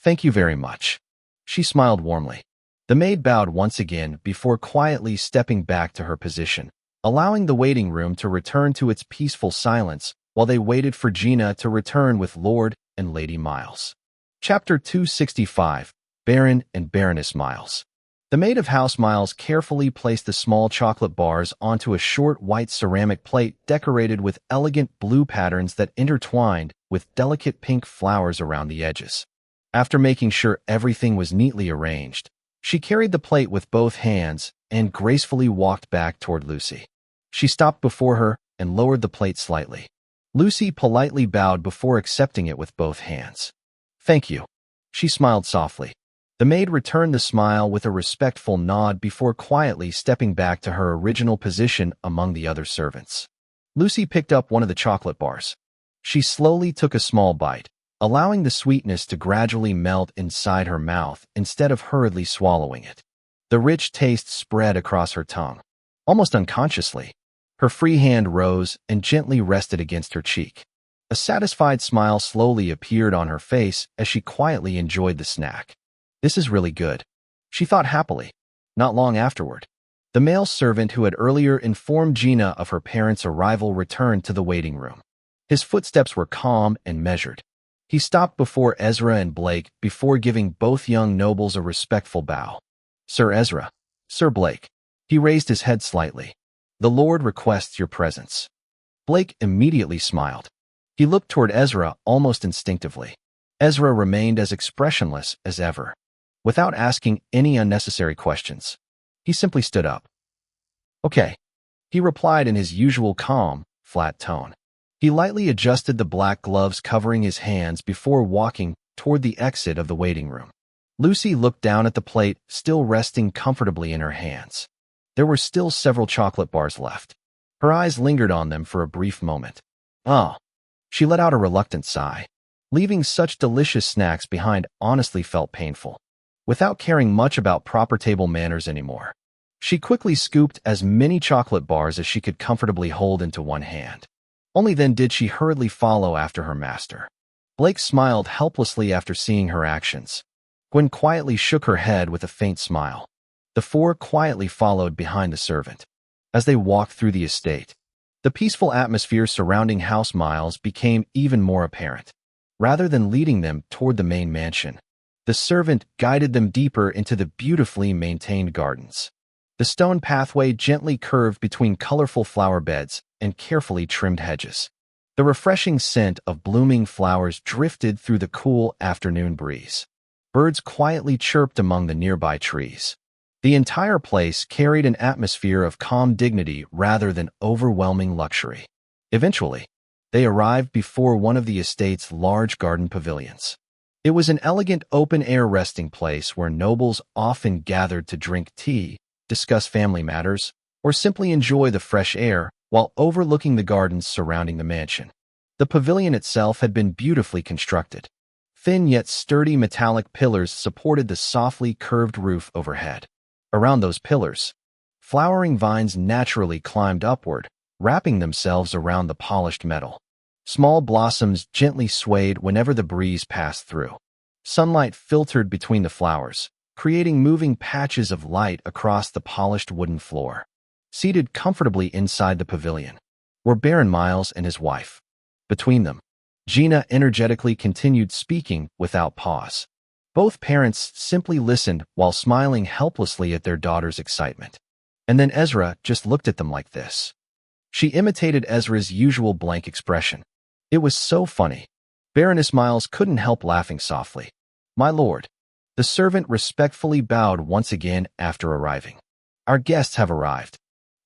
A: Thank you very much. She smiled warmly. The maid bowed once again before quietly stepping back to her position, allowing the waiting room to return to its peaceful silence while they waited for Gina to return with Lord and Lady Miles. Chapter 265, Baron and Baroness Miles. The maid of House Miles carefully placed the small chocolate bars onto a short white ceramic plate decorated with elegant blue patterns that intertwined with delicate pink flowers around the edges. After making sure everything was neatly arranged, she carried the plate with both hands and gracefully walked back toward Lucy. She stopped before her and lowered the plate slightly. Lucy politely bowed before accepting it with both hands. Thank you. She smiled softly. The maid returned the smile with a respectful nod before quietly stepping back to her original position among the other servants. Lucy picked up one of the chocolate bars. She slowly took a small bite, allowing the sweetness to gradually melt inside her mouth instead of hurriedly swallowing it. The rich taste spread across her tongue. Almost unconsciously, her free hand rose and gently rested against her cheek. A satisfied smile slowly appeared on her face as she quietly enjoyed the snack. This is really good, she thought happily. Not long afterward, the male servant who had earlier informed Gina of her parents' arrival returned to the waiting room. His footsteps were calm and measured. He stopped before Ezra and Blake before giving both young nobles a respectful bow. Sir Ezra, Sir Blake. He raised his head slightly. The Lord requests your presence. Blake immediately smiled. He looked toward Ezra almost instinctively. Ezra remained as expressionless as ever. Without asking any unnecessary questions, he simply stood up. Okay, he replied in his usual calm, flat tone. He lightly adjusted the black gloves covering his hands before walking toward the exit of the waiting room. Lucy looked down at the plate, still resting comfortably in her hands. There were still several chocolate bars left. Her eyes lingered on them for a brief moment. Oh, she let out a reluctant sigh. Leaving such delicious snacks behind honestly felt painful. Without caring much about proper table manners anymore, she quickly scooped as many chocolate bars as she could comfortably hold into one hand. Only then did she hurriedly follow after her master. Blake smiled helplessly after seeing her actions. Gwen quietly shook her head with a faint smile. The four quietly followed behind the servant. As they walked through the estate, the peaceful atmosphere surrounding House Miles became even more apparent. Rather than leading them toward the main mansion, the servant guided them deeper into the beautifully maintained gardens. The stone pathway gently curved between colorful flower beds and carefully trimmed hedges. The refreshing scent of blooming flowers drifted through the cool afternoon breeze. Birds quietly chirped among the nearby trees. The entire place carried an atmosphere of calm dignity rather than overwhelming luxury. Eventually, they arrived before one of the estate's large garden pavilions. It was an elegant open-air resting place where nobles often gathered to drink tea, discuss family matters, or simply enjoy the fresh air while overlooking the gardens surrounding the mansion. The pavilion itself had been beautifully constructed. Thin yet sturdy metallic pillars supported the softly curved roof overhead. Around those pillars, flowering vines naturally climbed upward, wrapping themselves around the polished metal. Small blossoms gently swayed whenever the breeze passed through. Sunlight filtered between the flowers, creating moving patches of light across the polished wooden floor. Seated comfortably inside the pavilion were Baron Miles and his wife. Between them, Gina energetically continued speaking without pause. Both parents simply listened while smiling helplessly at their daughter's excitement. And then Ezra just looked at them like this. She imitated Ezra's usual blank expression. It was so funny. Baroness Miles couldn't help laughing softly. My lord. The servant respectfully bowed once again after arriving. Our guests have arrived.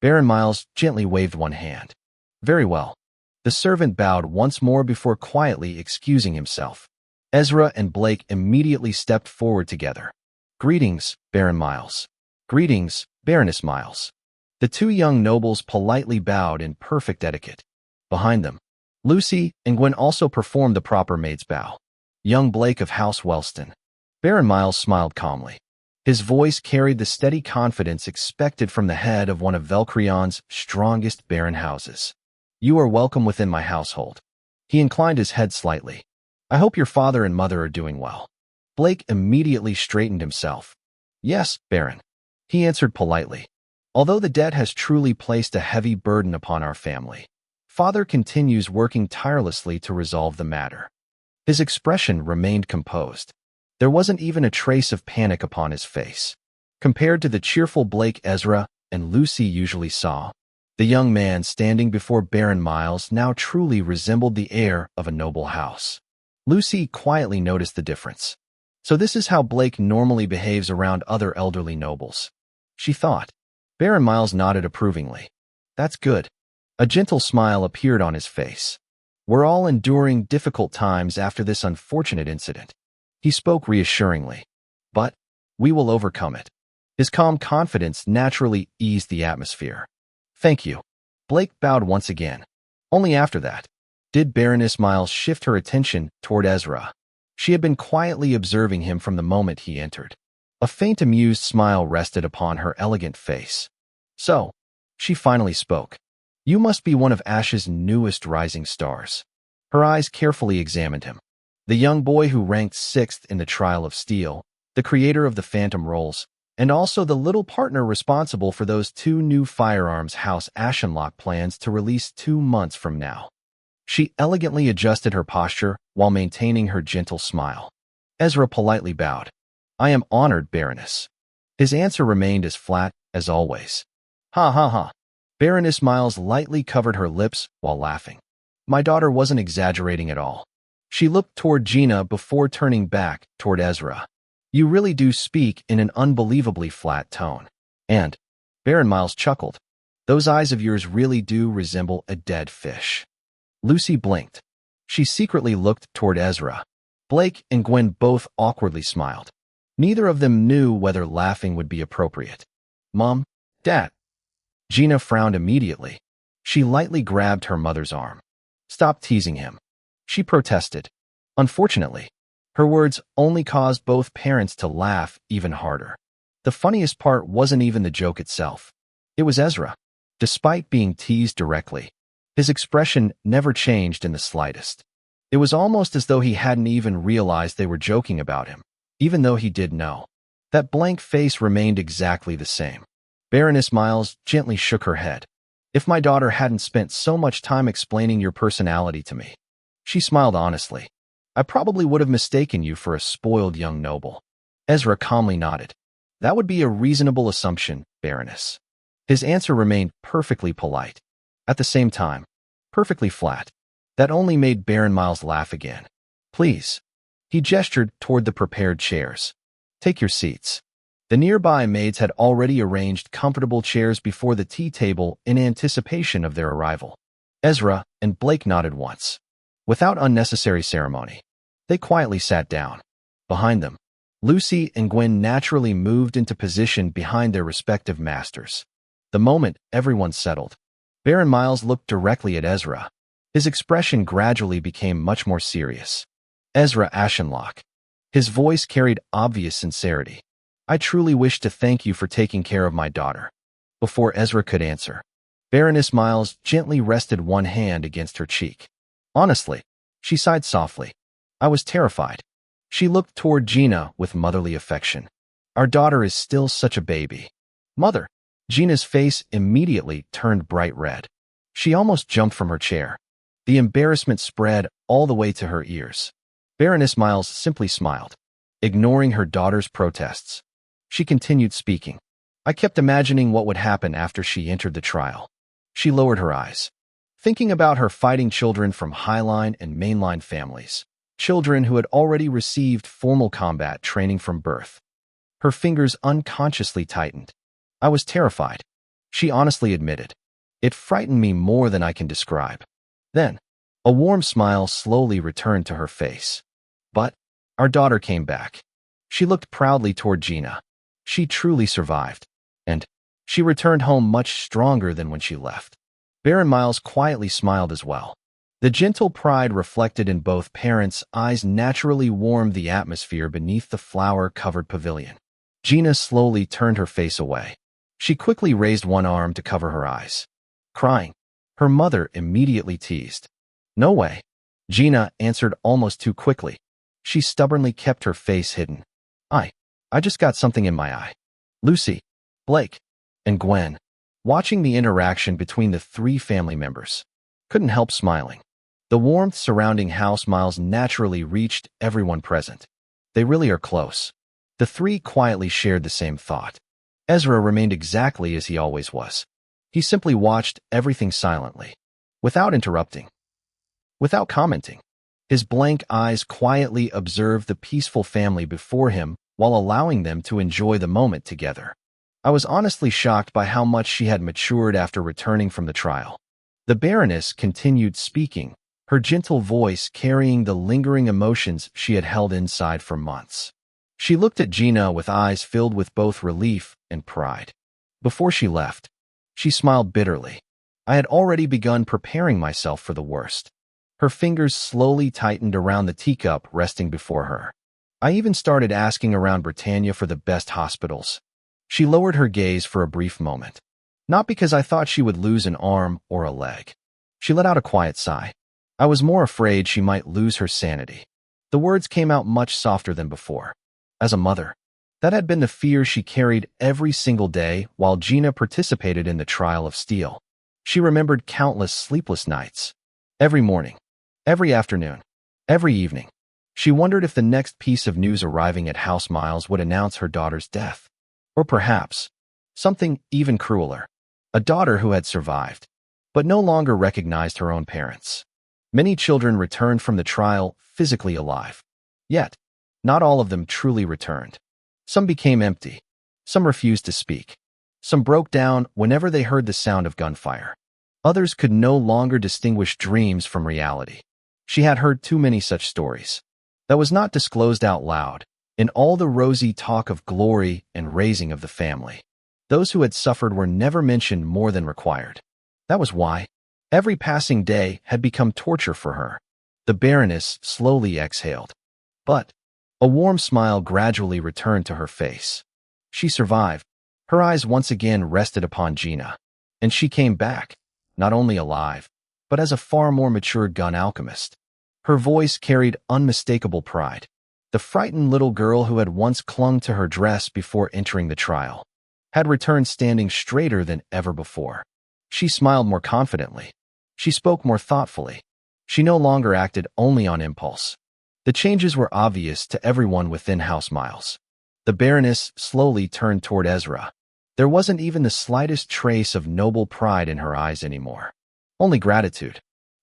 A: Baron Miles gently waved one hand. Very well. The servant bowed once more before quietly excusing himself. Ezra and Blake immediately stepped forward together. Greetings, Baron Miles. Greetings, Baroness Miles. The two young nobles politely bowed in perfect etiquette. Behind them, Lucy and Gwen also performed the proper maid's bow. Young Blake of House Wellston. Baron Miles smiled calmly. His voice carried the steady confidence expected from the head of one of Velcrion's strongest baron houses. You are welcome within my household. He inclined his head slightly. I hope your father and mother are doing well. Blake immediately straightened himself. Yes, Baron. He answered politely. Although the debt has truly placed a heavy burden upon our family, Father continues working tirelessly to resolve the matter. His expression remained composed. There wasn't even a trace of panic upon his face. Compared to the cheerful Blake Ezra and Lucy usually saw, the young man standing before Baron Miles now truly resembled the heir of a noble house. Lucy quietly noticed the difference. So this is how Blake normally behaves around other elderly nobles, she thought. Baron Miles nodded approvingly. That's good. A gentle smile appeared on his face. We're all enduring difficult times after this unfortunate incident. He spoke reassuringly. But we will overcome it. His calm confidence naturally eased the atmosphere. Thank you. Blake bowed once again. Only after that did Baroness Miles shift her attention toward Ezra. She had been quietly observing him from the moment he entered. A faint amused smile rested upon her elegant face. So, she finally spoke. You must be one of Ash's newest rising stars. Her eyes carefully examined him. The young boy who ranked 6th in the Trial of Steel, the creator of the Phantom Rolls, and also the little partner responsible for those 2 new firearms House Ashenlocke plans to release 2 months from now. She elegantly adjusted her posture while maintaining her gentle smile. Ezra politely bowed. I am honored, Baroness. His answer remained as flat as always. Ha ha ha. Baroness Miles lightly covered her lips while laughing. My daughter wasn't exaggerating at all. She looked toward Gina before turning back toward Ezra. You really do speak in an unbelievably flat tone. And Baron Miles chuckled. Those eyes of yours really do resemble a dead fish. Lucy blinked. She secretly looked toward Ezra. Blake and Gwen both awkwardly smiled. Neither of them knew whether laughing would be appropriate. Mom, Dad. Gina frowned immediately. She lightly grabbed her mother's arm. Stop teasing him. She protested. Unfortunately, her words only caused both parents to laugh even harder. The funniest part wasn't even the joke itself. It was Ezra. Despite being teased directly, his expression never changed in the slightest. It was almost as though he hadn't even realized they were joking about him, even though he did know. That blank face remained exactly the same. Baroness Miles gently shook her head. If my daughter hadn't spent so much time explaining your personality to me. She smiled honestly. I probably would have mistaken you for a spoiled young noble. Ezra calmly nodded. That would be a reasonable assumption, Baroness. His answer remained perfectly polite. At the same time, perfectly flat. That only made Baron Miles laugh again. Please. He gestured toward the prepared chairs. Take your seats. The nearby maids had already arranged comfortable chairs before the tea table in anticipation of their arrival. Ezra and Blake nodded once. Without unnecessary ceremony, they quietly sat down. Behind them, Lucy and Gwen naturally moved into position behind their respective masters. The moment everyone settled, Baron Miles looked directly at Ezra. His expression gradually became much more serious. Ezra Ashenlocke. His voice carried obvious sincerity. I truly wish to thank you for taking care of my daughter. Before Ezra could answer, Baroness Miles gently rested one hand against her cheek. Honestly, she sighed softly. I was terrified. She looked toward Gina with motherly affection. Our daughter is still such a baby. Mother. Gina's face immediately turned bright red. She almost jumped from her chair. The embarrassment spread all the way to her ears. Baroness Miles simply smiled, ignoring her daughter's protests. She continued speaking. I kept imagining what would happen after she entered the trial. She lowered her eyes, thinking about her fighting children from highline and mainline families, children who had already received formal combat training from birth. Her fingers unconsciously tightened. I was terrified, she honestly admitted. It frightened me more than I can describe. Then, a warm smile slowly returned to her face. But our daughter came back. She looked proudly toward Gina. She truly survived. And she returned home much stronger than when she left. Baron Miles quietly smiled as well. The gentle pride reflected in both parents' eyes naturally warmed the atmosphere beneath the flower-covered pavilion. Gina slowly turned her face away. She quickly raised one arm to cover her eyes. Crying, her mother immediately teased. No way. Gina answered almost too quickly. She stubbornly kept her face hidden. I just got something in my eye. Lucy, Blake, and Gwen, watching the interaction between the 3 family members, couldn't help smiling. The warmth surrounding House Miles naturally reached everyone present. They really are close. The 3 quietly shared the same thought. Ezra remained exactly as he always was. He simply watched everything silently, without interrupting, without commenting. His blank eyes quietly observed the peaceful family before him while allowing them to enjoy the moment together. I was honestly shocked by how much she had matured after returning from the trial. The Baroness continued speaking, her gentle voice carrying the lingering emotions she had held inside for months. She looked at Gina with eyes filled with both relief and pride. Before she left, she smiled bitterly. I had already begun preparing myself for the worst. Her fingers slowly tightened around the teacup resting before her. I even started asking around Britannia for the best hospitals. She lowered her gaze for a brief moment. Not because I thought she would lose an arm or a leg. She let out a quiet sigh. I was more afraid she might lose her sanity. The words came out much softer than before. As a mother, that had been the fear she carried every single day while Gina participated in the trial of steel. She remembered countless sleepless nights. Every morning, every afternoon, every evening. She wondered if the next piece of news arriving at House Miles would announce her daughter's death. Or perhaps, something even crueler. A daughter who had survived, but no longer recognized her own parents. Many children returned from the trial physically alive. Yet, not all of them truly returned. Some became empty. Some refused to speak. Some broke down whenever they heard the sound of gunfire. Others could no longer distinguish dreams from reality. She had heard too many such stories. That was not disclosed out loud, in all the rosy talk of glory and raising of the family. Those who had suffered were never mentioned more than required. That was why every passing day had become torture for her. The Baroness slowly exhaled. But a warm smile gradually returned to her face. She survived. Her eyes once again rested upon Gina. And she came back, not only alive, but as a far more mature gun alchemist. Her voice carried unmistakable pride. The frightened little girl who had once clung to her dress before entering the trial had returned standing straighter than ever before. She smiled more confidently. She spoke more thoughtfully. She no longer acted only on impulse. The changes were obvious to everyone within House Miles. The Baroness slowly turned toward Ezra. There wasn't even the slightest trace of noble pride in her eyes anymore. Only gratitude.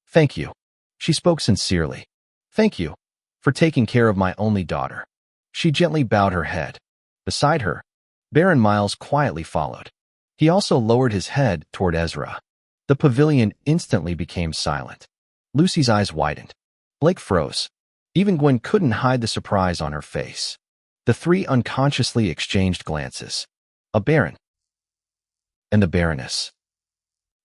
A: Thank you. She spoke sincerely. Thank you for taking care of my only daughter. She gently bowed her head. Beside her, Baron Miles quietly followed. He also lowered his head toward Ezra. The pavilion instantly became silent. Lucy's eyes widened. Blake froze. Even Gwen couldn't hide the surprise on her face. The three unconsciously exchanged glances. A Baron and the Baroness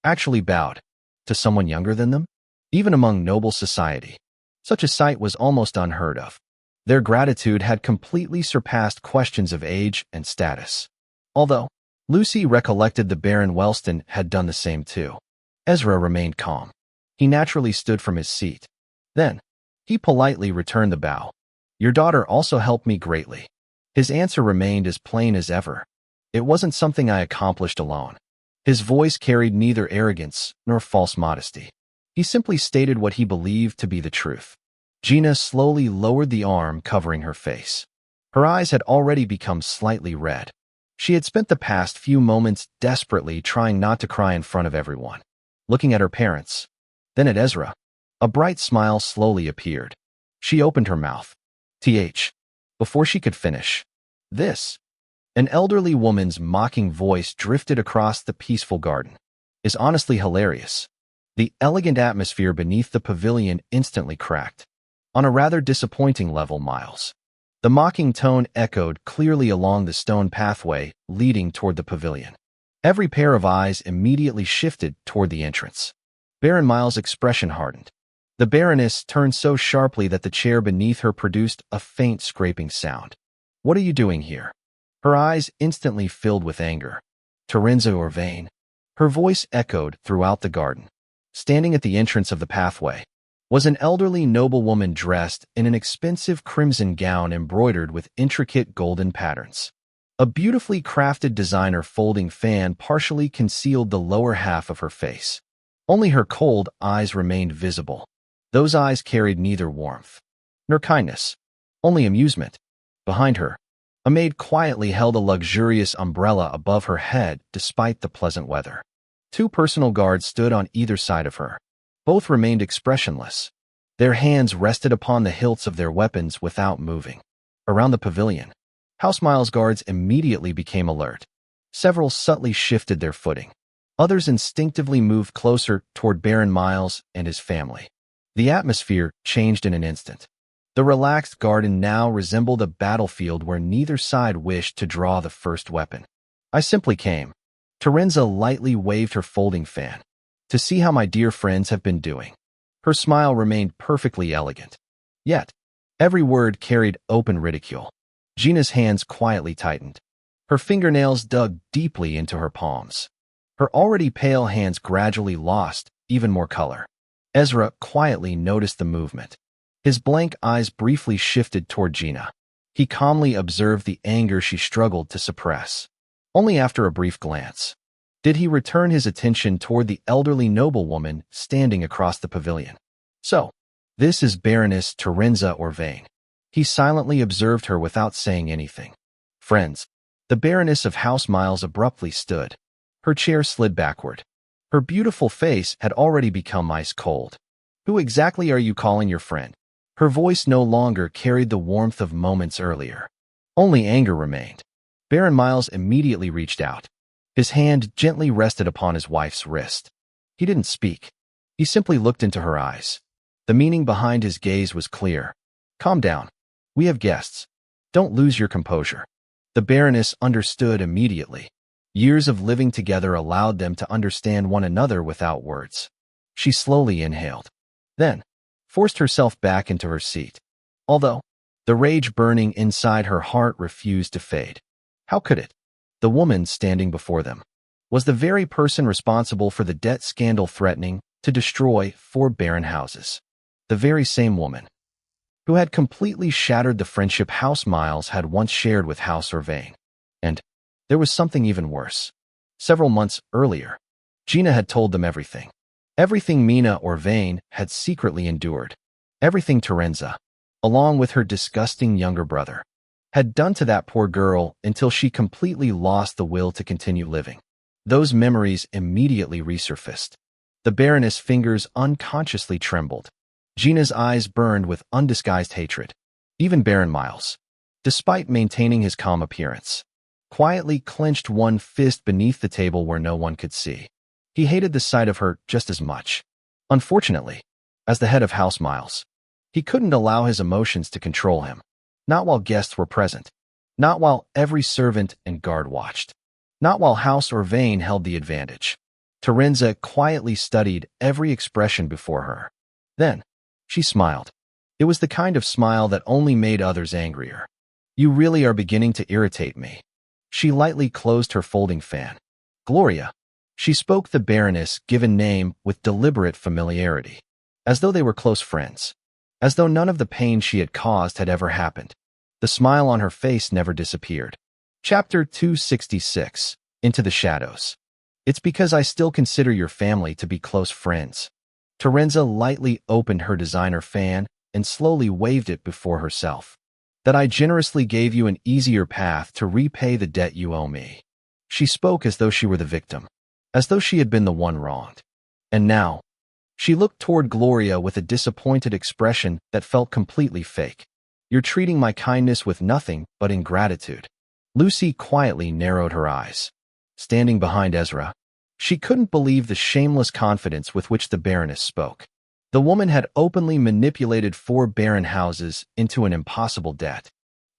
A: actually bowed to someone younger than them? Even among noble society, such a sight was almost unheard of. Their gratitude had completely surpassed questions of age and status. Although Lucy recollected the Baron Wellston had done the same too. Ezra remained calm. He naturally stood from his seat. Then, he politely returned the bow. Your daughter also helped me greatly. His answer remained as plain as ever. It wasn't something I accomplished alone. His voice carried neither arrogance nor false modesty. He simply stated what he believed to be the truth. Gina slowly lowered the arm covering her face. Her eyes had already become slightly red. She had spent the past few moments desperately trying not to cry in front of everyone. Looking at her parents, then at Ezra, a bright smile slowly appeared. She opened her mouth. Before she could finish. An elderly woman's mocking voice drifted across the peaceful garden. Is honestly hilarious. The elegant atmosphere beneath the pavilion instantly cracked. On a rather disappointing level, Miles. The mocking tone echoed clearly along the stone pathway leading toward the pavilion. Every pair of eyes immediately shifted toward the entrance. Baron Miles' expression hardened. The Baroness turned so sharply that the chair beneath her produced a faint scraping sound. What are you doing here? Her eyes instantly filled with anger. Terenza Orvain. Her voice echoed throughout the garden. Standing at the entrance of the pathway was an elderly noblewoman dressed in an expensive crimson gown embroidered with intricate golden patterns. A beautifully crafted designer folding fan partially concealed the lower half of her face. Only her cold eyes remained visible. Those eyes carried neither warmth nor kindness, only amusement. Behind her, a maid quietly held a luxurious umbrella above her head despite the pleasant weather. Two personal guards stood on either side of her. Both remained expressionless. Their hands rested upon the hilts of their weapons without moving. Around the pavilion, House Miles guards immediately became alert. Several subtly shifted their footing. Others instinctively moved closer toward Baron Miles and his family. The atmosphere changed in an instant. The relaxed garden now resembled a battlefield where neither side wished to draw the first weapon. I simply came. Terenza lightly waved her folding fan. To see how my dear friends have been doing. Her smile remained perfectly elegant. Yet, every word carried open ridicule. Gina's hands quietly tightened. Her fingernails dug deeply into her palms. Her already pale hands gradually lost even more color. Ezra quietly noticed the movement. His blank eyes briefly shifted toward Gina. He calmly observed the anger she struggled to suppress. Only after a brief glance did he return his attention toward the elderly noblewoman standing across the pavilion. So, this is Baroness Terenza Orvain. He silently observed her without saying anything. Friends, the Baroness of House Miles abruptly stood. Her chair slid backward. Her beautiful face had already become ice cold. Who exactly are you calling your friend? Her voice no longer carried the warmth of moments earlier. Only anger remained. Baron Miles immediately reached out. His hand gently rested upon his wife's wrist. He didn't speak. He simply looked into her eyes. The meaning behind his gaze was clear. Calm down. We have guests. Don't lose your composure. The Baroness understood immediately. Years of living together allowed them to understand one another without words. She slowly inhaled. Then, forced herself back into her seat. Although, the rage burning inside her heart refused to fade. How could it? The woman standing before them was the very person responsible for the debt scandal threatening to destroy 4 barren houses. The very same woman who had completely shattered the friendship House Miles had once shared with House Orvain. And there was something even worse. Several months earlier, Gina had told them everything. Everything Mina Orvain had secretly endured. Everything Terenza, along with her disgusting younger brother, had done to that poor girl until she completely lost the will to continue living. Those memories immediately resurfaced. The Baroness' fingers unconsciously trembled. Gina's eyes burned with undisguised hatred. Even Baron Miles, despite maintaining his calm appearance, quietly clenched one fist beneath the table where no one could see. He hated the sight of her just as much. Unfortunately, as the head of House Miles, he couldn't allow his emotions to control him. Not while guests were present. Not while every servant and guard watched. Not while House Orvain held the advantage. Terenza quietly studied every expression before her. Then, she smiled. It was the kind of smile that only made others angrier. You really are beginning to irritate me. She lightly closed her folding fan. Gloria. She spoke the Baroness' given name with deliberate familiarity, as though they were close friends, as though none of the pain she had caused had ever happened. The smile on her face never disappeared. Chapter 266, Into the Shadows. It's because I still consider your family to be close friends. Terenza lightly opened her designer fan and slowly waved it before herself. That I generously gave you an easier path to repay the debt you owe me. She spoke as though she were the victim, as though she had been the one wronged. And now, she looked toward Gloria with a disappointed expression that felt completely fake. You're treating my kindness with nothing but ingratitude. Lucy quietly narrowed her eyes. Standing behind Ezra, she couldn't believe the shameless confidence with which the Baroness spoke. The woman had openly manipulated 4 barren houses into an impossible debt.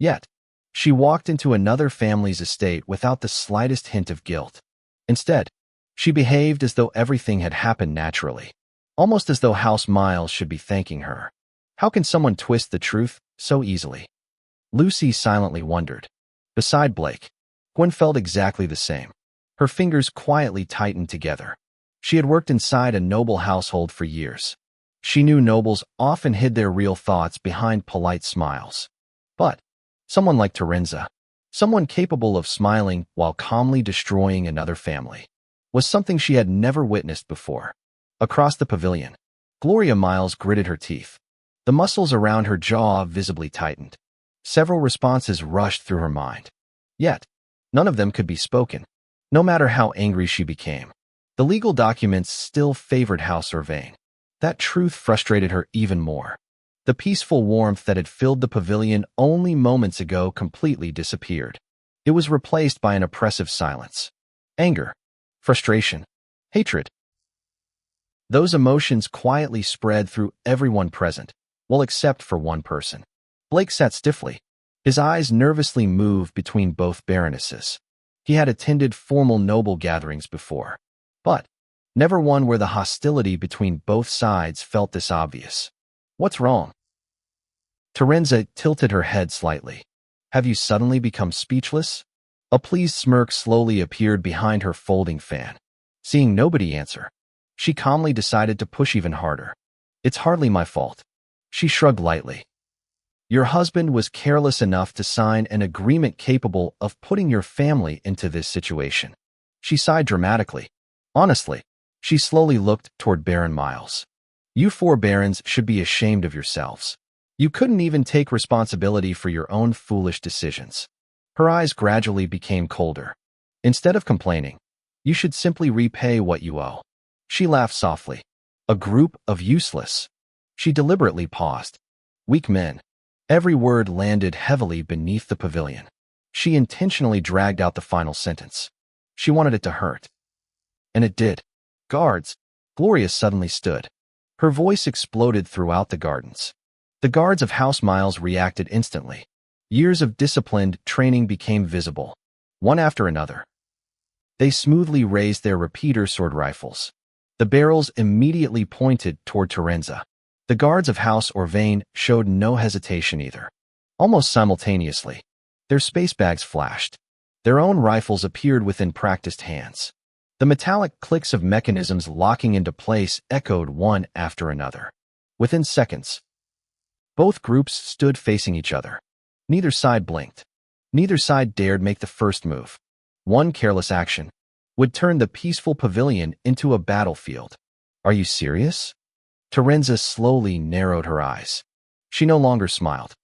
A: Yet, she walked into another family's estate without the slightest hint of guilt. Instead, she behaved as though everything had happened naturally, almost as though House Miles should be thanking her. How can someone twist the truth so easily? Lucy silently wondered. Beside Blake, Gwen felt exactly the same. Her fingers quietly tightened together. She had worked inside a noble household for years. She knew nobles often hid their real thoughts behind polite smiles. But someone like Terenza, someone capable of smiling while calmly destroying another family, was something she had never witnessed before. Across the pavilion, Gloria Miles gritted her teeth. The muscles around her jaw visibly tightened. Several responses rushed through her mind. Yet, none of them could be spoken, no matter how angry she became. The legal documents still favored House Orvain. That truth frustrated her even more. The peaceful warmth that had filled the pavilion only moments ago completely disappeared. It was replaced by an oppressive silence. Anger, frustration, hatred. Those emotions quietly spread through everyone present, well except for one person. Blake sat stiffly. His eyes nervously moved between both baronesses. He had attended formal noble gatherings before, but never one where the hostility between both sides felt this obvious. What's wrong? Terenza tilted her head slightly. Have you suddenly become speechless? A pleased smirk slowly appeared behind her folding fan. Seeing nobody answer, she calmly decided to push even harder. It's hardly my fault. She shrugged lightly. Your husband was careless enough to sign an agreement capable of putting your family into this situation. She sighed dramatically. Honestly, she slowly looked toward Baron Miles. You four barons should be ashamed of yourselves. You couldn't even take responsibility for your own foolish decisions. Her eyes gradually became colder. Instead of complaining, you should simply repay what you owe. She laughed softly. A group of useless. She deliberately paused. Weak men. Every word landed heavily beneath the pavilion. She intentionally dragged out the final sentence. She wanted it to hurt. And it did. Guards. Gloria suddenly stood. Her voice exploded throughout the gardens. The guards of House Miles reacted instantly. Years of disciplined training became visible, one after another. They smoothly raised their repeater sword rifles. The barrels immediately pointed toward Terenza. The guards of House Orvain showed no hesitation either. Almost simultaneously, their space bags flashed. Their own rifles appeared within practiced hands. The metallic clicks of mechanisms locking into place echoed one after another. Within seconds, both groups stood facing each other. Neither side blinked. Neither side dared make the first move. One careless action would turn the peaceful pavilion into a battlefield. Are you serious? Terenza slowly narrowed her eyes. She no longer smiled.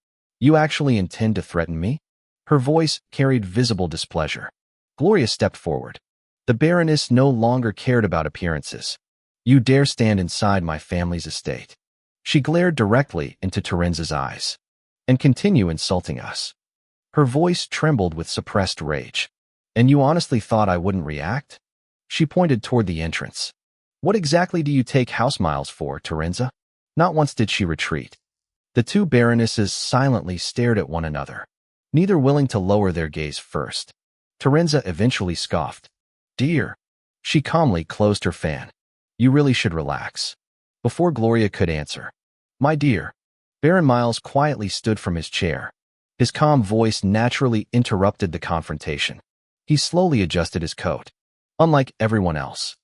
A: You actually intend to threaten me? Her voice carried visible displeasure. Gloria stepped forward. The Baroness no longer cared about appearances. You dare stand inside my family's estate. She glared directly into Terenza's eyes. And continue insulting us. Her voice trembled with suppressed rage. And you honestly thought I wouldn't react? She pointed toward the entrance. What exactly do you take House Miles for, Terenza? Not once did she retreat. The two baronesses silently stared at one another, neither willing to lower their gaze first. Terenza eventually scoffed. Dear. She calmly closed her fan. You really should relax. Before Gloria could answer. My dear. Baron Miles quietly stood from his chair. His calm voice naturally interrupted the confrontation. He slowly adjusted his coat. Unlike everyone else,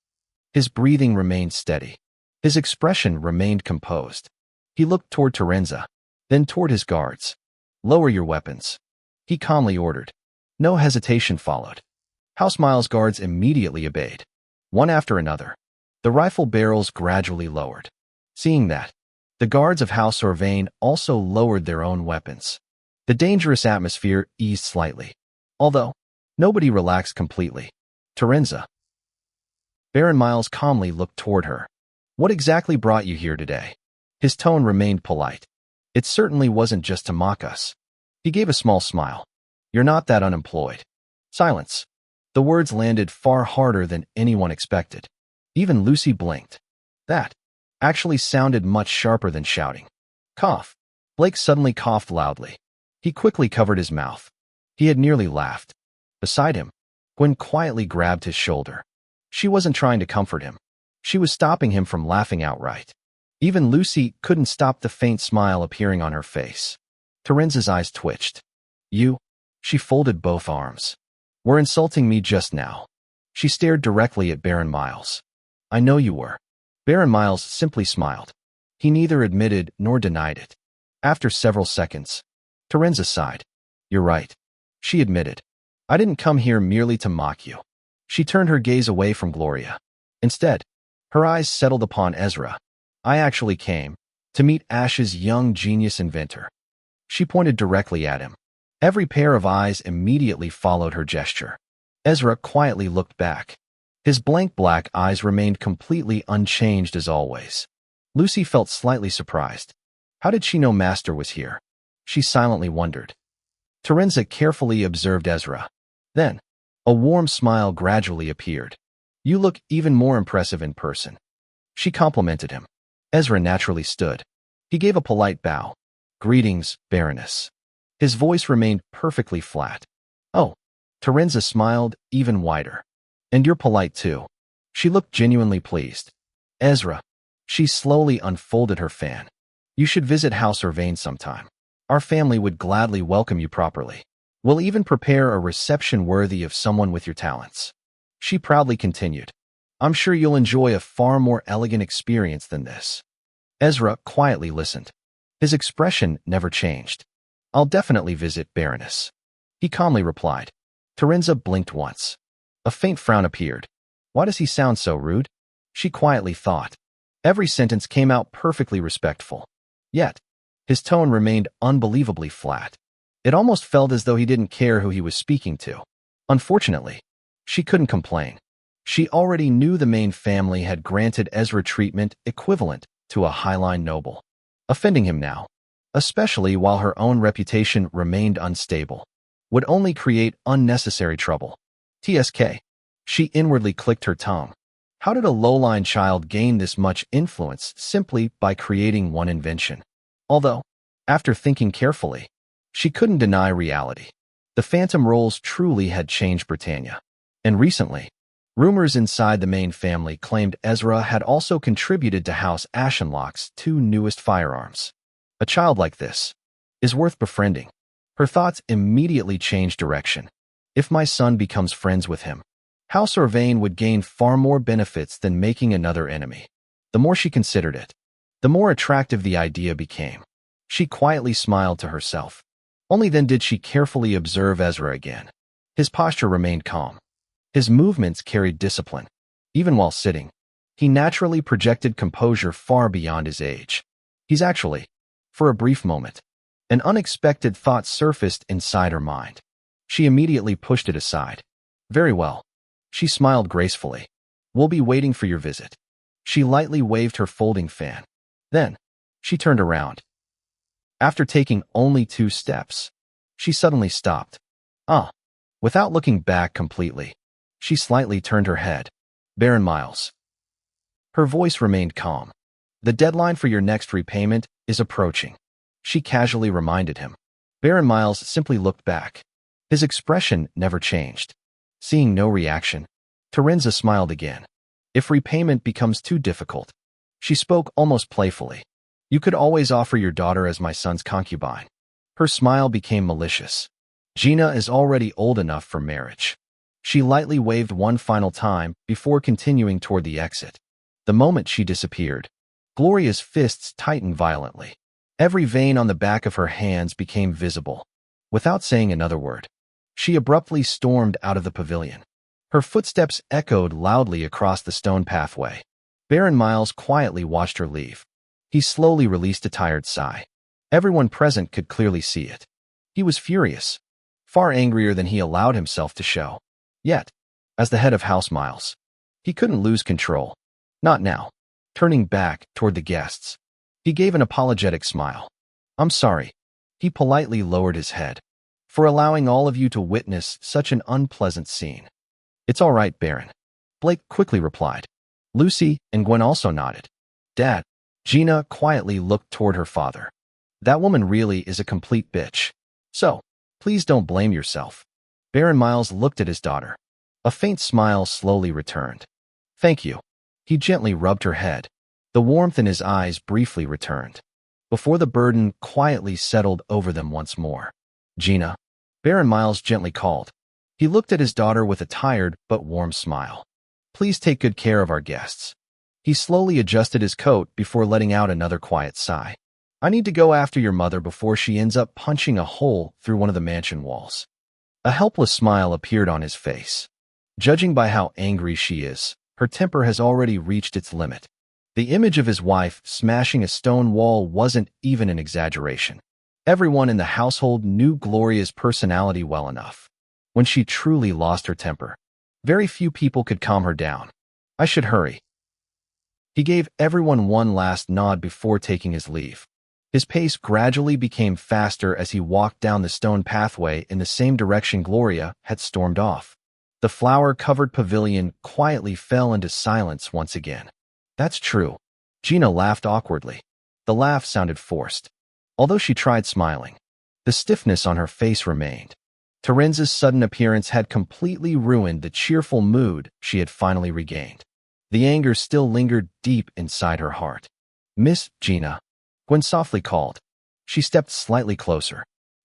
A: his breathing remained steady. His expression remained composed. He looked toward Terenza, then toward his guards. Lower your weapons. He calmly ordered. No hesitation followed. House Miles' guards immediately obeyed. One after another, the rifle barrels gradually lowered. Seeing that, the guards of House Orvain also lowered their own weapons. The dangerous atmosphere eased slightly, although nobody relaxed completely. Terenza. Baron Miles calmly looked toward her. What exactly brought you here today? His tone remained polite. It certainly wasn't just to mock us. He gave a small smile. You're not that unemployed. Silence. The words landed far harder than anyone expected. Even Lucy blinked. That actually sounded much sharper than shouting. Cough. Blake suddenly coughed loudly. He quickly covered his mouth. He had nearly laughed. Beside him, Gwen quietly grabbed his shoulder. She wasn't trying to comfort him. She was stopping him from laughing outright. Even Lucy couldn't stop the faint smile appearing on her face. Terenza's eyes twitched. You? She folded both arms. Were insulting me just now. She stared directly at Baron Miles. I know you were. Baron Miles simply smiled. He neither admitted nor denied it. After several seconds, Terenza sighed. You're right. She admitted. I didn't come here merely to mock you. She turned her gaze away from Gloria. Instead, her eyes settled upon Ezra. I actually came to meet Ash's young genius inventor. She pointed directly at him. Every pair of eyes immediately followed her gesture. Ezra quietly looked back. His blank black eyes remained completely unchanged as always. Lucy felt slightly surprised. How did she know Master was here? She silently wondered. Terenza carefully observed Ezra. Then, a warm smile gradually appeared. You look even more impressive in person. She complimented him. Ezra naturally stood. He gave a polite bow. Greetings, Baroness. His voice remained perfectly flat. Oh. Terenza smiled even wider. And you're polite too. She looked genuinely pleased. Ezra. She slowly unfolded her fan. You should visit House Urvain sometime. Our family would gladly welcome you properly. We'll even prepare a reception worthy of someone with your talents. She proudly continued. I'm sure you'll enjoy a far more elegant experience than this. Ezra quietly listened. His expression never changed. I'll definitely visit, Baroness. He calmly replied. Terenza blinked once. A faint frown appeared. Why does he sound so rude? She quietly thought. Every sentence came out perfectly respectful. Yet, his tone remained unbelievably flat. It almost felt as though he didn't care who he was speaking to. Unfortunately, she couldn't complain. She already knew the main family had granted Ezra treatment equivalent to a highline noble. Offending him now, especially while her own reputation remained unstable, would only create unnecessary trouble. TSK. She inwardly clicked her tongue. How did a low-line child gain this much influence simply by creating one invention? Although, after thinking carefully, she couldn't deny reality. The phantom roles truly had changed Britannia. And recently, rumors inside the main family claimed Ezra had also contributed to House Ashenlocke's two newest firearms. A child like this is worth befriending. Her thoughts immediately changed direction. If my son becomes friends with him, House Urvain would gain far more benefits than making another enemy. The more she considered it, the more attractive the idea became. She quietly smiled to herself. Only then did she carefully observe Ezra again. His posture remained calm. His movements carried discipline. Even while sitting, he naturally projected composure far beyond his age. He's actually, for a brief moment, an unexpected thought surfaced inside her mind. She immediately pushed it aside. Very well. She smiled gracefully. We'll be waiting for your visit. She lightly waved her folding fan. Then, she turned around. After taking only 2 steps, she suddenly stopped. Without looking back completely, she slightly turned her head. Baron Miles. Her voice remained calm. The deadline for your next repayment is approaching. She casually reminded him. Baron Miles simply looked back. His expression never changed. Seeing no reaction, Terenza smiled again. If repayment becomes too difficult, she spoke almost playfully. You could always offer your daughter as my son's concubine. Her smile became malicious. Gina is already old enough for marriage. She lightly waved one final time before continuing toward the exit. The moment she disappeared, Gloria's fists tightened violently. Every vein on the back of her hands became visible. Without saying another word, she abruptly stormed out of the pavilion. Her footsteps echoed loudly across the stone pathway. Baron Miles quietly watched her leave. He slowly released a tired sigh. Everyone present could clearly see it. He was furious, far angrier than he allowed himself to show. Yet, as the head of House Miles, he couldn't lose control. Not now. Turning back toward the guests, he gave an apologetic smile. I'm sorry. He politely lowered his head. For allowing all of you to witness such an unpleasant scene. It's all right, Baron. Blake quickly replied. Lucy and Gwen also nodded. Dad. Gina quietly looked toward her father. That woman really is a complete bitch. So, please don't blame yourself. Baron Miles looked at his daughter. A faint smile slowly returned. Thank you. He gently rubbed her head. The warmth in his eyes briefly returned, before the burden quietly settled over them once more. Gina. Baron Miles gently called. He looked at his daughter with a tired but warm smile. Please take good care of our guests. He slowly adjusted his coat before letting out another quiet sigh. I need to go after your mother before she ends up punching a hole through one of the mansion walls. A helpless smile appeared on his face. Judging by how angry she is, her temper has already reached its limit. The image of his wife smashing a stone wall wasn't even an exaggeration. Everyone in the household knew Gloria's personality well enough. When she truly lost her temper, very few people could calm her down. I should hurry. He gave everyone one last nod before taking his leave. His pace gradually became faster as he walked down the stone pathway in the same direction Gloria had stormed off. The flower-covered pavilion quietly fell into silence once again. That's true. Gina laughed awkwardly. The laugh sounded forced. Although she tried smiling, the stiffness on her face remained. Terenza's sudden appearance had completely ruined the cheerful mood she had finally regained. The anger still lingered deep inside her heart. "Miss Gina," Gwen softly called. She stepped slightly closer.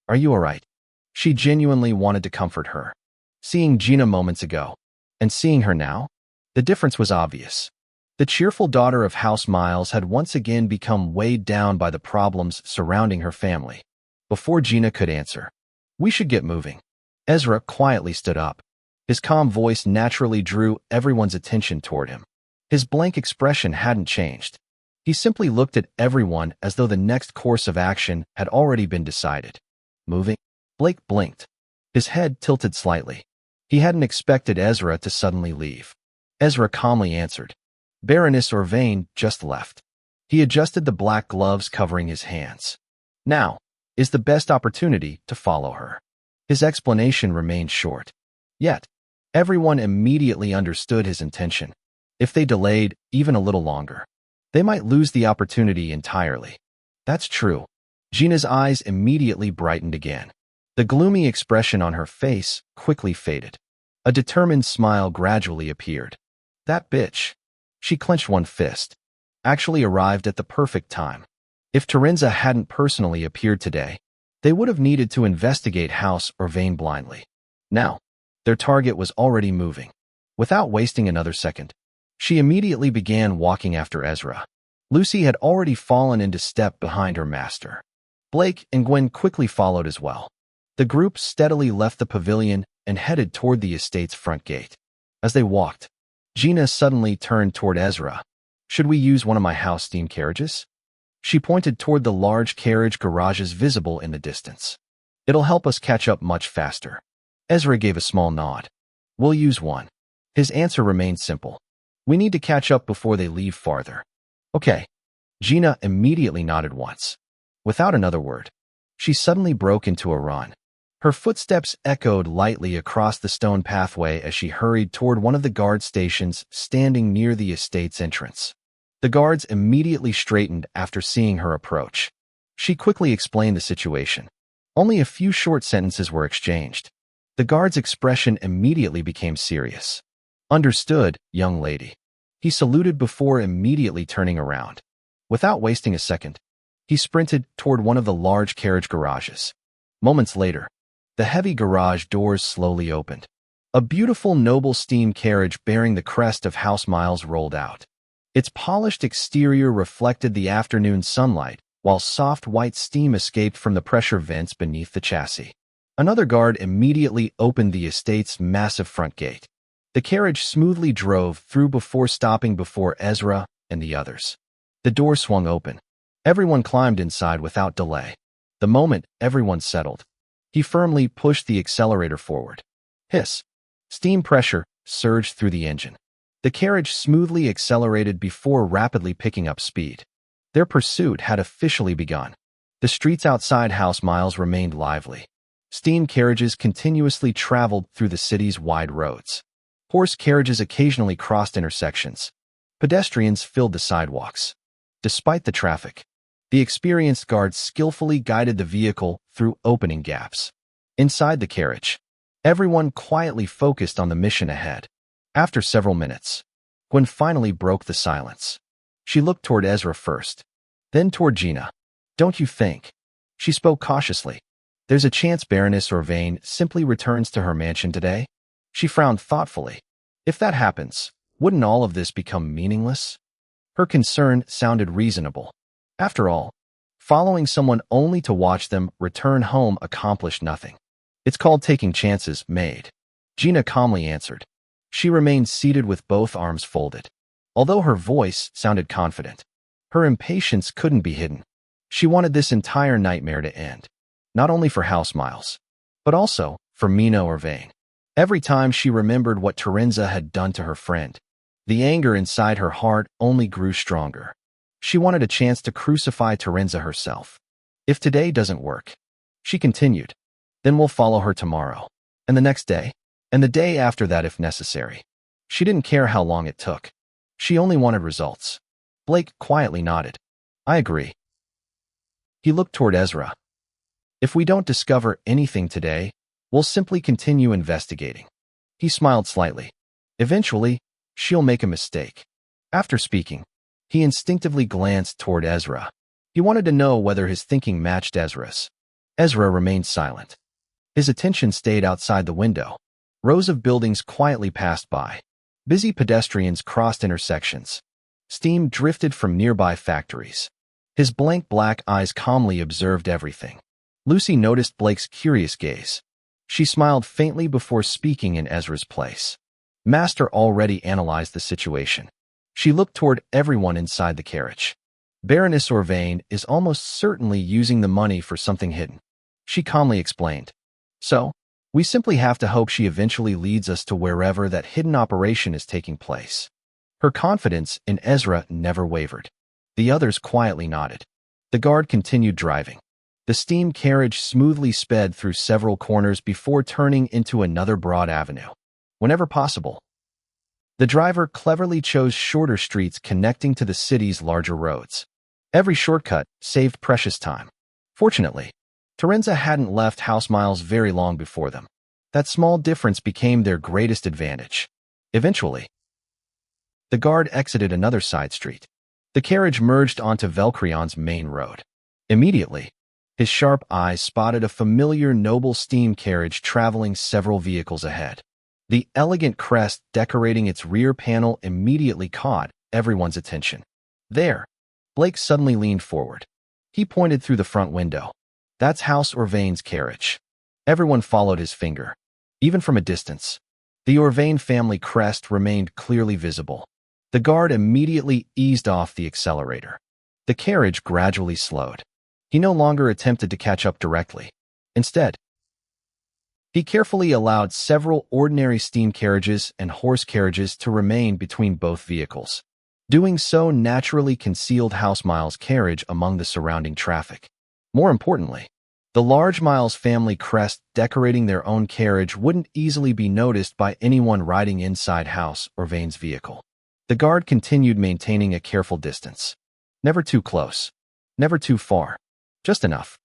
A: "Are you all right?" She genuinely wanted to comfort her. Seeing Gina moments ago, and seeing her now, the difference was obvious. The cheerful daughter of House Miles had once again become weighed down by the problems surrounding her family. Before Gina could answer, "We should get moving." Ezra quietly stood up. His calm voice naturally drew everyone's attention toward him. His blank expression hadn't changed. He simply looked at everyone as though the next course of action had already been decided. "Moving?" Blake blinked. His head tilted slightly. He hadn't expected Ezra to suddenly leave. Ezra calmly answered. "Baroness Orvain just left." He adjusted the black gloves covering his hands. "Now is the best opportunity to follow her." His explanation remained short. Yet, everyone immediately understood his intention. If they delayed even a little longer, they might lose the opportunity entirely. "That's true." Gina's eyes immediately brightened again. The gloomy expression on her face quickly faded. A determined smile gradually appeared. "That bitch," she clenched one fist, "actually arrived at the perfect time. If Terenza hadn't personally appeared today, they would have needed to investigate House Orvain blindly. Now, their target was already moving. Without wasting another second, she immediately began walking after Ezra. Lucy had already fallen into step behind her master. Blake and Gwen quickly followed as well. The group steadily left the pavilion and headed toward the estate's front gate. As they walked, Gina suddenly turned toward Ezra. "Should we use one of my house steam carriages?" She pointed toward the large carriage garages visible in the distance. "It'll help us catch up much faster." Ezra gave a small nod. "We'll use one." His answer remained simple. "We need to catch up before they leave farther." "Okay." Gina immediately nodded once. Without another word, she suddenly broke into a run. Her footsteps echoed lightly across the stone pathway as she hurried toward one of the guard stations standing near the estate's entrance. The guards immediately straightened after seeing her approach. She quickly explained the situation. Only a few short sentences were exchanged. The guard's expression immediately became serious. "Understood, young lady." He saluted before immediately turning around. Without wasting a second, he sprinted toward one of the large carriage garages. Moments later, the heavy garage doors slowly opened. A beautiful noble steam carriage bearing the crest of House Miles rolled out. Its polished exterior reflected the afternoon sunlight, while soft white steam escaped from the pressure vents beneath the chassis. Another guard immediately opened the estate's massive front gate. The carriage smoothly drove through before stopping before Ezra and the others. The door swung open. Everyone climbed inside without delay. The moment everyone settled, he firmly pushed the accelerator forward. Hiss. Steam pressure surged through the engine. The carriage smoothly accelerated before rapidly picking up speed. Their pursuit had officially begun. The streets outside House Miles remained lively. Steam carriages continuously traveled through the city's wide roads. Horse carriages occasionally crossed intersections. Pedestrians filled the sidewalks. Despite the traffic, the experienced guards skillfully guided the vehicle through opening gaps. Inside the carriage, everyone quietly focused on the mission ahead. After several minutes, Gwen finally broke the silence. She looked toward Ezra first, then toward Gina. "Don't you think?" She spoke cautiously. "There's a chance Baroness Orvain simply returns to her mansion today?" She frowned thoughtfully. "If that happens, wouldn't all of this become meaningless?" Her concern sounded reasonable. After all, following someone only to watch them return home accomplished nothing. "It's called taking chances, maid," Gina calmly answered. She remained seated with both arms folded. Although her voice sounded confident, her impatience couldn't be hidden. She wanted this entire nightmare to end, not only for House Miles, but also for Mina Orvain. Every time she remembered what Terenza had done to her friend, the anger inside her heart only grew stronger. She wanted a chance to crucify Terenza herself. "If today doesn't work," she continued, "then we'll follow her tomorrow, and the next day, and the day after that if necessary." She didn't care how long it took. She only wanted results. Blake quietly nodded. I agree. He looked toward Ezra. If we don't discover anything today, we'll simply continue investigating. He smiled slightly. Eventually, she'll make a mistake. After speaking, he instinctively glanced toward Ezra. He wanted to know whether his thinking matched Ezra's. Ezra remained silent. His attention stayed outside the window. Rows of buildings quietly passed by. Busy pedestrians crossed intersections. Steam drifted from nearby factories. His blank black eyes calmly observed everything. Lucy noticed Blake's curious gaze. She smiled faintly before speaking in Ezra's place. Master already analyzed the situation. She looked toward everyone inside the carriage. Baroness Orvain is almost certainly using the money for something hidden. She calmly explained. So, we simply have to hope she eventually leads us to wherever that hidden operation is taking place. Her confidence in Ezra never wavered. The others quietly nodded. The guard continued driving. The steam carriage smoothly sped through several corners before turning into another broad avenue. Whenever possible, the driver cleverly chose shorter streets connecting to the city's larger roads. Every shortcut saved precious time. Fortunately, Terenza hadn't left house miles very long before them. That small difference became their greatest advantage. Eventually, the guard exited another side street. The carriage merged onto Velcrion's main road. Immediately, his sharp eyes spotted a familiar noble steam carriage traveling several vehicles ahead. The elegant crest decorating its rear panel immediately caught everyone's attention. There, Blake suddenly leaned forward. He pointed through the front window. That's House Orvain's carriage. Everyone followed his finger. Even from a distance, the Orvain family crest remained clearly visible. The guard immediately eased off the accelerator. The carriage gradually slowed. He no longer attempted to catch up directly. Instead, he carefully allowed several ordinary steam carriages and horse carriages to remain between both vehicles. Doing so naturally concealed House Miles' carriage among the surrounding traffic. More importantly, the large Miles family crest decorating their own carriage wouldn't easily be noticed by anyone riding inside House Orvain's vehicle. The guard continued maintaining a careful distance. Never too close. Never too far. Just enough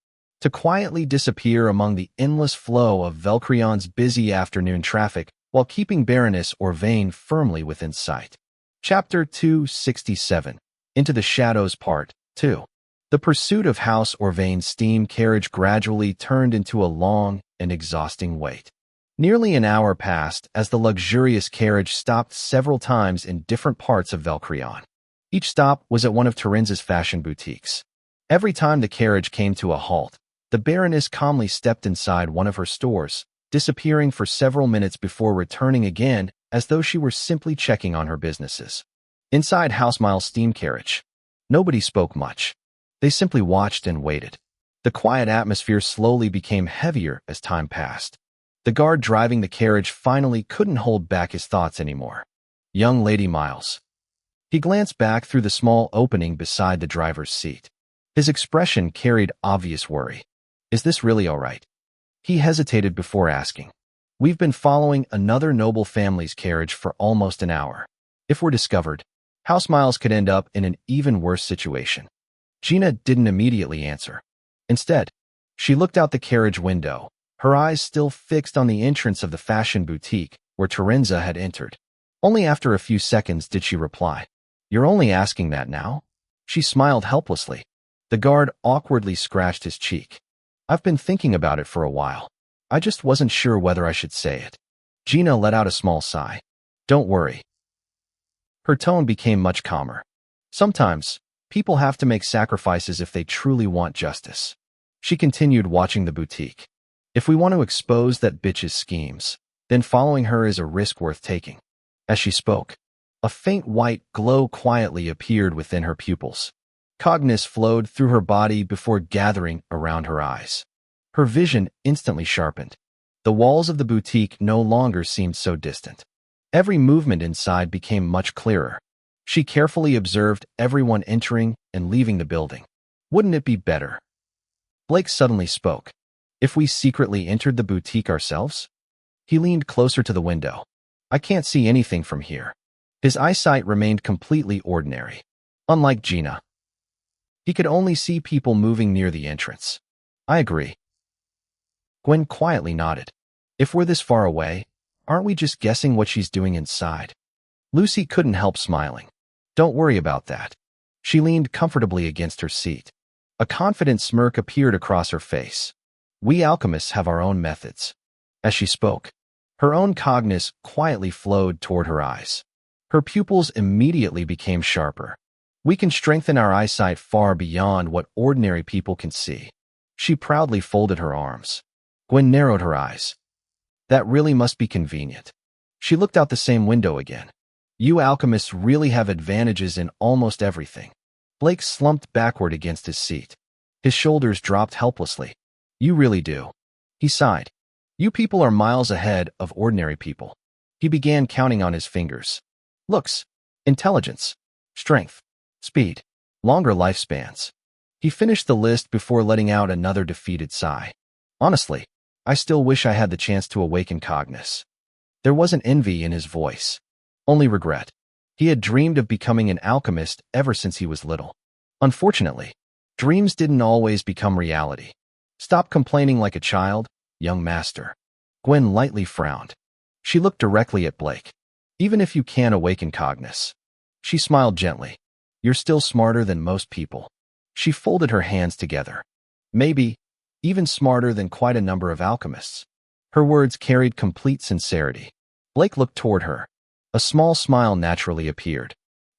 A: to quietly disappear among the endless flow of Velcrion's busy afternoon traffic while keeping Baroness Orvain firmly within sight. Chapter 267. Into the Shadows Part 2. The pursuit of House Orvain's steam carriage gradually turned into a long and exhausting wait. Nearly an hour passed as the luxurious carriage stopped several times in different parts of Velcrion. Each stop was at one of Terenza's fashion boutiques. Every time the carriage came to a halt, the Baroness calmly stepped inside one of her stores, disappearing for several minutes before returning again as though she were simply checking on her businesses. Inside House Miles' steam carriage, nobody spoke much. They simply watched and waited. The quiet atmosphere slowly became heavier as time passed. The guard driving the carriage finally couldn't hold back his thoughts anymore. Young Lady Miles. He glanced back through the small opening beside the driver's seat. His expression carried obvious worry. Is this really all right? He hesitated before asking. We've been following another noble family's carriage for almost an hour. If we're discovered, House Miles could end up in an even worse situation. Gina didn't immediately answer. Instead, she looked out the carriage window, her eyes still fixed on the entrance of the fashion boutique where Terenza had entered. Only after a few seconds did she reply. You're only asking that now? She smiled helplessly. The guard awkwardly scratched his cheek. I've been thinking about it for a while. I just wasn't sure whether I should say it. Gina let out a small sigh. Don't worry. Her tone became much calmer. Sometimes, people have to make sacrifices if they truly want justice. She continued watching the boutique. If we want to expose that bitch's schemes, then following her is a risk worth taking. As she spoke, a faint white glow quietly appeared within her pupils. Cognizance flowed through her body before gathering around her eyes. Her vision instantly sharpened. The walls of the boutique no longer seemed so distant. Every movement inside became much clearer. She carefully observed everyone entering and leaving the building. Wouldn't it be better? Blake suddenly spoke. If we secretly entered the boutique ourselves? He leaned closer to the window. I can't see anything from here. His eyesight remained completely ordinary. Unlike Gina, he could only see people moving near the entrance. I agree. Gwen quietly nodded. If we're this far away, aren't we just guessing what she's doing inside? Lucy couldn't help smiling. Don't worry about that. She leaned comfortably against her seat. A confident smirk appeared across her face. We alchemists have our own methods. As she spoke, her own cognizance quietly flowed toward her eyes. Her pupils immediately became sharper. We can strengthen our eyesight far beyond what ordinary people can see. She proudly folded her arms. Gwen narrowed her eyes. That really must be convenient. She looked out the same window again. You alchemists really have advantages in almost everything. Blake slumped backward against his seat. His shoulders dropped helplessly. You really do. He sighed. You people are miles ahead of ordinary people. He began counting on his fingers. Looks, intelligence, strength, speed, longer lifespans. He finished the list before letting out another defeated sigh. Honestly, I still wish I had the chance to awaken cognizance. There wasn't envy in his voice, only regret. He had dreamed of becoming an alchemist ever since he was little. Unfortunately, dreams didn't always become reality. Stop complaining like a child, young master. Gwen lightly frowned. She looked directly at Blake. Even if you can't awaken cognizance. She smiled gently. You're still smarter than most people. She folded her hands together. Maybe even smarter than quite a number of alchemists. Her words carried complete sincerity. Blake looked toward her. A small smile naturally appeared.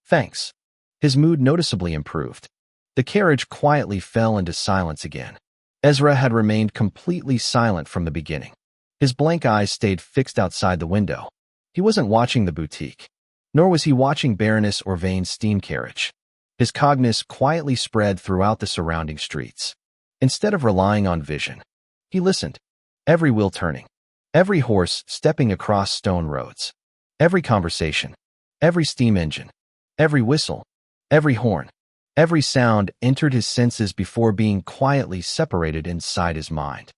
A: Thanks. His mood noticeably improved. The carriage quietly fell into silence again. Ezra had remained completely silent from the beginning. His blank eyes stayed fixed outside the window. He wasn't watching the boutique, nor was he watching Baroness Orvain's steam carriage. His cognizance quietly spread throughout the surrounding streets. Instead of relying on vision, he listened. Every wheel turning, every horse stepping across stone roads, every conversation, every steam engine, every whistle, every horn, every sound entered his senses before being quietly separated inside his mind.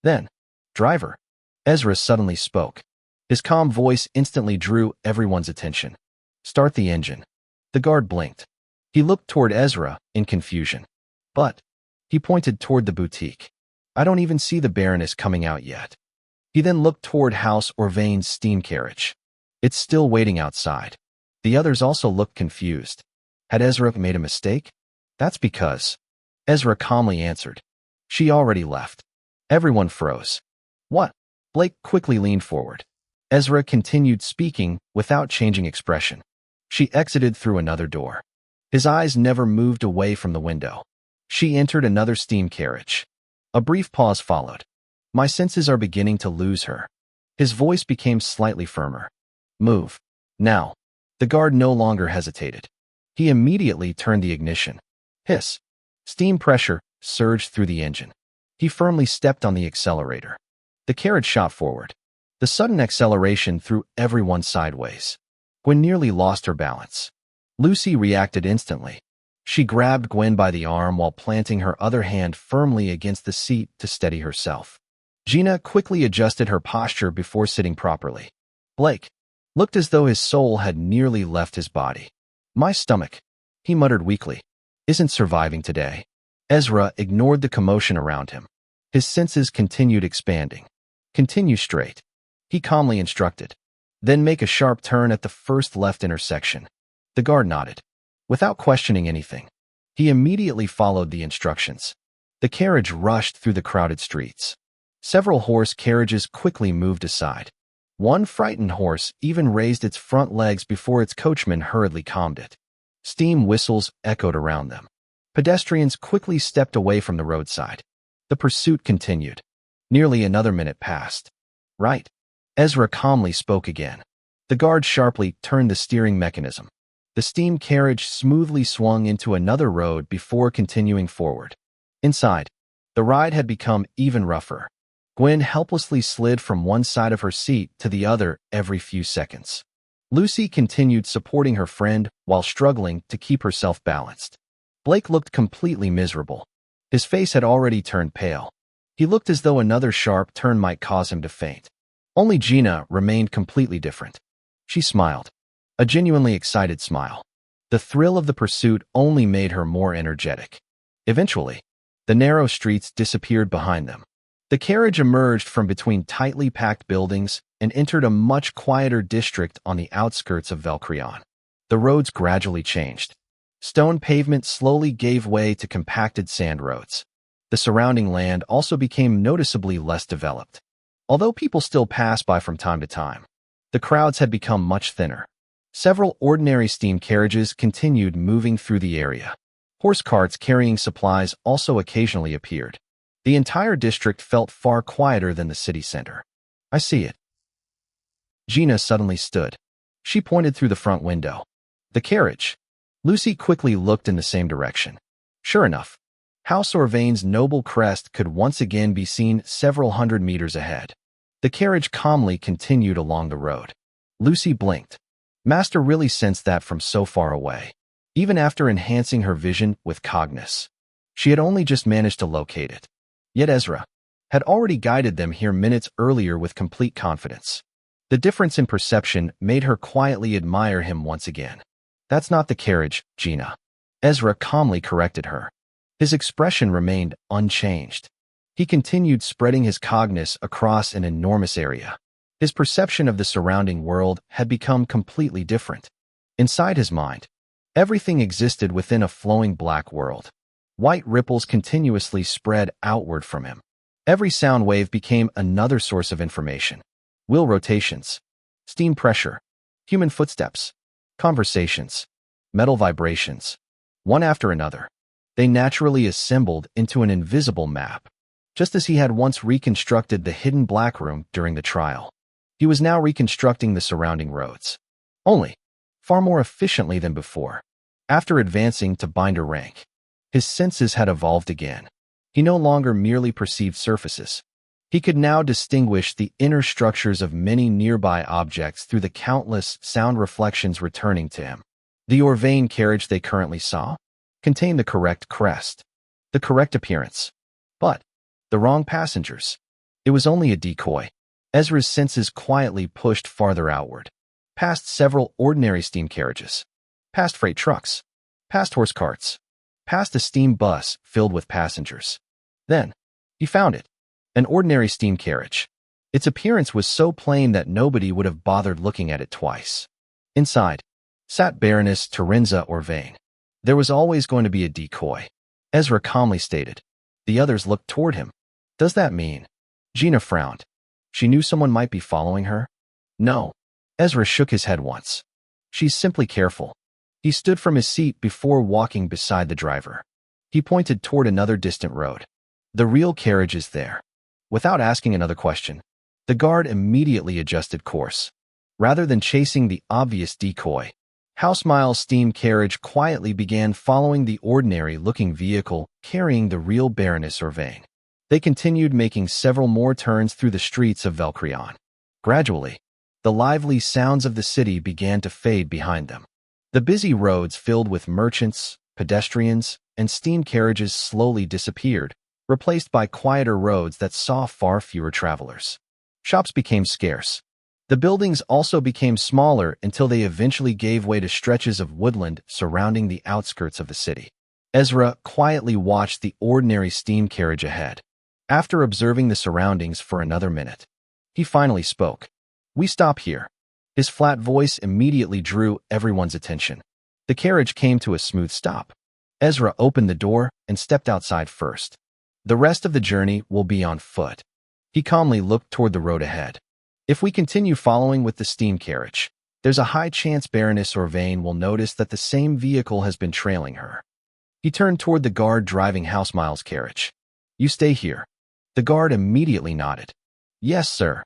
A: Then, driver, Ezra suddenly spoke. His calm voice instantly drew everyone's attention. Start the engine. The guard blinked. He looked toward Ezra in confusion. But he pointed toward the boutique. I don't even see the Baroness coming out yet. He then looked toward House Orvain's steam carriage. It's still waiting outside. The others also looked confused. Had Ezra made a mistake? That's because. Ezra calmly answered. She already left. Everyone froze. What? Blake quickly leaned forward. Ezra continued speaking without changing expression. She exited through another door. His eyes never moved away from the window. She entered another steam carriage. A brief pause followed. My senses are beginning to lose her. His voice became slightly firmer. Move. Now. The guard no longer hesitated. He immediately turned the ignition. Hiss. Steam pressure surged through the engine. He firmly stepped on the accelerator. The carriage shot forward. The sudden acceleration threw everyone sideways. Gwen nearly lost her balance. Lucy reacted instantly. She grabbed Gwen by the arm while planting her other hand firmly against the seat to steady herself. Gina quickly adjusted her posture before sitting properly. Blake looked as though his soul had nearly left his body. My stomach, he muttered weakly, isn't surviving today. Ezra ignored the commotion around him. His senses continued expanding. Continue straight, he calmly instructed. Then make a sharp turn at the first left intersection. The guard nodded. Without questioning anything, he immediately followed the instructions. The carriage rushed through the crowded streets. Several horse carriages quickly moved aside. One frightened horse even raised its front legs before its coachman hurriedly calmed it. Steam whistles echoed around them. Pedestrians quickly stepped away from the roadside. The pursuit continued. Nearly another minute passed. Right. Ezra calmly spoke again. The guard sharply turned the steering mechanism. The steam carriage smoothly swung into another road before continuing forward. Inside, the ride had become even rougher. Gwen helplessly slid from one side of her seat to the other every few seconds. Lucy continued supporting her friend while struggling to keep herself balanced. Blake looked completely miserable. His face had already turned pale. He looked as though another sharp turn might cause him to faint. Only Gina remained completely different. She smiled. A genuinely excited smile. The thrill of the pursuit only made her more energetic. Eventually, the narrow streets disappeared behind them. The carriage emerged from between tightly packed buildings and entered a much quieter district on the outskirts of Valcrion. The roads gradually changed. Stone pavement slowly gave way to compacted sand roads. The surrounding land also became noticeably less developed. Although people still passed by from time to time, the crowds had become much thinner. Several ordinary steam carriages continued moving through the area. Horse carts carrying supplies also occasionally appeared. The entire district felt far quieter than the city center. I see it. Gina suddenly stood. She pointed through the front window. The carriage. Lucy quickly looked in the same direction. Sure enough, House Orvain's noble crest could once again be seen several hundred meters ahead. The carriage calmly continued along the road. Lucy blinked. Master really sensed that from so far away. Even after enhancing her vision with Cognis, she had only just managed to locate it. Yet Ezra had already guided them here minutes earlier with complete confidence. The difference in perception made her quietly admire him once again. That's not the carriage, Gina. Ezra calmly corrected her. His expression remained unchanged. He continued spreading his Cognis across an enormous area. His perception of the surrounding world had become completely different. Inside his mind, everything existed within a flowing black world. White ripples continuously spread outward from him. Every sound wave became another source of information. Wheel rotations, steam pressure, human footsteps, conversations, metal vibrations, one after another. They naturally assembled into an invisible map, just as he had once reconstructed the hidden black room during the trial. He was now reconstructing the surrounding roads, only far more efficiently than before. After advancing to binder rank, his senses had evolved again. He no longer merely perceived surfaces. He could now distinguish the inner structures of many nearby objects through the countless sound reflections returning to him. The Orvain carriage they currently saw contained the correct crest, the correct appearance, but the wrong passengers. It was only a decoy. Ezra's senses quietly pushed farther outward, past several ordinary steam carriages, past freight trucks, past horse carts, past a steam bus filled with passengers. Then, he found it, an ordinary steam carriage. Its appearance was so plain that nobody would have bothered looking at it twice. Inside sat Baroness Terenza Orvain. There was always going to be a decoy, Ezra calmly stated. The others looked toward him. Does that mean? Gina frowned. She knew someone might be following her? No. Ezra shook his head once. She's simply careful. He stood from his seat before walking beside the driver. He pointed toward another distant road. The real carriage is there. Without asking another question, the guard immediately adjusted course. Rather than chasing the obvious decoy, Housemile's steam carriage quietly began following the ordinary-looking vehicle carrying the real Baroness Orvain. They continued making several more turns through the streets of Valcrion. Gradually, the lively sounds of the city began to fade behind them. The busy roads filled with merchants, pedestrians, and steam carriages slowly disappeared, replaced by quieter roads that saw far fewer travelers. Shops became scarce. The buildings also became smaller until they eventually gave way to stretches of woodland surrounding the outskirts of the city. Ezra quietly watched the ordinary steam carriage ahead. After observing the surroundings for another minute, he finally spoke. "We stop here." His flat voice immediately drew everyone's attention. The carriage came to a smooth stop. Ezra opened the door and stepped outside first. The rest of the journey will be on foot. He calmly looked toward the road ahead. If we continue following with the steam carriage, there's a high chance Baroness Orvain will notice that the same vehicle has been trailing her. He turned toward the guard driving Housemile's carriage. "You stay here." The guard immediately nodded. "Yes, sir."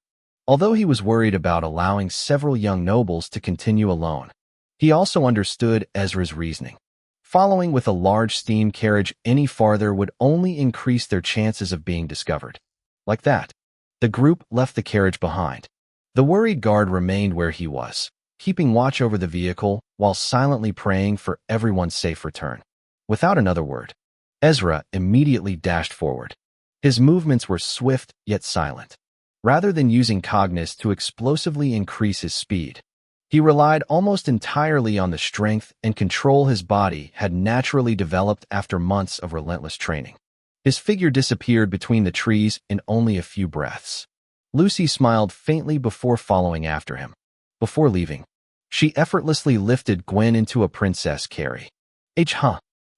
A: Although he was worried about allowing several young nobles to continue alone, he also understood Ezra's reasoning. Following with a large steam carriage any farther would only increase their chances of being discovered. Like that, the group left the carriage behind. The worried guard remained where he was, keeping watch over the vehicle while silently praying for everyone's safe return. Without another word, Ezra immediately dashed forward. His movements were swift yet silent. Rather than using Cognis to explosively increase his speed, He relied almost entirely on the strength and control his body had naturally developed after months of relentless training. His figure disappeared between the trees in only a few breaths. Lucy smiled faintly before following after him. Before leaving, she effortlessly lifted Gwen into a princess carry.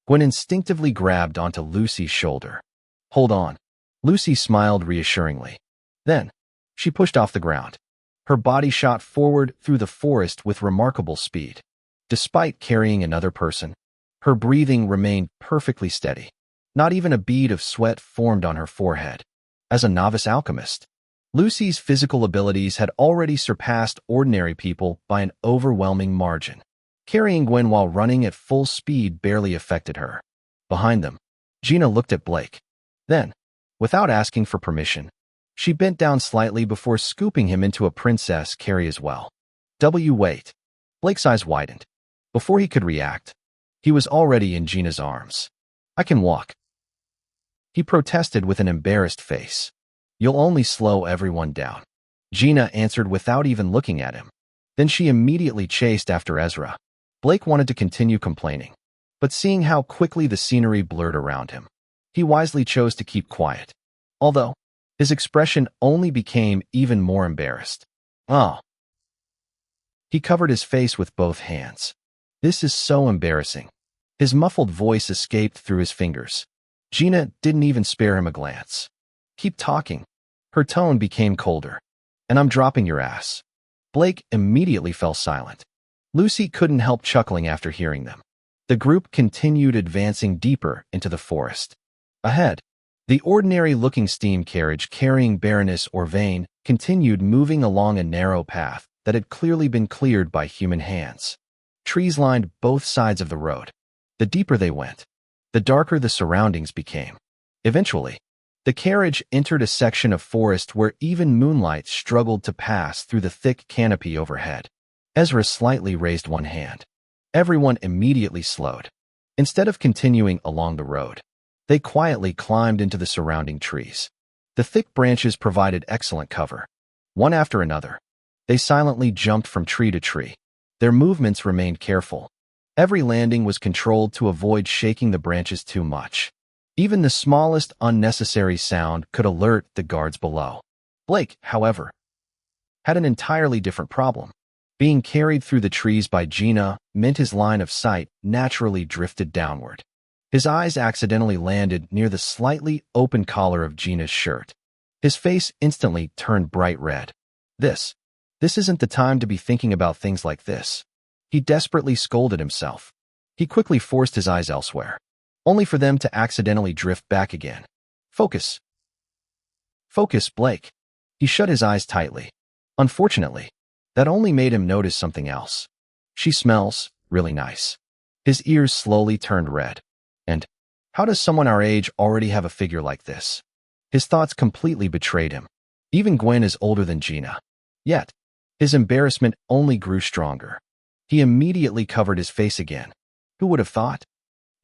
A: Gwen instinctively grabbed onto Lucy's shoulder. Hold on. Lucy smiled reassuringly. Then, she pushed off the ground. Her body shot forward through the forest with remarkable speed. Despite carrying another person, her breathing remained perfectly steady. Not even a bead of sweat formed on her forehead. As a novice alchemist, Lucy's physical abilities had already surpassed ordinary people by an overwhelming margin. Carrying Gwen while running at full speed barely affected her. Behind them, Gina looked at Blake. Then, without asking for permission, she bent down slightly before scooping him into a princess carry as well. Wait. Blake's eyes widened. Before he could react, he was already in Gina's arms. I can walk. He protested with an embarrassed face. You'll only slow everyone down. Gina answered without even looking at him. Then she immediately chased after Ezra. Blake wanted to continue complaining, but seeing how quickly the scenery blurred around him, he wisely chose to keep quiet. Although, his expression only became even more embarrassed. Oh. He covered his face with both hands. This is so embarrassing. His muffled voice escaped through his fingers. Gina didn't even spare him a glance. Keep talking. Her tone became colder. And I'm dropping your ass. Blake immediately fell silent. Lucy couldn't help chuckling after hearing them. The group continued advancing deeper into the forest. Ahead, the ordinary-looking steam carriage carrying Baroness Orvain continued moving along a narrow path that had clearly been cleared by human hands. Trees lined both sides of the road. The deeper they went, the darker the surroundings became. Eventually, the carriage entered a section of forest where even moonlight struggled to pass through the thick canopy overhead. Ezra slightly raised one hand. Everyone immediately slowed. Instead of continuing along the road, they quietly climbed into the surrounding trees. The thick branches provided excellent cover. One after another, they silently jumped from tree to tree. Their movements remained careful. Every landing was controlled to avoid shaking the branches too much. Even the smallest unnecessary sound could alert the guards below. Blake, however, had an entirely different problem. Being carried through the trees by Gina meant his line of sight naturally drifted downward. His eyes accidentally landed near the slightly open collar of Gina's shirt. His face instantly turned bright red. This isn't the time to be thinking about things like this. He desperately scolded himself. He quickly forced his eyes elsewhere, only for them to accidentally drift back again. Focus. Focus, Blake. He shut his eyes tightly. Unfortunately, that only made him notice something else. She smells really nice. His ears slowly turned red. And how does someone our age already have a figure like this? His thoughts completely betrayed him. Even Gwen is older than Gina. Yet, his embarrassment only grew stronger. He immediately covered his face again. Who would have thought?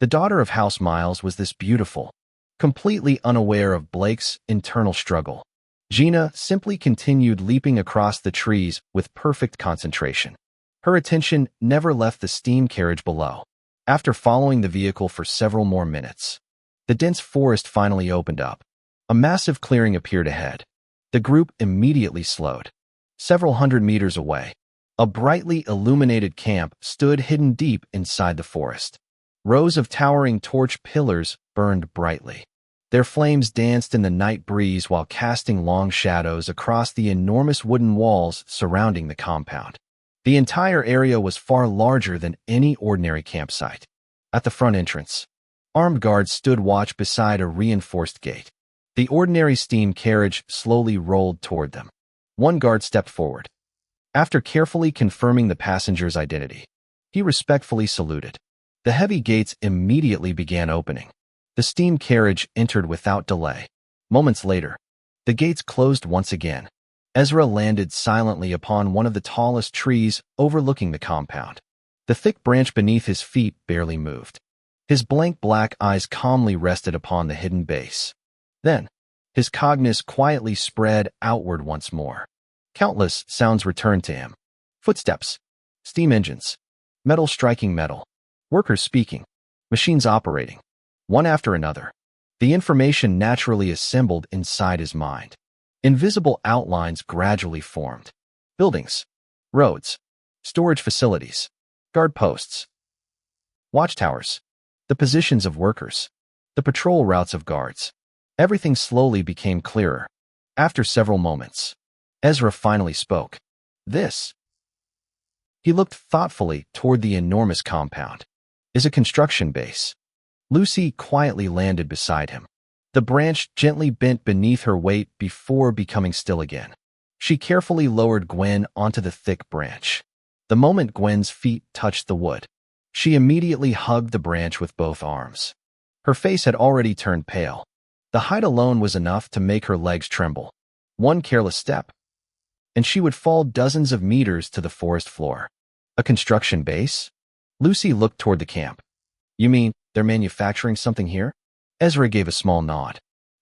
A: The daughter of House Miles was this beautiful, completely unaware of Blake's internal struggle. Gina simply continued leaping across the trees with perfect concentration. Her attention never left the steam carriage below. After following the vehicle for several more minutes, the dense forest finally opened up. A massive clearing appeared ahead. The group immediately slowed. Several hundred meters away, a brightly illuminated camp stood hidden deep inside the forest. Rows of towering torch pillars burned brightly. Their flames danced in the night breeze while casting long shadows across the enormous wooden walls surrounding the compound. The entire area was far larger than any ordinary campsite. At the front entrance, armed guards stood watch beside a reinforced gate. The ordinary steam carriage slowly rolled toward them. One guard stepped forward. After carefully confirming the passenger's identity, he respectfully saluted. The heavy gates immediately began opening. The steam carriage entered without delay. Moments later, the gates closed once again. Ezra landed silently upon one of the tallest trees overlooking the compound. The thick branch beneath his feet barely moved. His blank black eyes calmly rested upon the hidden base. Then, his cognizance quietly spread outward once more. Countless sounds returned to him. Footsteps, Steam engines. Metal striking metal. Workers speaking. Machines operating. One after another. The information naturally assembled inside his mind. Invisible outlines gradually formed. Buildings. Roads. Storage facilities. Guard posts. Watchtowers. The positions of workers. The patrol routes of guards. Everything slowly became clearer. After several moments, Ezra finally spoke. This. He looked thoughtfully toward the enormous compound. Is a construction base. Lucy quietly landed beside him. The branch gently bent beneath her weight before becoming still again. She carefully lowered Gwen onto the thick branch. The moment Gwen's feet touched the wood, she immediately hugged the branch with both arms. Her face had already turned pale. The height alone was enough to make her legs tremble. One careless step, and she would fall dozens of meters to the forest floor. A construction base? Lucy looked toward the camp. You mean they're manufacturing something here? Ezra gave a small nod.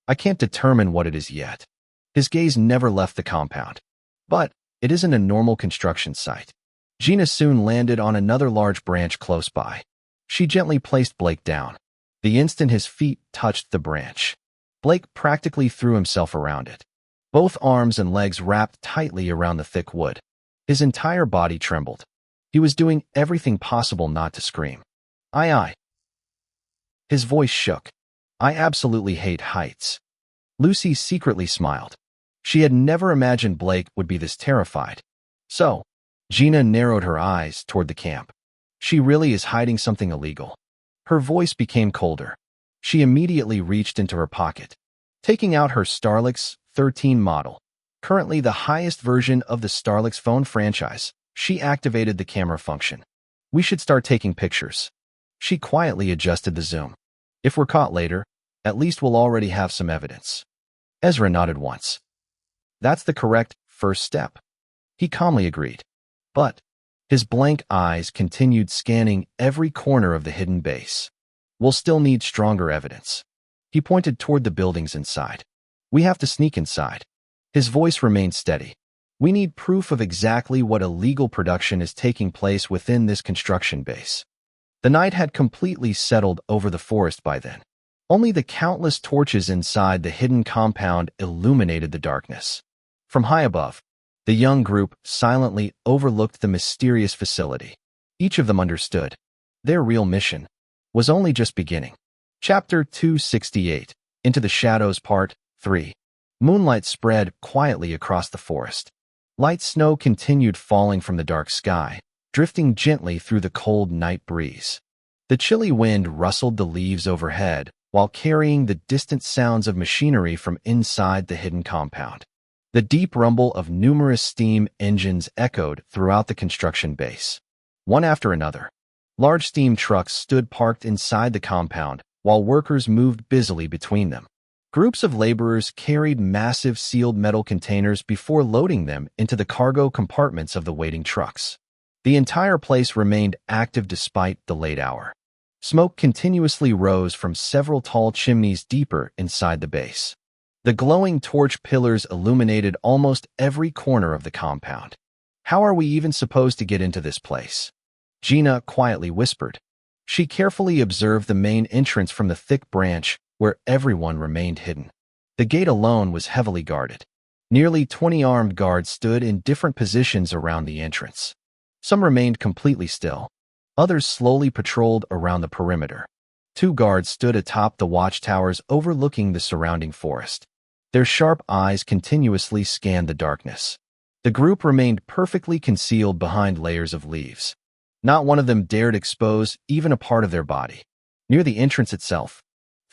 A: I can't determine what it is yet. His gaze never left the compound. But it isn't a normal construction site. Gina soon landed on another large branch close by. She gently placed Blake down. The instant his feet touched the branch, Blake practically threw himself around it. Both arms and legs wrapped tightly around the thick wood. His entire body trembled. He was doing everything possible not to scream. Aye. His voice shook. I absolutely hate heights. Lucy secretly smiled. She had never imagined Blake would be this terrified. So, Gina narrowed her eyes toward the camp. She really is hiding something illegal. Her voice became colder. She immediately reached into her pocket, taking out her Starlix 13 model. Currently the highest version of the Starlix phone franchise. She activated the camera function. We should start taking pictures. She quietly adjusted the zoom. If we're caught later, at least we'll already have some evidence. Ezra nodded once. That's the correct first step. He calmly agreed. But his blank eyes continued scanning every corner of the hidden base. We'll still need stronger evidence. He pointed toward the buildings inside. We have to sneak inside. His voice remained steady. We need proof of exactly what illegal production is taking place within this construction base. The night had completely settled over the forest by then. Only the countless torches inside the hidden compound illuminated the darkness. From high above, the young group silently overlooked the mysterious facility. Each of them understood. Their real mission was only just beginning. Chapter 268, Into the Shadows Part 3. Moonlight spread quietly across the forest. Light snow continued falling from the dark sky, drifting gently through the cold night breeze. The chilly wind rustled the leaves overhead, while carrying the distant sounds of machinery from inside the hidden compound. The deep rumble of numerous steam engines echoed throughout the construction base. One after another, large steam trucks stood parked inside the compound, while workers moved busily between them. Groups of laborers carried massive sealed metal containers before loading them into the cargo compartments of the waiting trucks. The entire place remained active despite the late hour. Smoke continuously rose from several tall chimneys deeper inside the base. The glowing torch pillars illuminated almost every corner of the compound. How are we even supposed to get into this place? Gina quietly whispered. She carefully observed the main entrance from the thick branch where everyone remained hidden. The gate alone was heavily guarded. Nearly 20 armed guards stood in different positions around the entrance. Some remained completely still. Others slowly patrolled around the perimeter. 2 guards stood atop the watchtowers overlooking the surrounding forest. Their sharp eyes continuously scanned the darkness. The group remained perfectly concealed behind layers of leaves. Not one of them dared expose even a part of their body. Near the entrance itself,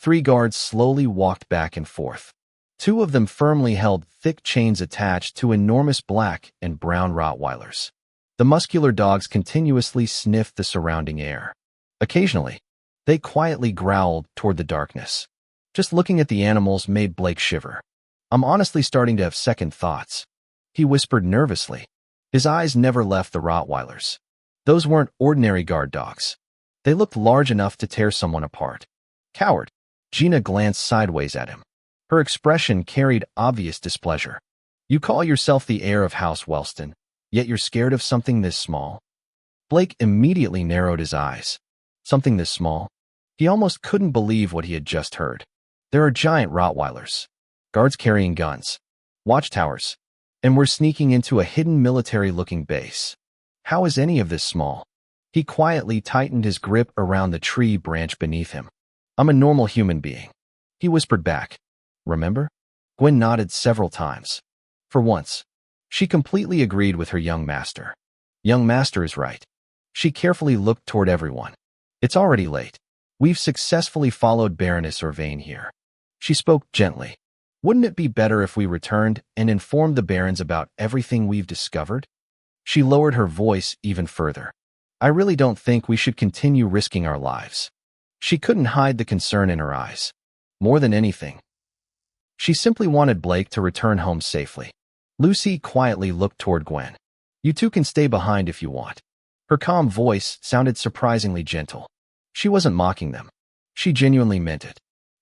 A: 3 guards slowly walked back and forth. 2 of them firmly held thick chains attached to enormous black and brown Rottweilers. The muscular dogs continuously sniffed the surrounding air. Occasionally, they quietly growled toward the darkness. Just looking at the animals made Blake shiver. I'm honestly starting to have second thoughts. He whispered nervously. His eyes never left the Rottweilers. Those weren't ordinary guard dogs. They looked large enough to tear someone apart. Coward. Gina glanced sideways at him. Her expression carried obvious displeasure. You call yourself the heir of House Wellston, yet you're scared of something this small? Blake immediately narrowed his eyes. Something this small? He almost couldn't believe what he had just heard. There are giant Rottweilers, guards carrying guns, watchtowers, and we're sneaking into a hidden military-looking base. How is any of this small? He quietly tightened his grip around the tree branch beneath him. I'm a normal human being, he whispered back. Remember? Gwen nodded several times. For once, she completely agreed with her young master. Young master is right. She carefully looked toward everyone. It's already late. We've successfully followed Baroness Orvain here. She spoke gently. Wouldn't it be better if we returned and informed the barons about everything we've discovered? She lowered her voice even further. I really don't think we should continue risking our lives. She couldn't hide the concern in her eyes. More than anything, she simply wanted Blake to return home safely. Lucy quietly looked toward Gwen. You two can stay behind if you want. Her calm voice sounded surprisingly gentle. She wasn't mocking them. She genuinely meant it.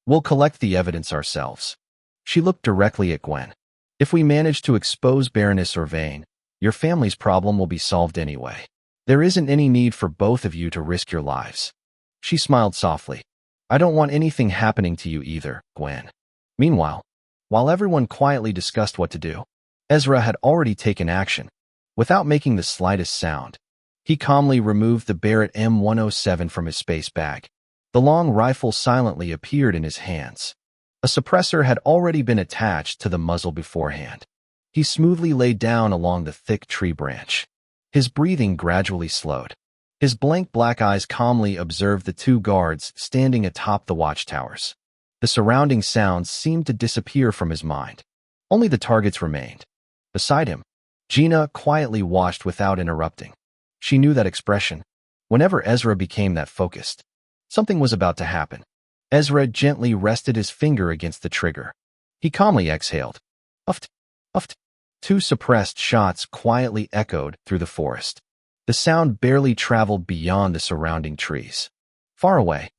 A: We'll collect the evidence ourselves. She looked directly at Gwen. If we manage to expose Baroness Orvain, your family's problem will be solved anyway. There isn't any need for both of you to risk your lives. She smiled softly. I don't want anything happening to you either, Gwen. Meanwhile, while everyone quietly discussed what to do, Ezra had already taken action. Without making the slightest sound, he calmly removed the Barrett M107 from his space bag. The long rifle silently appeared in his hands. A suppressor had already been attached to the muzzle beforehand. He smoothly lay down along the thick tree branch. His breathing gradually slowed. His blank black eyes calmly observed the two guards standing atop the watchtowers. The surrounding sounds seemed to disappear from his mind. Only the targets remained. Beside him, Gina quietly watched without interrupting. She knew that expression. Whenever Ezra became that focused, something was about to happen. Ezra gently rested his finger against the trigger. He calmly exhaled. Uft, uft. Two suppressed shots quietly echoed through the forest. The sound barely traveled beyond the surrounding trees. Far away,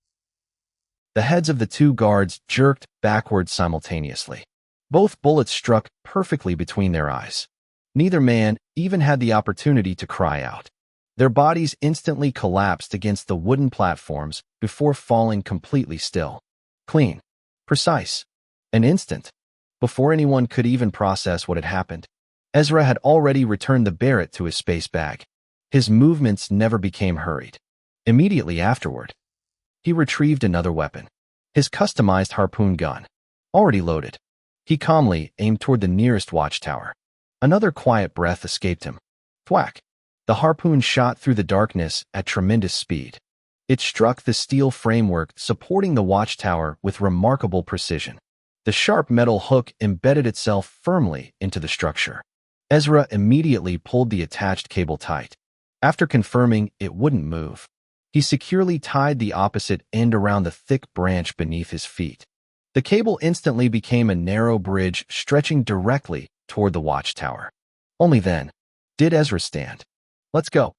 A: the heads of the two guards jerked backward simultaneously. Both bullets struck perfectly between their eyes. Neither man even had the opportunity to cry out. Their bodies instantly collapsed against the wooden platforms before falling completely still. Clean. Precise. An instant. Before anyone could even process what had happened, Ezra had already returned the Barrett to his space bag. His movements never became hurried. Immediately afterward, he retrieved another weapon, his customized harpoon gun, already loaded. He calmly aimed toward the nearest watchtower. Another quiet breath escaped him. Thwack! The harpoon shot through the darkness at tremendous speed. It struck the steel framework supporting the watchtower with remarkable precision. The sharp metal hook embedded itself firmly into the structure. Ezra immediately pulled the attached cable tight. After confirming it wouldn't move, he securely tied the opposite end around the thick branch beneath his feet. The cable instantly became a narrow bridge stretching directly toward the watchtower. Only then did Ezra stand. Let's go.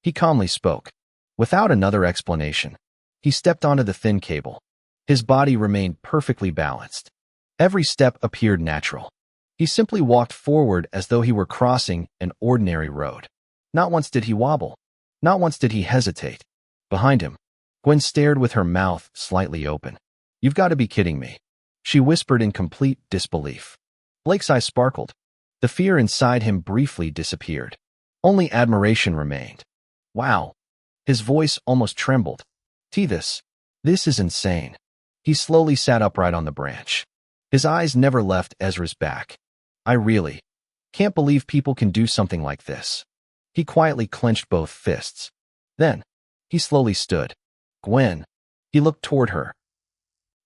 A: He calmly spoke. Without another explanation, he stepped onto the thin cable. His body remained perfectly balanced. Every step appeared natural. He simply walked forward as though he were crossing an ordinary road. Not once did he wobble. Not once did he hesitate. Behind him, Gwen stared with her mouth slightly open. You've got to be kidding me, she whispered in complete disbelief. Blake's eyes sparkled. The fear inside him briefly disappeared. Only admiration remained. Wow. His voice almost trembled. This is insane. He slowly sat upright on the branch. His eyes never left Ezra's back. I really can't believe people can do something like this. He quietly clenched both fists. Then, he slowly stood. Gwen. He looked toward her.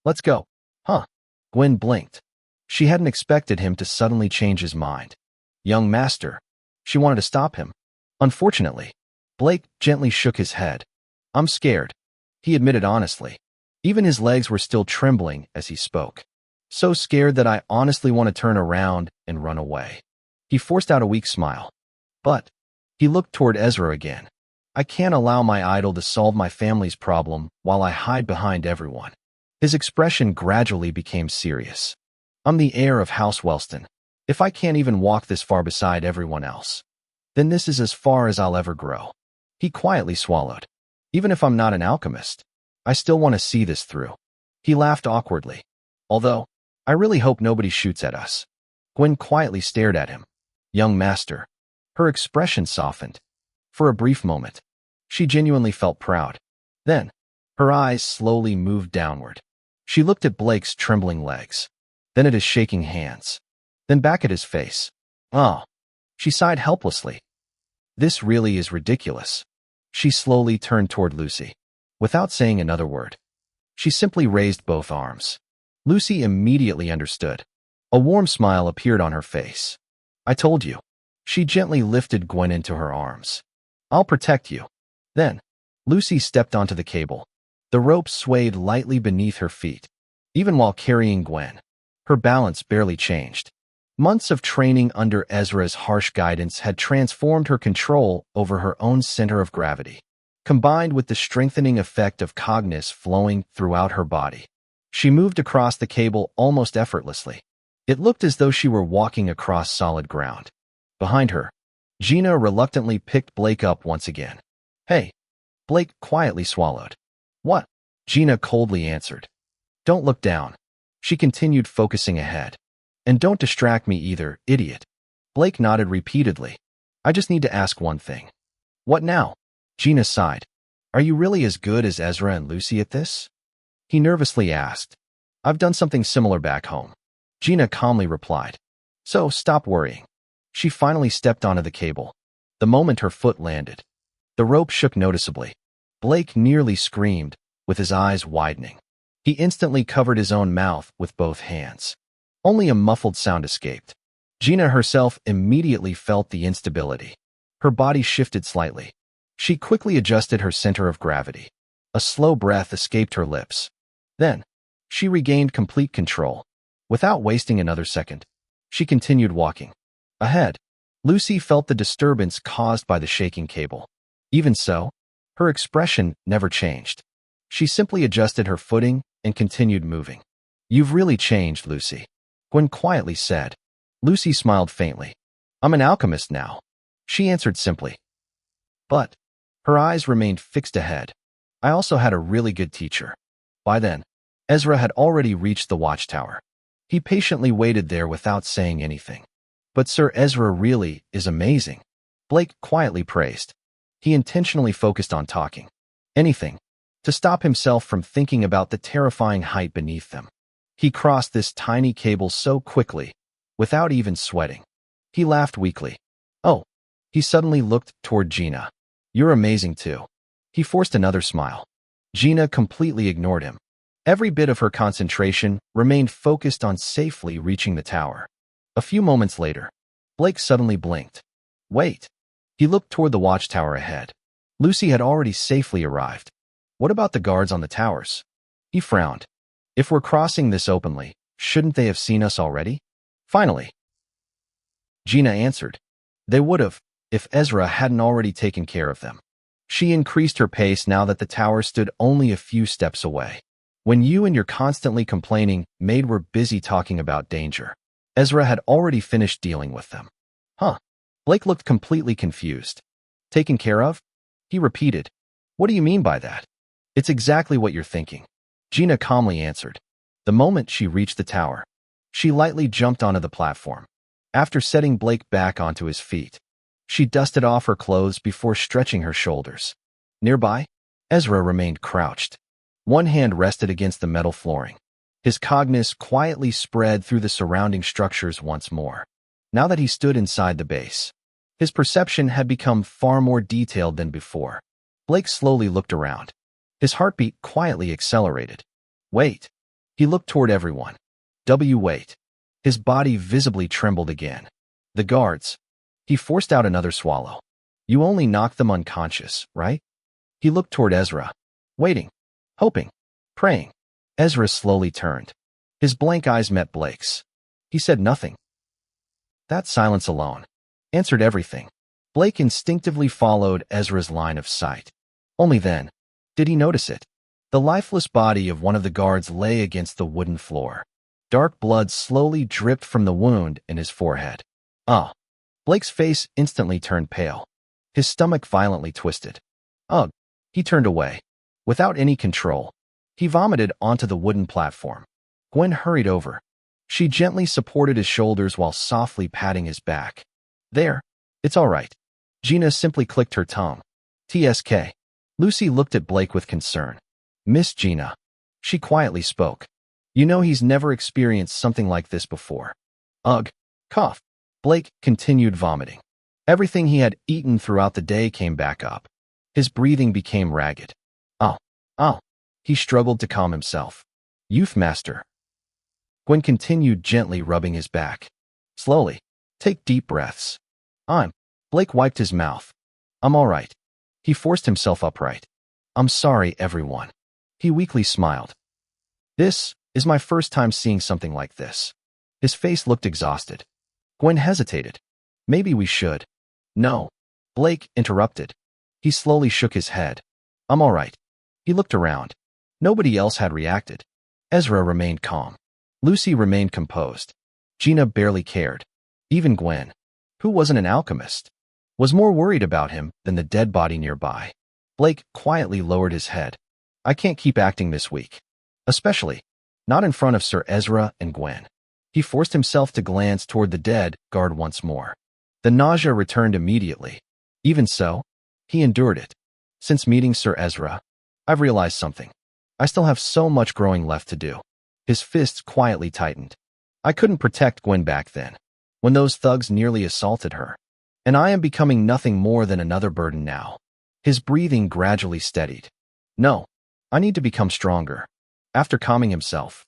A: Let's go. Huh? Gwen blinked. She hadn't expected him to suddenly change his mind. Young master. She wanted to stop him. Unfortunately, Blake gently shook his head. I'm scared, he admitted honestly. Even his legs were still trembling as he spoke. So scared that I honestly want to turn around and run away. He forced out a weak smile. But he looked toward Ezra again. I can't allow my idol to solve my family's problem while I hide behind everyone. His expression gradually became serious. I'm the heir of House Wellston. If I can't even walk this far beside everyone else, then this is as far as I'll ever grow. He quietly swallowed. Even if I'm not an alchemist, I still want to see this through. He laughed awkwardly. Although, I really hope nobody shoots at us. Gwen quietly stared at him. Young master. Her expression softened. For a brief moment, she genuinely felt proud. Then, her eyes slowly moved downward. She looked at Blake's trembling legs, then at his shaking hands, then back at his face. Oh. She sighed helplessly. This really is ridiculous. She slowly turned toward Lucy. Without saying another word, she simply raised both arms. Lucy immediately understood. A warm smile appeared on her face. I told you. She gently lifted Gwen into her arms. I'll protect you. Then, Lucy stepped onto the cable. The rope swayed lightly beneath her feet. Even while carrying Gwen, her balance barely changed. Months of training under Ezra's harsh guidance had transformed her control over her own center of gravity, combined with the strengthening effect of cognizance flowing throughout her body. She moved across the cable almost effortlessly. It looked as though she were walking across solid ground. Behind her, Gina reluctantly picked Blake up once again. Hey. Blake quietly swallowed. What? Gina coldly answered. Don't look down. She continued, focusing ahead. And don't distract me either, idiot. Blake nodded repeatedly. I just need to ask one thing. What now? Gina sighed. Are you really as good as Ezra and Lucy at this? He nervously asked. I've done something similar back home. Gina calmly replied. So stop worrying. She finally stepped onto the cable. The moment her foot landed, the rope shook noticeably. Blake nearly screamed, with his eyes widening. He instantly covered his own mouth with both hands. Only a muffled sound escaped. Gina herself immediately felt the instability. Her body shifted slightly. She quickly adjusted her center of gravity. A slow breath escaped her lips. Then, she regained complete control. Without wasting another second, she continued walking. Ahead, Lucy felt the disturbance caused by the shaking cable. Even so, her expression never changed. She simply adjusted her footing and continued moving. You've really changed, Lucy. Gwen quietly said. Lucy smiled faintly. I'm an alchemist now. She answered simply. But her eyes remained fixed ahead. I also had a really good teacher. By then, Ezra had already reached the watchtower. He patiently waited there without saying anything. But Sir Ezra really is amazing. Blake quietly praised. He intentionally focused on talking. Anything, to stop himself from thinking about the terrifying height beneath them. He crossed this tiny cable so quickly, without even sweating. He laughed weakly. Oh. He suddenly looked toward Gina. You're amazing too. He forced another smile. Gina completely ignored him. Every bit of her concentration remained focused on safely reaching the tower. A few moments later, Blake suddenly blinked. Wait. He looked toward the watchtower ahead. Lucy had already safely arrived. What about the guards on the towers? He frowned. If we're crossing this openly, shouldn't they have seen us already? Finally, Gina answered. They would have, if Ezra hadn't already taken care of them. She increased her pace now that the tower stood only a few steps away. When you and your constantly complaining maid were busy talking about danger, Ezra had already finished dealing with them. Huh? Blake looked completely confused. Taken care of? He repeated. What do you mean by that? It's exactly what you're thinking. Gina calmly answered. The moment she reached the tower, she lightly jumped onto the platform. After setting Blake back onto his feet, she dusted off her clothes before stretching her shoulders. Nearby, Ezra remained crouched. One hand rested against the metal flooring. His cognizance quietly spread through the surrounding structures once more. Now that he stood inside the base, his perception had become far more detailed than before. Blake slowly looked around. His heartbeat quietly accelerated. Wait. He looked toward everyone. Wait. His body visibly trembled again. The guards. He forced out another swallow. You only knocked them unconscious, right? He looked toward Ezra. Waiting. Hoping. Praying. Ezra slowly turned. His blank eyes met Blake's. He said nothing. That silence alone answered everything. Blake instinctively followed Ezra's line of sight. Only then did he notice it. The lifeless body of one of the guards lay against the wooden floor. Dark blood slowly dripped from the wound in his forehead. Oh. Blake's face instantly turned pale. His stomach violently twisted. Ugh! He turned away. Without any control, he vomited onto the wooden platform. Gwen hurried over. She gently supported his shoulders while softly patting his back. There. It's all right. Gina simply clicked her tongue. TSK. Lucy looked at Blake with concern. Miss Gina. She quietly spoke. You know he's never experienced something like this before. Ugh. Cough. Blake continued vomiting. Everything he had eaten throughout the day came back up. His breathing became ragged. Oh. He struggled to calm himself. Youth Master. Gwen continued gently rubbing his back. Slowly. Take deep breaths. Blake wiped his mouth. I'm all right. He forced himself upright. I'm sorry, everyone. He weakly smiled. This is my first time seeing something like this. His face looked exhausted. Gwen hesitated. Maybe we should. No. Blake interrupted. He slowly shook his head. I'm all right. He looked around. Nobody else had reacted. Ezra remained calm. Lucy remained composed. Gina barely cared. Even Gwen, who wasn't an alchemist, was more worried about him than the dead body nearby. Blake quietly lowered his head. I can't keep acting this weak. Especially, not in front of Sir Ezra and Gwen. He forced himself to glance toward the dead guard once more. The nausea returned immediately. Even so, he endured it. Since meeting Sir Ezra, I've realized something. I still have so much growing left to do. His fists quietly tightened. I couldn't protect Gwen back then, when those thugs nearly assaulted her. And I am becoming nothing more than another burden now. His breathing gradually steadied. No, I need to become stronger. After calming himself,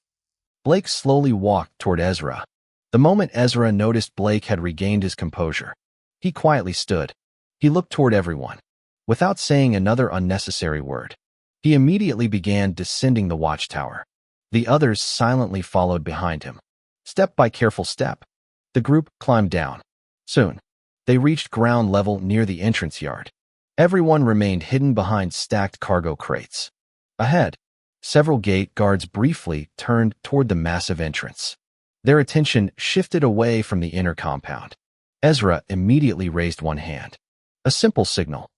A: Blake slowly walked toward Ezra. The moment Ezra noticed Blake had regained his composure, he quietly stood. He looked toward everyone. Without saying another unnecessary word, he immediately began descending the watchtower. The others silently followed behind him. Step by careful step, the group climbed down. Soon, they reached ground level near the entrance yard. Everyone remained hidden behind stacked cargo crates. Ahead, several gate guards briefly turned toward the massive entrance. Their attention shifted away from the inner compound. Ezra immediately raised one hand. A simple signal.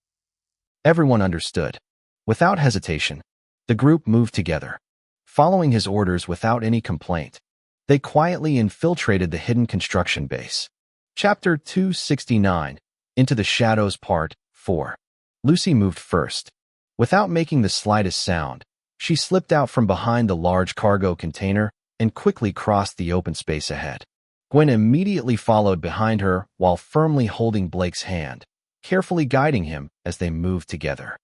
A: Everyone understood. Without hesitation, the group moved together. Following his orders without any complaint, they quietly infiltrated the hidden construction base. Chapter 269, Into the Shadows Part 4. Lucy moved first. Without making the slightest sound, she slipped out from behind the large cargo container and quickly crossed the open space ahead. Gwen immediately followed behind her while firmly holding Blake's hand, carefully guiding him as they moved together.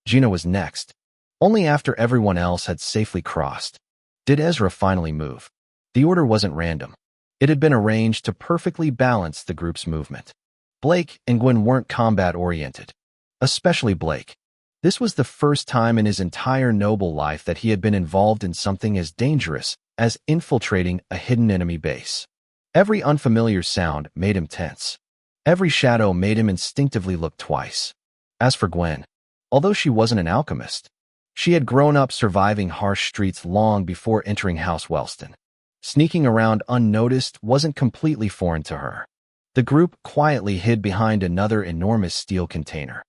A: Gina was next. Only after everyone else had safely crossed did Ezra finally move. The order wasn't random. It had been arranged to perfectly balance the group's movement. Blake and Gwen weren't combat-oriented. Especially Blake. This was the first time in his entire noble life that he had been involved in something as dangerous as infiltrating a hidden enemy base. Every unfamiliar sound made him tense. Every shadow made him instinctively look twice. As for Gwen, although she wasn't an alchemist, she had grown up surviving harsh streets long before entering House Wellston. Sneaking around unnoticed wasn't completely foreign to her. The group quietly hid behind another enormous steel container.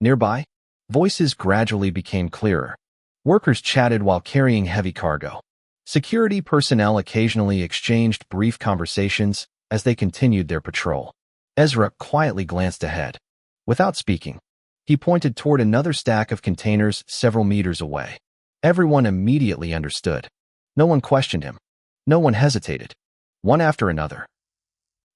A: Nearby, voices gradually became clearer. Workers chatted while carrying heavy cargo. Security personnel occasionally exchanged brief conversations as they continued their patrol. Ezra quietly glanced ahead. Without speaking, he pointed toward another stack of containers several meters away. Everyone immediately understood. No one questioned him. No one hesitated. One after another,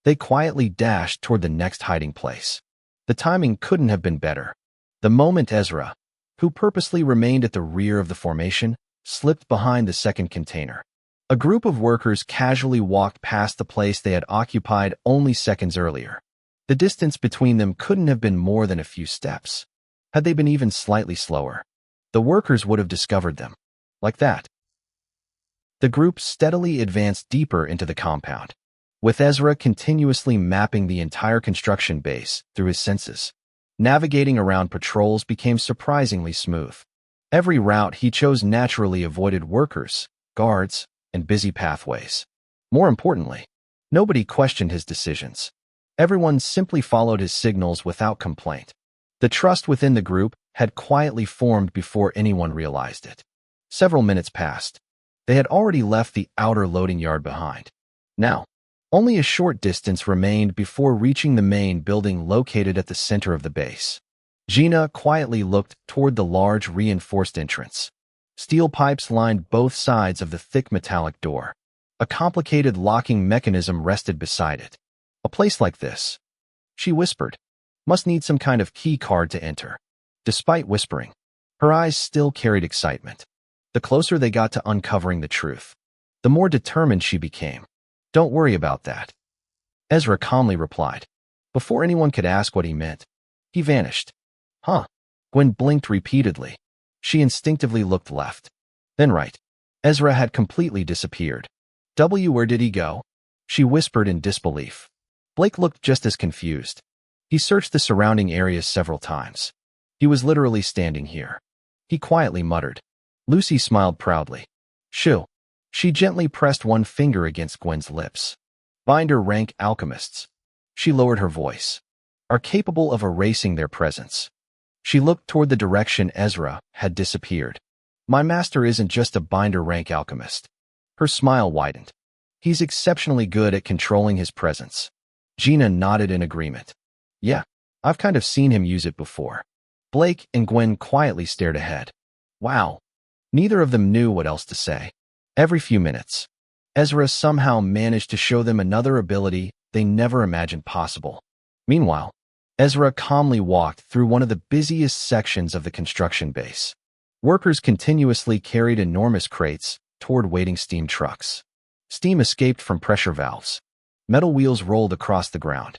A: they quietly dashed toward the next hiding place. The timing couldn't have been better. The moment Ezra, who purposely remained at the rear of the formation, slipped behind the second container. A group of workers casually walked past the place they had occupied only seconds earlier. The distance between them couldn't have been more than a few steps. Had they been even slightly slower, the workers would have discovered them. Like that. The group steadily advanced deeper into the compound, with Ezra continuously mapping the entire construction base through his senses. Navigating around patrols became surprisingly smooth. Every route he chose naturally avoided workers, guards, and busy pathways. More importantly, nobody questioned his decisions. Everyone simply followed his signals without complaint. The trust within the group had quietly formed before anyone realized it. Several minutes passed. They had already left the outer loading yard behind. Now, only a short distance remained before reaching the main building located at the center of the base. Gina quietly looked toward the large reinforced entrance. Steel pipes lined both sides of the thick metallic door. A complicated locking mechanism rested beside it. A place like this, she whispered, must need some kind of key card to enter. Despite whispering, her eyes still carried excitement. The closer they got to uncovering the truth, the more determined she became. Don't worry about that, Ezra calmly replied. Before anyone could ask what he meant, he vanished. Huh? Gwen blinked repeatedly. She instinctively looked left, then right. Ezra had completely disappeared. Where did he go? She whispered in disbelief. Blake looked just as confused. He searched the surrounding areas several times. He was literally standing here. He quietly muttered. Lucy smiled proudly. Shoo. She gently pressed one finger against Gwen's lips. Binder rank alchemists, she lowered her voice, are capable of erasing their presence. She looked toward the direction Ezra had disappeared. My master isn't just a binder rank alchemist. Her smile widened. He's exceptionally good at controlling his presence. Gina nodded in agreement. Yeah, I've kind of seen him use it before. Blake and Gwen quietly stared ahead. Wow. Neither of them knew what else to say. Every few minutes, Ezra somehow managed to show them another ability they never imagined possible. Meanwhile, Ezra calmly walked through one of the busiest sections of the construction base. Workers continuously carried enormous crates toward waiting steam trucks. Steam escaped from pressure valves. Metal wheels rolled across the ground.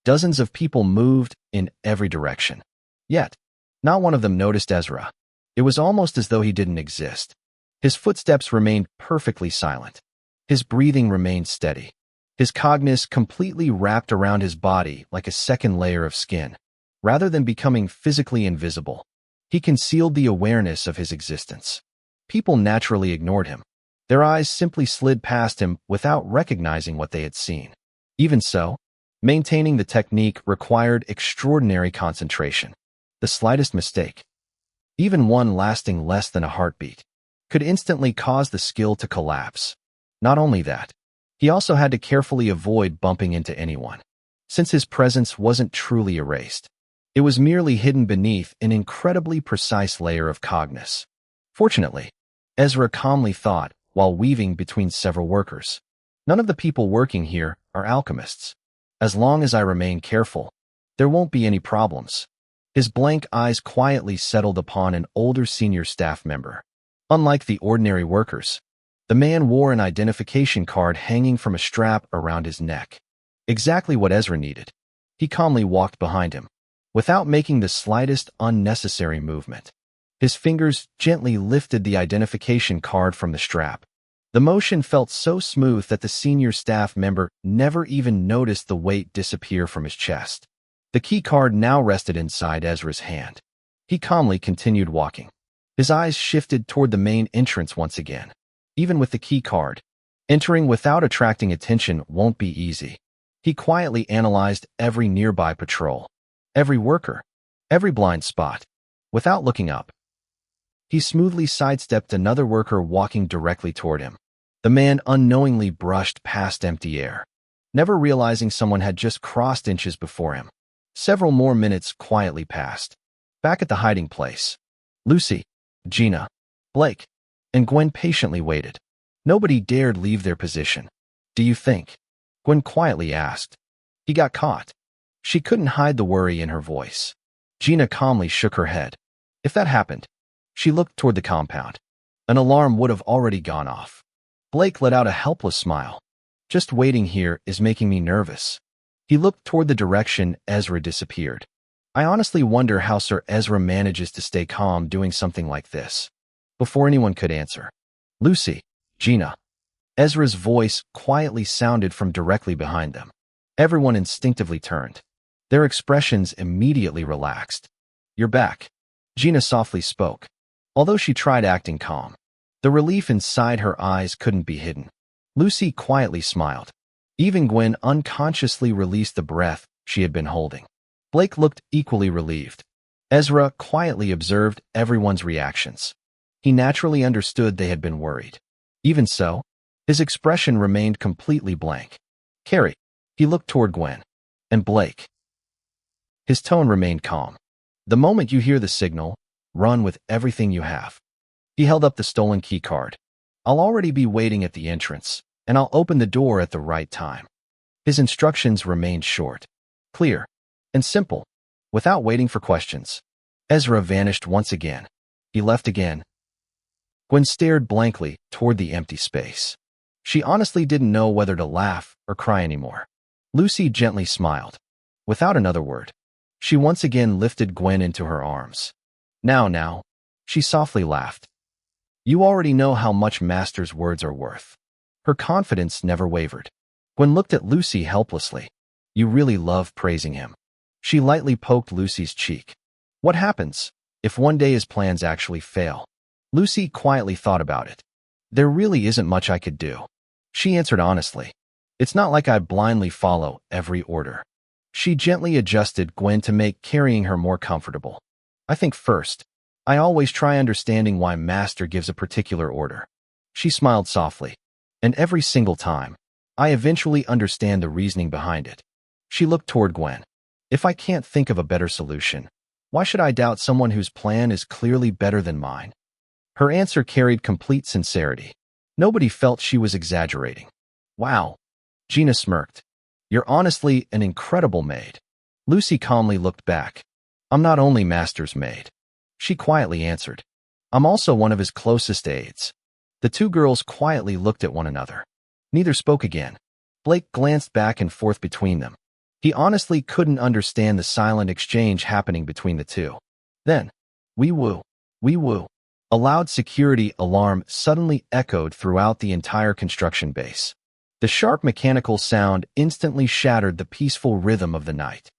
A: Dozens of people moved in every direction. Yet, not one of them noticed Ezra. It was almost as though he didn't exist. His footsteps remained perfectly silent. His breathing remained steady. His cognizance completely wrapped around his body like a second layer of skin. Rather than becoming physically invisible, he concealed the awareness of his existence. People naturally ignored him. Their eyes simply slid past him without recognizing what they had seen. Even so, maintaining the technique required extraordinary concentration. The slightest mistake, even one lasting less than a heartbeat, could instantly cause the skill to collapse. Not only that, he also had to carefully avoid bumping into anyone, since his presence wasn't truly erased. It was merely hidden beneath an incredibly precise layer of cognizance. Fortunately, Ezra calmly thought while weaving between several workers. None of the people working here are alchemists. As long as I remain careful, there won't be any problems. His blank eyes quietly settled upon an older senior staff member. Unlike the ordinary workers, the man wore an identification card hanging from a strap around his neck. Exactly what Ezra needed. He calmly walked behind him, without making the slightest unnecessary movement. His fingers gently lifted the identification card from the strap. The motion felt so smooth that the senior staff member never even noticed the weight disappear from his chest. The key card now rested inside Ezra's hand. He calmly continued walking. His eyes shifted toward the main entrance once again. Even with the key card, entering without attracting attention won't be easy. He quietly analyzed every nearby patrol, every worker, every blind spot. Without looking up, he smoothly sidestepped another worker walking directly toward him. The man unknowingly brushed past empty air, never realizing someone had just crossed inches before him. Several more minutes quietly passed. Back at the hiding place, Lucy, Gina, Blake, and Gwen patiently waited. Nobody dared leave their position. Do you think? Gwen quietly asked. He got caught. She couldn't hide the worry in her voice. Gina calmly shook her head. If that happened, she looked toward the compound. An alarm would have already gone off. Blake let out a helpless smile. Just waiting here is making me nervous. He looked toward the direction Ezra disappeared. I honestly wonder how Sir Ezra manages to stay calm doing something like this. Before anyone could answer, Lucy, Gina. Ezra's voice quietly sounded from directly behind them. Everyone instinctively turned. Their expressions immediately relaxed. You're back, Gina softly spoke. Although she tried acting calm, the relief inside her eyes couldn't be hidden. Lucy quietly smiled. Even Gwen unconsciously released the breath she had been holding. Blake looked equally relieved. Ezra quietly observed everyone's reactions. He naturally understood they had been worried. Even so, his expression remained completely blank. Carrie, he looked toward Gwen. And Blake. His tone remained calm. The moment you hear the signal, run with everything you have. He held up the stolen key card. I'll already be waiting at the entrance, and I'll open the door at the right time. His instructions remained short, clear, and simple, without waiting for questions. Ezra vanished once again. He left again. Gwen stared blankly toward the empty space. She honestly didn't know whether to laugh or cry anymore. Lucy gently smiled. Without another word, she once again lifted Gwen into her arms. Now, she softly laughed. You already know how much Master's words are worth. Her confidence never wavered. Gwen looked at Lucy helplessly. You really love praising him. She lightly poked Lucy's cheek. What happens if one day his plans actually fail? Lucy quietly thought about it. There really isn't much I could do. She answered honestly. It's not like I blindly follow every order. She gently adjusted Gwen to make carrying her more comfortable. I think first, I always try understanding why Master gives a particular order. She smiled softly. And every single time, I eventually understand the reasoning behind it. She looked toward Gwen. If I can't think of a better solution, why should I doubt someone whose plan is clearly better than mine? Her answer carried complete sincerity. Nobody felt she was exaggerating. Wow. Gina smirked. You're honestly an incredible maid. Lucy calmly looked back. I'm not only Master's maid. She quietly answered. I'm also one of his closest aides. The two girls quietly looked at one another. Neither spoke again. Blake glanced back and forth between them. He honestly couldn't understand the silent exchange happening between the two. Then, wee woo. A loud security alarm suddenly echoed throughout the entire construction base. The sharp mechanical sound instantly shattered the peaceful rhythm of the night.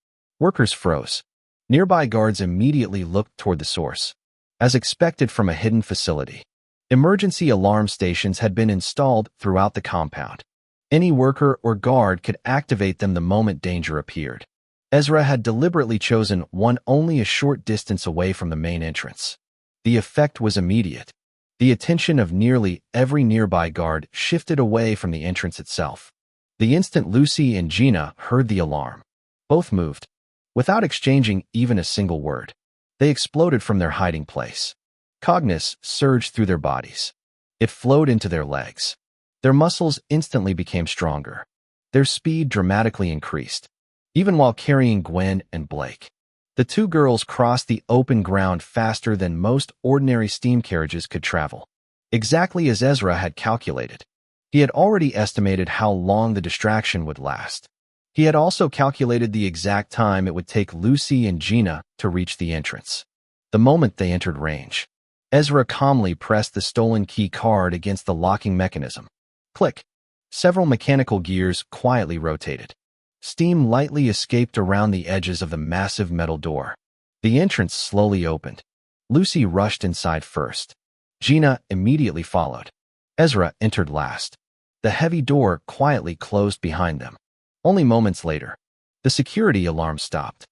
A: Workers froze. Nearby guards immediately looked toward the source. As expected from a hidden facility, emergency alarm stations had been installed throughout the compound. Any worker or guard could activate them the moment danger appeared. Ezra had deliberately chosen one only a short distance away from the main entrance. The effect was immediate. The attention of nearly every nearby guard shifted away from the entrance itself. The instant Lucy and Gina heard the alarm, both moved. Without exchanging even a single word, they exploded from their hiding place. Cognizance surged through their bodies. It flowed into their legs. Their muscles instantly became stronger. Their speed dramatically increased. Even while carrying Gwen and Blake, the two girls crossed the open ground faster than most ordinary steam carriages could travel. Exactly as Ezra had calculated. He had already estimated how long the distraction would last. He had also calculated the exact time it would take Lucy and Gina to reach the entrance. The moment they entered range, Ezra calmly pressed the stolen key card against the locking mechanism. Click. Several mechanical gears quietly rotated. Steam lightly escaped around the edges of the massive metal door. The entrance slowly opened. Lucy rushed inside first. Gina immediately followed. Ezra entered last. The heavy door quietly closed behind them. Only moments later, the security alarm stopped.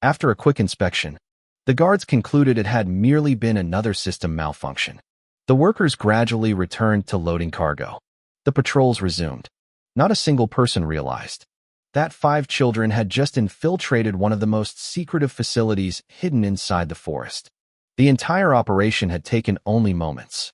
A: After a quick inspection, the guards concluded it had merely been another system malfunction. The workers gradually returned to loading cargo. The patrols resumed. Not a single person realized that 5 children had just infiltrated one of the most secretive facilities hidden inside the forest. The entire operation had taken only moments.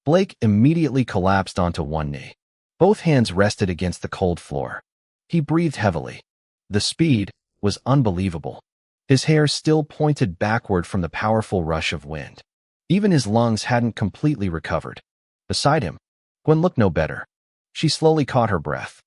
A: Blake immediately collapsed onto one knee. Both hands rested against the cold floor. He breathed heavily. The speed was unbelievable. His hair still pointed backward from the powerful rush of wind. Even his lungs hadn't completely recovered. Beside him, Gwen looked no better. She slowly caught her breath.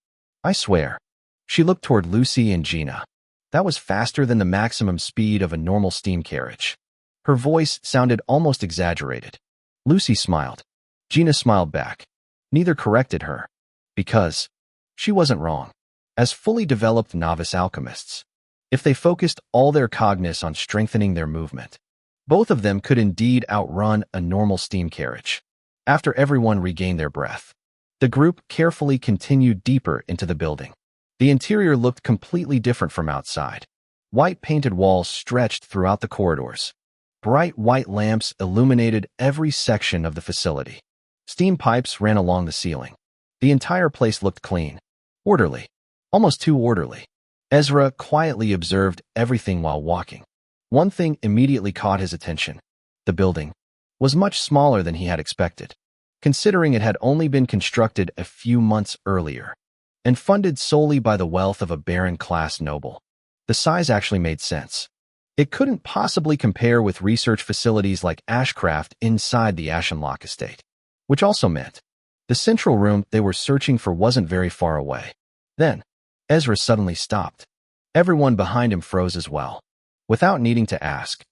A: I swear. She looked toward Lucy and Gina. That was faster than the maximum speed of a normal steam carriage. Her voice sounded almost exaggerated. Lucy smiled. Gina smiled back. Neither corrected her. Because she wasn't wrong. As fully developed novice alchemists, if they focused all their cognizance on strengthening their movement, both of them could indeed outrun a normal steam carriage. After everyone regained their breath, The group carefully continued deeper into the building. The interior looked completely different from outside. White painted walls stretched throughout the corridors. Bright white lamps illuminated every section of the facility. Steam pipes ran along the ceiling. The entire place looked clean, orderly, almost too orderly. Ezra quietly observed everything while walking. One thing immediately caught his attention. The building was much smaller than he had expected, considering it had only been constructed a few months earlier and funded solely by the wealth of a baron-class noble. The size actually made sense. It couldn't possibly compare with research facilities like Ashcraft inside the Ashenlocke estate, which also meant the central room they were searching for wasn't very far away. Then, Ezra suddenly stopped. Everyone behind him froze as well. Without needing to ask,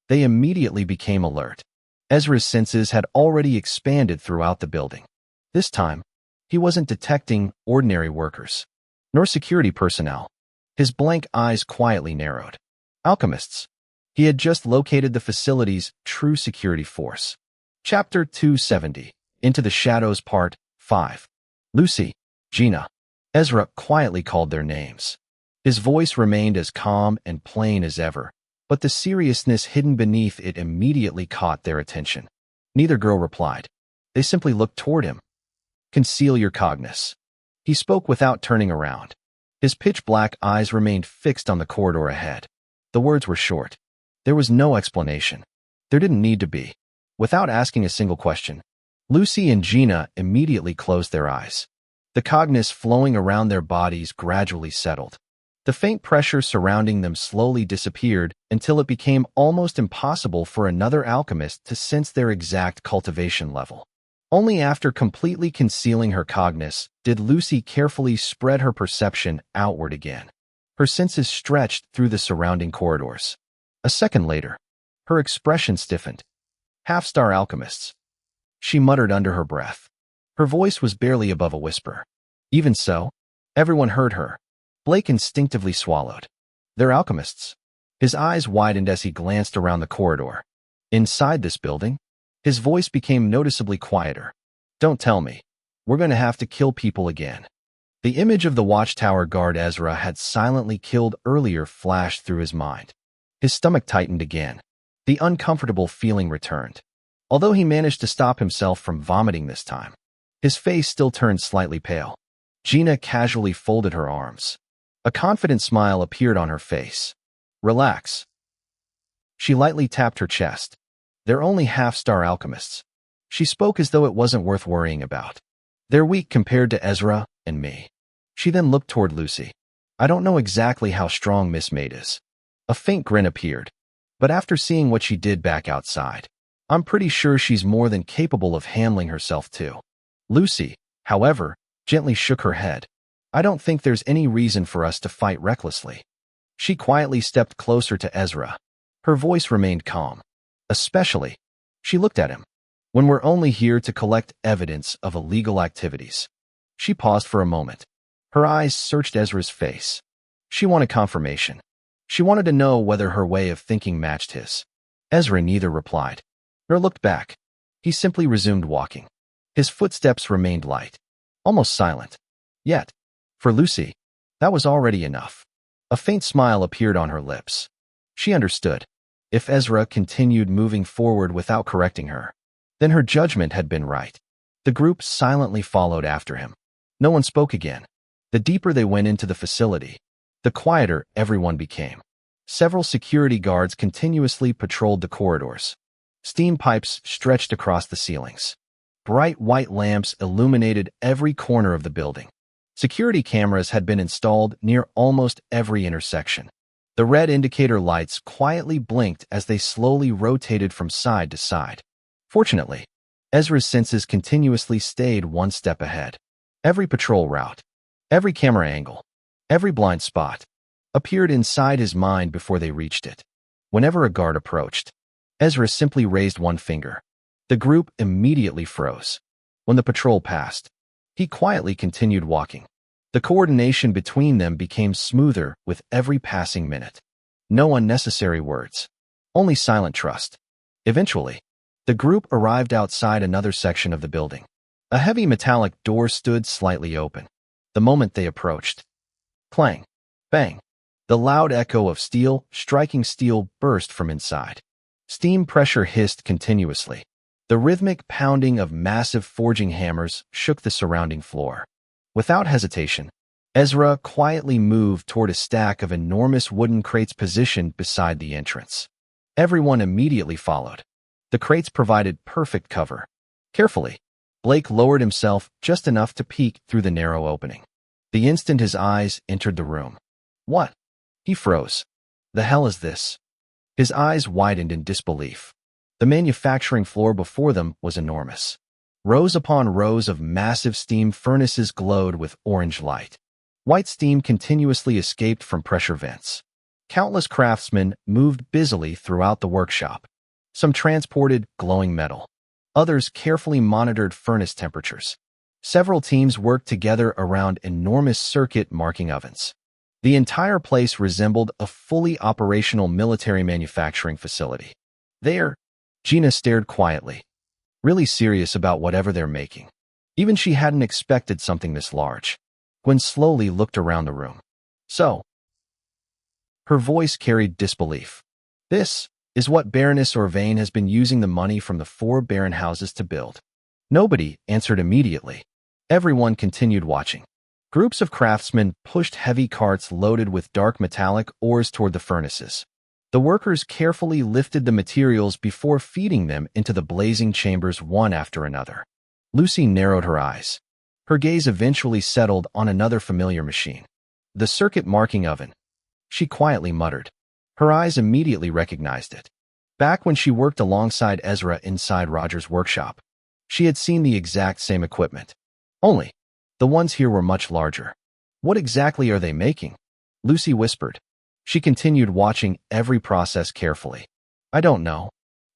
A: they immediately became alert. Ezra's senses had already expanded throughout the building. This time, he wasn't detecting ordinary workers, nor security personnel. His blank eyes quietly narrowed. Alchemists. He had just located the facility's true security force. Chapter 270. Into the Shadows Part 5. Lucy, Gina. Ezra quietly called their names. His voice remained as calm and plain as ever, but the seriousness hidden beneath it immediately caught their attention. Neither girl replied. They simply looked toward him. Conceal your cognus. He spoke without turning around. His pitch-black eyes remained fixed on the corridor ahead. The words were short. There was no explanation. There didn't need to be. Without asking a single question, Lucy and Gina immediately closed their eyes. The cognus flowing around their bodies gradually settled. The faint pressure surrounding them slowly disappeared until it became almost impossible for another alchemist to sense their exact cultivation level. Only after completely concealing her cognus did Lucy carefully spread her perception outward again. Her senses stretched through the surrounding corridors. A second later, her expression stiffened. Half-star alchemists. She muttered under her breath. Her voice was barely above a whisper. Even so, everyone heard her. Blake instinctively swallowed. They're alchemists. His eyes widened as he glanced around the corridor. Inside this building, his voice became noticeably quieter. Don't tell me. We're going to have to kill people again. The image of the watchtower guard Ezra had silently killed earlier flashed through his mind. His stomach tightened again. The uncomfortable feeling returned. Although he managed to stop himself from vomiting this time, his face still turned slightly pale. Gina casually folded her arms. A confident smile appeared on her face. Relax. She lightly tapped her chest. They're only half-star alchemists. She spoke as though it wasn't worth worrying about. They're weak compared to Ezra and me. She then looked toward Lucy. I don't know exactly how strong Miss Maid is. A faint grin appeared. But after seeing what she did back outside, I'm pretty sure she's more than capable of handling herself too. Lucy, however, gently shook her head. I don't think there's any reason for us to fight recklessly. She quietly stepped closer to Ezra. Her voice remained calm. Especially, she looked at him, when we're only here to collect evidence of illegal activities. She paused for a moment. Her eyes searched Ezra's face. She wanted confirmation. She wanted to know whether her way of thinking matched his. Ezra neither replied, nor looked back. He simply resumed walking. His footsteps remained light, almost silent. Yet, for Lucy, that was already enough. A faint smile appeared on her lips. She understood. If Ezra continued moving forward without correcting her, then her judgment had been right. The group silently followed after him. No one spoke again. The deeper they went into the facility, the quieter everyone became. Several security guards continuously patrolled the corridors. Steam pipes stretched across the ceilings. Bright white lamps illuminated every corner of the building. Security cameras had been installed near almost every intersection. The red indicator lights quietly blinked as they slowly rotated from side to side. Fortunately, Ezra's senses continuously stayed one step ahead. Every patrol route, every camera angle, every blind spot appeared inside his mind before they reached it. Whenever a guard approached, Ezra simply raised one finger. The group immediately froze. When the patrol passed, he quietly continued walking. The coordination between them became smoother with every passing minute. No unnecessary words, only silent trust. Eventually, the group arrived outside another section of the building. A heavy metallic door stood slightly open. The moment they approached, clang, bang, the loud echo of steel striking steel burst from inside. Steam pressure hissed continuously. The rhythmic pounding of massive forging hammers shook the surrounding floor. Without hesitation, Ezra quietly moved toward a stack of enormous wooden crates positioned beside the entrance. Everyone immediately followed. The crates provided perfect cover. Carefully, Blake lowered himself just enough to peek through the narrow opening. The instant his eyes entered the room. What? He froze. The hell is this? His eyes widened in disbelief. The manufacturing floor before them was enormous. Rows upon rows of massive steam furnaces glowed with orange light. White steam continuously escaped from pressure vents. Countless craftsmen moved busily throughout the workshop. Some transported glowing metal. Others carefully monitored furnace temperatures. Several teams worked together around enormous circuit marking ovens. The entire place resembled a fully operational military manufacturing facility. There, Gina stared quietly, really serious about whatever they're making. Even she hadn't expected something this large. Gwen slowly looked around the room. So, her voice carried disbelief. This is what Baroness Orvain has been using the money from the 4 barren houses to build. Nobody answered immediately. Everyone continued watching. Groups of craftsmen pushed heavy carts loaded with dark metallic ores toward the furnaces. The workers carefully lifted the materials before feeding them into the blazing chambers one after another. Lucy narrowed her eyes. Her gaze eventually settled on another familiar machine. The circuit marking oven. She quietly muttered. Her eyes immediately recognized it. Back when she worked alongside Ezra inside Roger's workshop, she had seen the exact same equipment. Only, the ones here were much larger. What exactly are they making? Lucy whispered. She continued watching every process carefully. I don't know.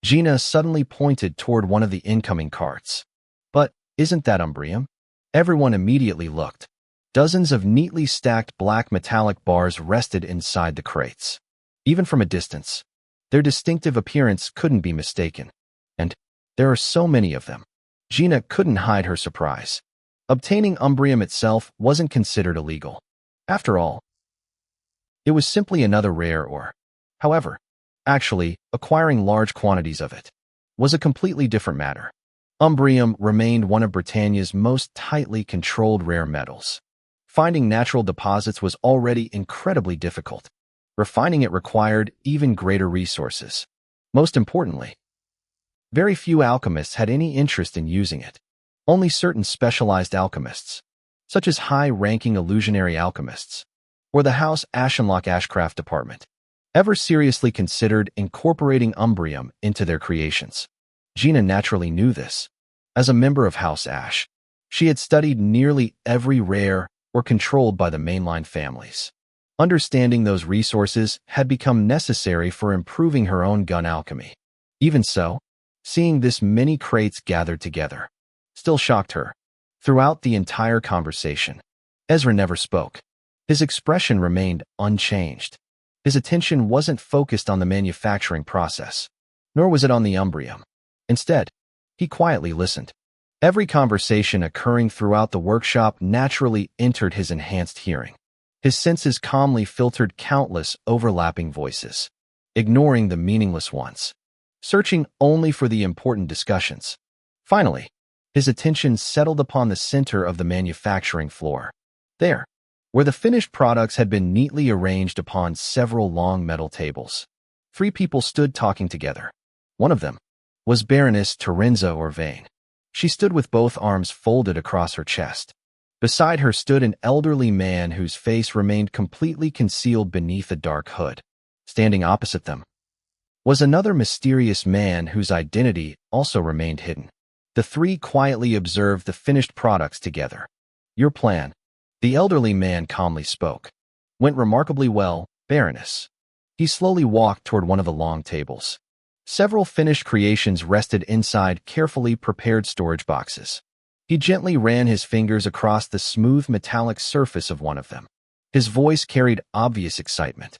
A: Gina suddenly pointed toward one of the incoming carts. But isn't that umbrium? Everyone immediately looked. Dozens of neatly stacked black metallic bars rested inside the crates. Even from a distance, their distinctive appearance couldn't be mistaken. And there are so many of them. Gina couldn't hide her surprise. Obtaining umbrium itself wasn't considered illegal. After all, it was simply another rare ore. However, actually, acquiring large quantities of it was a completely different matter. Umbrium remained one of Britannia's most tightly controlled rare metals. Finding natural deposits was already incredibly difficult. Refining it required even greater resources. Most importantly, very few alchemists had any interest in using it. Only certain specialized alchemists, such as high-ranking illusionary alchemists, or the House Ashenlocke Ashcraft department, ever seriously considered incorporating umbrium into their creations. Gina naturally knew this. As a member of House Ash, she had studied nearly every rare or controlled by the mainline families. Understanding those resources had become necessary for improving her own gun alchemy. Even so, seeing this many crates gathered together still shocked her. Throughout the entire conversation, Ezra never spoke. His expression remained unchanged. His attention wasn't focused on the manufacturing process, nor was it on the umbrium. Instead, he quietly listened. Every conversation occurring throughout the workshop naturally entered his enhanced hearing. His senses calmly filtered countless overlapping voices, ignoring the meaningless ones, searching only for the important discussions. Finally, his attention settled upon the center of the manufacturing floor. There, where the finished products had been neatly arranged upon several long metal tables. 3 people stood talking together. One of them was Baroness Terenza Orvain. She stood with both arms folded across her chest. Beside her stood an elderly man whose face remained completely concealed beneath a dark hood. Standing opposite them was another mysterious man whose identity also remained hidden. The 3 quietly observed the finished products together. Your plan, the elderly man calmly spoke, went remarkably well, Baroness. He slowly walked toward one of the long tables. Several finished creations rested inside carefully prepared storage boxes. He gently ran his fingers across the smooth metallic surface of one of them. His voice carried obvious excitement.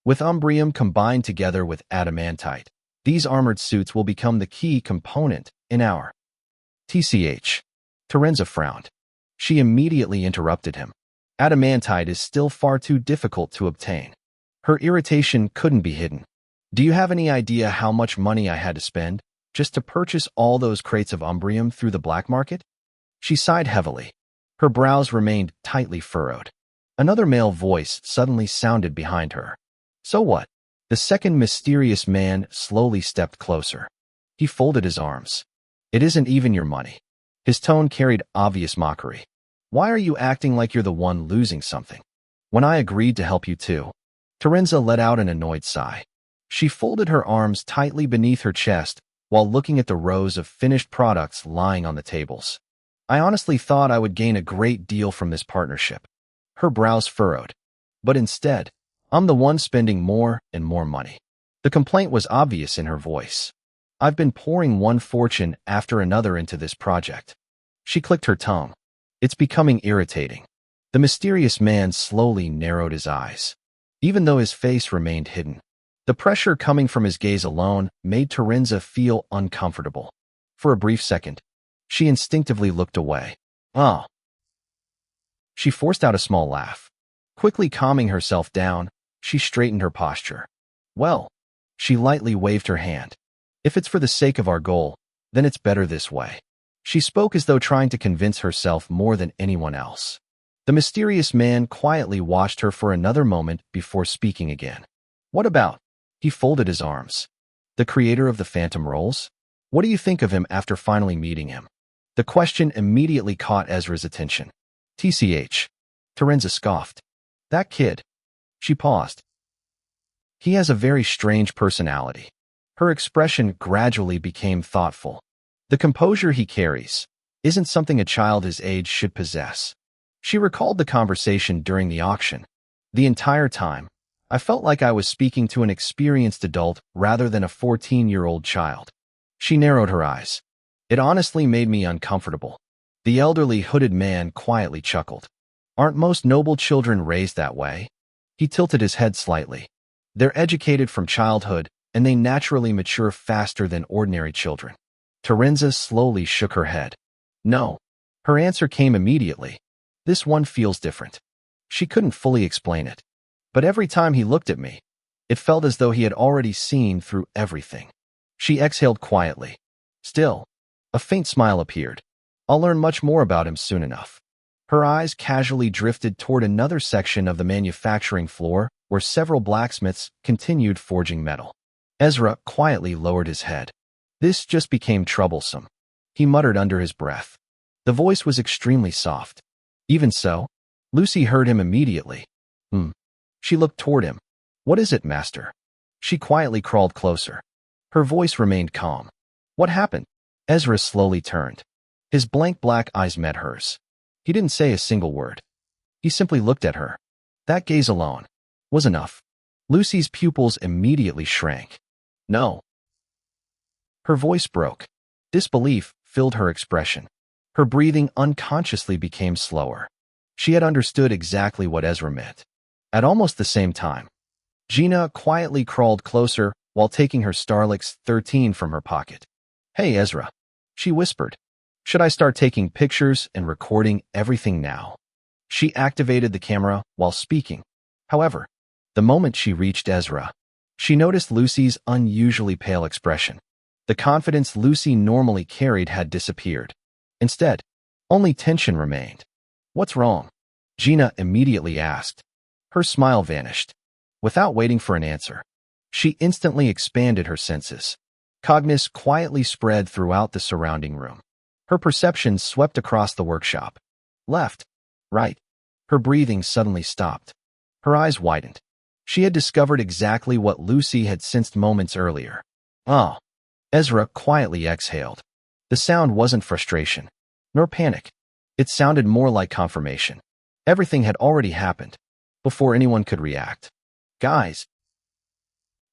A: With umbrium combined together with adamantite, these armored suits will become the key component in our TCH. Terenza frowned. She immediately interrupted him. Adamantite is still far too difficult to obtain. Her irritation couldn't be hidden. Do you have any idea how much money I had to spend just to purchase all those crates of umbrium through the black market? She sighed heavily. Her brows remained tightly furrowed. Another male voice suddenly sounded behind her. So what? The second mysterious man slowly stepped closer. He folded his arms. It isn't even your money. His tone carried obvious mockery. Why are you acting like you're the one losing something? When I agreed to help you too. Terenza let out an annoyed sigh. She folded her arms tightly beneath her chest while looking at the rows of finished products lying on the tables. I honestly thought I would gain a great deal from this partnership. Her brows furrowed. But instead, I'm the one spending more and more money. The complaint was obvious in her voice. I've been pouring one fortune after another into this project. She clicked her tongue. It's becoming irritating. The mysterious man slowly narrowed his eyes, even though his face remained hidden. The pressure coming from his gaze alone made Terenza feel uncomfortable. For a brief second, she instinctively looked away. Oh. She forced out a small laugh. Quickly calming herself down, she straightened her posture. Well, she lightly waved her hand. If it's for the sake of our goal, then it's better this way. She spoke as though trying to convince herself more than anyone else. The mysterious man quietly watched her for another moment before speaking again. What about? He folded his arms. The creator of the phantom rolls? What do you think of him after finally meeting him? The question immediately caught Ezra's attention. TCH. Terenza scoffed. That kid. She paused. He has a very strange personality. Her expression gradually became thoughtful. The composure he carries isn't something a child his age should possess. She recalled the conversation during the auction. The entire time, I felt like I was speaking to an experienced adult rather than a 14-year-old child. She narrowed her eyes. It honestly made me uncomfortable. The elderly hooded man quietly chuckled. Aren't most noble children raised that way? He tilted his head slightly. They're educated from childhood, and they naturally mature faster than ordinary children. Terenza slowly shook her head. No. Her answer came immediately. This one feels different. She couldn't fully explain it. But every time he looked at me, it felt as though he had already seen through everything. She exhaled quietly. Still, a faint smile appeared. I'll learn much more about him soon enough. Her eyes casually drifted toward another section of the manufacturing floor where several blacksmiths continued forging metal. Ezra quietly lowered his head. This just became troublesome. He muttered under his breath. The voice was extremely soft. Even so, Lucy heard him immediately. She looked toward him. What is it, master? She quietly crawled closer. Her voice remained calm. What happened? Ezra slowly turned. His blank black eyes met hers. He didn't say a single word. He simply looked at her. That gaze alone was enough. Lucy's pupils immediately shrank. No. Her voice broke. Disbelief filled her expression. Her breathing unconsciously became slower. She had understood exactly what Ezra meant. At almost the same time, Gina quietly crawled closer while taking her Starlix 13 from her pocket. Hey, Ezra, she whispered. Should I start taking pictures and recording everything now? She activated the camera while speaking. However, the moment she reached Ezra, she noticed Lucy's unusually pale expression. The confidence Lucy normally carried had disappeared. Instead, only tension remained. What's wrong? Gina immediately asked. Her smile vanished. Without waiting for an answer, she instantly expanded her senses. Cognition quietly spread throughout the surrounding room. Her perceptions swept across the workshop. Left, right. Her breathing suddenly stopped. Her eyes widened. She had discovered exactly what Lucy had sensed moments earlier. Oh. Ezra quietly exhaled. The sound wasn't frustration, nor panic. It sounded more like confirmation. Everything had already happened before anyone could react. Guys.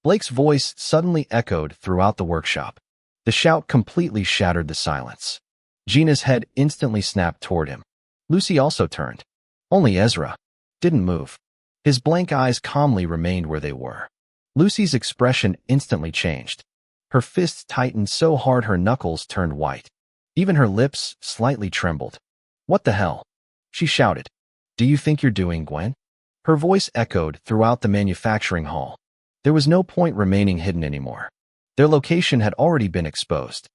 A: Blake's voice suddenly echoed throughout the workshop. The shout completely shattered the silence. Gina's head instantly snapped toward him. Lucy also turned. Only Ezra didn't move. His blank eyes calmly remained where they were. Lucy's expression instantly changed. Her fists tightened so hard her knuckles turned white. Even her lips slightly trembled. "What the hell?" she shouted. "Do you think you're doing, Gwen?" Her voice echoed throughout the manufacturing hall. There was no point remaining hidden anymore. Their location had already been exposed.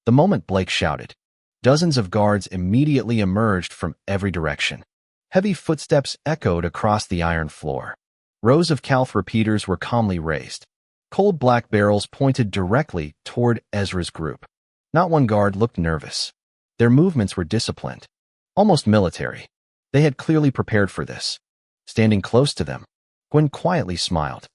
A: The moment Blake shouted, dozens of guards immediately emerged from every direction. Heavy footsteps echoed across the iron floor. Rows of Calth repeaters were calmly raised. Cold black barrels pointed directly toward Ezra's group. Not one guard looked nervous. Their movements were disciplined, almost military. They had clearly prepared for this. Standing close to them, Gwen quietly smiled.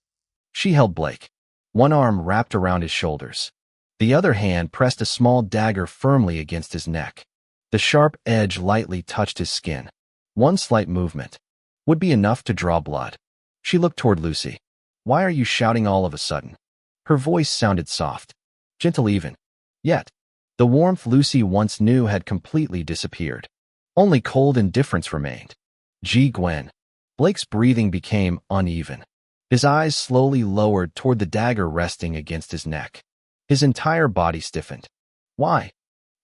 A: She held Blake, one arm wrapped around his shoulders. The other hand pressed a small dagger firmly against his neck. The sharp edge lightly touched his skin. One slight movement would be enough to draw blood. She looked toward Lucy. "Why are you shouting all of a sudden?" Her voice sounded soft, gentle even. Yet, the warmth Lucy once knew had completely disappeared. Only cold indifference remained. Gwen. Blake's breathing became uneven. His eyes slowly lowered toward the dagger resting against his neck. His entire body stiffened. "Why?"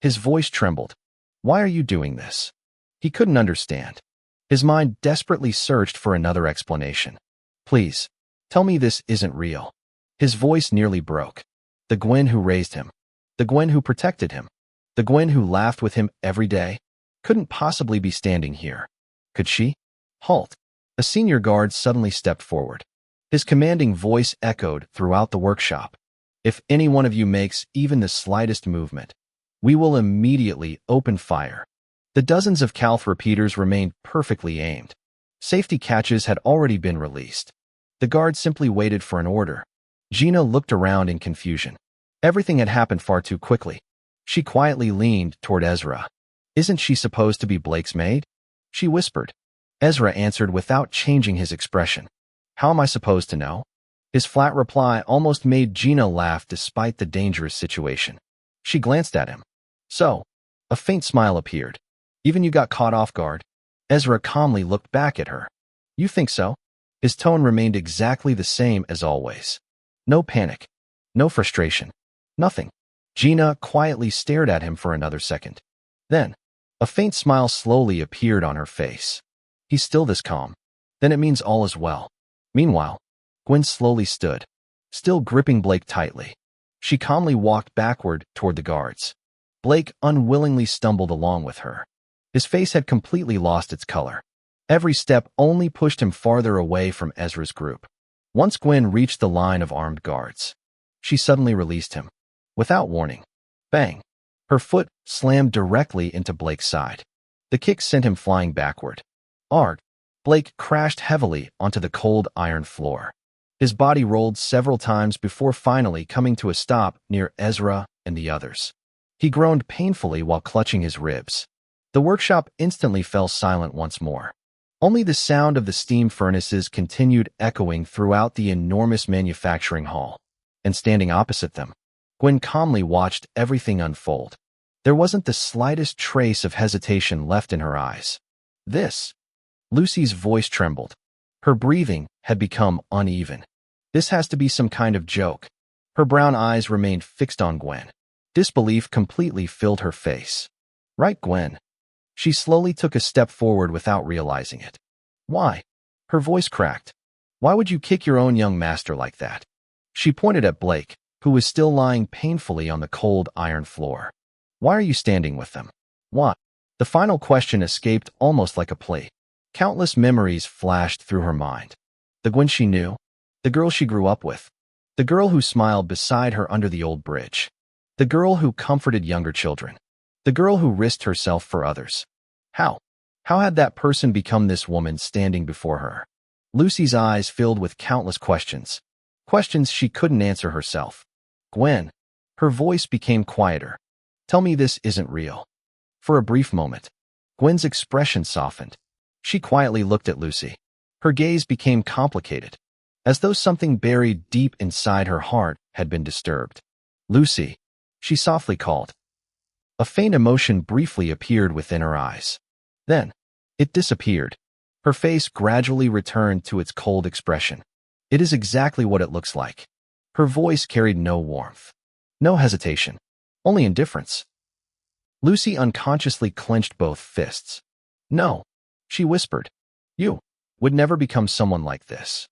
A: His voice trembled. "Why are you doing this?" He couldn't understand. His mind desperately searched for another explanation. "Please, tell me this isn't real." His voice nearly broke. The Gwen who raised him, the Gwen who protected him, the Gwen who laughed with him every day, couldn't possibly be standing here. Could she? "Halt!" A senior guard suddenly stepped forward. His commanding voice echoed throughout the workshop. "If any one of you makes even the slightest movement, we will immediately open fire." The dozens of Calth repeaters remained perfectly aimed. Safety catches had already been released. The guard simply waited for an order. Gina looked around in confusion. Everything had happened far too quickly. She quietly leaned toward Ezra. "Isn't she supposed to be Blake's maid?" she whispered. Ezra answered without changing his expression. "How am I supposed to know?" His flat reply almost made Gina laugh despite the dangerous situation. She glanced at him. "So?" A faint smile appeared. "Even you got caught off guard?" Ezra calmly looked back at her. "You think so?" His tone remained exactly the same as always. No panic. No frustration. Nothing. Gina quietly stared at him for another second. Then, a faint smile slowly appeared on her face. "He's still this calm. Then it means all is well." Meanwhile, Gwen slowly stood, still gripping Blake tightly. She calmly walked backward toward the guards. Blake unwillingly stumbled along with her. His face had completely lost its color. Every step only pushed him farther away from Ezra's group. Once Gwen reached the line of armed guards, she suddenly released him. Without warning. Bang! Her foot slammed directly into Blake's side. The kick sent him flying backward. Arg! Blake crashed heavily onto the cold iron floor. His body rolled several times before finally coming to a stop near Ezra and the others. He groaned painfully while clutching his ribs. The workshop instantly fell silent once more. Only the sound of the steam furnaces continued echoing throughout the enormous manufacturing hall. And standing opposite them, Gwen calmly watched everything unfold. There wasn't the slightest trace of hesitation left in her eyes. "This." Lucy's voice trembled. Her breathing had become uneven. "This has to be some kind of joke." Her brown eyes remained fixed on Gwen. Disbelief completely filled her face. "Right, Gwen?" She slowly took a step forward without realizing it. "Why?" Her voice cracked. "Why would you kick your own young master like that?" She pointed at Blake, who was still lying painfully on the cold iron floor. "Why are you standing with them?" "Why?" The final question escaped almost like a plea. Countless memories flashed through her mind. The Gwen she knew, the girl she grew up with, the girl who smiled beside her under the old bridge, the girl who comforted younger children, the girl who risked herself for others. How? How had that person become this woman standing before her? Lucy's eyes filled with countless questions. Questions she couldn't answer herself. "Gwen." Her voice became quieter. "Tell me this isn't real." For a brief moment, Gwen's expression softened. She quietly looked at Lucy. Her gaze became complicated, as though something buried deep inside her heart had been disturbed. "Lucy," she softly called. A faint emotion briefly appeared within her eyes. Then, it disappeared. Her face gradually returned to its cold expression. "It is exactly what it looks like." Her voice carried no warmth, no hesitation, only indifference. Lucy unconsciously clenched both fists. No, she whispered. You would never become someone like this.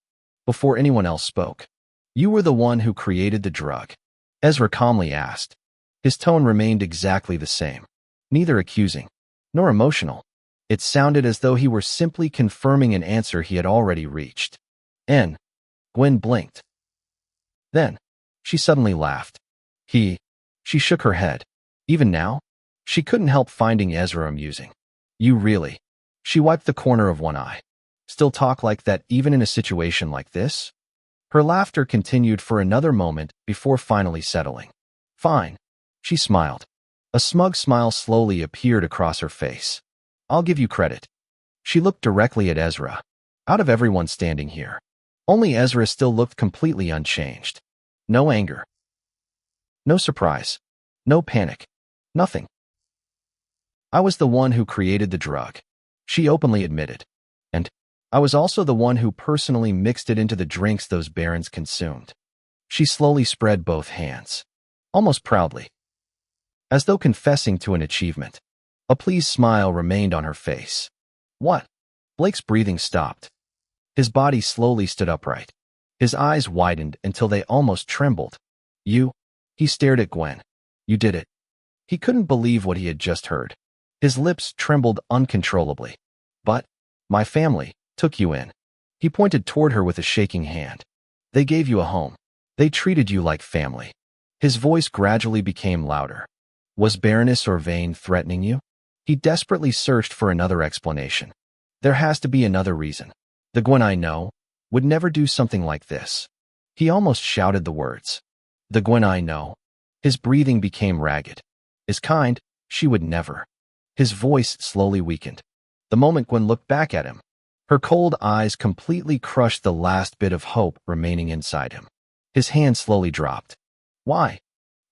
A: Before anyone else spoke, you were the one who created the drug. Ezra calmly asked. His tone remained exactly the same, neither accusing nor emotional. It sounded as though he were simply confirming an answer he had already reached. Gwen blinked. Then, she suddenly laughed. She shook her head. Even now, she couldn't help finding Ezra amusing. You really? She wiped the corner of one eye. Still talk like that even in a situation like this? Her laughter continued for another moment before finally settling. Fine. She smiled. A smug smile slowly appeared across her face. I'll give you credit. She looked directly at Ezra. Out of everyone standing here, only Ezra still looked completely unchanged. No anger. No surprise. No panic. Nothing. I was the one who created the drug, she openly admitted. And I was also the one who personally mixed it into the drinks those barons consumed. She slowly spread both hands, almost proudly, as though confessing to an achievement. A pleased smile remained on her face. What? Blake's breathing stopped. His body slowly stood upright. His eyes widened until they almost trembled. You? He stared at Gwen. You did it. He couldn't believe what he had just heard. His lips trembled uncontrollably. But my family took you in. He pointed toward her with a shaking hand. They gave you a home. They treated you like family. His voice gradually became louder. Was Baroness Orvain threatening you? He desperately searched for another explanation. There has to be another reason. The Gwen I know would never do something like this. He almost shouted the words. The Gwen I know. His breathing became ragged. Is kind, she would never. His voice slowly weakened. The moment Gwen looked back at him, her cold eyes completely crushed the last bit of hope remaining inside him. His hand slowly dropped. Why?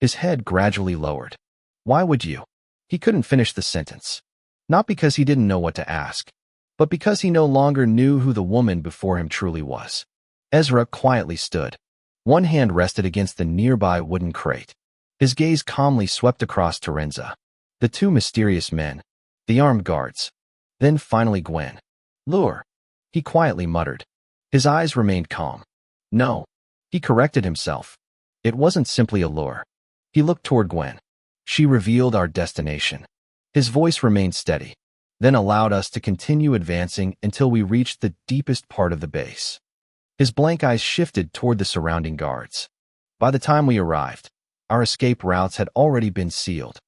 A: His head gradually lowered. Why would you? He couldn't finish the sentence. Not because he didn't know what to ask, but because he no longer knew who the woman before him truly was. Ezra quietly stood. One hand rested against the nearby wooden crate. His gaze calmly swept across Terenza, the two mysterious men, the armed guards, then finally Gwen. Lure, he quietly muttered. His eyes remained calm. No, he corrected himself. It wasn't simply a lure. He looked toward Gwen. She revealed our destination. His voice remained steady, then allowed us to continue advancing until we reached the deepest part of the base. His blank eyes shifted toward the surrounding guards. By the time we arrived, our escape routes had already been sealed.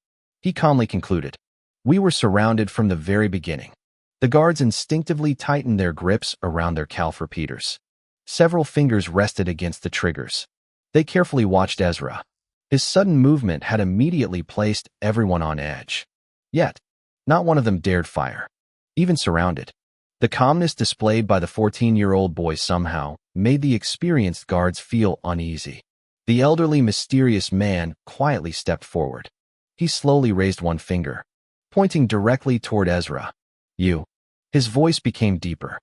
A: He calmly concluded. We were surrounded from the very beginning. The guards instinctively tightened their grips around their calf repeaters. Several fingers rested against the triggers. They carefully watched Ezra. His sudden movement had immediately placed everyone on edge. Yet, not one of them dared fire, even surrounded. The calmness displayed by the 14-year-old boy somehow made the experienced guards feel uneasy. The elderly, mysterious man quietly stepped forward. He slowly raised one finger, pointing directly toward Ezra. You. His voice became deeper.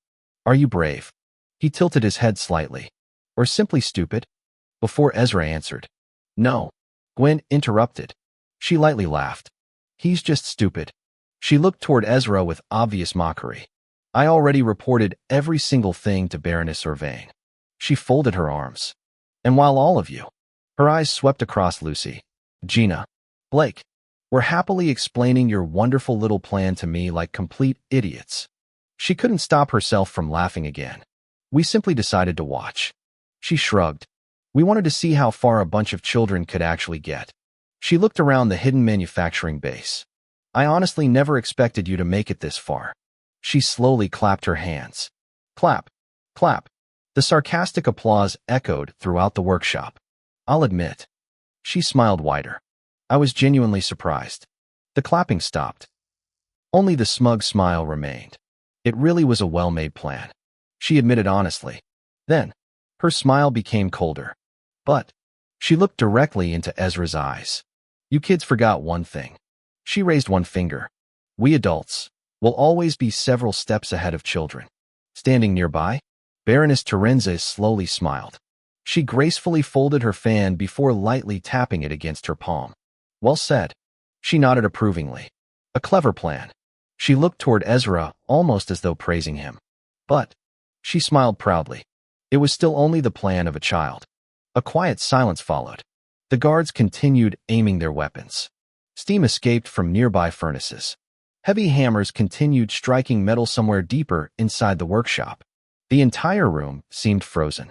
A: Are you brave? He tilted his head slightly. Or simply stupid? Before Ezra answered. No. Gwen interrupted. She lightly laughed. He's just stupid. She looked toward Ezra with obvious mockery. I already reported every single thing to Baroness Orvain. She folded her arms. And while all of you, her eyes swept across Lucy, Gina, Blake, were happily explaining your wonderful little plan to me like complete idiots. She couldn't stop herself from laughing again. We simply decided to watch. She shrugged. We wanted to see how far a bunch of children could actually get. She looked around the hidden manufacturing base. I honestly never expected you to make it this far. She slowly clapped her hands. Clap, clap. The sarcastic applause echoed throughout the workshop. I'll admit. She smiled wider. I was genuinely surprised. The clapping stopped. Only the smug smile remained. It really was a well-made plan. She admitted honestly. Then, her smile became colder. But, she looked directly into Ezra's eyes. You kids forgot one thing. She raised one finger. We adults will always be several steps ahead of children. Standing nearby, Baroness Terenza slowly smiled. She gracefully folded her fan before lightly tapping it against her palm. Well said. She nodded approvingly. A clever plan. She looked toward Ezra, almost as though praising him. But she smiled proudly. It was still only the plan of a child. A quiet silence followed. The guards continued aiming their weapons. Steam escaped from nearby furnaces. Heavy hammers continued striking metal somewhere deeper inside the workshop. The entire room seemed frozen.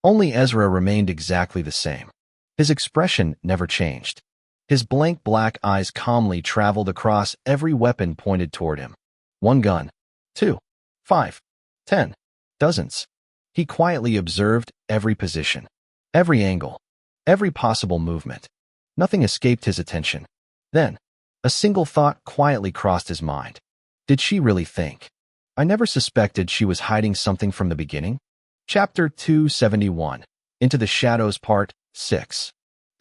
A: Only Ezra remained exactly the same. His expression never changed. His blank black eyes calmly traveled across every weapon pointed toward him. 1 gun. 2. 5. 10. Dozens. He quietly observed every position, every angle, every possible movement. Nothing escaped his attention. Then, a single thought quietly crossed his mind. Did she really think? I never suspected she was hiding something from the beginning. Chapter 271. Into the Shadows Part 6.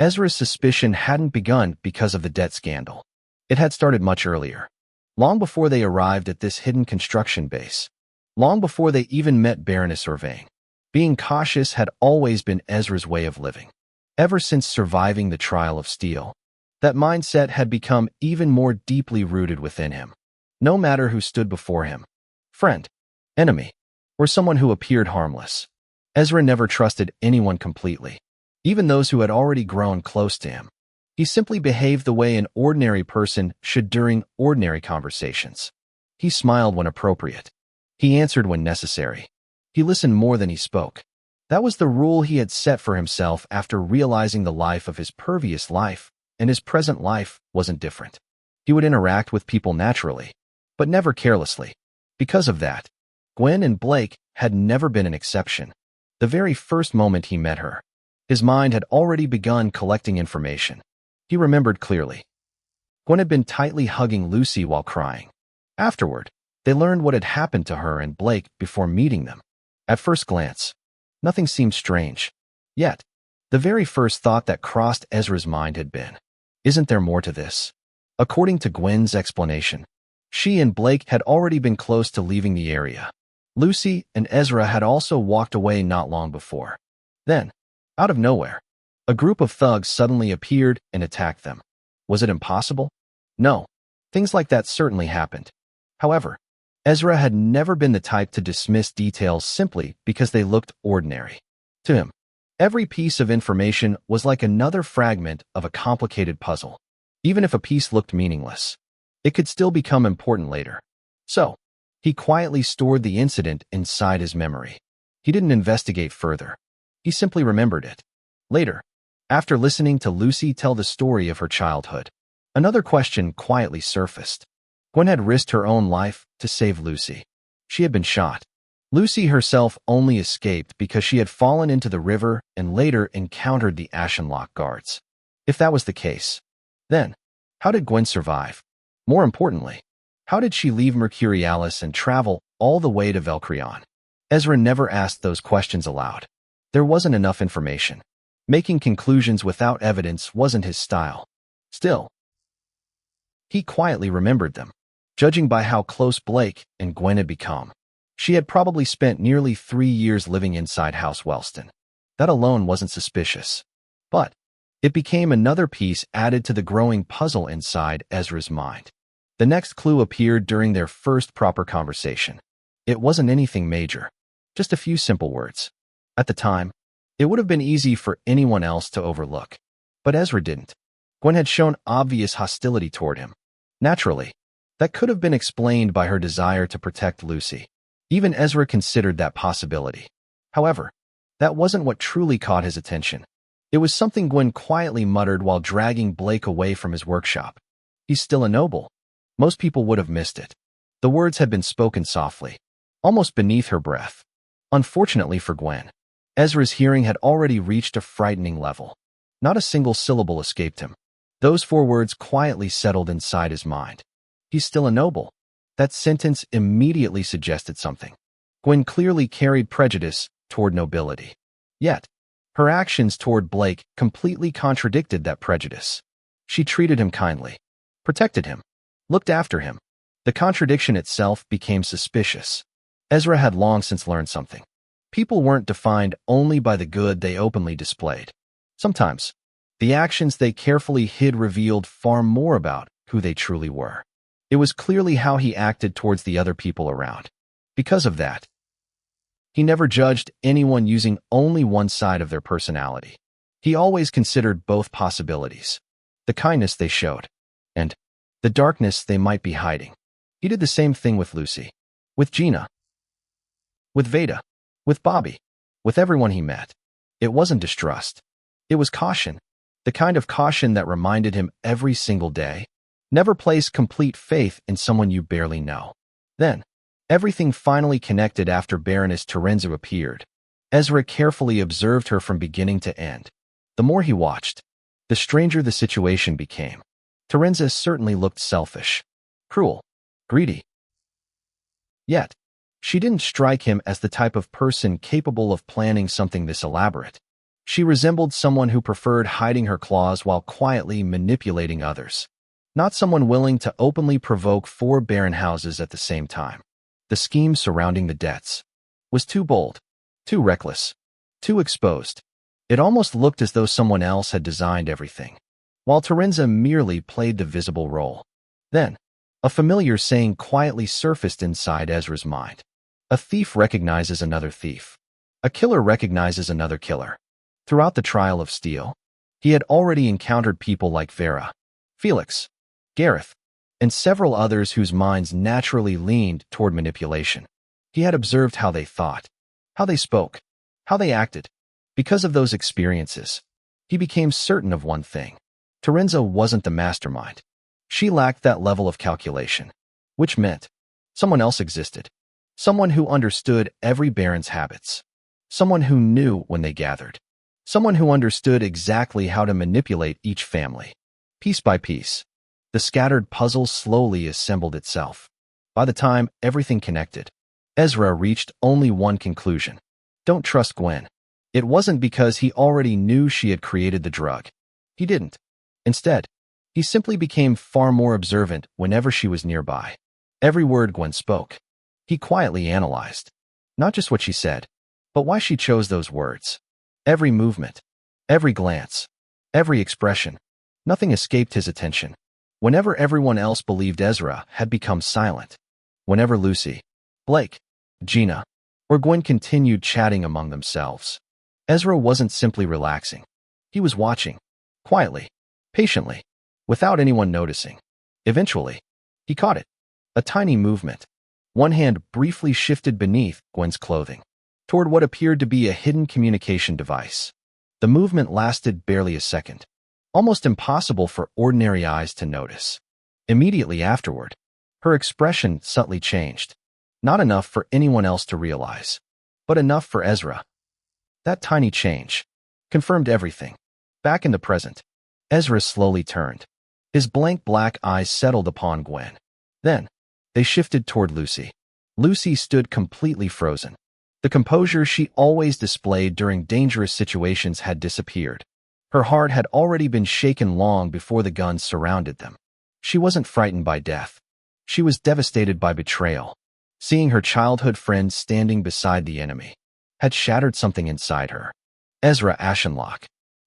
A: Ezra's suspicion hadn't begun because of the debt scandal. It had started much earlier. Long before they arrived at this hidden construction base. Long before they even met Baroness Irving. Being cautious had always been Ezra's way of living. Ever since surviving the trial of steel, that mindset had become even more deeply rooted within him. No matter who stood before him, friend, enemy, or someone who appeared harmless, Ezra never trusted anyone completely, even those who had already grown close to him. He simply behaved the way an ordinary person should during ordinary conversations. He smiled when appropriate. He answered when necessary. He listened more than he spoke. That was the rule he had set for himself after realizing the life of his previous life, and his present life wasn't different. He would interact with people naturally, but never carelessly. Because of that, Gwen and Blake had never been an exception. The very first moment he met her, his mind had already begun collecting information. He remembered clearly. Gwen had been tightly hugging Lucy while crying. Afterward, they learned what had happened to her and Blake before meeting them. At first glance, nothing seemed strange. Yet, the very first thought that crossed Ezra's mind had been, isn't there more to this? According to Gwen's explanation, she and Blake had already been close to leaving the area. Lucy and Ezra had also walked away not long before. Then, out of nowhere, a group of thugs suddenly appeared and attacked them. Was it impossible? No. Things like that certainly happened. However, Ezra had never been the type to dismiss details simply because they looked ordinary. To him, every piece of information was like another fragment of a complicated puzzle. Even if a piece looked meaningless, it could still become important later. So, he quietly stored the incident inside his memory. He didn't investigate further. He simply remembered it. Later, after listening to Lucy tell the story of her childhood, another question quietly surfaced. Gwen had risked her own life to save Lucy. She had been shot. Lucy herself only escaped because she had fallen into the river and later encountered the Ashenlocke guards. If that was the case, then, how did Gwen survive? More importantly, how did she leave Mercurialis and travel all the way to Velcrion? Ezra never asked those questions aloud. There wasn't enough information. Making conclusions without evidence wasn't his style. Still, he quietly remembered them. Judging by how close Blake and Gwen had become, she had probably spent nearly 3 years living inside House Wellston. That alone wasn't suspicious. But it became another piece added to the growing puzzle inside Ezra's mind. The next clue appeared during their first proper conversation. It wasn't anything major, just a few simple words. At the time, it would have been easy for anyone else to overlook. But Ezra didn't. Gwen had shown obvious hostility toward him. Naturally, that could have been explained by her desire to protect Lucy. Even Ezra considered that possibility. However, that wasn't what truly caught his attention. It was something Gwen quietly muttered while dragging Blake away from his workshop. He's still a noble. Most people would have missed it. The words had been spoken softly, almost beneath her breath. Unfortunately for Gwen, Ezra's hearing had already reached a frightening level. Not a single syllable escaped him. Those 4 words quietly settled inside his mind. He's still a noble. That sentence immediately suggested something. Gwen clearly carried prejudice toward nobility. Yet, her actions toward Blake completely contradicted that prejudice. She treated him kindly, protected him, looked after him. The contradiction itself became suspicious. Ezra had long since learned something. People weren't defined only by the good they openly displayed. Sometimes, the actions they carefully hid revealed far more about who they truly were. It was clearly how he acted towards the other people around. Because of that, he never judged anyone using only one side of their personality. He always considered both possibilities, the kindness they showed, and the darkness they might be hiding. He did the same thing with Lucy, with Gina, with Veda, with Bobby, with everyone he met. It wasn't distrust. It was caution, the kind of caution that reminded him every single day, never place complete faith in someone you barely know. Then, everything finally connected after Baroness Terenza appeared. Ezra carefully observed her from beginning to end. The more he watched, the stranger the situation became. Terenza certainly looked selfish, cruel, greedy. Yet, she didn't strike him as the type of person capable of planning something this elaborate. She resembled someone who preferred hiding her claws while quietly manipulating others, not someone willing to openly provoke 4 barren houses at the same time. The scheme surrounding the debts was too bold, too reckless, too exposed. It almost looked as though someone else had designed everything, while Terenza merely played the visible role. Then, a familiar saying quietly surfaced inside Ezra's mind. A thief recognizes another thief. A killer recognizes another killer. Throughout the trial of Steele, he had already encountered people like Vera, Felix, Gareth, and several others whose minds naturally leaned toward manipulation. He had observed how they thought, how they spoke, how they acted. Because of those experiences, he became certain of one thing. Terenza wasn't the mastermind. She lacked that level of calculation, which meant someone else existed. Someone who understood every baron's habits. Someone who knew when they gathered. Someone who understood exactly how to manipulate each family. Piece by piece, the scattered puzzle slowly assembled itself. By the time everything connected, Ezra reached only one conclusion. Don't trust Gwen. It wasn't because he already knew she had created the drug. He didn't. Instead, he simply became far more observant whenever she was nearby. Every word Gwen spoke, he quietly analyzed. Not just what she said, but why she chose those words. Every movement, every glance, every expression. Nothing escaped his attention. Whenever everyone else believed Ezra had become silent, whenever Lucy, Blake, Gina, or Gwen continued chatting among themselves, Ezra wasn't simply relaxing. He was watching, quietly, patiently, without anyone noticing. Eventually, he caught it. A tiny movement. One hand briefly shifted beneath Gwen's clothing, toward what appeared to be a hidden communication device. The movement lasted barely a second, almost impossible for ordinary eyes to notice. Immediately afterward, her expression subtly changed. Not enough for anyone else to realize, but enough for Ezra. That tiny change confirmed everything. Back in the present, Ezra slowly turned. His blank black eyes settled upon Gwen. Then, they shifted toward Lucy. Lucy stood completely frozen. The composure she always displayed during dangerous situations had disappeared. Her heart had already been shaken long before the guns surrounded them. She wasn't frightened by death. She was devastated by betrayal. Seeing her childhood friend standing beside the enemy had shattered something inside her. Ezra Ashenlocke,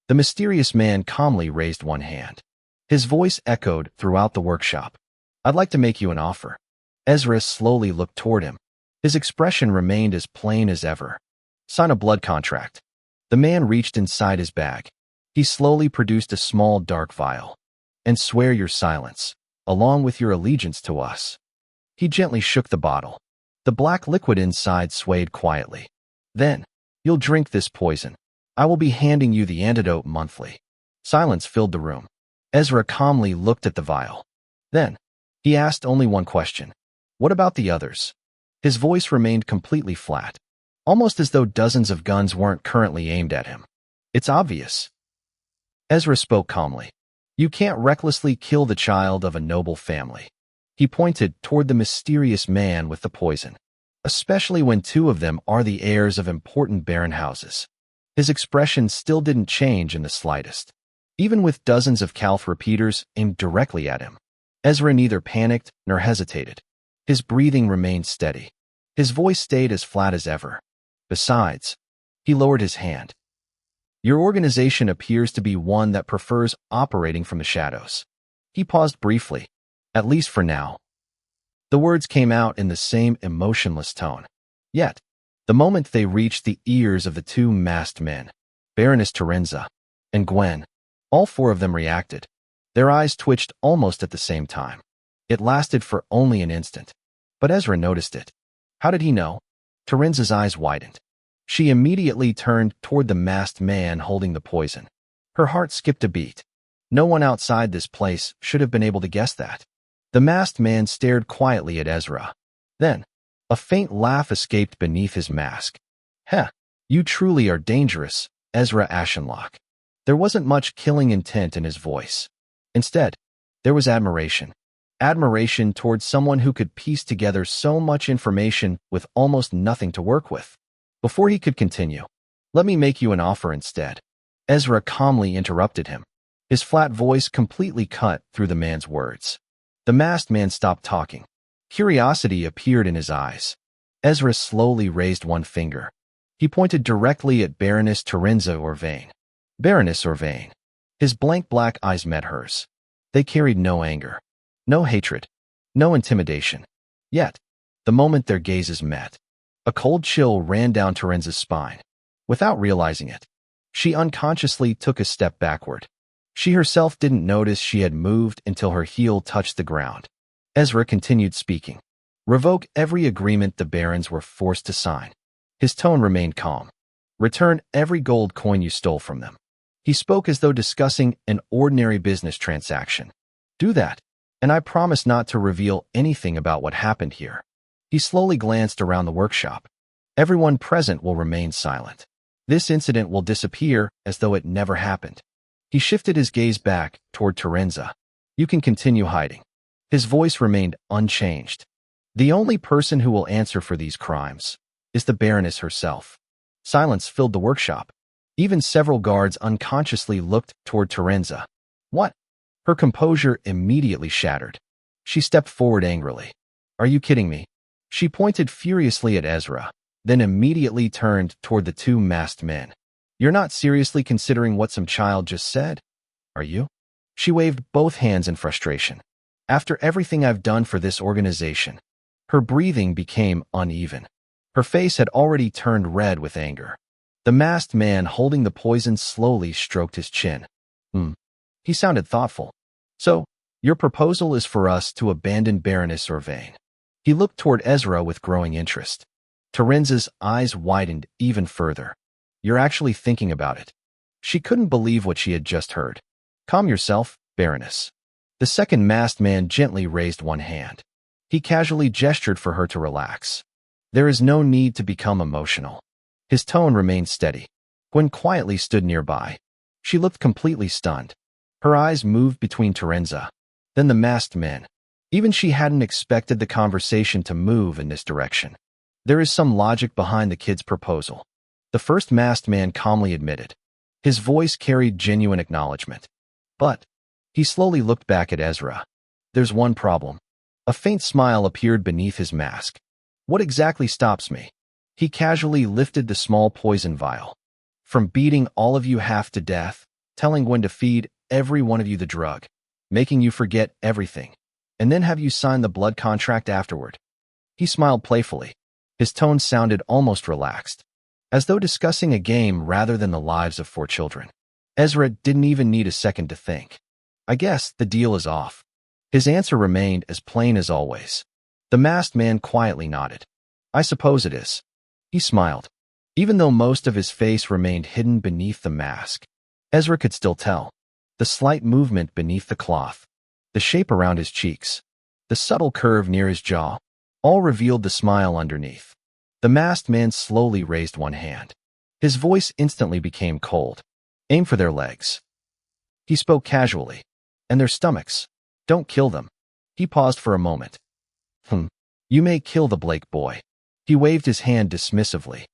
A: the mysterious man, calmly raised one hand. His voice echoed throughout the workshop. I'd like to make you an offer. Ezra slowly looked toward him. His expression remained as plain as ever. Sign a blood contract. The man reached inside his bag. He slowly produced a small dark vial. And swear your silence, along with your allegiance to us. He gently shook the bottle. The black liquid inside swayed quietly. Then, you'll drink this poison. I will be handing you the antidote monthly. Silence filled the room. Ezra calmly looked at the vial. Then, he asked only one question. What about the others? His voice remained completely flat, almost as though dozens of guns weren't currently aimed at him. It's obvious. Ezra spoke calmly. You can't recklessly kill the child of a noble family. He pointed toward the mysterious man with the poison, especially when 2 of them are the heirs of important baron houses. His expression still didn't change in the slightest. Even with dozens of Calth repeaters aimed directly at him, Ezra neither panicked nor hesitated. His breathing remained steady. His voice stayed as flat as ever. Besides, he lowered his hand. Your organization appears to be one that prefers operating from the shadows. He paused briefly, At least for now. The words came out in the same emotionless tone. Yet, the moment they reached the ears of the two masked men, Baroness Terenza and Gwen, all four of them reacted. Their eyes twitched almost at the same time. It lasted for only an instant. But Ezra noticed it. How did he know? Terenza's eyes widened. She immediately turned toward the masked man holding the poison. Her heart skipped a beat. No one outside this place should have been able to guess that. The masked man stared quietly at Ezra. Then, a faint laugh escaped beneath his mask. Heh, you truly are dangerous, Ezra Ashenlocke. There wasn't much killing intent in his voice. Instead, there was admiration. Admiration towards someone who could piece together so much information with almost nothing to work with. Before he could continue, let me make you an offer instead. Ezra calmly interrupted him. His flat voice completely cut through the man's words. The masked man stopped talking. Curiosity appeared in his eyes. Ezra slowly raised one finger. He pointed directly at Baroness Terenza Orvain. Baroness Orvain. His blank black eyes met hers. They carried no anger, no hatred, no intimidation. Yet, the moment their gazes met, a cold chill ran down Terenza's spine. Without realizing it, she unconsciously took a step backward. She herself didn't notice she had moved until her heel touched the ground. Ezra continued speaking. Revoke every agreement the barons were forced to sign. His tone remained calm. Return every gold coin you stole from them. He spoke as though discussing an ordinary business transaction. Do that, and I promise not to reveal anything about what happened here. He slowly glanced around the workshop. Everyone present will remain silent. This incident will disappear as though it never happened. He shifted his gaze back toward Terenza. You can continue hiding. His voice remained unchanged. The only person who will answer for these crimes is the Baroness herself. Silence filled the workshop. Even several guards unconsciously looked toward Terenza. What? Her composure immediately shattered. She stepped forward angrily. Are you kidding me? She pointed furiously at Ezra, then immediately turned toward the two masked men. You're not seriously considering what some child just said, are you? She waved both hands in frustration. After everything I've done for this organization, her breathing became uneven. Her face had already turned red with anger. The masked man holding the poison slowly stroked his chin. He sounded thoughtful. So, your proposal is for us to abandon Baroness Orvain. He looked toward Ezra with growing interest. Terenza's eyes widened even further. You're actually thinking about it. She couldn't believe what she had just heard. Calm yourself, Baroness. The second masked man gently raised one hand. He casually gestured for her to relax. There is no need to become emotional. His tone remained steady. Gwen quietly stood nearby. She looked completely stunned. Her eyes moved between Terenza, then the masked men. Even she hadn't expected the conversation to move in this direction. There is some logic behind the kid's proposal. The first masked man calmly admitted. His voice carried genuine acknowledgement. But he slowly looked back at Ezra. There's one problem. A faint smile appeared beneath his mask. What exactly stops me? He casually lifted the small poison vial. From beating all of you half to death, telling when to feed every one of you the drug, making you forget everything, and then have you sign the blood contract afterward. He smiled playfully. His tone sounded almost relaxed, as though discussing a game rather than the lives of 4 children. Ezra didn't even need a second to think. I guess the deal is off. His answer remained as plain as always. The masked man quietly nodded. I suppose it is. He smiled. Even though most of his face remained hidden beneath the mask, Ezra could still tell. The slight movement beneath the cloth, the shape around his cheeks, the subtle curve near his jaw, all revealed the smile underneath. The masked man slowly raised one hand. His voice instantly became cold. Aim for their legs. He spoke casually. And their stomachs. Don't kill them. He paused for a moment. You may kill the Blake boy. He waved his hand dismissively.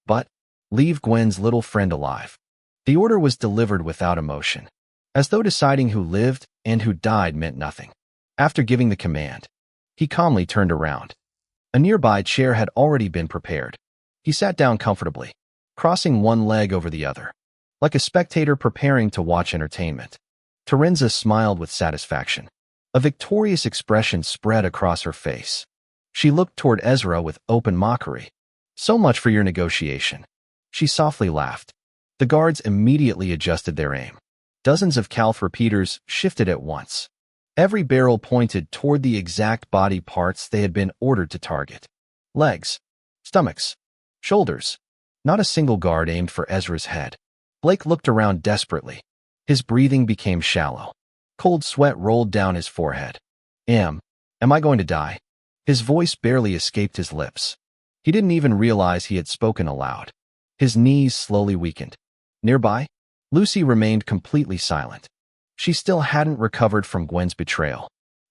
A: But leave Gwen's little friend alive. The order was delivered without emotion, as though deciding who lived and who died meant nothing. After giving the command, he calmly turned around. A nearby chair had already been prepared. He sat down comfortably, crossing one leg over the other, like a spectator preparing to watch entertainment. Terenza smiled with satisfaction. A victorious expression spread across her face. She looked toward Ezra with open mockery. "So much for your negotiation." She softly laughed. The guards immediately adjusted their aim. Dozens of calf repeaters shifted at once. Every barrel pointed toward the exact body parts they had been ordered to target. Legs, stomachs, shoulders. Not a single guard aimed for Ezra's head. Blake looked around desperately. His breathing became shallow. Cold sweat rolled down his forehead. Am I going to die?" His voice barely escaped his lips. He didn't even realize he had spoken aloud. His knees slowly weakened. Nearby, Lucy remained completely silent. She still hadn't recovered from Gwen's betrayal.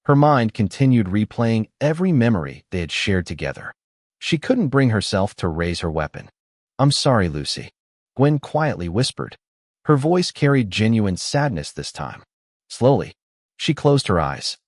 A: Her mind continued replaying every memory they had shared together. She couldn't bring herself to raise her weapon. "I'm sorry, Lucy," Gwen quietly whispered. Her voice carried genuine sadness this time. Slowly, she closed her eyes.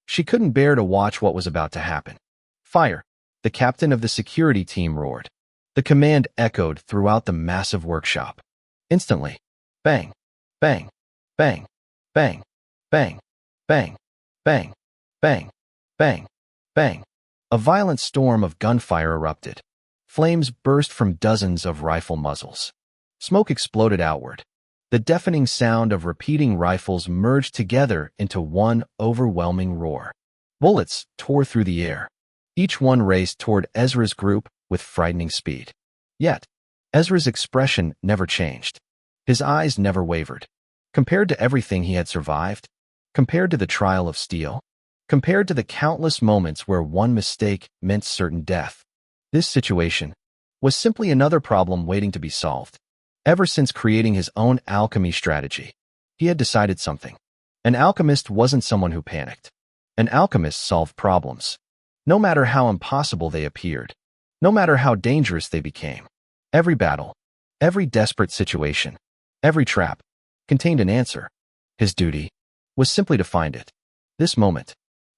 A: She couldn't bear to watch what was about to happen. "Fire!" the captain of the security team roared. The command echoed throughout the massive workshop. Instantly, bang, bang, bang, bang, bang, bang, bang, bang, bang, bang. A violent storm of gunfire erupted. Flames burst from dozens of rifle muzzles. Smoke exploded outward. The deafening sound of repeating rifles merged together into one overwhelming roar. Bullets tore through the air. Each one raced toward Ezra's group with frightening speed. Yet, Ezra's expression never changed. His eyes never wavered. Compared to everything he had survived, compared to the trial of steel, compared to the countless moments where one mistake meant certain death, this situation was simply another problem waiting to be solved. Ever since creating his own alchemy strategy, he had decided something. An alchemist wasn't someone who panicked. An alchemist solved problems, no matter how impossible they appeared, no matter how dangerous they became. Every battle, every desperate situation, every trap contained an answer. His duty was simply to find it. This moment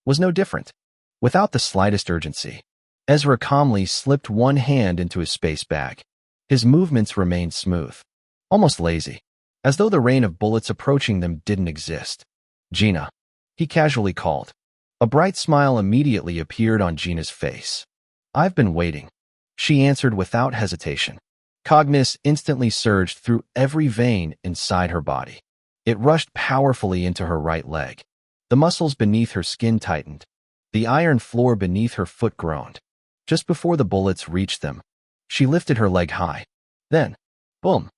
A: was no different. Without the slightest urgency, Ezra calmly slipped one hand into his space bag. His movements remained smooth, almost lazy, as though the rain of bullets approaching them didn't exist. "Gina," he casually called. A bright smile immediately appeared on Gina's face. "I've been waiting," she answered without hesitation. Cognizance instantly surged through every vein inside her body. It rushed powerfully into her right leg. The muscles beneath her skin tightened. The iron floor beneath her foot groaned. Just before the bullets reached them, she lifted her leg high. Then, boom!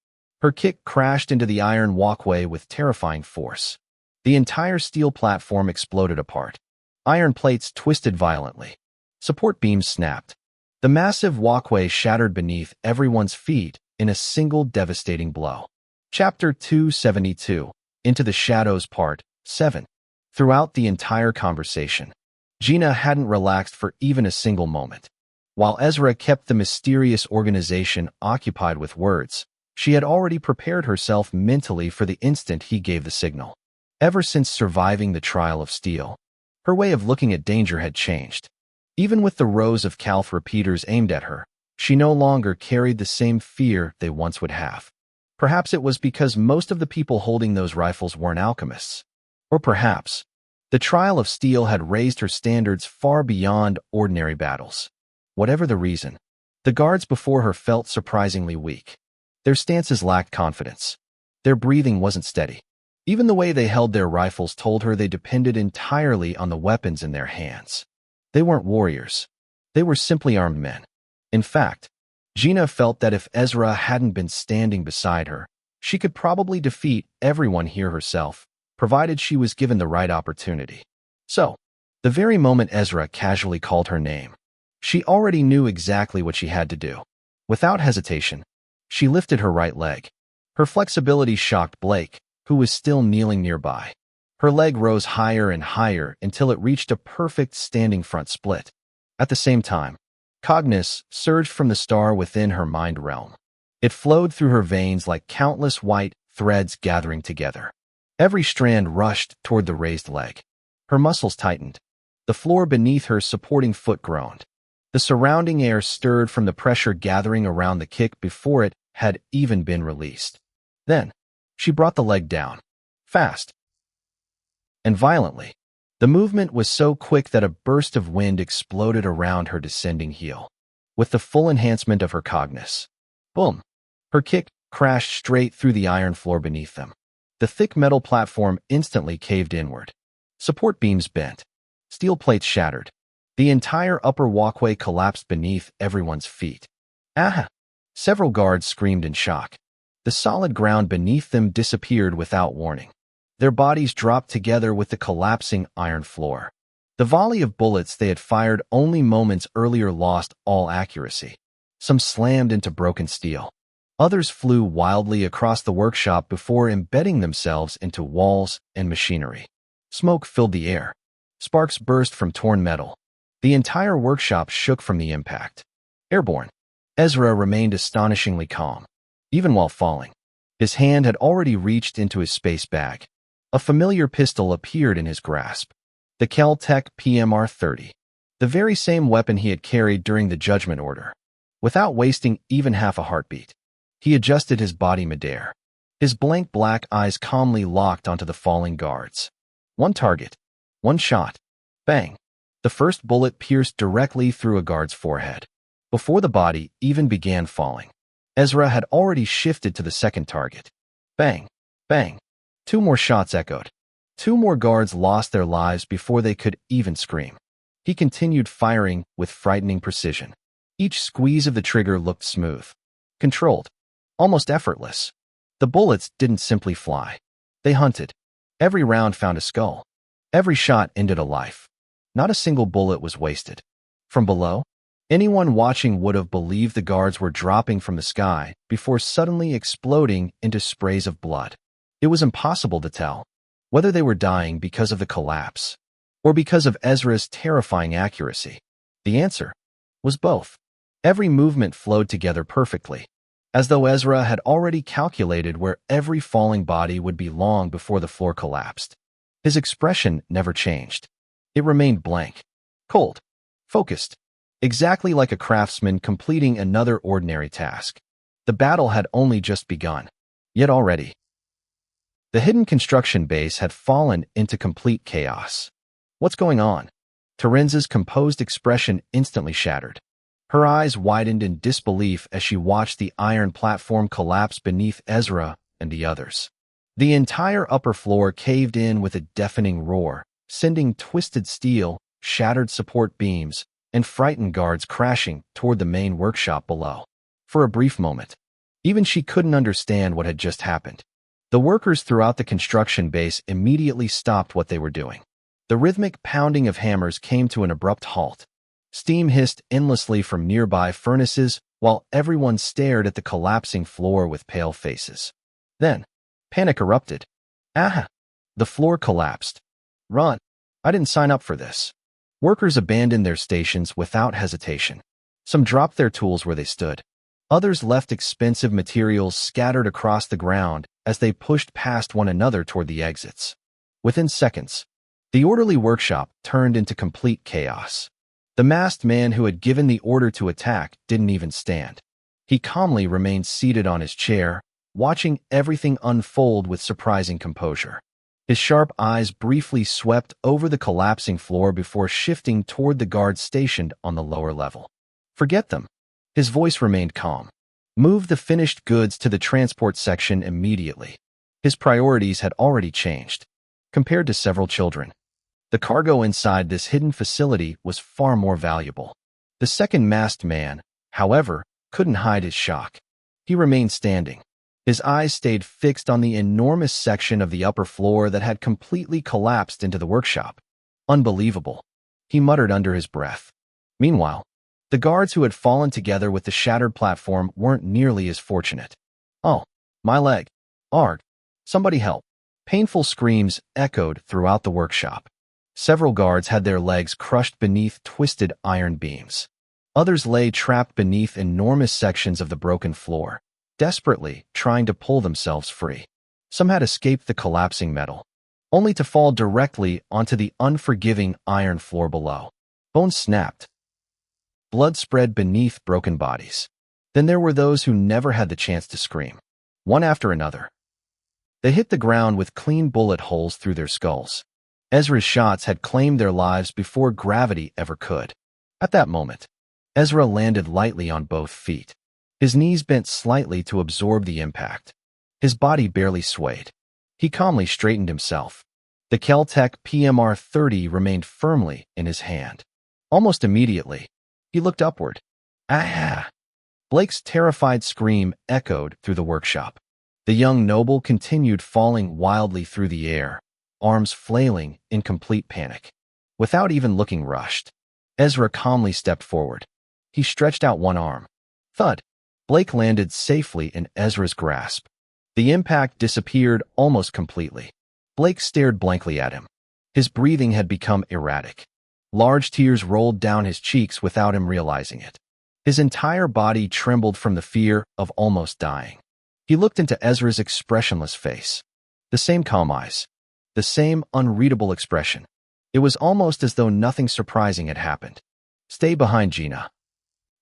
A: Her kick crashed into the iron walkway with terrifying force. The entire steel platform exploded apart. Iron plates twisted violently. Support beams snapped. The massive walkway shattered beneath everyone's feet in a single devastating blow. Chapter 272, Into the Shadows Part 7. Throughout the entire conversation, Gina hadn't relaxed for even a single moment. While Ezra kept the mysterious organization occupied with words, she had already prepared herself mentally for the instant he gave the signal. Ever since surviving the trial of steel, her way of looking at danger had changed. Even with the rows of calf repeaters aimed at her, she no longer carried the same fear they once would have. Perhaps it was because most of the people holding those rifles weren't alchemists. Or perhaps the trial of steel had raised her standards far beyond ordinary battles. Whatever the reason, the guards before her felt surprisingly weak. Their stances lacked confidence. Their breathing wasn't steady. Even the way they held their rifles told her they depended entirely on the weapons in their hands. They weren't warriors. They were simply armed men. In fact, Gina felt that if Ezra hadn't been standing beside her, she could probably defeat everyone here herself, provided she was given the right opportunity. So, the very moment Ezra casually called her name, she already knew exactly what she had to do. Without hesitation, she lifted her right leg. Her flexibility shocked Blake, who was still kneeling nearby. Her leg rose higher and higher until it reached a perfect standing front split. At the same time, cognizance surged from the star within her mind realm. It flowed through her veins like countless white threads gathering together. Every strand rushed toward the raised leg. Her muscles tightened. The floor beneath her supporting foot groaned. The surrounding air stirred from the pressure gathering around the kick before it had even been released. Then, she brought the leg down. Fast and violently. The movement was so quick that a burst of wind exploded around her descending heel. With the full enhancement of her cognizance. Boom! Her kick crashed straight through the iron floor beneath them. The thick metal platform instantly caved inward. Support beams bent. Steel plates shattered. The entire upper walkway collapsed beneath everyone's feet. Ah! Several guards screamed in shock. The solid ground beneath them disappeared without warning. Their bodies dropped together with the collapsing iron floor. The volley of bullets they had fired only moments earlier lost all accuracy. Some slammed into broken steel. Others flew wildly across the workshop before embedding themselves into walls and machinery. Smoke filled the air. Sparks burst from torn metal. The entire workshop shook from the impact. Airborne. Ezra remained astonishingly calm, even while falling. His hand had already reached into his space bag. A familiar pistol appeared in his grasp. The Kel-Tec PMR-30. The very same weapon he had carried during the Judgment Order. Without wasting even half a heartbeat, he adjusted his body midair. His blank black eyes calmly locked onto the falling guards. One target. One shot. Bang. The first bullet pierced directly through a guard's forehead. Before the body even began falling, Ezra had already shifted to the second target. Bang. Bang. 2 more shots echoed. 2 more guards lost their lives before they could even scream. He continued firing with frightening precision. Each squeeze of the trigger looked smooth, controlled, almost effortless. The bullets didn't simply fly. They hunted. Every round found a skull. Every shot ended a life. Not a single bullet was wasted. From below, anyone watching would have believed the guards were dropping from the sky before suddenly exploding into sprays of blood. It was impossible to tell whether they were dying because of the collapse or because of Ezra's terrifying accuracy. The answer was both. Every movement flowed together perfectly, as though Ezra had already calculated where every falling body would be long before the floor collapsed. His expression never changed. It remained blank, cold, focused, exactly like a craftsman completing another ordinary task. The battle had only just begun, yet already the hidden construction base had fallen into complete chaos. What's going on? Terenza's composed expression instantly shattered. Her eyes widened in disbelief as she watched the iron platform collapse beneath Ezra and the others. The entire upper floor caved in with a deafening roar, sending twisted steel, shattered support beams, and frightened guards crashing toward the main workshop below. For a brief moment, even she couldn't understand what had just happened. The workers throughout the construction base immediately stopped what they were doing. The rhythmic pounding of hammers came to an abrupt halt. Steam hissed endlessly from nearby furnaces while everyone stared at the collapsing floor with pale faces. Then, panic erupted. Ah! The floor collapsed. Run! I didn't sign up for this. Workers abandoned their stations without hesitation. Some dropped their tools where they stood. Others left expensive materials scattered across the ground as they pushed past one another toward the exits. Within seconds, the orderly workshop turned into complete chaos. The masked man who had given the order to attack didn't even stand. He calmly remained seated on his chair, watching everything unfold with surprising composure. His sharp eyes briefly swept over the collapsing floor before shifting toward the guards stationed on the lower level. Forget them. His voice remained calm. Move the finished goods to the transport section immediately. His priorities had already changed. Compared to several children, the cargo inside this hidden facility was far more valuable. The second masked man, however, couldn't hide his shock. He remained standing. His eyes stayed fixed on the enormous section of the upper floor that had completely collapsed into the workshop. Unbelievable, he muttered under his breath. Meanwhile, the guards who had fallen together with the shattered platform weren't nearly as fortunate. Oh, my leg. Arg. Somebody help. Painful screams echoed throughout the workshop. Several guards had their legs crushed beneath twisted iron beams. Others lay trapped beneath enormous sections of the broken floor, desperately trying to pull themselves free. Some had escaped the collapsing metal, only to fall directly onto the unforgiving iron floor below. Bones snapped. Blood spread beneath broken bodies. Then there were those who never had the chance to scream. One after another, they hit the ground with clean bullet holes through their skulls. Ezra's shots had claimed their lives before gravity ever could. At that moment, Ezra landed lightly on both feet. His knees bent slightly to absorb the impact. His body barely swayed. He calmly straightened himself. The Kel-Tec PMR-30 remained firmly in his hand. Almost immediately, he looked upward. Ah! Blake's terrified scream echoed through the workshop. The young noble continued falling wildly through the air, arms flailing in complete panic. Without even looking rushed, Ezra calmly stepped forward. He stretched out one arm. Thud! Blake landed safely in Ezra's grasp. The impact disappeared almost completely. Blake stared blankly at him. His breathing had become erratic. Large tears rolled down his cheeks without him realizing it. His entire body trembled from the fear of almost dying. He looked into Ezra's expressionless face. The same calm eyes. The same unreadable expression. It was almost as though nothing surprising had happened. Stay behind, Gina.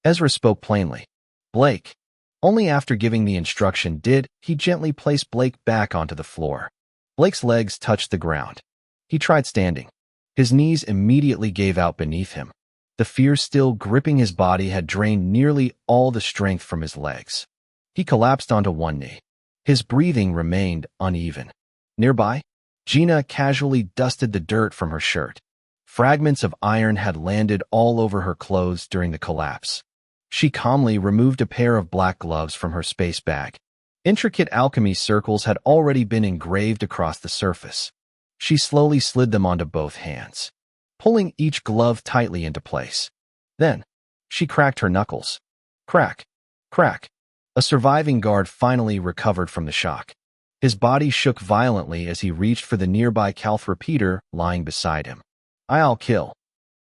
A: Ezra spoke plainly. Blake. Only after giving the instruction did he gently place Blake back onto the floor. Blake's legs touched the ground. He tried standing. His knees immediately gave out beneath him. The fear still gripping his body had drained nearly all the strength from his legs. He collapsed onto one knee. His breathing remained uneven. Nearby, Gina casually dusted the dirt from her shirt. Fragments of iron had landed all over her clothes during the collapse. She calmly removed a pair of black gloves from her space bag. Intricate alchemy circles had already been engraved across the surface. She slowly slid them onto both hands, pulling each glove tightly into place. Then, she cracked her knuckles. Crack, crack. A surviving guard finally recovered from the shock. His body shook violently as he reached for the nearby Calth repeater lying beside him. I'll kill.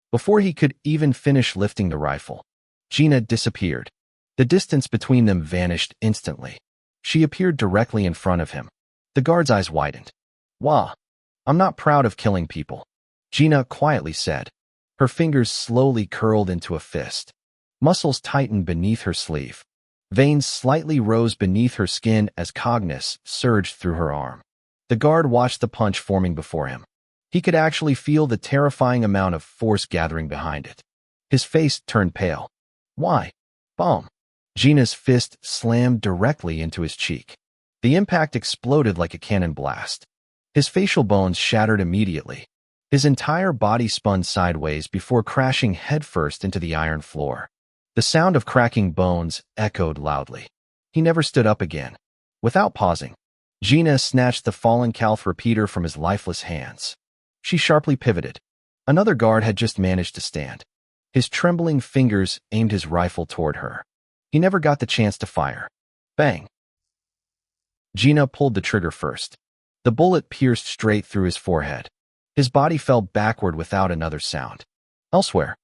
A: Before he could even finish lifting the rifle, Gina disappeared. The distance between them vanished instantly. She appeared directly in front of him. The guard's eyes widened. Wah! I'm not proud of killing people, Gina quietly said. Her fingers slowly curled into a fist. Muscles tightened beneath her sleeve. Veins slightly rose beneath her skin as cognus surged through her arm. The guard watched the punch forming before him. He could actually feel the terrifying amount of force gathering behind it. His face turned pale. Why? Boom! Gina's fist slammed directly into his cheek. The impact exploded like a cannon blast. His facial bones shattered immediately. His entire body spun sideways before crashing headfirst into the iron floor. The sound of cracking bones echoed loudly. He never stood up again. Without pausing, Gina snatched the fallen Calth repeater from his lifeless hands. She sharply pivoted. Another guard had just managed to stand. His trembling fingers aimed his rifle toward her. He never got the chance to fire. Bang! Gina pulled the trigger first. The bullet pierced straight through his forehead. His body fell backward without another sound. Elsewhere,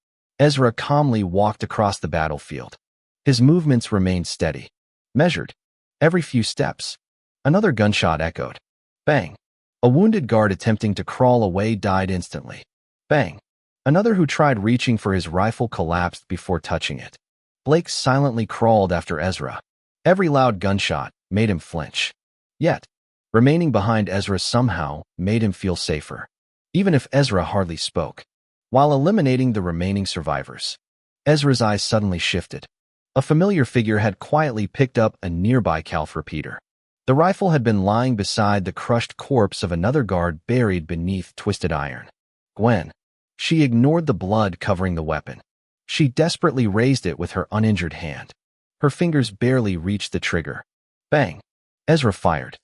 A: Ezra calmly walked across the battlefield. His movements remained steady, measured. Every few steps, another gunshot echoed. Bang! A wounded guard attempting to crawl away died instantly. Bang! Another who tried reaching for his rifle collapsed before touching it. Blake silently crawled after Ezra. Every loud gunshot made him flinch. Yet, remaining behind Ezra somehow made him feel safer, even if Ezra hardly spoke. While eliminating the remaining survivors, Ezra's eyes suddenly shifted. A familiar figure had quietly picked up a nearby Calth repeater. The rifle had been lying beside the crushed corpse of another guard buried beneath twisted iron. Gwen. She ignored the blood covering the weapon. She desperately raised it with her uninjured hand. Her fingers barely reached the trigger. Bang! Ezra fired.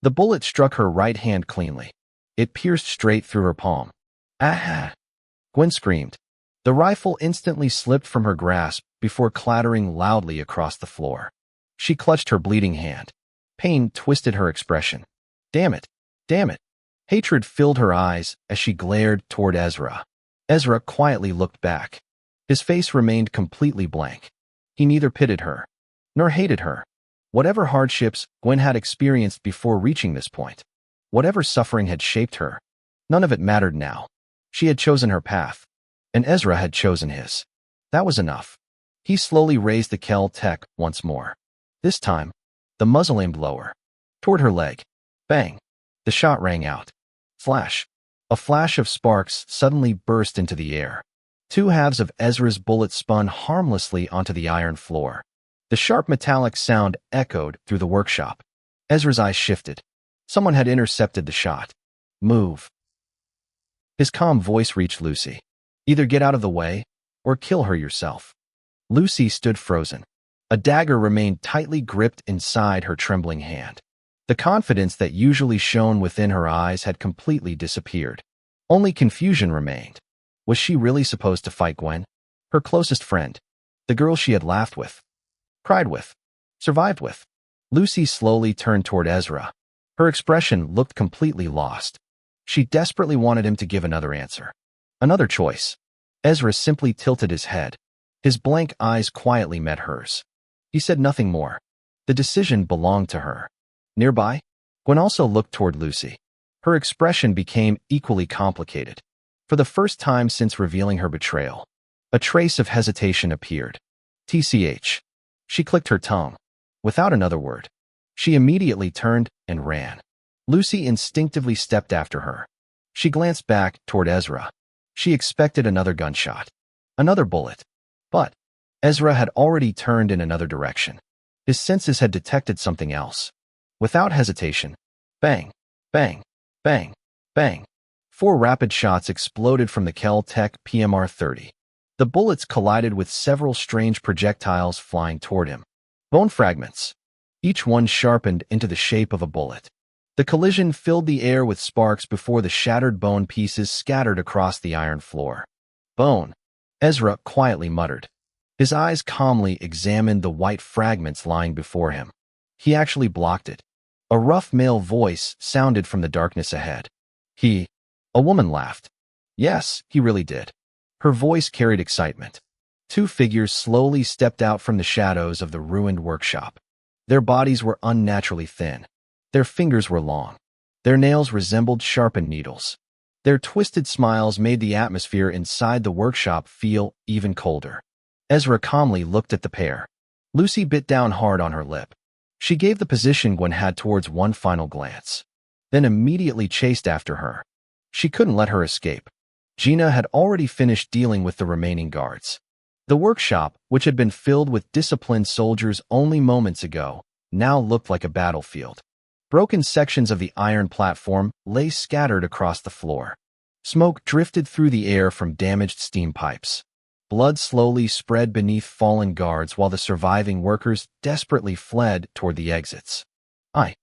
A: The bullet struck her right hand cleanly. It pierced straight through her palm. Ah! Gwen screamed. The rifle instantly slipped from her grasp before clattering loudly across the floor. She clutched her bleeding hand. Pain twisted her expression. Damn it! Damn it! Hatred filled her eyes as she glared toward Ezra. Ezra quietly looked back. His face remained completely blank. He neither pitied her nor hated her. Whatever hardships Gwen had experienced before reaching this point, whatever suffering had shaped her, none of it mattered now. She had chosen her path, and Ezra had chosen his. That was enough. He slowly raised the Kel-Tec once more. This time, the muzzle aimed lower, toward her leg. Bang! The shot rang out. Flash! A flash of sparks suddenly burst into the air. Two halves of Ezra's bullet spun harmlessly onto the iron floor. The sharp metallic sound echoed through the workshop. Ezra's eyes shifted. Someone had intercepted the shot. Move. His calm voice reached Lucy. Either get out of the way, or kill her yourself. Lucy stood frozen. A dagger remained tightly gripped inside her trembling hand. The confidence that usually shone within her eyes had completely disappeared. Only confusion remained. Was she really supposed to fight Gwen? Her closest friend. The girl she had laughed with, cried with, survived with. Lucy slowly turned toward Ezra. Her expression looked completely lost. She desperately wanted him to give another answer. Another choice. Ezra simply tilted his head. His blank eyes quietly met hers. He said nothing more. The decision belonged to her. Nearby, Gwen also looked toward Lucy. Her expression became equally complicated. For the first time since revealing her betrayal, a trace of hesitation appeared. TCH. She clicked her tongue. Without another word, she immediately turned and ran. Lucy instinctively stepped after her. She glanced back toward Ezra. She expected another gunshot, another bullet. But Ezra had already turned in another direction. His senses had detected something else. Without hesitation, bang, bang, bang, bang. 4 rapid shots exploded from the Kel-Tec PMR-30. The bullets collided with several strange projectiles flying toward him. Bone fragments, each one sharpened into the shape of a bullet. The collision filled the air with sparks before the shattered bone pieces scattered across the iron floor. Bone, Ezra quietly muttered. His eyes calmly examined the white fragments lying before him. He actually blocked it. A rough male voice sounded from the darkness ahead. A woman laughed. Yes, he really did. Her voice carried excitement. 2 figures slowly stepped out from the shadows of the ruined workshop. Their bodies were unnaturally thin. Their fingers were long. Their nails resembled sharpened needles. Their twisted smiles made the atmosphere inside the workshop feel even colder. Ezra calmly looked at the pair. Lucy bit down hard on her lip. She gave the position Gwen had towards one final glance, then immediately chased after her. She couldn't let her escape. Gina had already finished dealing with the remaining guards. The workshop, which had been filled with disciplined soldiers only moments ago, now looked like a battlefield. Broken sections of the iron platform lay scattered across the floor. Smoke drifted through the air from damaged steam pipes. Blood slowly spread beneath fallen guards while the surviving workers desperately fled toward the exits. I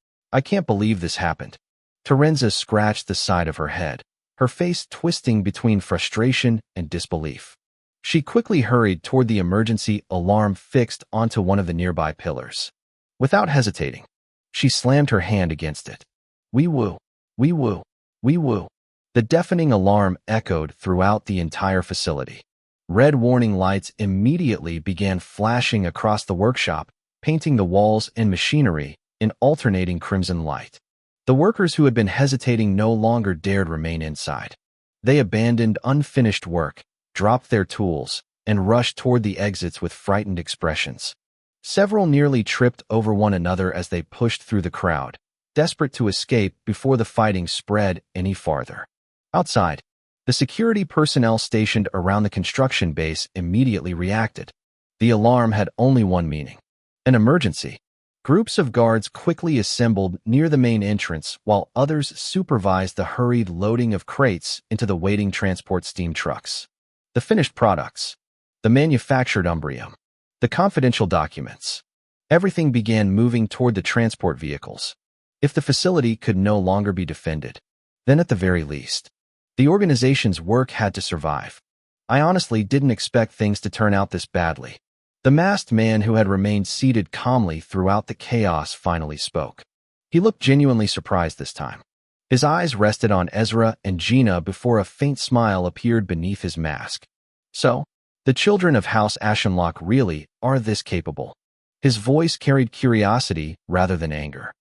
A: can't believe this happened. Terenza scratched the side of her head, her face twisting between frustration and disbelief. She quickly hurried toward the emergency alarm fixed onto one of the nearby pillars. Without hesitating, she slammed her hand against it. Wee woo, wee woo, wee woo. The deafening alarm echoed throughout the entire facility. Red warning lights immediately began flashing across the workshop, painting the walls and machinery in alternating crimson light. The workers who had been hesitating no longer dared remain inside. They abandoned unfinished work, dropped their tools, and rushed toward the exits with frightened expressions. Several nearly tripped over one another as they pushed through the crowd, desperate to escape before the fighting spread any farther. Outside, the security personnel stationed around the construction base immediately reacted. The alarm had only one meaning: an emergency. Groups of guards quickly assembled near the main entrance while others supervised the hurried loading of crates into the waiting transport steam trucks. The finished products, the manufactured umbrium, the confidential documents. Everything began moving toward the transport vehicles. If the facility could no longer be defended, then at the very least, the organization's work had to survive. I honestly didn't expect things to turn out this badly. The masked man who had remained seated calmly throughout the chaos finally spoke. He looked genuinely surprised this time. His eyes rested on Ezra and Gina before a faint smile appeared beneath his mask. So, the children of House Ashenlocke really are this capable. His voice carried curiosity rather than anger.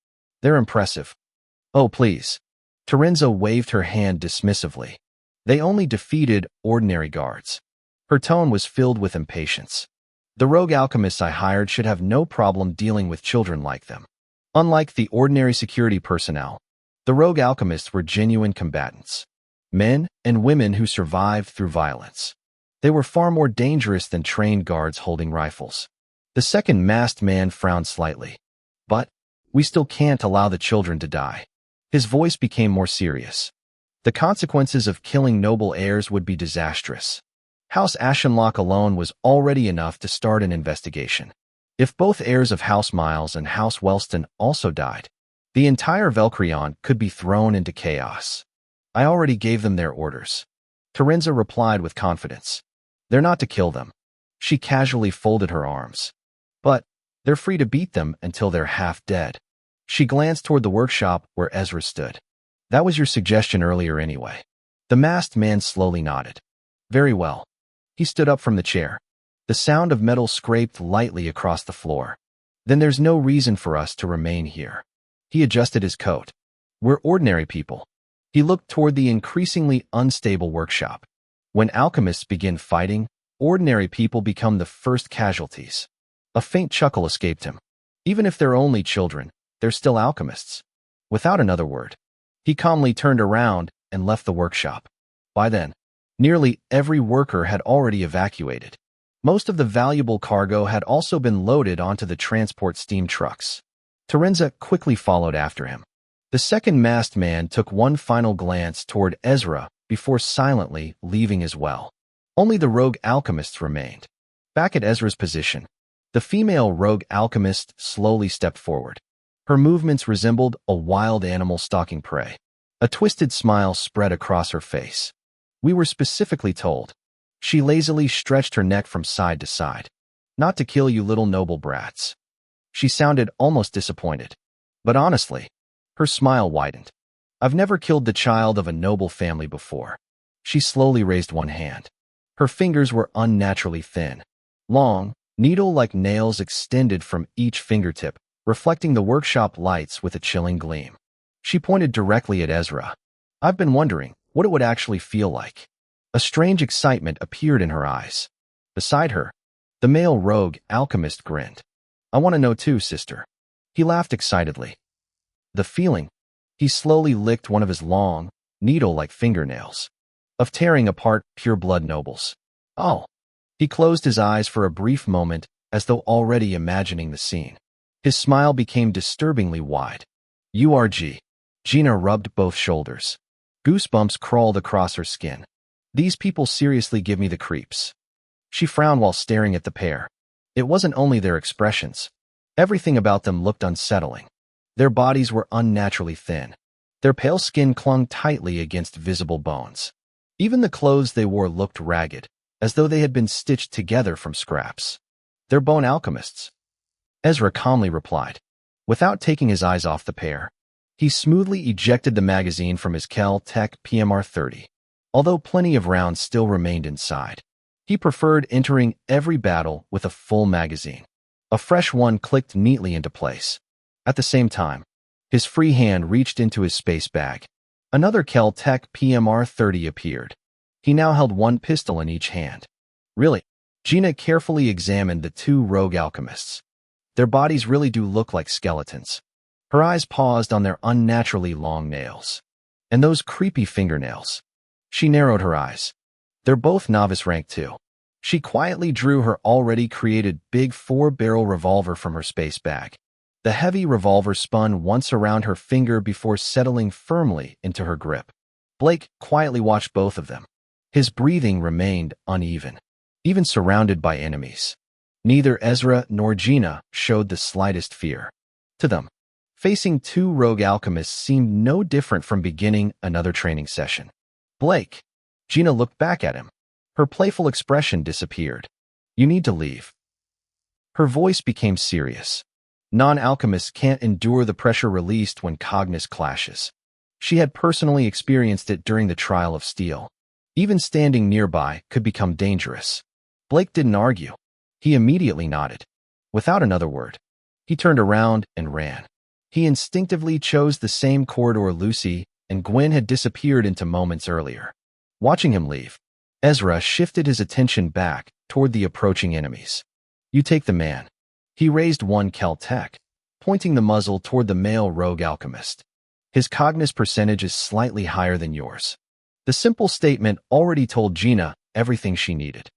A: They're impressive. Oh, please. Terenza waved her hand dismissively. They only defeated ordinary guards. Her tone was filled with impatience. The rogue alchemists I hired should have no problem dealing with children like them. Unlike the ordinary security personnel, the rogue alchemists were genuine combatants. Men and women who survived through violence. They were far more dangerous than trained guards holding rifles. The second masked man frowned slightly. But we still can't allow the children to die. His voice became more serious. The consequences of killing noble heirs would be disastrous. House Ashenlocke alone was already enough to start an investigation. If both heirs of House Miles and House Wellston also died, the entire Velcrion could be thrown into chaos. I already gave them their orders. Terenza replied with confidence. They're not to kill them. She casually folded her arms. But they're free to beat them until they're half dead. She glanced toward the workshop where Ezra stood. That was your suggestion earlier anyway. The masked man slowly nodded. Very well. He stood up from the chair. The sound of metal scraped lightly across the floor. Then there's no reason for us to remain here. He adjusted his coat. We're ordinary people. He looked toward the increasingly unstable workshop. When alchemists begin fighting, ordinary people become the first casualties. A faint chuckle escaped him. Even if they're only children, they're still alchemists. Without another word, he calmly turned around and left the workshop. By then, nearly every worker had already evacuated. Most of the valuable cargo had also been loaded onto the transport steam trucks. Terenza quickly followed after him. The second masked man took one final glance toward Ezra before silently leaving as well. Only the rogue alchemists remained. Back at Ezra's position, the female rogue alchemist slowly stepped forward. Her movements resembled a wild animal stalking prey. A twisted smile spread across her face. We were specifically told. She lazily stretched her neck from side to side. Not to kill you little noble brats. She sounded almost disappointed. But honestly, her smile widened. I've never killed the child of a noble family before. She slowly raised one hand. Her fingers were unnaturally thin. Long, needle-like nails extended from each fingertip, reflecting the workshop lights with a chilling gleam. She pointed directly at Ezra. I've been wondering what it would actually feel like. A strange excitement appeared in her eyes. Beside her, the male rogue alchemist grinned. I want to know too, sister. He laughed excitedly. The feeling, he slowly licked one of his long, needle-like fingernails, of tearing apart pure-blood nobles. Oh. He closed his eyes for a brief moment as though already imagining the scene. His smile became disturbingly wide. URG. Gina rubbed both shoulders. Goosebumps crawled across her skin. These people seriously give me the creeps. She frowned while staring at the pair. It wasn't only their expressions. Everything about them looked unsettling. Their bodies were unnaturally thin. Their pale skin clung tightly against visible bones. Even the clothes they wore looked ragged, as though they had been stitched together from scraps. They're bone alchemists. Ezra calmly replied. Without taking his eyes off the pair, he smoothly ejected the magazine from his Kel-Tec PMR-30. Although plenty of rounds still remained inside, he preferred entering every battle with a full magazine. A fresh one clicked neatly into place. At the same time, his free hand reached into his space bag. Another Kel-Tec PMR-30 appeared. He now held one pistol in each hand. Really? Gina carefully examined the two rogue alchemists. Their bodies really do look like skeletons. Her eyes paused on their unnaturally long nails. And those creepy fingernails. She narrowed her eyes. They're both novice rank too. She quietly drew her already created big 4-barrel revolver from her space bag. The heavy revolver spun once around her finger before settling firmly into her grip. Blake quietly watched both of them. His breathing remained uneven, even surrounded by enemies. Neither Ezra nor Gina showed the slightest fear. To them, facing two rogue alchemists seemed no different from beginning another training session. Blake. Gina looked back at him. Her playful expression disappeared. You need to leave. Her voice became serious. Non-alchemists can't endure the pressure released when cognition clashes. She had personally experienced it during the trial of steel. Even standing nearby could become dangerous. Blake didn't argue. He immediately nodded. Without another word, he turned around and ran. He instinctively chose the same corridor Lucy and Gwen had disappeared into moments earlier. Watching him leave, Ezra shifted his attention back toward the approaching enemies. You take the man. He raised one Kel-Tec, pointing the muzzle toward the male rogue alchemist. His cognition percentage is slightly higher than yours. The simple statement already told Gina everything she needed.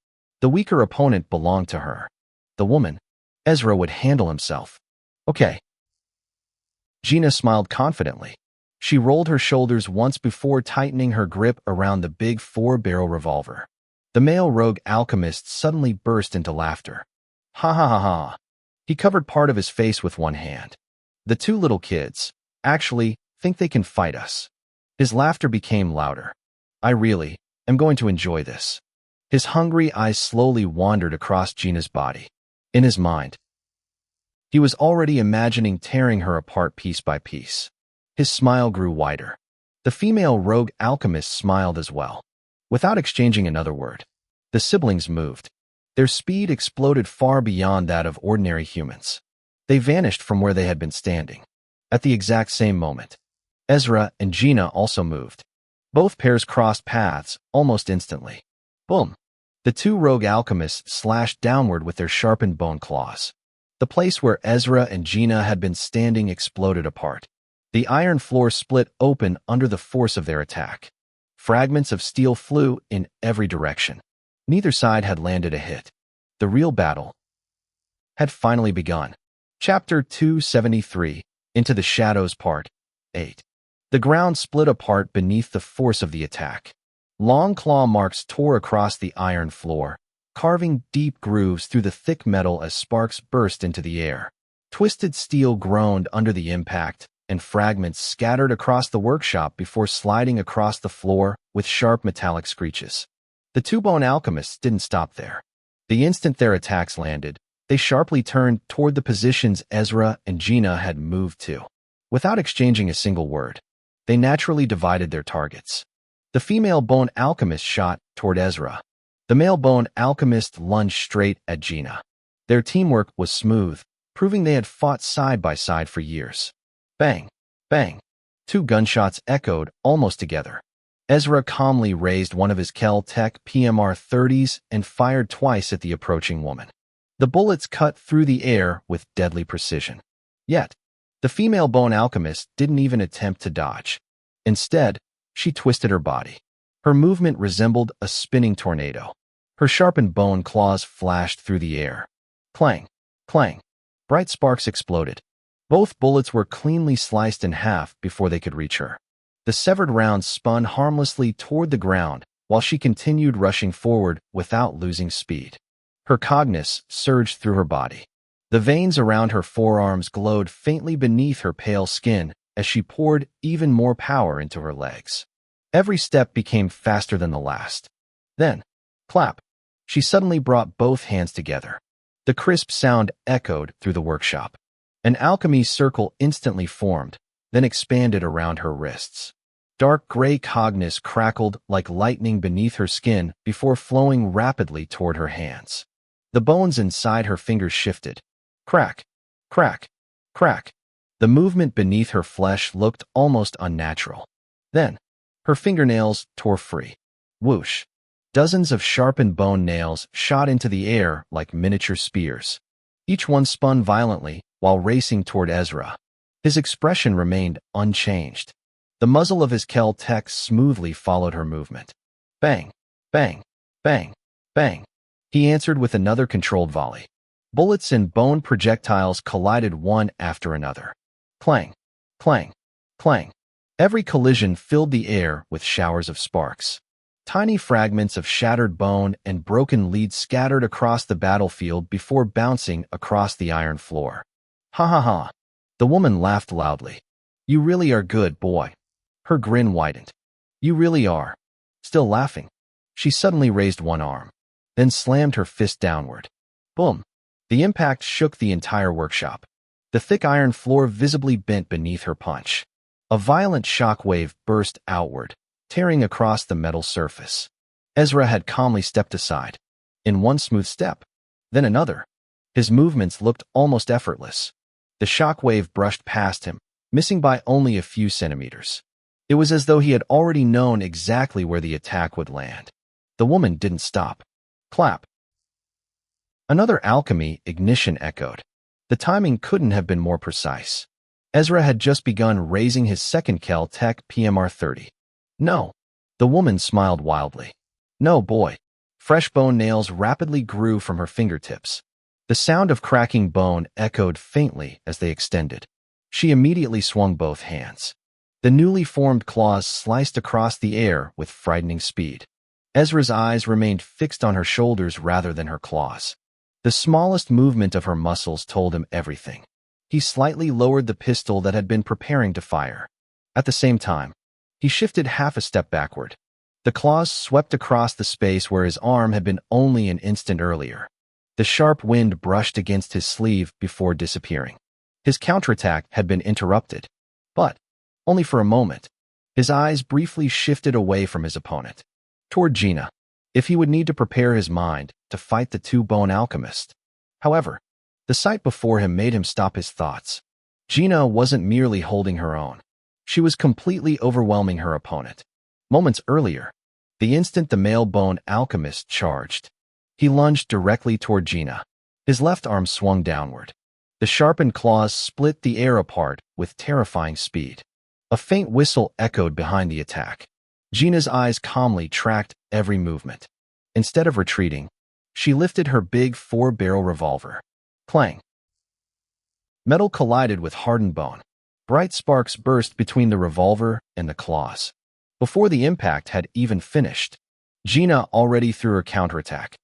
A: The weaker opponent belonged to her. The woman, Ezra, would handle himself. Okay. Gina smiled confidently. She rolled her shoulders once before tightening her grip around the big 4-barrel revolver. The male rogue alchemist suddenly burst into laughter. Ha ha ha ha. He covered part of his face with one hand. The two little kids, actually, think they can fight us. His laughter became louder. I really am going to enjoy this. His hungry eyes slowly wandered across Gina's body. In his mind, he was already imagining tearing her apart piece by piece. His smile grew wider. The female rogue alchemist smiled as well. Without exchanging another word, the siblings moved. Their speed exploded far beyond that of ordinary humans. They vanished from where they had been standing. At the exact same moment, Ezra and Gina also moved. Both pairs crossed paths almost instantly. Boom! The two rogue alchemists slashed downward with their sharpened bone claws. The place where Ezra and Gina had been standing exploded apart. The iron floor split open under the force of their attack. Fragments of steel flew in every direction. Neither side had landed a hit. The real battle had finally begun. Chapter 273, Into the Shadows, Part 8. The ground split apart beneath the force of the attack. Long claw marks tore across the iron floor, carving deep grooves through the thick metal as sparks burst into the air. Twisted steel groaned under the impact, and fragments scattered across the workshop before sliding across the floor with sharp metallic screeches. The two bone alchemists didn't stop there. The instant their attacks landed, they sharply turned toward the positions Ezra and Gina had moved to. Without exchanging a single word, they naturally divided their targets. The female bone alchemist shot toward Ezra. The male bone alchemist lunged straight at Gina. Their teamwork was smooth, proving they had fought side by side for years. Bang! Bang! Two gunshots echoed almost together. Ezra calmly raised one of his Kel-Tec PMR-30s and fired twice at the approaching woman. The bullets cut through the air with deadly precision. Yet, the female bone alchemist didn't even attempt to dodge. Instead, she twisted her body. Her movement resembled a spinning tornado. Her sharpened bone claws flashed through the air. Clang! Clang! Bright sparks exploded. Both bullets were cleanly sliced in half before they could reach her. The severed rounds spun harmlessly toward the ground while she continued rushing forward without losing speed. Her cognizance surged through her body. The veins around her forearms glowed faintly beneath her pale skin as she poured even more power into her legs. Every step became faster than the last. Then, clap! She suddenly brought both hands together. The crisp sound echoed through the workshop. An alchemy circle instantly formed, then expanded around her wrists. Dark gray cognizance crackled like lightning beneath her skin before flowing rapidly toward her hands. The bones inside her fingers shifted. Crack! Crack! Crack! The movement beneath her flesh looked almost unnatural. Then, her fingernails tore free. Whoosh! Dozens of sharpened bone nails shot into the air like miniature spears. Each one spun violently while racing toward Ezra. His expression remained unchanged. The muzzle of his Kel-Tec smoothly followed her movement. Bang! Bang! Bang! Bang! He answered with another controlled volley. Bullets and bone projectiles collided one after another. Clang! Clang! Clang! Every collision filled the air with showers of sparks. Tiny fragments of shattered bone and broken lead scattered across the battlefield before bouncing across the iron floor. Ha ha ha! The woman laughed loudly. You really are good, boy. Her grin widened. You really are. Still laughing. She suddenly raised one arm, then slammed her fist downward. Boom! The impact shook the entire workshop. The thick iron floor visibly bent beneath her punch. A violent shockwave burst outward, tearing across the metal surface. Ezra had calmly stepped aside. In one smooth step, then another. His movements looked almost effortless. The shockwave brushed past him, missing by only a few centimeters. It was as though he had already known exactly where the attack would land. The woman didn't stop. Clap! Another alchemy ignition echoed. The timing couldn't have been more precise. Ezra had just begun raising his second Kel-Tec PMR-30. No, The woman smiled wildly. No, boy. Fresh bone nails rapidly grew from her fingertips. The sound of cracking bone echoed faintly as they extended. She immediately swung both hands. The newly formed claws sliced across the air with frightening speed. Ezra's eyes remained fixed on her shoulders rather than her claws. The smallest movement of her muscles told him everything. He slightly lowered the pistol that had been preparing to fire. At the same time, he shifted half a step backward. The claws swept across the space where his arm had been only an instant earlier. The sharp wind brushed against his sleeve before disappearing. His counterattack had been interrupted, but only for a moment. His eyes briefly shifted away from his opponent, toward Gina, if he would need to prepare his mind to fight the two bone alchemists. However, the sight before him made him stop his thoughts. Gina wasn't merely holding her own. She was completely overwhelming her opponent. Moments earlier, the instant the male bone alchemist charged, he lunged directly toward Gina. His left arm swung downward. The sharpened claws split the air apart with terrifying speed. A faint whistle echoed behind the attack. Gina's eyes calmly tracked every movement. Instead of retreating, she lifted her big 4-barrel revolver. Clang! Metal collided with hardened bone. Bright sparks burst between the revolver and the claws. Before the impact had even finished, Gina already threw her counterattack.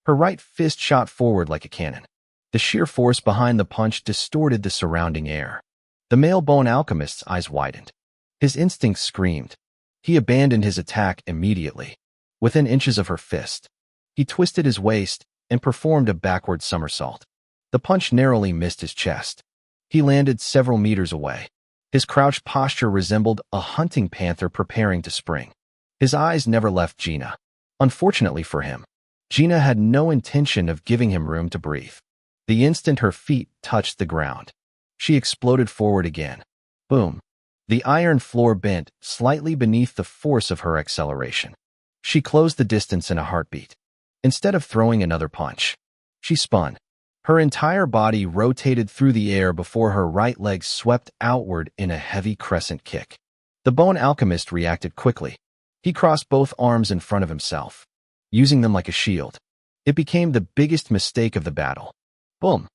A: Her right fist shot forward like a cannon. The sheer force behind the punch distorted the surrounding air. The male bone alchemist's eyes widened. His instincts screamed. He abandoned his attack immediately. Within inches of her fist, he twisted his waist and performed a backward somersault. The punch narrowly missed his chest. He landed several meters away. His crouched posture resembled a hunting panther preparing to spring. His eyes never left Gina. Unfortunately for him, Gina had no intention of giving him room to breathe. The instant her feet touched the ground, she exploded forward again. Boom! The iron floor bent slightly beneath the force of her acceleration. She closed the distance in a heartbeat. Instead of throwing another punch, she spun. Her entire body rotated through the air before her right leg swept outward in a heavy crescent kick. The bone alchemist reacted quickly. He crossed both arms in front of himself, using them like a shield. It became the biggest mistake of the battle. Boom!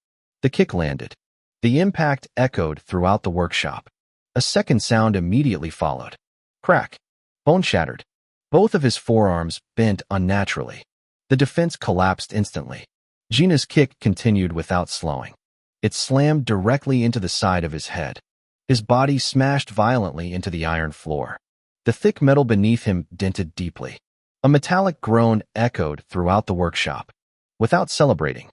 A: The kick landed. The impact echoed throughout the workshop. A second sound immediately followed. Crack! Bone shattered. Both of his forearms bent unnaturally. The defense collapsed instantly. Gina's kick continued without slowing. It slammed directly into the side of his head. His body smashed violently into the iron floor. The thick metal beneath him dented deeply. A metallic groan echoed throughout the workshop. Without celebrating,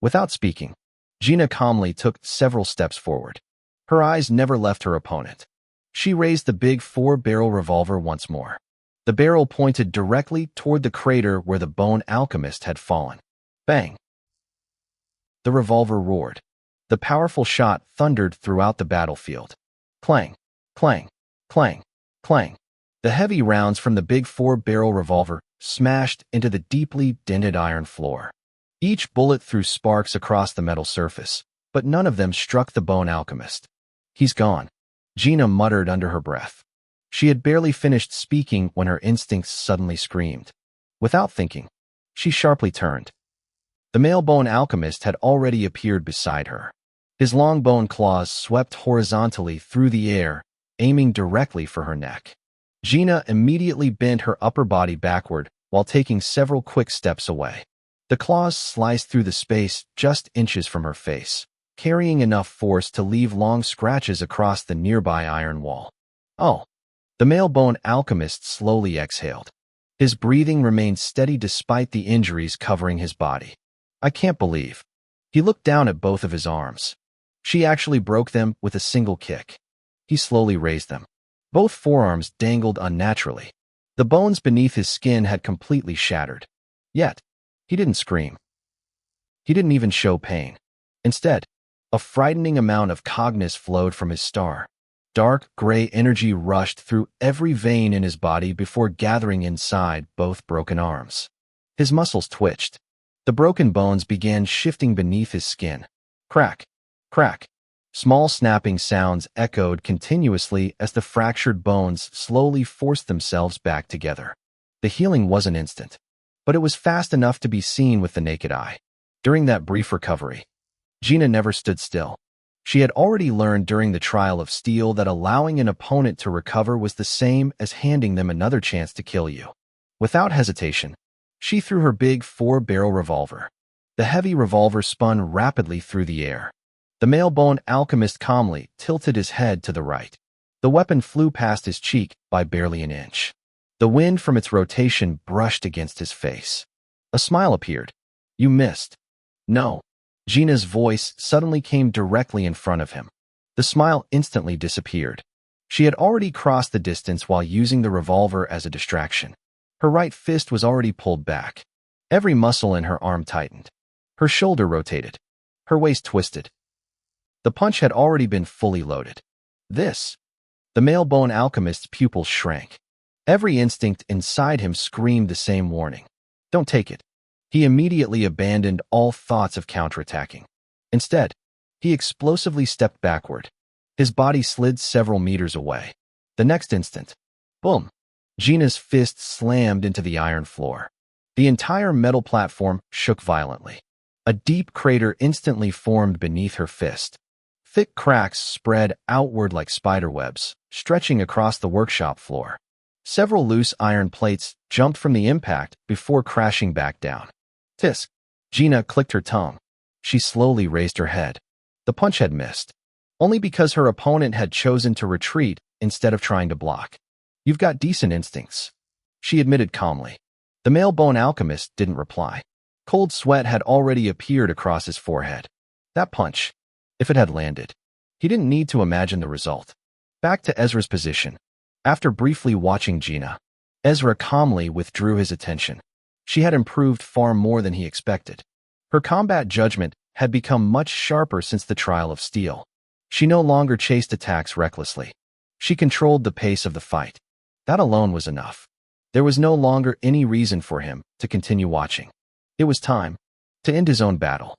A: without speaking, Gina calmly took several steps forward. Her eyes never left her opponent. She raised the big 4-barrel revolver once more. The barrel pointed directly toward the crater where the bone alchemist had fallen. Bang! The revolver roared. The powerful shot thundered throughout the battlefield. Clang! Clang! Clang! Clang! The heavy rounds from the big 4-barrel revolver smashed into the deeply dented iron floor. Each bullet threw sparks across the metal surface, but none of them struck the bone alchemist. He's gone, Gina muttered under her breath. She had barely finished speaking when her instincts suddenly screamed. Without thinking, she sharply turned. The male bone alchemist had already appeared beside her. His long bone claws swept horizontally through the air, aiming directly for her neck. Gina immediately bent her upper body backward while taking several quick steps away. The claws sliced through the space just inches from her face, carrying enough force to leave long scratches across the nearby iron wall. Oh! The male bone alchemist slowly exhaled. His breathing remained steady despite the injuries covering his body. I can't believe. He looked down at both of his arms. She actually broke them with a single kick. He slowly raised them. Both forearms dangled unnaturally. The bones beneath his skin had completely shattered. Yet, he didn't scream. He didn't even show pain. Instead, a frightening amount of cognizance flowed from his star. Dark, gray energy rushed through every vein in his body before gathering inside both broken arms. His muscles twitched. The broken bones began shifting beneath his skin. Crack! Crack! Small snapping sounds echoed continuously as the fractured bones slowly forced themselves back together. The healing wasn't instant, but it was fast enough to be seen with the naked eye. During that brief recovery, Gina never stood still. She had already learned during the trial of steel that allowing an opponent to recover was the same as handing them another chance to kill you. Without hesitation, she threw her big 4-barrel revolver. The heavy revolver spun rapidly through the air. The male bone alchemist calmly tilted his head to the right. The weapon flew past his cheek by barely an inch. The wind from its rotation brushed against his face. A smile appeared. "You missed." "No." Gina's voice suddenly came directly in front of him. The smile instantly disappeared. She had already crossed the distance while using the revolver as a distraction. Her right fist was already pulled back. Every muscle in her arm tightened. Her shoulder rotated. Her waist twisted. The punch had already been fully loaded. This. The male bone alchemist's pupils shrank. Every instinct inside him screamed the same warning. "Don't take it." He immediately abandoned all thoughts of counterattacking. Instead, he explosively stepped backward. His body slid several meters away. The next instant, boom! Gina's fist slammed into the iron floor. The entire metal platform shook violently. A deep crater instantly formed beneath her fist. Thick cracks spread outward like spiderwebs, stretching across the workshop floor. Several loose iron plates jumped from the impact before crashing back down. Tisk! Gina clicked her tongue. She slowly raised her head. The punch had missed, only because her opponent had chosen to retreat instead of trying to block. "You've got decent instincts," she admitted calmly. The male bone alchemist didn't reply. Cold sweat had already appeared across his forehead. That punch, if it had landed, he didn't need to imagine the result. Back to Ezra's position. After briefly watching Gina, Ezra calmly withdrew his attention. She had improved far more than he expected. Her combat judgment had become much sharper since the trial of steel. She no longer chased attacks recklessly. She controlled the pace of the fight. That alone was enough. There was no longer any reason for him to continue watching. It was time to end his own battle.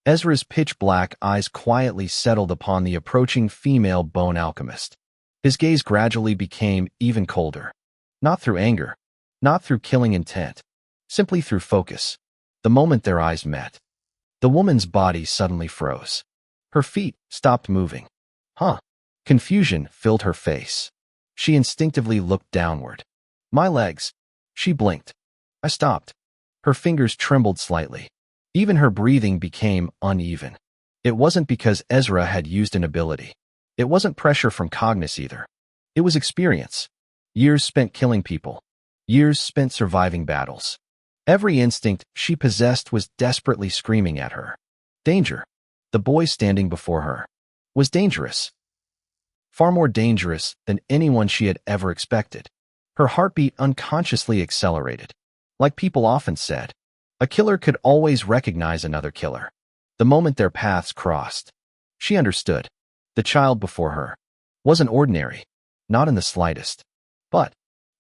A: Ezra's pitch-black eyes quietly settled upon the approaching female bone alchemist. His gaze gradually became even colder. Not through anger, not through killing intent, simply through focus. The moment their eyes met, the woman's body suddenly froze. Her feet stopped moving. Confusion filled her face. She instinctively looked downward. "My legs." She blinked. I stopped. Her fingers trembled slightly. Even her breathing became uneven. It wasn't because Ezra had used an ability. It wasn't pressure from Cognis either. It was experience. Years spent killing people. Years spent surviving battles. Every instinct she possessed was desperately screaming at her. Danger. The boy standing before her was dangerous. Far more dangerous than anyone she had ever expected. Her heartbeat unconsciously accelerated. Like people often said, a killer could always recognize another killer, the moment their paths crossed. She understood. The child before her wasn't ordinary, not in the slightest. But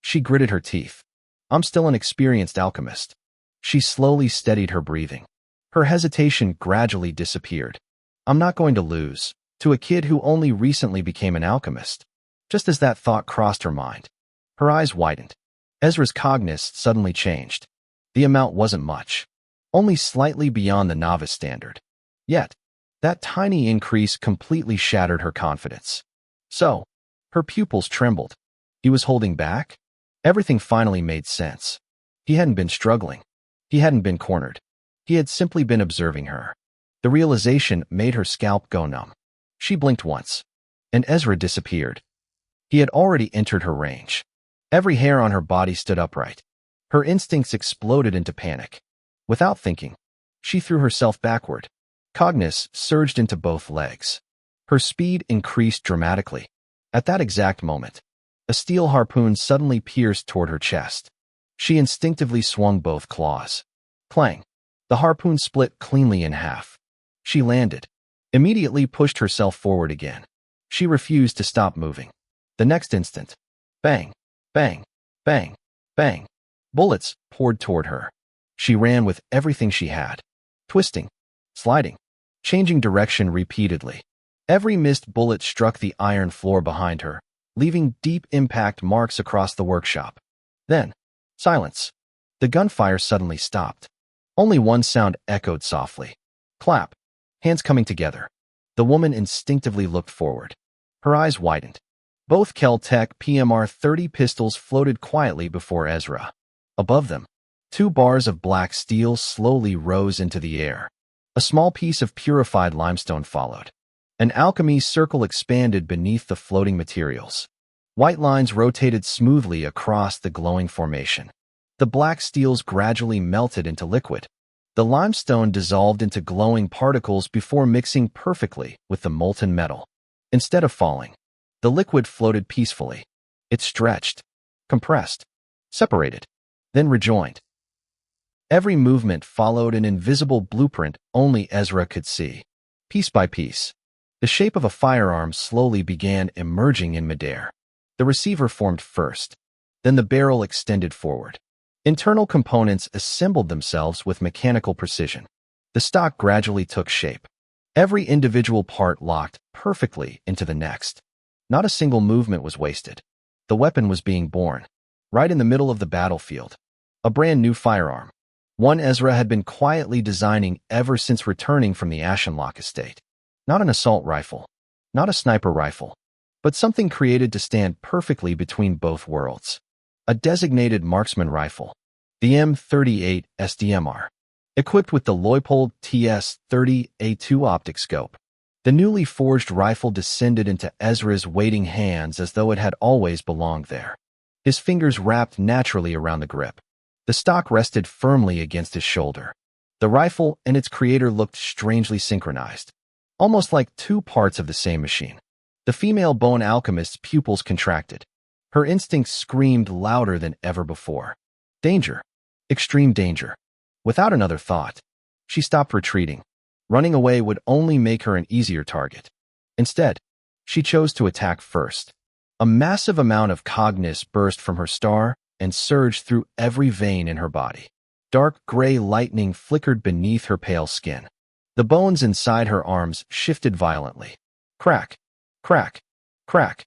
A: she gritted her teeth. "I'm still an experienced alchemist." She slowly steadied her breathing. Her hesitation gradually disappeared. "I'm not going to lose to a kid who only recently became an alchemist." Just as that thought crossed her mind, her eyes widened. Ezra's cogniz suddenly changed. The amount wasn't much, only slightly beyond the novice standard. Yet, that tiny increase completely shattered her confidence. So, her pupils trembled. He was holding back? Everything finally made sense. He hadn't been struggling. He hadn't been cornered. He had simply been observing her. The realization made her scalp go numb. She blinked once, and Ezra disappeared. He had already entered her range. Every hair on her body stood upright. Her instincts exploded into panic. Without thinking, she threw herself backward. Cogniz surged into both legs. Her speed increased dramatically. At that exact moment, a steel harpoon suddenly pierced toward her chest. She instinctively swung both claws. Clang! The harpoon split cleanly in half. She landed, immediately pushed herself forward again. She refused to stop moving. The next instant, bang, bang, bang, bang. Bullets poured toward her. She ran with everything she had, twisting, sliding, changing direction repeatedly. Every missed bullet struck the iron floor behind her, leaving deep impact marks across the workshop. Then, silence. The gunfire suddenly stopped. Only one sound echoed softly. Clap. Hands coming together. The woman instinctively looked forward. Her eyes widened. Both Kel-Tec PMR-30 pistols floated quietly before Ezra. Above them, 2 bars of black steel slowly rose into the air. A small piece of purified limestone followed. An alchemy circle expanded beneath the floating materials. White lines rotated smoothly across the glowing formation. The black steels gradually melted into liquid. The limestone dissolved into glowing particles before mixing perfectly with the molten metal. Instead of falling, the liquid floated peacefully. It stretched, compressed, separated, then rejoined. Every movement followed an invisible blueprint only Ezra could see. Piece by piece, the shape of a firearm slowly began emerging in midair. The receiver formed first, then the barrel extended forward. Internal components assembled themselves with mechanical precision. The stock gradually took shape. Every individual part locked perfectly into the next. Not a single movement was wasted. The weapon was being born, right in the middle of the battlefield. A brand new firearm. One Ezra had been quietly designing ever since returning from the Ashenlocke estate. Not an assault rifle, not a sniper rifle, but something created to stand perfectly between both worlds. A designated marksman rifle, the M38 SDMR, equipped with the Leupold TS-30A2 optic scope. The newly forged rifle descended into Ezra's waiting hands as though it had always belonged there. His fingers wrapped naturally around the grip. The stock rested firmly against his shoulder. The rifle and its creator looked strangely synchronized, almost like 2 parts of the same machine. The female bone alchemist's pupils contracted. Her instincts screamed louder than ever before. Danger. Extreme danger. Without another thought, she stopped retreating. Running away would only make her an easier target. Instead, she chose to attack first. A massive amount of cognus burst from her star and surged through every vein in her body. Dark gray lightning flickered beneath her pale skin. The bones inside her arms shifted violently. Crack, crack, crack.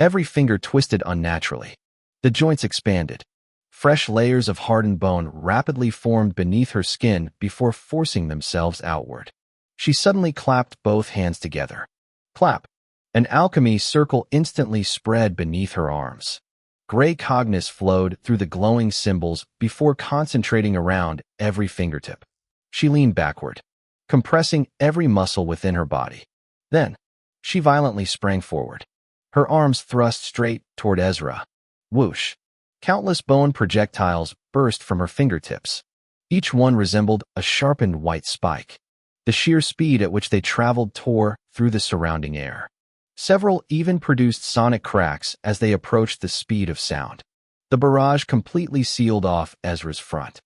A: Every finger twisted unnaturally. The joints expanded. Fresh layers of hardened bone rapidly formed beneath her skin before forcing themselves outward. She suddenly clapped both hands together. Clap. An alchemy circle instantly spread beneath her arms. Gray cognus flowed through the glowing symbols before concentrating around every fingertip. She leaned backward, compressing every muscle within her body. Then, she violently sprang forward. Her arms thrust straight toward Ezra. Whoosh! Countless bone projectiles burst from her fingertips. Each one resembled a sharpened white spike. The sheer speed at which they traveled tore through the surrounding air. Several even produced sonic cracks as they approached the speed of sound. The barrage completely sealed off Ezra's front.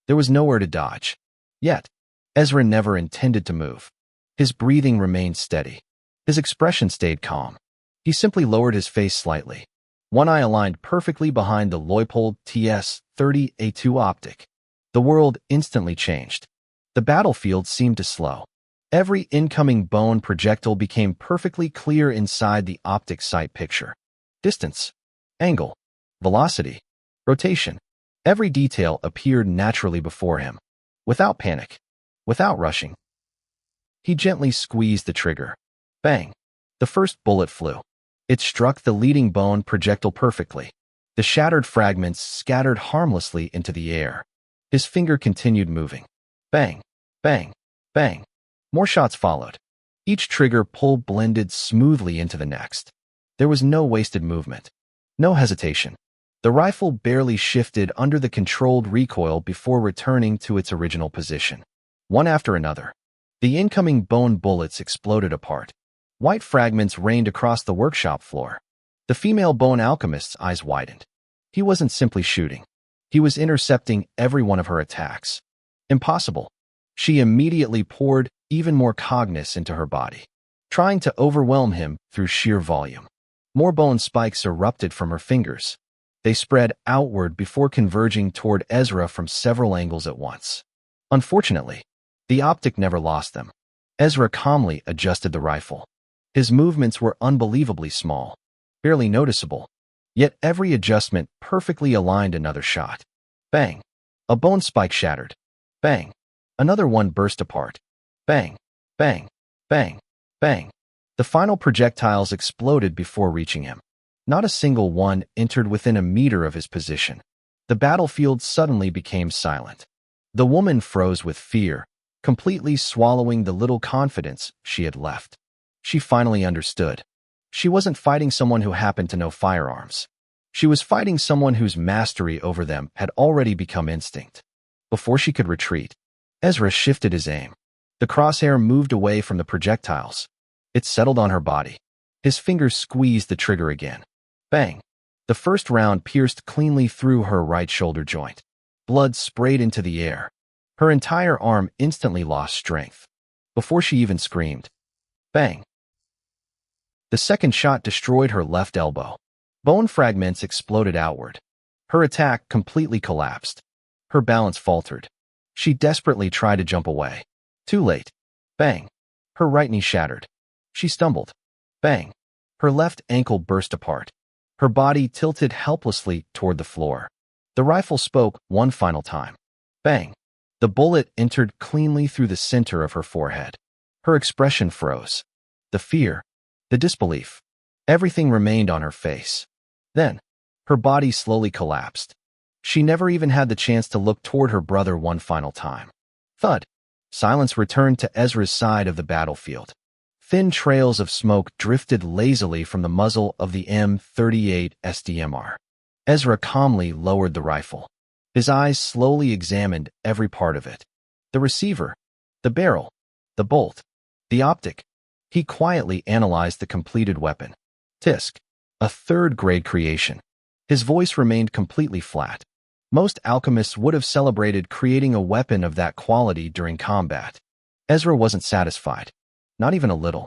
A: There was nowhere to dodge. Yet, Ezra never intended to move. His breathing remained steady. His expression stayed calm. He simply lowered his face slightly. One eye aligned perfectly behind the Leupold TS-30A2 optic. The world instantly changed. The battlefield seemed to slow. Every incoming bone projectile became perfectly clear inside the optic sight picture. Distance, angle, velocity, rotation. Every detail appeared naturally before him. Without panic, without rushing. He gently squeezed the trigger. Bang! The first bullet flew. It struck the leading bone projectile perfectly. The shattered fragments scattered harmlessly into the air. His finger continued moving. Bang! Bang! Bang! More shots followed. Each trigger pull blended smoothly into the next. There was no wasted movement. No hesitation. The rifle barely shifted under the controlled recoil before returning to its original position. One after another, the incoming bone bullets exploded apart. White fragments rained across the workshop floor. The female bone alchemist's eyes widened. He wasn't simply shooting. He was intercepting every one of her attacks. Impossible. She immediately poured even more cognus into her body, trying to overwhelm him through sheer volume. More bone spikes erupted from her fingers. They spread outward before converging toward Ezra from several angles at once. Unfortunately, the optic never lost them. Ezra calmly adjusted the rifle. His movements were unbelievably small, barely noticeable, yet every adjustment perfectly aligned. Another shot. Bang. A bone spike shattered. Bang. Another one burst apart. Bang. Bang. Bang. Bang. The final projectiles exploded before reaching him. Not a single one entered within a meter of his position. The battlefield suddenly became silent. The woman froze with fear, completely swallowing the little confidence she had left. She finally understood. She wasn't fighting someone who happened to know firearms. She was fighting someone whose mastery over them had already become instinct. Before she could retreat, Ezra shifted his aim. The crosshair moved away from the projectiles. It settled on her body. His fingers squeezed the trigger again. Bang! The first round pierced cleanly through her right shoulder joint. Blood sprayed into the air. Her entire arm instantly lost strength. Before she even screamed. Bang! The second shot destroyed her left elbow. Bone fragments exploded outward. Her attack completely collapsed. Her balance faltered. She desperately tried to jump away. Too late. Bang! Her right knee shattered. She stumbled. Bang! Her left ankle burst apart. Her body tilted helplessly toward the floor. The rifle spoke one final time. Bang! The bullet entered cleanly through the center of her forehead. Her expression froze. The fear, the disbelief, everything remained on her face. Then, her body slowly collapsed. She never even had the chance to look toward her brother one final time. Thud! Silence returned to Ezra's side of the battlefield. Thin trails of smoke drifted lazily from the muzzle of the M38 SDMR. Ezra calmly lowered the rifle. His eyes slowly examined every part of it. The receiver, the barrel, the bolt, the optic. He quietly analyzed the completed weapon. Tisk, a third-grade creation. His voice remained completely flat. Most alchemists would have celebrated creating a weapon of that quality during combat. Ezra wasn't satisfied. Not even a little.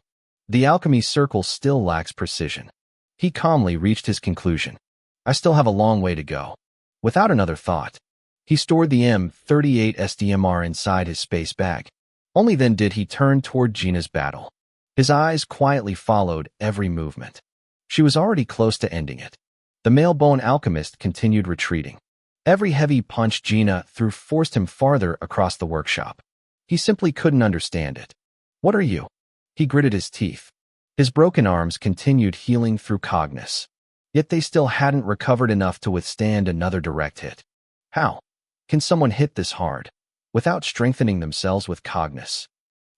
A: The alchemy circle still lacks precision. He calmly reached his conclusion. I still have a long way to go. Without another thought, he stored the M38 SDMR inside his space bag. Only then did he turn toward Gina's battle. His eyes quietly followed every movement. She was already close to ending it. The male bone alchemist continued retreating. Every heavy punch Gina threw forced him farther across the workshop. He simply couldn't understand it. What are you? He gritted his teeth. His broken arms continued healing through cognus. Yet they still hadn't recovered enough to withstand another direct hit. How can someone hit this hard without strengthening themselves with cognus?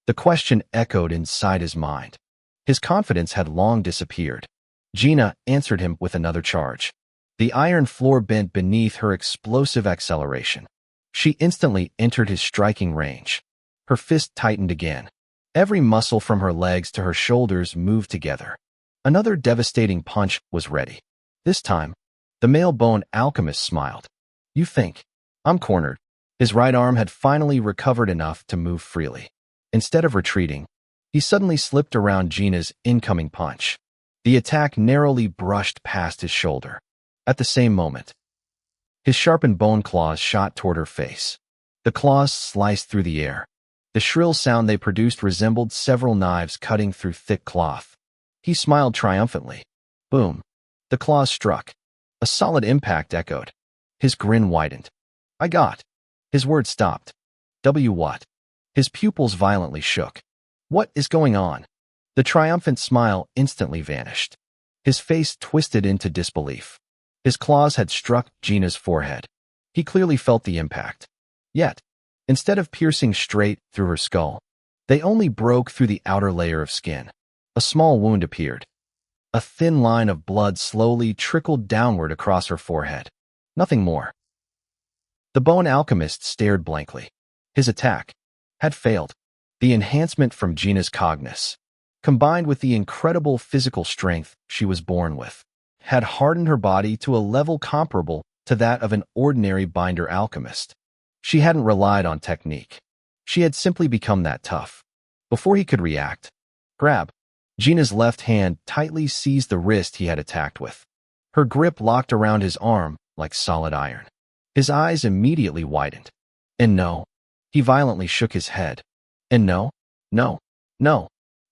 A: The question echoed inside his mind. His confidence had long disappeared. Gina answered him with another charge. The iron floor bent beneath her explosive acceleration. She instantly entered his striking range. Her fist tightened again. Every muscle from her legs to her shoulders moved together. Another devastating punch was ready. This time, the male bone alchemist smiled. You think? I'm cornered. His right arm had finally recovered enough to move freely. Instead of retreating, he suddenly slipped around Gina's incoming punch. The attack narrowly brushed past his shoulder. At the same moment, his sharpened bone claws shot toward her face. The claws sliced through the air. The shrill sound they produced resembled several knives cutting through thick cloth. He smiled triumphantly. Boom. The claws struck. A solid impact echoed. His grin widened. I got. His words stopped. What? His pupils violently shook. What is going on? The triumphant smile instantly vanished. His face twisted into disbelief. His claws had struck Gina's forehead. He clearly felt the impact. Yet, instead of piercing straight through her skull, they only broke through the outer layer of skin. A small wound appeared. A thin line of blood slowly trickled downward across her forehead. Nothing more. The bone alchemist stared blankly. His attack had failed. The enhancement from Gina's cognus, combined with the incredible physical strength she was born with, had hardened her body to a level comparable to that of an ordinary binder alchemist. She hadn't relied on technique. She had simply become that tough. Before he could react, grab. Gina's left hand tightly seized the wrist he had attacked with. Her grip locked around his arm like solid iron. His eyes immediately widened. And no. He violently shook his head. And no.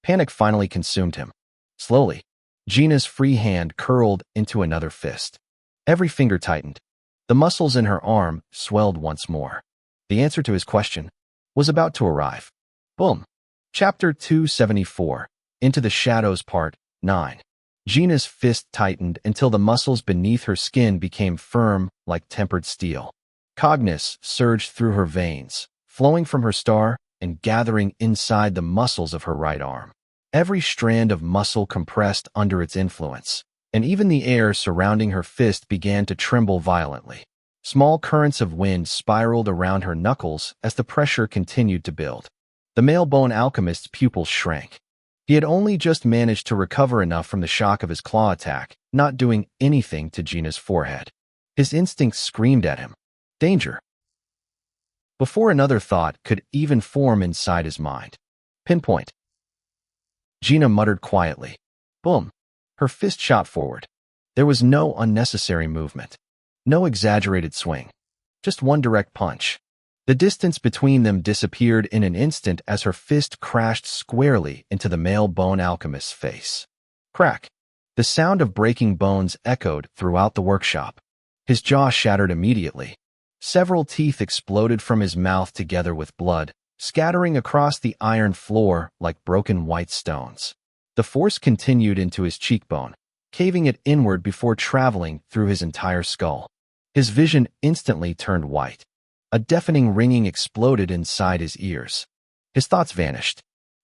A: Panic finally consumed him. Slowly, Gina's free hand curled into another fist. Every finger tightened. The muscles in her arm swelled once more. The answer to his question was about to arrive. Boom. Chapter 274. Into the Shadows Part 9. Gina's fist tightened until the muscles beneath her skin became firm like tempered steel. Cognus surged through her veins, flowing from her star and gathering inside the muscles of her right arm. Every strand of muscle compressed under its influence, and even the air surrounding her fist began to tremble violently. Small currents of wind spiraled around her knuckles as the pressure continued to build. The male bone alchemist's pupils shrank. He had only just managed to recover enough from the shock of his claw attack, not doing anything to Gina's forehead. His instincts screamed at him. Danger. Before another thought could even form inside his mind. Pinpoint. Gina muttered quietly. Boom. Her fist shot forward. There was no unnecessary movement. No exaggerated swing. Just one direct punch. The distance between them disappeared in an instant as her fist crashed squarely into the male bone alchemist's face. Crack. The sound of breaking bones echoed throughout the workshop. His jaw shattered immediately. Several teeth exploded from his mouth together with blood, scattering across the iron floor like broken white stones. The force continued into his cheekbone, caving it inward before traveling through his entire skull. His vision instantly turned white. A deafening ringing exploded inside his ears. His thoughts vanished.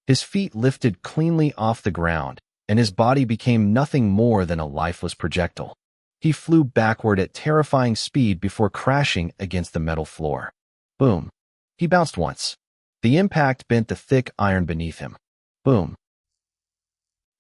A: His feet lifted cleanly off the ground, and his body became nothing more than a lifeless projectile. He flew backward at terrifying speed before crashing against the metal floor. Boom. He bounced once. The impact bent the thick iron beneath him. Boom.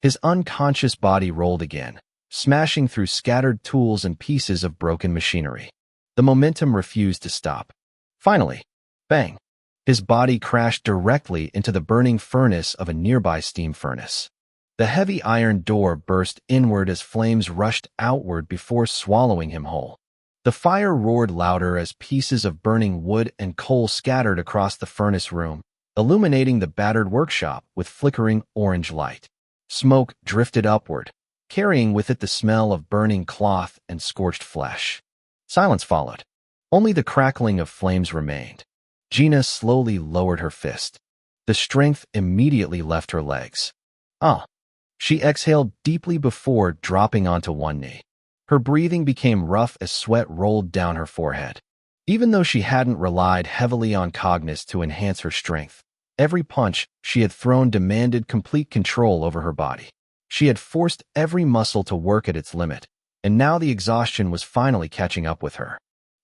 A: His unconscious body rolled again, smashing through scattered tools and pieces of broken machinery. The momentum refused to stop. Finally, bang! His body crashed directly into the burning furnace of a nearby steam furnace. The heavy iron door burst inward as flames rushed outward before swallowing him whole. The fire roared louder as pieces of burning wood and coal scattered across the furnace room, illuminating the battered workshop with flickering orange light. Smoke drifted upward, carrying with it the smell of burning cloth and scorched flesh. Silence followed. Only the crackling of flames remained. Gina slowly lowered her fist. The strength immediately left her legs. She exhaled deeply before dropping onto one knee. Her breathing became rough as sweat rolled down her forehead. Even though she hadn't relied heavily on Cognus to enhance her strength, every punch she had thrown demanded complete control over her body. She had forced every muscle to work at its limit, and now the exhaustion was finally catching up with her.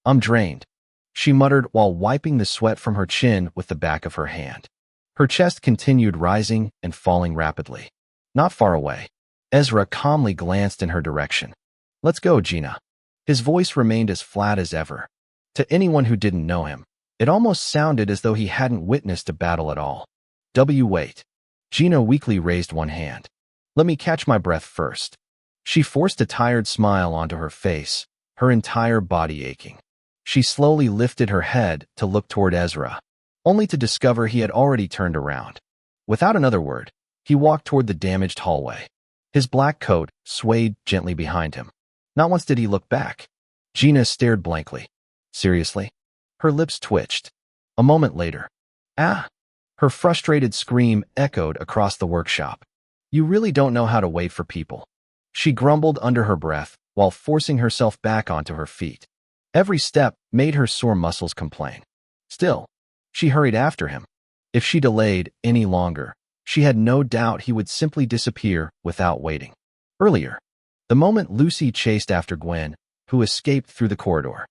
A: I'm drained, she muttered while wiping the sweat from her chin with the back of her hand. Her chest continued rising and falling rapidly. Not far away, Ezra calmly glanced in her direction. Let's go, Gina. His voice remained as flat as ever. To anyone who didn't know him, it almost sounded as though he hadn't witnessed a battle at all. Wait. Gina weakly raised one hand. Let me catch my breath first. She forced a tired smile onto her face, her entire body aching. She slowly lifted her head to look toward Ezra, only to discover he had already turned around. Without another word, he walked toward the damaged hallway. His black coat swayed gently behind him. Not once did he look back. Gina stared blankly. Seriously? Her lips twitched. A moment later, ah! Her frustrated scream echoed across the workshop. You really don't know how to wait for people. She grumbled under her breath while forcing herself back onto her feet. Every step made her sore muscles complain. Still, she hurried after him. If she delayed any longer, she had no doubt he would simply disappear without waiting. Earlier, the moment Lucy chased after Gwen, who escaped through the corridor.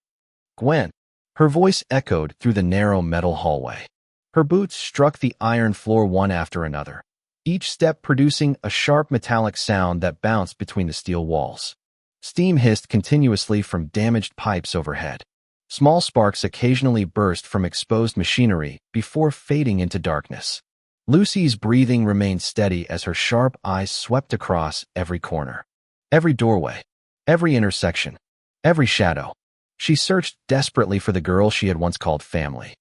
A: Gwen. Her voice echoed through the narrow metal hallway. Her boots struck the iron floor one after another, each step producing a sharp metallic sound that bounced between the steel walls. Steam hissed continuously from damaged pipes overhead. Small sparks occasionally burst from exposed machinery before fading into darkness. Lucy's breathing remained steady as her sharp eyes swept across every corner, every doorway, every intersection, every shadow. She searched desperately for the girl she had once called family.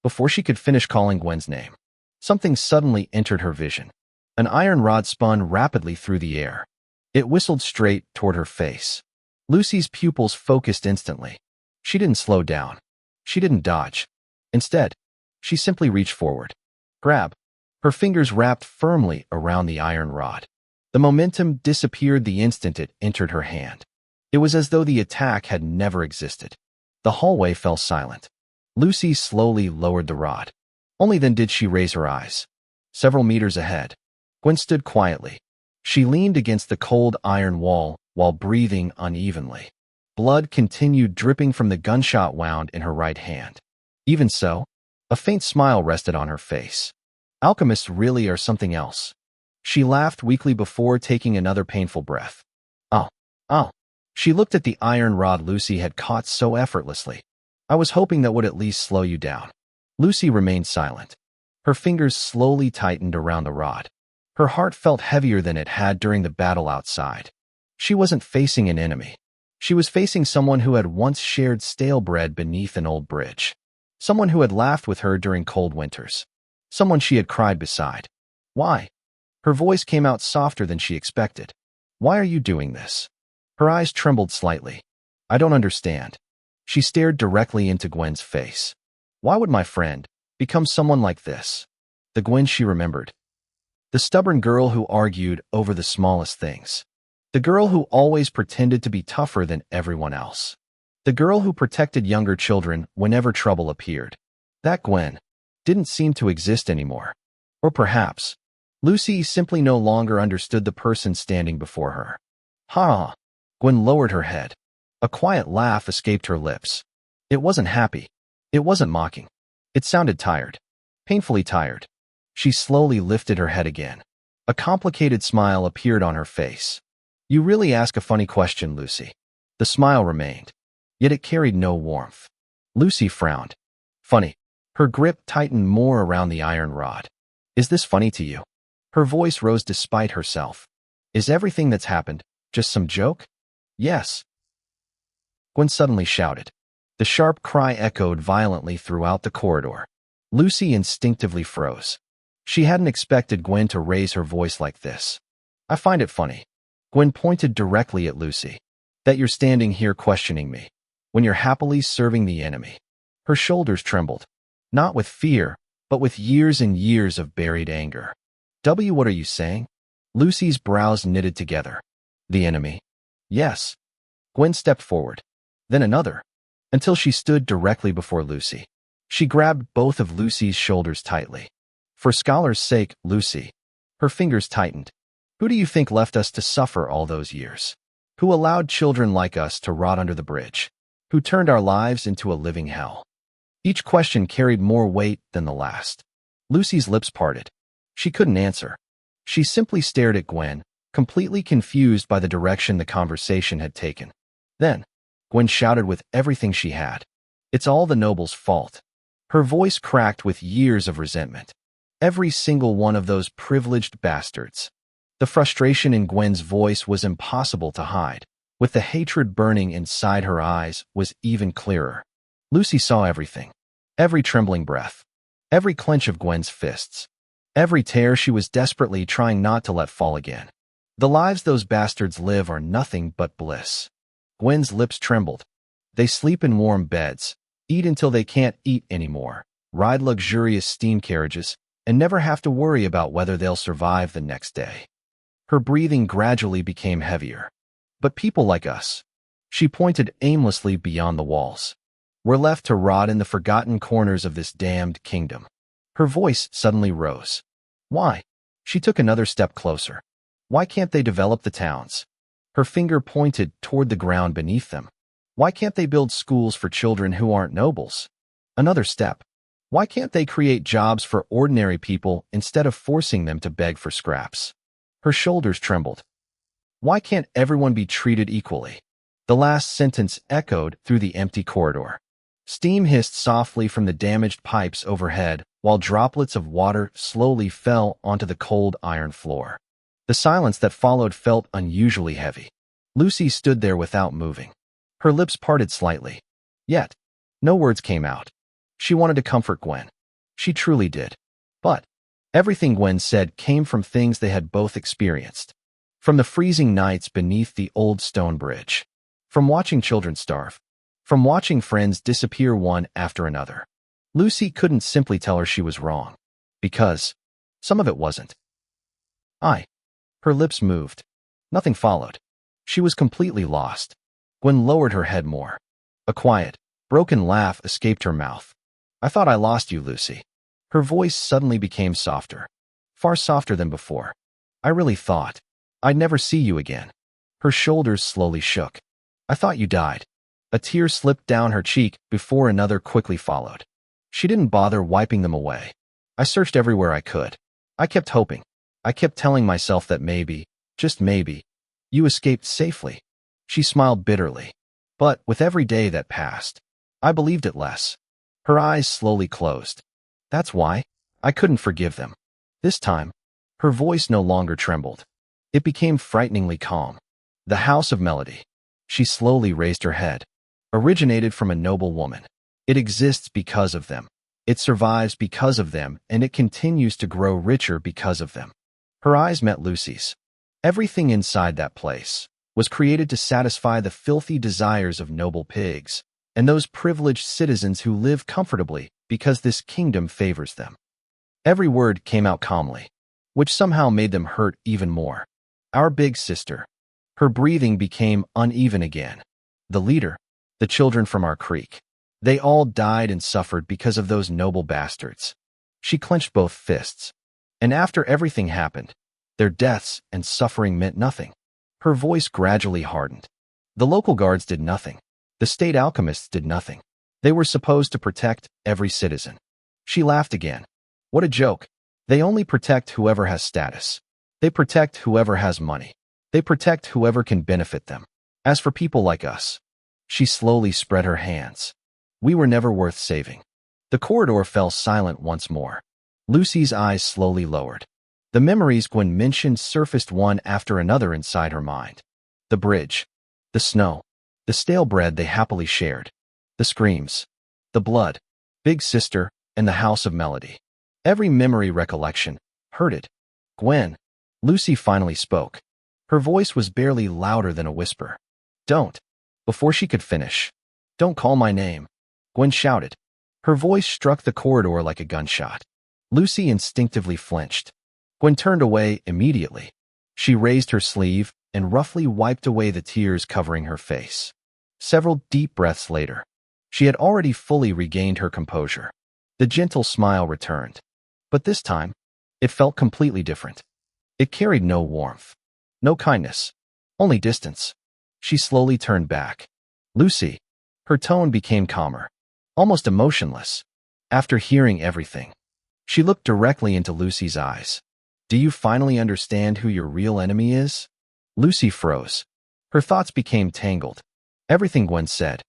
A: Before she could finish calling Gwen's name, something suddenly entered her vision. An iron rod spun rapidly through the air. It whistled straight toward her face. Lucy's pupils focused instantly. She didn't slow down. She didn't dodge. Instead, she simply reached forward. Grab. Her fingers wrapped firmly around the iron rod. The momentum disappeared the instant it entered her hand. It was as though the attack had never existed. The hallway fell silent. Lucy slowly lowered the rod. Only then did she raise her eyes. Several meters ahead, Gwen stood quietly. She leaned against the cold iron wall while breathing unevenly. Blood continued dripping from the gunshot wound in her right hand. Even so, a faint smile rested on her face. Alchemists really are something else. She laughed weakly before taking another painful breath. Oh. She looked at the iron rod Lucy had caught so effortlessly. I was hoping that would at least slow you down. Lucy remained silent. Her fingers slowly tightened around the rod. Her heart felt heavier than it had during the battle outside. She wasn't facing an enemy. She was facing someone who had once shared stale bread beneath an old bridge. Someone who had laughed with her during cold winters. Someone she had cried beside. Why? Her voice came out softer than she expected. Why are you doing this? Her eyes trembled slightly. I don't understand. She stared directly into Gwen's face. Why would my friend become someone like this? The Gwen she remembered. The stubborn girl who argued over the smallest things. The girl who always pretended to be tougher than everyone else. The girl who protected younger children whenever trouble appeared. That Gwen didn't seem to exist anymore. Or perhaps, Lucy simply no longer understood the person standing before her. Ha! Gwen lowered her head. A quiet laugh escaped her lips. It wasn't happy. It wasn't mocking. It sounded tired. Painfully tired. She slowly lifted her head again. A complicated smile appeared on her face. You really ask a funny question, Lucy. The smile remained, yet it carried no warmth. Lucy frowned. Funny. Her grip tightened more around the iron rod. Is this funny to you? Her voice rose despite herself. Is everything that's happened just some joke? Yes. Gwen suddenly shouted. The sharp cry echoed violently throughout the corridor. Lucy instinctively froze. She hadn't expected Gwen to raise her voice like this. I find it funny. Gwen pointed directly at Lucy. That you're standing here questioning me, when you're happily serving the enemy. Her shoulders trembled. Not with fear, but with years and years of buried anger. What are you saying? Lucy's brows knitted together. The enemy. Yes. Gwen stepped forward. Then another. Until she stood directly before Lucy. She grabbed both of Lucy's shoulders tightly. For Scholar's sake, Lucy. Her fingers tightened. Who do you think left us to suffer all those years? Who allowed children like us to rot under the bridge? Who turned our lives into a living hell? Each question carried more weight than the last. Lucy's lips parted. She couldn't answer. She simply stared at Gwen, completely confused by the direction the conversation had taken. Then, Gwen shouted with everything she had. It's all the noble's fault. Her voice cracked with years of resentment. Every single one of those privileged bastards. The frustration in Gwen's voice was impossible to hide. With the hatred burning inside her eyes was even clearer. Lucy saw everything. Every trembling breath. Every clench of Gwen's fists. Every tear she was desperately trying not to let fall again. The lives those bastards live are nothing but bliss. Gwen's lips trembled. They sleep in warm beds, eat until they can't eat anymore, ride luxurious steam carriages, and never have to worry about whether they'll survive the next day. Her breathing gradually became heavier. But people like us, she pointed aimlessly beyond the walls, were left to rot in the forgotten corners of this damned kingdom. Her voice suddenly rose. Why? She took another step closer. Why can't they develop the towns? Her finger pointed toward the ground beneath them. Why can't they build schools for children who aren't nobles? Another step. Why can't they create jobs for ordinary people instead of forcing them to beg for scraps? Her shoulders trembled. Why can't everyone be treated equally? The last sentence echoed through the empty corridor. Steam hissed softly from the damaged pipes overhead, while droplets of water slowly fell onto the cold iron floor. The silence that followed felt unusually heavy. Lucy stood there without moving. Her lips parted slightly. Yet, no words came out. She wanted to comfort Gwen. She truly did. But Everything Gwen said came from things they had both experienced. From the freezing nights beneath the old stone bridge. From watching children starve. From watching friends disappear one after another. Lucy couldn't simply tell her she was wrong. Because some of it wasn't. Her lips moved. Nothing followed. She was completely lost. Gwen lowered her head more. A quiet, broken laugh escaped her mouth. I thought I lost you, Lucy. Her voice suddenly became softer. Far softer than before. I really thought I'd never see you again. Her shoulders slowly shook. I thought you died. A tear slipped down her cheek before another quickly followed. She didn't bother wiping them away. I searched everywhere I could. I kept hoping. I kept telling myself that maybe, just maybe, you escaped safely. She smiled bitterly. But with every day that passed, I believed it less. Her eyes slowly closed. That's why I couldn't forgive them. This time, her voice no longer trembled. It became frighteningly calm. The House of Melody. She slowly raised her head. Originated from a noble woman. It exists because of them. It survives because of them, and it continues to grow richer because of them. Her eyes met Lucy's. Everything inside that place was created to satisfy the filthy desires of noble pigs and those privileged citizens who live comfortably because this kingdom favors them. Every word came out calmly, which somehow made them hurt even more. Our big sister. Her breathing became uneven again. The leader, the children from our creek. They all died and suffered because of those noble bastards. She clenched both fists. And after everything happened, their deaths and suffering meant nothing. Her voice gradually hardened. The local guards did nothing. The state alchemists did nothing. They were supposed to protect every citizen. She laughed again. What a joke. They only protect whoever has status. They protect whoever has money. They protect whoever can benefit them. As for people like us, she slowly spread her hands. We were never worth saving. The corridor fell silent once more. Lucy's eyes slowly lowered. The memories Gwen mentioned surfaced one after another inside her mind. The bridge. The snow. The stale bread they happily shared. The screams. The blood. Big sister, and the House of Melody. Every memory recollection hurted. Gwen. Lucy finally spoke. Her voice was barely louder than a whisper. Don't. Before she could finish. Don't call my name. Gwen shouted. Her voice struck the corridor like a gunshot. Lucy instinctively flinched. Gwen turned away immediately. She raised her sleeve and roughly wiped away the tears covering her face. Several deep breaths later, she had already fully regained her composure. The gentle smile returned. But this time, it felt completely different. It carried no warmth, no kindness, only distance. She slowly turned back. Lucy. Her tone became calmer, almost emotionless. After hearing everything, she looked directly into Lucy's eyes. Do you finally understand who your real enemy is? Lucy froze. Her thoughts became tangled. Everything Gwen said,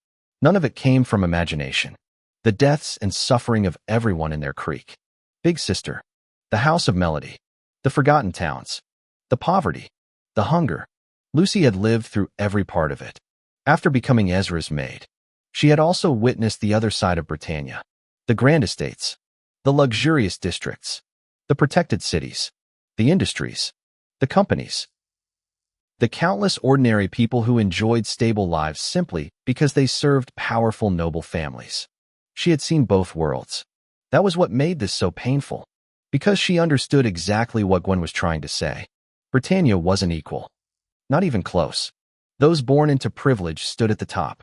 A: none of it came from imagination. The deaths and suffering of everyone in their creek. Big sister. The House of Melody. The forgotten towns. The poverty. The hunger. Lucy had lived through every part of it. After becoming Ezra's maid, she had also witnessed the other side of Britannia. The grand estates. The luxurious districts. The protected cities. The industries. The companies. The countless ordinary people who enjoyed stable lives simply because they served powerful noble families. She had seen both worlds. That was what made this so painful. Because she understood exactly what Gwen was trying to say. Britannia wasn't equal. Not even close. Those born into privilege stood at the top.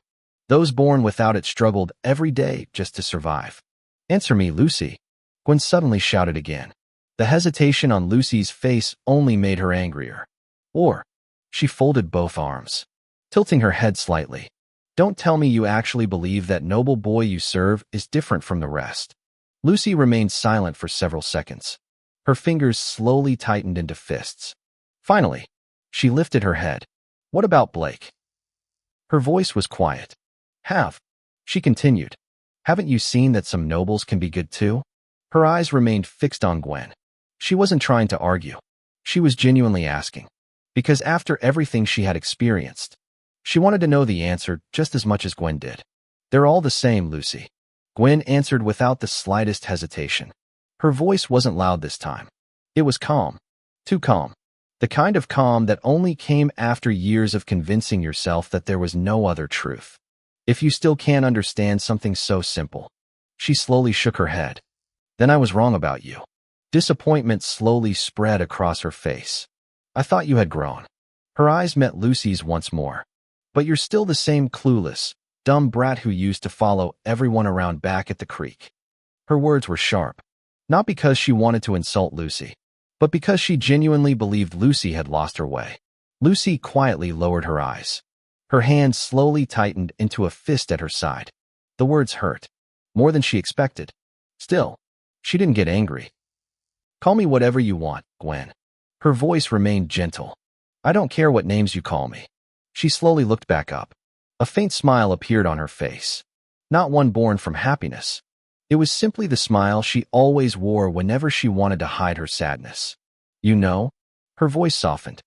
A: Those born without it struggled every day just to survive. Answer me, Lucy. Gwen suddenly shouted again. The hesitation on Lucy's face only made her angrier. Or, she folded both arms, tilting her head slightly. Don't tell me you actually believe that noble boy you serve is different from the rest. Lucy remained silent for several seconds. Her fingers slowly tightened into fists. Finally, she lifted her head. What about Blake? Her voice was quiet. She continued. Haven't you seen that some nobles can be good too? Her eyes remained fixed on Gwen. She wasn't trying to argue. She was genuinely asking. Because after everything she had experienced, she wanted to know the answer just as much as Gwen did. They're all the same, Lucy. Gwen answered without the slightest hesitation. Her voice wasn't loud this time. It was calm. Too calm. The kind of calm that only came after years of convincing yourself that there was no other truth. If you still can't understand something so simple. She slowly shook her head. Then I was wrong about you. Disappointment slowly spread across her face. I thought you had grown. Her eyes met Lucy's once more. But you're still the same clueless, dumb brat who used to follow everyone around back at the creek. Her words were sharp. Not because she wanted to insult Lucy, but because she genuinely believed Lucy had lost her way. Lucy quietly lowered her eyes. Her hand slowly tightened into a fist at her side. The words hurt. More than she expected. Still, she didn't get angry. Call me whatever you want, Gwen. Her voice remained gentle. I don't care what names you call me. She slowly looked back up. A faint smile appeared on her face. Not one born from happiness. It was simply the smile she always wore whenever she wanted to hide her sadness. You know? Her voice softened.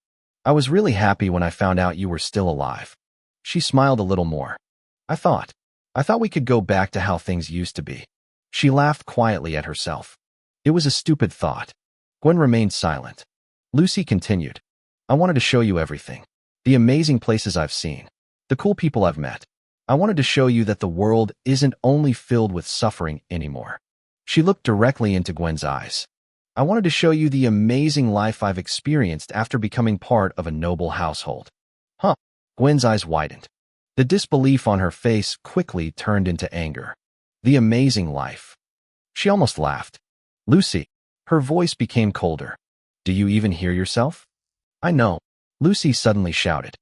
A: I was really happy when I found out you were still alive. She smiled a little more. I thought we could go back to how things used to be. She laughed quietly at herself. It was a stupid thought. Gwen remained silent. Lucy continued. I wanted to show you everything. The amazing places I've seen. The cool people I've met. I wanted to show you that the world isn't only filled with suffering anymore. She looked directly into Gwen's eyes. I wanted to show you the amazing life I've experienced after becoming part of a noble household. Huh? Gwen's eyes widened. The disbelief on her face quickly turned into anger. The amazing life. She almost laughed. Lucy. Her voice became colder. Do you even hear yourself? I know. Lucy suddenly shouted.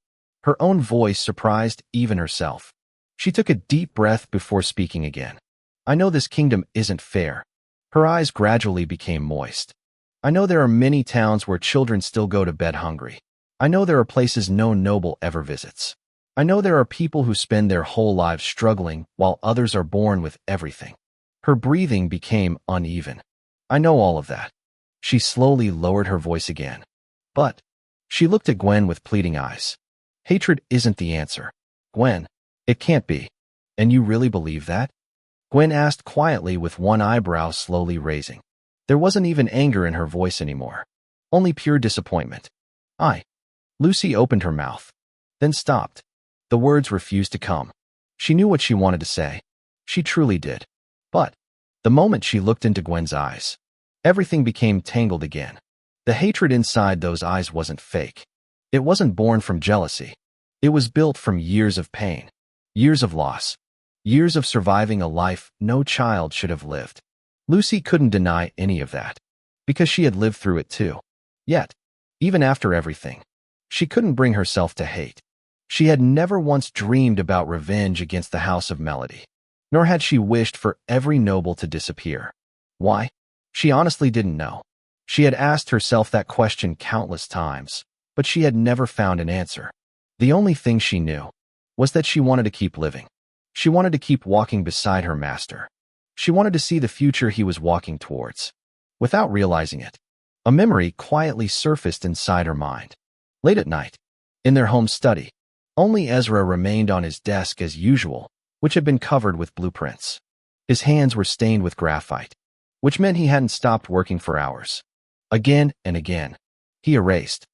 A: Her own voice surprised even herself. She took a deep breath before speaking again. I know this kingdom isn't fair. Her eyes gradually became moist. I know there are many towns where children still go to bed hungry. I know there are places no noble ever visits. I know there are people who spend their whole lives struggling while others are born with everything. Her breathing became uneven. I know all of that. She slowly lowered her voice again. But she looked at Gwen with pleading eyes. Hatred isn't the answer. Gwen, it can't be. And you really believe that? Gwen asked quietly with one eyebrow slowly raising. There wasn't even anger in her voice anymore. Only pure disappointment. Lucy opened her mouth. Then stopped. The words refused to come. She knew what she wanted to say. She truly did. But the moment she looked into Gwen's eyes, everything became tangled again. The hatred inside those eyes wasn't fake. It wasn't born from jealousy. It was built from years of pain, years of loss, years of surviving a life no child should have lived. Lucy couldn't deny any of that, because she had lived through it too. Yet, even after everything, she couldn't bring herself to hate. She had never once dreamed about revenge against the House of Melody, nor had she wished for every noble to disappear. Why? She honestly didn't know. She had asked herself that question countless times, but she had never found an answer. The only thing she knew was that she wanted to keep living. She wanted to keep walking beside her master. She wanted to see the future he was walking towards. Without realizing it, a memory quietly surfaced inside her mind. Late at night, in their home study, only Ezra remained on his desk as usual, which had been covered with blueprints. His hands were stained with graphite, which meant he hadn't stopped working for hours. Again and again, he erased,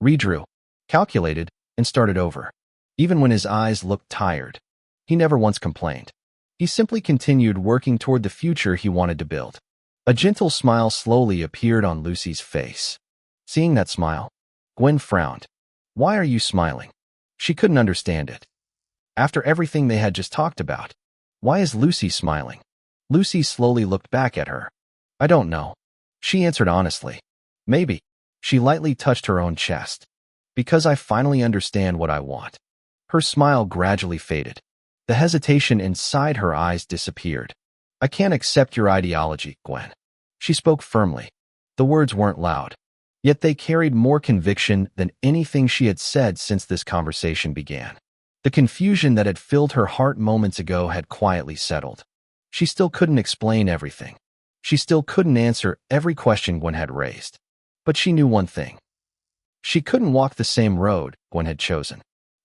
A: redrew, calculated, and started over. Even when his eyes looked tired, he never once complained. He simply continued working toward the future he wanted to build. A gentle smile slowly appeared on Lucy's face. Seeing that smile, Gwen frowned. Why are you smiling? She couldn't understand it. After everything they had just talked about, why is Lucy smiling? Lucy slowly looked back at her. I don't know. She answered honestly. Maybe. She lightly touched her own chest. Because I finally understand what I want. Her smile gradually faded. The hesitation inside her eyes disappeared. I can't accept your ideology, Gwen. She spoke firmly. The words weren't loud, yet they carried more conviction than anything she had said since this conversation began. The confusion that had filled her heart moments ago had quietly settled. She still couldn't explain everything. She still couldn't answer every question Gwen had raised. But she knew one thing. She couldn't walk the same road Gwen had chosen.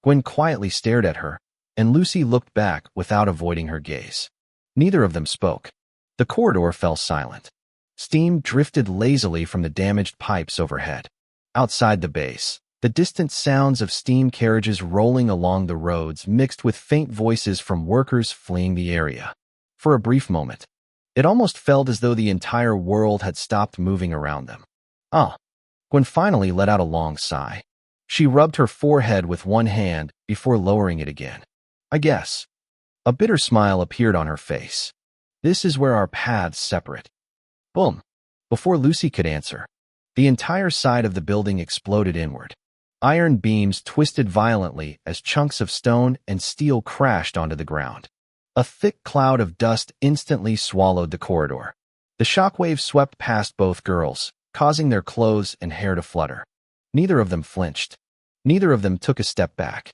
A: Gwen quietly stared at her, and Lucy looked back without avoiding her gaze. Neither of them spoke. The corridor fell silent. Steam drifted lazily from the damaged pipes overhead. Outside the base, the distant sounds of steam carriages rolling along the roads mixed with faint voices from workers fleeing the area. For a brief moment, it almost felt as though the entire world had stopped moving around them. Gwen finally let out a long sigh. She rubbed her forehead with one hand before lowering it again. I guess. A bitter smile appeared on her face. This is where our paths separate. Boom. Before Lucy could answer, the entire side of the building exploded inward. Iron beams twisted violently as chunks of stone and steel crashed onto the ground. A thick cloud of dust instantly swallowed the corridor. The shockwave swept past both girls, causing their clothes and hair to flutter. Neither of them flinched. Neither of them took a step back.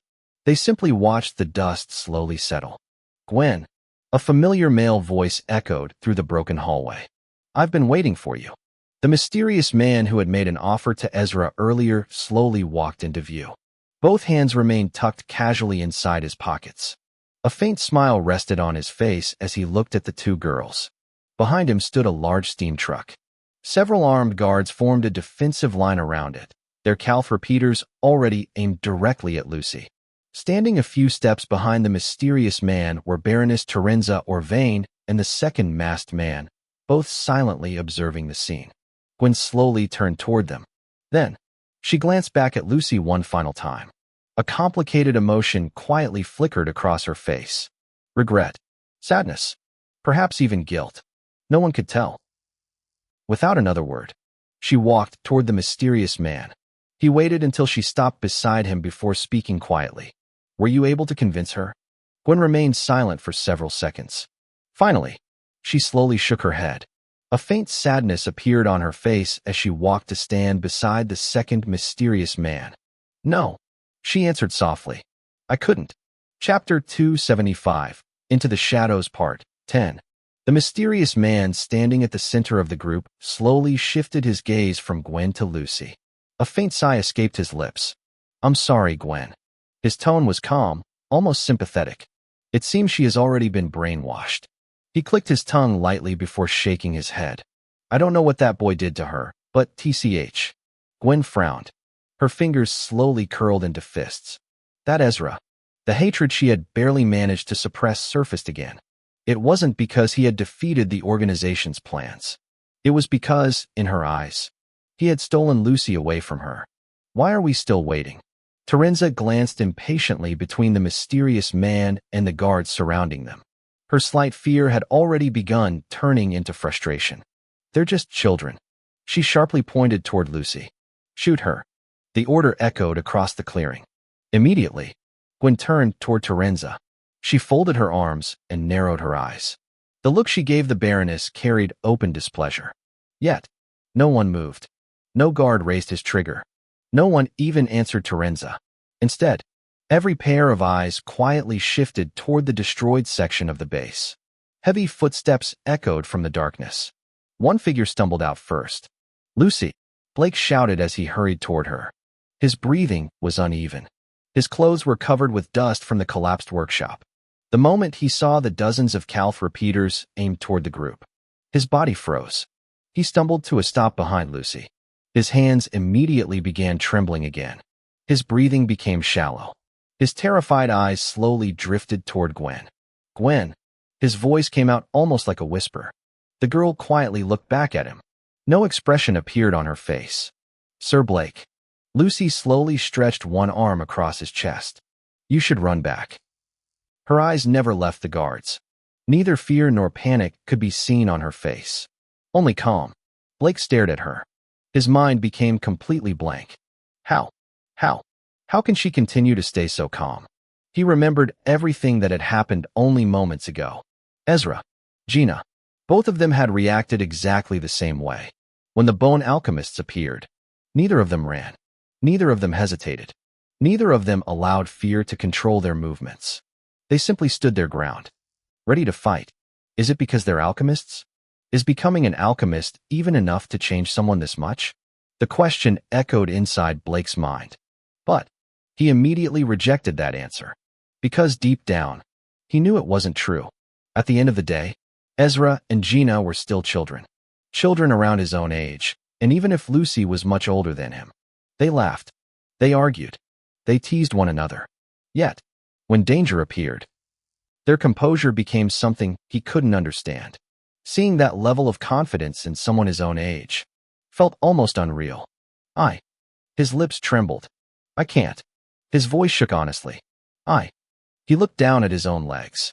A: They simply watched the dust slowly settle. Gwen, a familiar male voice echoed through the broken hallway. I've been waiting for you. The mysterious man who had made an offer to Ezra earlier slowly walked into view. Both hands remained tucked casually inside his pockets. A faint smile rested on his face as he looked at the two girls. Behind him stood a large steam truck. Several armed guards formed a defensive line around it, their Calf repeaters already aimed directly at Lucy. Standing a few steps behind the mysterious man were Baroness Terenza Orvain and the second masked man, both silently observing the scene. Gwen slowly turned toward them. Then, she glanced back at Lucy one final time. A complicated emotion quietly flickered across her face. Regret, sadness, perhaps even guilt. No one could tell. Without another word, she walked toward the mysterious man. He waited until she stopped beside him before speaking quietly. Were you able to convince her? Gwen remained silent for several seconds. Finally, she slowly shook her head. A faint sadness appeared on her face as she walked to stand beside the second mysterious man. No, she answered softly. I couldn't. Chapter 275, Into the Shadows Part 10. The mysterious man standing at the center of the group slowly shifted his gaze from Gwen to Lucy. A faint sigh escaped his lips. I'm sorry, Gwen. His tone was calm, almost sympathetic. It seems she has already been brainwashed. He clicked his tongue lightly before shaking his head. I don't know what that boy did to her, but TCH. Gwen frowned. Her fingers slowly curled into fists. That Ezra. The hatred she had barely managed to suppress surfaced again. It wasn't because he had defeated the organization's plans. It was because, in her eyes, he had stolen Lucy away from her. Why are we still waiting? Terenza glanced impatiently between the mysterious man and the guards surrounding them. Her slight fear had already begun turning into frustration. They're just children. She sharply pointed toward Lucy. Shoot her. The order echoed across the clearing. Immediately, Gwen turned toward Terenza. She folded her arms and narrowed her eyes. The look she gave the Baroness carried open displeasure. Yet, no one moved. No guard raised his trigger. No one even answered Terenza. Instead, every pair of eyes quietly shifted toward the destroyed section of the base. Heavy footsteps echoed from the darkness. One figure stumbled out first. Lucy, Blake shouted as he hurried toward her. His breathing was uneven. His clothes were covered with dust from the collapsed workshop. The moment he saw the dozens of Calf repeaters aimed toward the group, his body froze. He stumbled to a stop behind Lucy. His hands immediately began trembling again. His breathing became shallow. His terrified eyes slowly drifted toward Gwen. Gwen. His voice came out almost like a whisper. The girl quietly looked back at him. No expression appeared on her face. Sir Blake. Lucy slowly stretched one arm across his chest. You should run back. Her eyes never left the guards. Neither fear nor panic could be seen on her face. Only calm. Blake stared at her. His mind became completely blank. How can she continue to stay so calm? He remembered everything that had happened only moments ago. Ezra, Gina, both of them had reacted exactly the same way. When the bone alchemists appeared, neither of them ran. Neither of them hesitated. Neither of them allowed fear to control their movements. They simply stood their ground, ready to fight. Is it because they're alchemists? Is becoming an alchemist even enough to change someone this much? The question echoed inside Blake's mind. But he immediately rejected that answer. Because deep down, he knew it wasn't true. At the end of the day, Ezra and Gina were still children. children around his own age, and even if Lucy was much older than him. They laughed. They argued. They teased one another. Yet, when danger appeared, their composure became something he couldn't understand. Seeing that level of confidence in someone his own age felt almost unreal. His lips trembled. I can't. His voice shook honestly. He looked down at his own legs.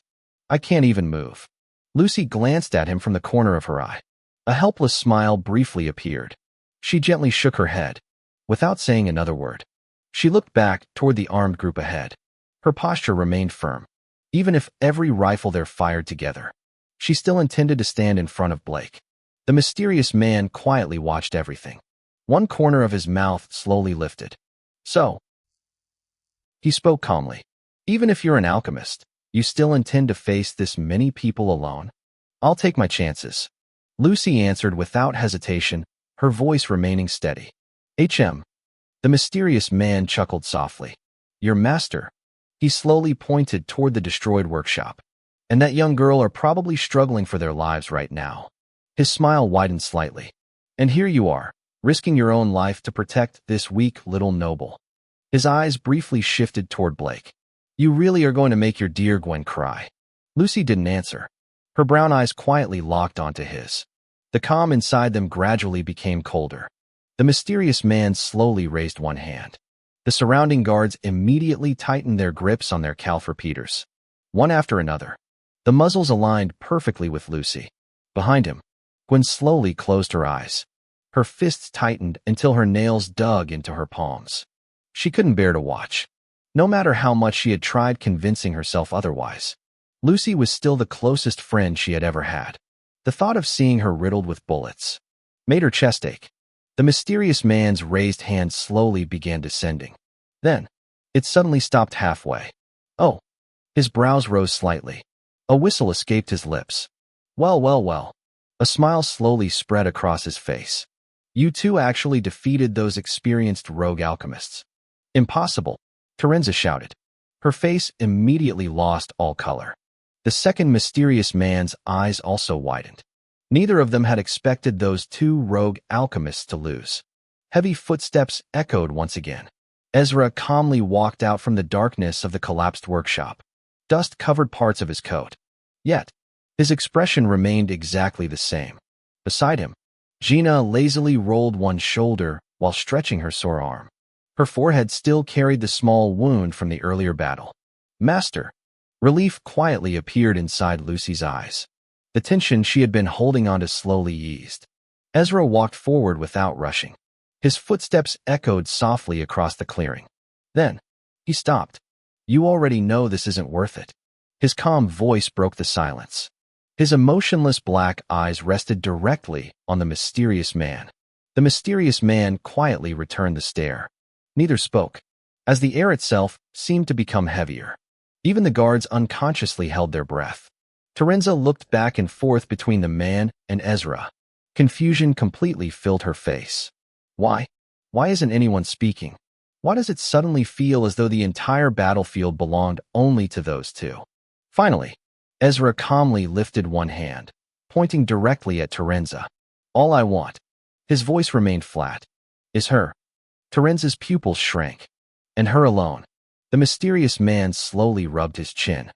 A: I can't even move. Lucy glanced at him from the corner of her eye. A helpless smile briefly appeared. She gently shook her head, without saying another word. She looked back toward the armed group ahead. Her posture remained firm. Even if every rifle there fired together, she still intended to stand in front of Blake. The mysterious man quietly watched everything. One corner of his mouth slowly lifted. So, he spoke calmly. Even if you're an alchemist, you still intend to face this many people alone? I'll take my chances. Lucy answered without hesitation, her voice remaining steady. The mysterious man chuckled softly. Your master. He slowly pointed toward the destroyed workshop. And that young girl are probably struggling for their lives right now. His smile widened slightly. And here you are, risking your own life to protect this weak little noble. His eyes briefly shifted toward Blake. You really are going to make your dear Gwen cry. Lucy didn't answer. Her brown eyes quietly locked onto his. The calm inside them gradually became colder. The mysterious man slowly raised one hand. The surrounding guards immediately tightened their grips on their calf repeaters. One after another. The muzzles aligned perfectly with Lucy. Behind him, Gwen slowly closed her eyes. Her fists tightened until her nails dug into her palms. She couldn't bear to watch. No matter how much she had tried convincing herself otherwise, Lucy was still the closest friend she had ever had. The thought of seeing her riddled with bullets made her chest ache. The mysterious man's raised hand slowly began descending. Then, it suddenly stopped halfway. Oh. His brows rose slightly. A whistle escaped his lips. Well. A smile slowly spread across his face. You two actually defeated those experienced rogue alchemists. Impossible, Terenza shouted. Her face immediately lost all color. The second mysterious man's eyes also widened. Neither of them had expected those two rogue alchemists to lose. Heavy footsteps echoed once again. Ezra calmly walked out from the darkness of the collapsed workshop. Dust covered parts of his coat. Yet, his expression remained exactly the same. Beside him, Gina lazily rolled one shoulder while stretching her sore arm. Her forehead still carried the small wound from the earlier battle. Master. Relief quietly appeared inside Lucy's eyes. The tension she had been holding onto slowly eased. Ezra walked forward without rushing. His footsteps echoed softly across the clearing. Then, he stopped. You already know this isn't worth it. His calm voice broke the silence. His emotionless black eyes rested directly on the mysterious man. The mysterious man quietly returned the stare. Neither spoke, as the air itself seemed to become heavier. Even the guards unconsciously held their breath. Terenza looked back and forth between the man and Ezra. Confusion completely filled her face. Why? Why isn't anyone speaking? Why does it suddenly feel as though the entire battlefield belonged only to those two? Finally, Ezra calmly lifted one hand, pointing directly at Terenza. All I want, his voice remained flat, is her. Terenza's pupils shrank. And her alone. The mysterious man slowly rubbed his chin.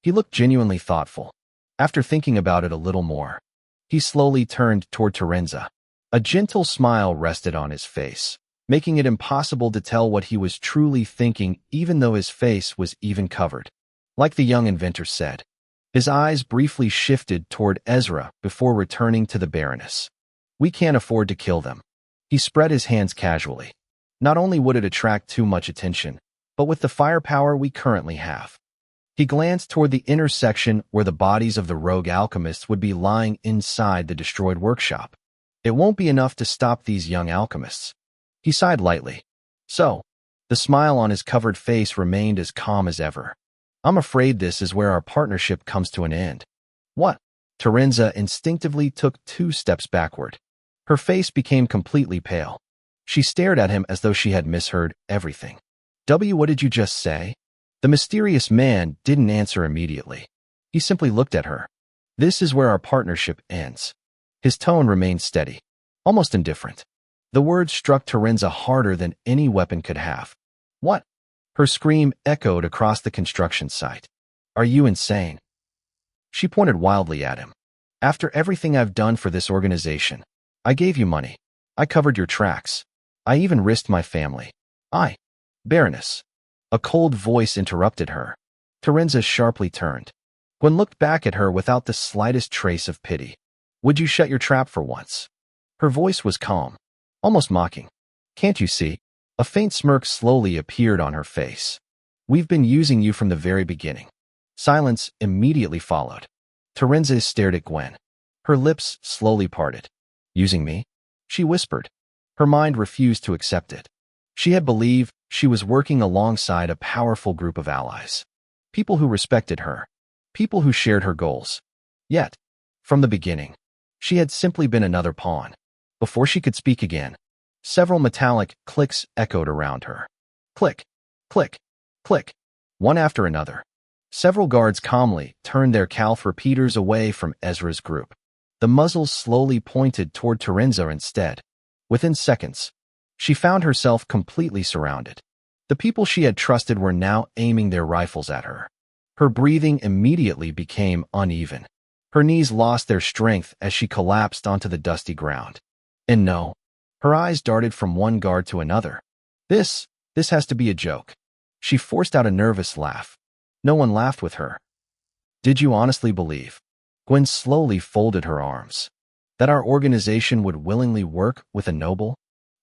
A: He looked genuinely thoughtful. After thinking about it a little more, he slowly turned toward Terenza. A gentle smile rested on his face, making it impossible to tell what he was truly thinking even though his face was even covered. Like the young inventor said, his eyes briefly shifted toward Ezra before returning to the Baroness. We can't afford to kill them. He spread his hands casually. Not only would it attract too much attention, but with the firepower we currently have. He glanced toward the intersection where the bodies of the rogue alchemists would be lying inside the destroyed workshop. It won't be enough to stop these young alchemists. He sighed lightly. So, the smile on his covered face remained as calm as ever. I'm afraid this is where our partnership comes to an end. What? Terenza instinctively took 2 steps backward. Her face became completely pale. She stared at him as though she had misheard everything. What did you just say? The mysterious man didn't answer immediately. He simply looked at her. This is where our partnership ends. His tone remained steady, almost indifferent. The words struck Terenza harder than any weapon could have. What? Her scream echoed across the construction site. Are you insane? She pointed wildly at him. After everything I've done for this organization, I gave you money. I covered your tracks. I even risked my family. Baroness. A cold voice interrupted her. Terenza sharply turned. Gwen looked back at her without the slightest trace of pity. Would you shut your trap for once? Her voice was calm, almost mocking. Can't you see? A faint smirk slowly appeared on her face. We've been using you from the very beginning. Silence immediately followed. Terenza stared at Gwen. Her lips slowly parted. Using me? She whispered. Her mind refused to accept it. She had believed she was working alongside a powerful group of allies. People who respected her. People who shared her goals. Yet, from the beginning, she had simply been another pawn. Before she could speak again, several metallic clicks echoed around her. Click, click, click, one after another. Several guards calmly turned their calf repeaters away from Ezra's group. The muzzles slowly pointed toward Terenza instead. Within seconds, she found herself completely surrounded. The people she had trusted were now aiming their rifles at her. Her breathing immediately became uneven. Her knees lost their strength as she collapsed onto the dusty ground. And no, her eyes darted from one guard to another. This has to be a joke. She forced out a nervous laugh. No one laughed with her. Did you honestly believe? Gwen slowly folded her arms. That our organization would willingly work with a noble?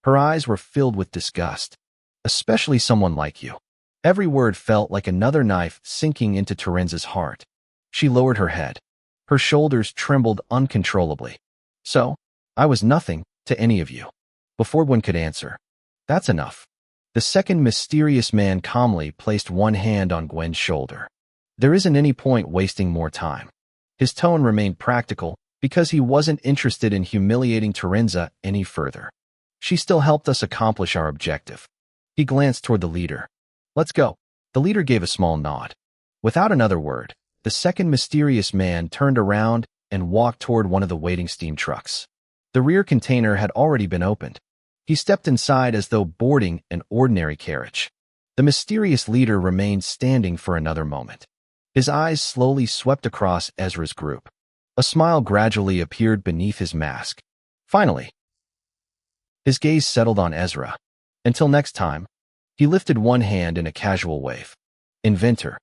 A: Her eyes were filled with disgust. Especially someone like you. Every word felt like another knife sinking into Terenza's heart. She lowered her head. Her shoulders trembled uncontrollably. So, I was nothing to any of you. Before Gwen could answer. That's enough. The second mysterious man calmly placed one hand on Gwen's shoulder. There isn't any point wasting more time. His tone remained practical because he wasn't interested in humiliating Terenza any further. She still helped us accomplish our objective. He glanced toward the leader. Let's go. The leader gave a small nod. Without another word, the second mysterious man turned around and walked toward one of the waiting steam trucks. The rear container had already been opened. He stepped inside as though boarding an ordinary carriage. The mysterious leader remained standing for another moment. His eyes slowly swept across Ezra's group. A smile gradually appeared beneath his mask. Finally, his gaze settled on Ezra. Until next time, he lifted one hand in a casual wave. Inventor.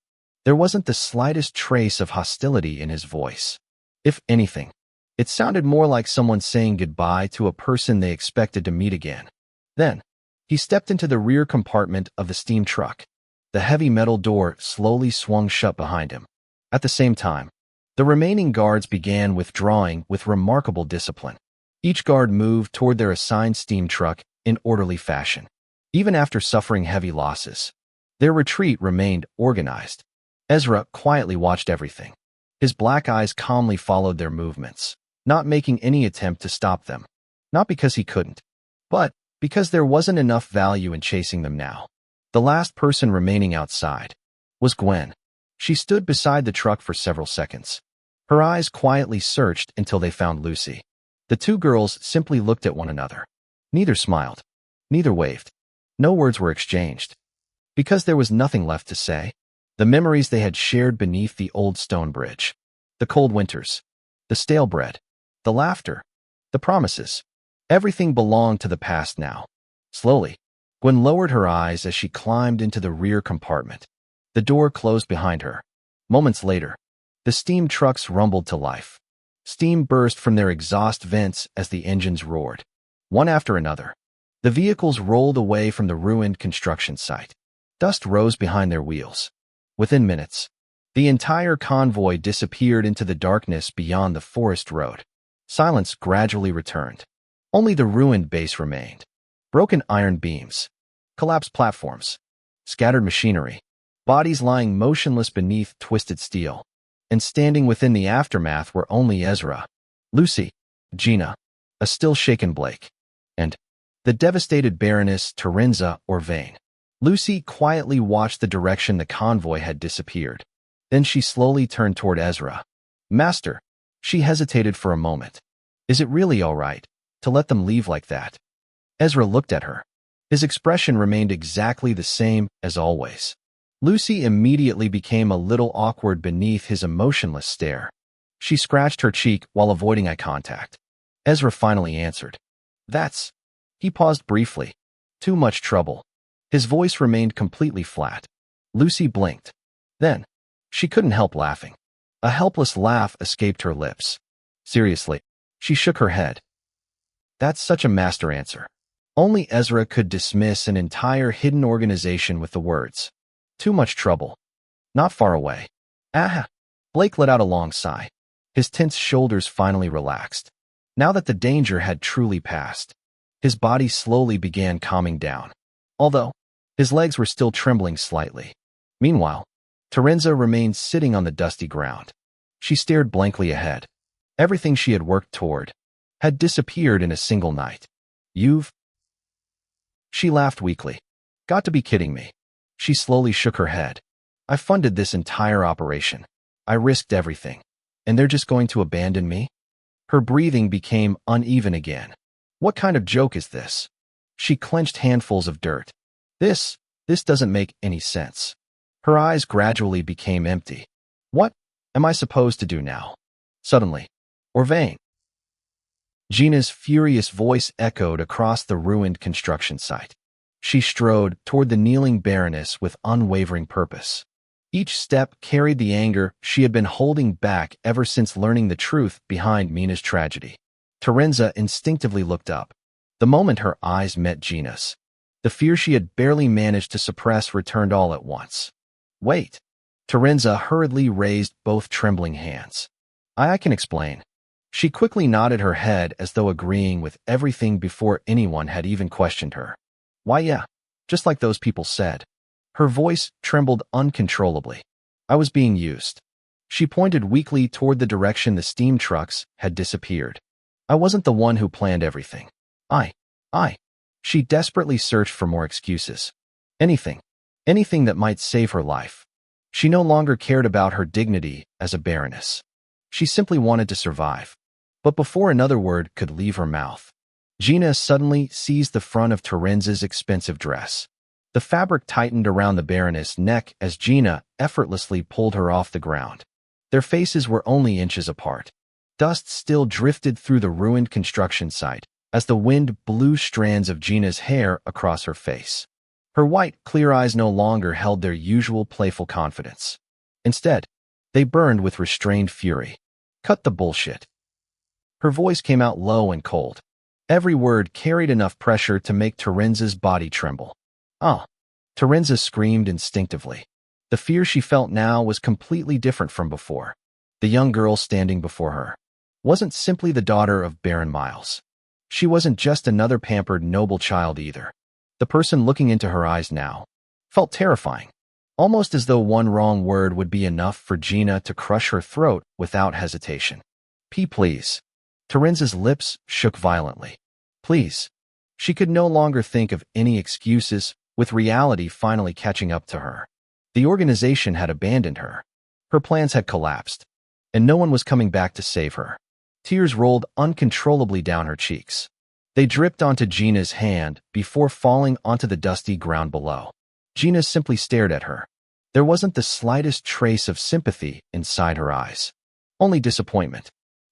A: There wasn't the slightest trace of hostility in his voice. If anything, it sounded more like someone saying goodbye to a person they expected to meet again. Then, he stepped into the rear compartment of the steam truck. The heavy metal door slowly swung shut behind him. At the same time, the remaining guards began withdrawing with remarkable discipline. Each guard moved toward their assigned steam truck in orderly fashion. Even after suffering heavy losses, their retreat remained organized. Ezra quietly watched everything. His black eyes calmly followed their movements, not making any attempt to stop them. Not because he couldn't, but because there wasn't enough value in chasing them now. The last person remaining outside was Gwen. She stood beside the truck for several seconds. Her eyes quietly searched until they found Lucy. The two girls simply looked at one another. Neither smiled. Neither waved. No words were exchanged. Because there was nothing left to say. The memories they had shared beneath the old stone bridge. The cold winters. The stale bread. The laughter. The promises. Everything belonged to the past now. Slowly, Gwen lowered her eyes as she climbed into the rear compartment. The door closed behind her. Moments later, the steam trucks rumbled to life. Steam burst from their exhaust vents as the engines roared. One after another, the vehicles rolled away from the ruined construction site. Dust rose behind their wheels. Within minutes, the entire convoy disappeared into the darkness beyond the forest road. Silence gradually returned. Only the ruined base remained. Broken iron beams, collapsed platforms, scattered machinery, bodies lying motionless beneath twisted steel. And standing within the aftermath were only Ezra, Lucy, Gina, a still-shaken Blake, and the devastated Baroness Terenza Orvain. Lucy quietly watched the direction the convoy had disappeared. Then she slowly turned toward Ezra. Master. She hesitated for a moment. Is it really all right to let them leave like that? Ezra looked at her. His expression remained exactly the same as always. Lucy immediately became a little awkward beneath his emotionless stare. She scratched her cheek while avoiding eye contact. Ezra finally answered. That's... He paused briefly. Too much trouble. His voice remained completely flat. Lucy blinked. Then, she couldn't help laughing. A helpless laugh escaped her lips. Seriously, she shook her head. That's such a master answer. Only Ezra could dismiss an entire hidden organization with the words, too much trouble. Not far away. Ah! Blake let out a long sigh. His tense shoulders finally relaxed. Now that the danger had truly passed, his body slowly began calming down, although his legs were still trembling slightly. Meanwhile, Terenza remained sitting on the dusty ground. She stared blankly ahead. Everything she had worked toward had disappeared in a single night. You've... She laughed weakly. Got to be kidding me. She slowly shook her head. I funded this entire operation. I risked everything. And they're just going to abandon me? Her breathing became uneven again. What kind of joke is this? She clenched handfuls of dirt. This doesn't make any sense. Her eyes gradually became empty. What am I supposed to do now? Suddenly. Orvain. Gina's furious voice echoed across the ruined construction site. She strode toward the kneeling Baroness with unwavering purpose. Each step carried the anger she had been holding back ever since learning the truth behind Mina's tragedy. Terenza instinctively looked up. The moment her eyes met Gina's, the fear she had barely managed to suppress returned all at once. Wait. Terenza hurriedly raised both trembling hands. I can explain. She quickly nodded her head as though agreeing with everything before anyone had even questioned her. Why, yeah, just like those people said. Her voice trembled uncontrollably. I was being used. She pointed weakly toward the direction the steam trucks had disappeared. I wasn't the one who planned everything. I. She desperately searched for more excuses. Anything that might save her life. She no longer cared about her dignity as a baroness. She simply wanted to survive. But before another word could leave her mouth, Gina suddenly seized the front of Terenza's expensive dress. The fabric tightened around the Baroness' neck as Gina effortlessly pulled her off the ground. Their faces were only inches apart. Dust still drifted through the ruined construction site as the wind blew strands of Gina's hair across her face. Her white, clear eyes no longer held their usual playful confidence. Instead, they burned with restrained fury. Cut the bullshit. Her voice came out low and cold. Every word carried enough pressure to make Terenza's body tremble. Terenza screamed instinctively. The fear she felt now was completely different from before. The young girl standing before her wasn't simply the daughter of Baron Miles. She wasn't just another pampered noble child either. The person looking into her eyes now felt terrifying, almost as though one wrong word would be enough for Gina to crush her throat without hesitation. Please. Terenza's lips shook violently. Please. She could no longer think of any excuses, with reality finally catching up to her. The organization had abandoned her. Her plans had collapsed, and no one was coming back to save her. Tears rolled uncontrollably down her cheeks. They dripped onto Gina's hand before falling onto the dusty ground below. Gina simply stared at her. There wasn't the slightest trace of sympathy inside her eyes. Only disappointment.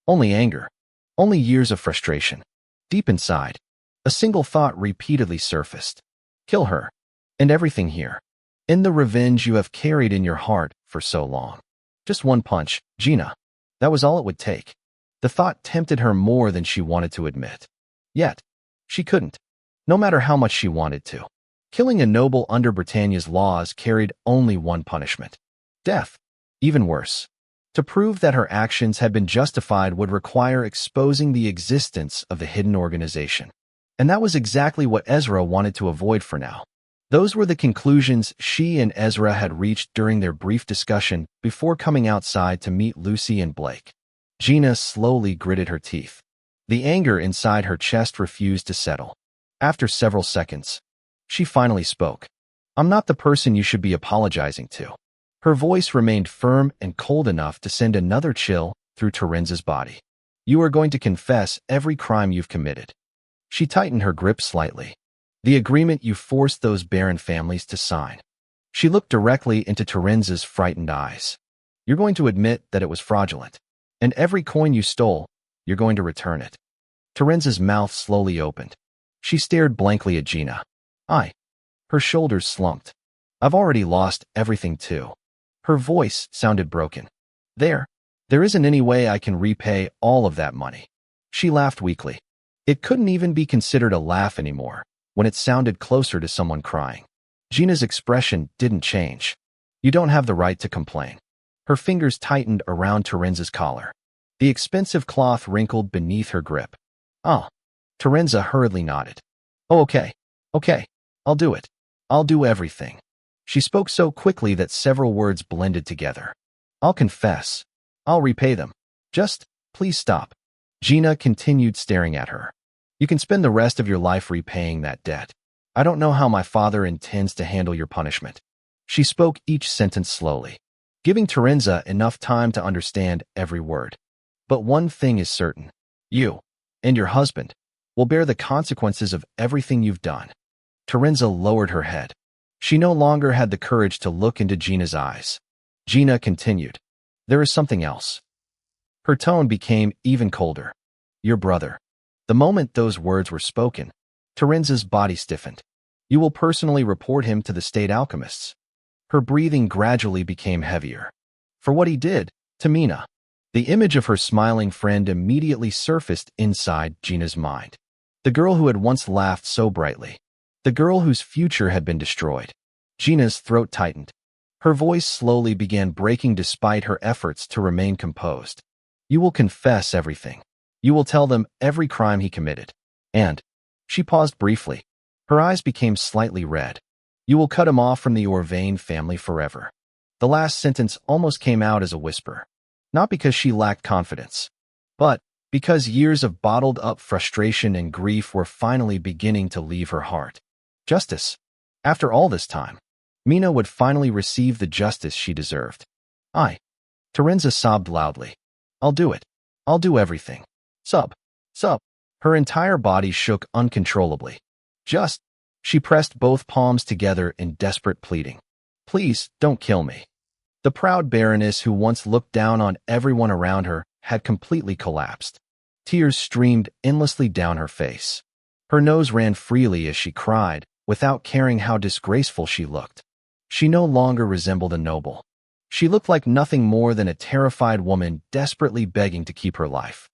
A: Only anger. Only years of frustration. Deep inside, a single thought repeatedly surfaced. Kill her. And everything here. End the revenge you have carried in your heart for so long. Just one punch, Gina. That was all it would take. The thought tempted her more than she wanted to admit. Yet, she couldn't, no matter how much she wanted to. Killing a noble under Britannia's laws carried only one punishment. Death. Even worse. To prove that her actions had been justified would require exposing the existence of the hidden organization. And that was exactly what Ezra wanted to avoid for now. Those were the conclusions she and Ezra had reached during their brief discussion before coming outside to meet Lucy and Blake. Gina slowly gritted her teeth. The anger inside her chest refused to settle. After several seconds, she finally spoke. I'm not the person you should be apologizing to. Her voice remained firm and cold enough to send another chill through Terenza's body. You are going to confess every crime you've committed. She tightened her grip slightly. The agreement you forced those barren families to sign. She looked directly into Terenza's frightened eyes. You're going to admit that it was fraudulent. And every coin you stole, you're going to return it. Terenza's mouth slowly opened. She stared blankly at Gina. Her shoulders slumped. I've already lost everything too. Her voice sounded broken. There isn't any way I can repay all of that money. She laughed weakly. It couldn't even be considered a laugh anymore, when it sounded closer to someone crying. Gina's expression didn't change. You don't have the right to complain. Her fingers tightened around Terenza's collar. The expensive cloth wrinkled beneath her grip. Oh. Terenza hurriedly nodded. Oh, okay. I'll do it. I'll do everything. She spoke so quickly that several words blended together. I'll confess. I'll repay them. Just, please stop. Gina continued staring at her. You can spend the rest of your life repaying that debt. I don't know how my father intends to handle your punishment. She spoke each sentence slowly, giving Terenza enough time to understand every word. But one thing is certain. You and your husband will bear the consequences of everything you've done. Terenza lowered her head. She no longer had the courage to look into Gina's eyes. Gina continued. There is something else. Her tone became even colder. Your brother. The moment those words were spoken, Terenza's body stiffened. You will personally report him to the state alchemists. Her breathing gradually became heavier. For what he did to Mina. The image of her smiling friend immediately surfaced inside Gina's mind. The girl who had once laughed so brightly. The girl whose future had been destroyed. Gina's throat tightened. Her voice slowly began breaking despite her efforts to remain composed. You will confess everything. You will tell them every crime he committed. And, she paused briefly. Her eyes became slightly red. You will cut him off from the Orvain family forever. The last sentence almost came out as a whisper. Not because she lacked confidence, but because years of bottled-up frustration and grief were finally beginning to leave her heart. Justice. After all this time, Mina would finally receive the justice she deserved. Terenza sobbed loudly. I'll do it. I'll do everything. Sub. Her entire body shook uncontrollably. She pressed both palms together in desperate pleading. Please, don't kill me. The proud baroness who once looked down on everyone around her had completely collapsed. Tears streamed endlessly down her face. Her nose ran freely as she cried, without caring how disgraceful she looked. She no longer resembled a noble. She looked like nothing more than a terrified woman desperately begging to keep her life.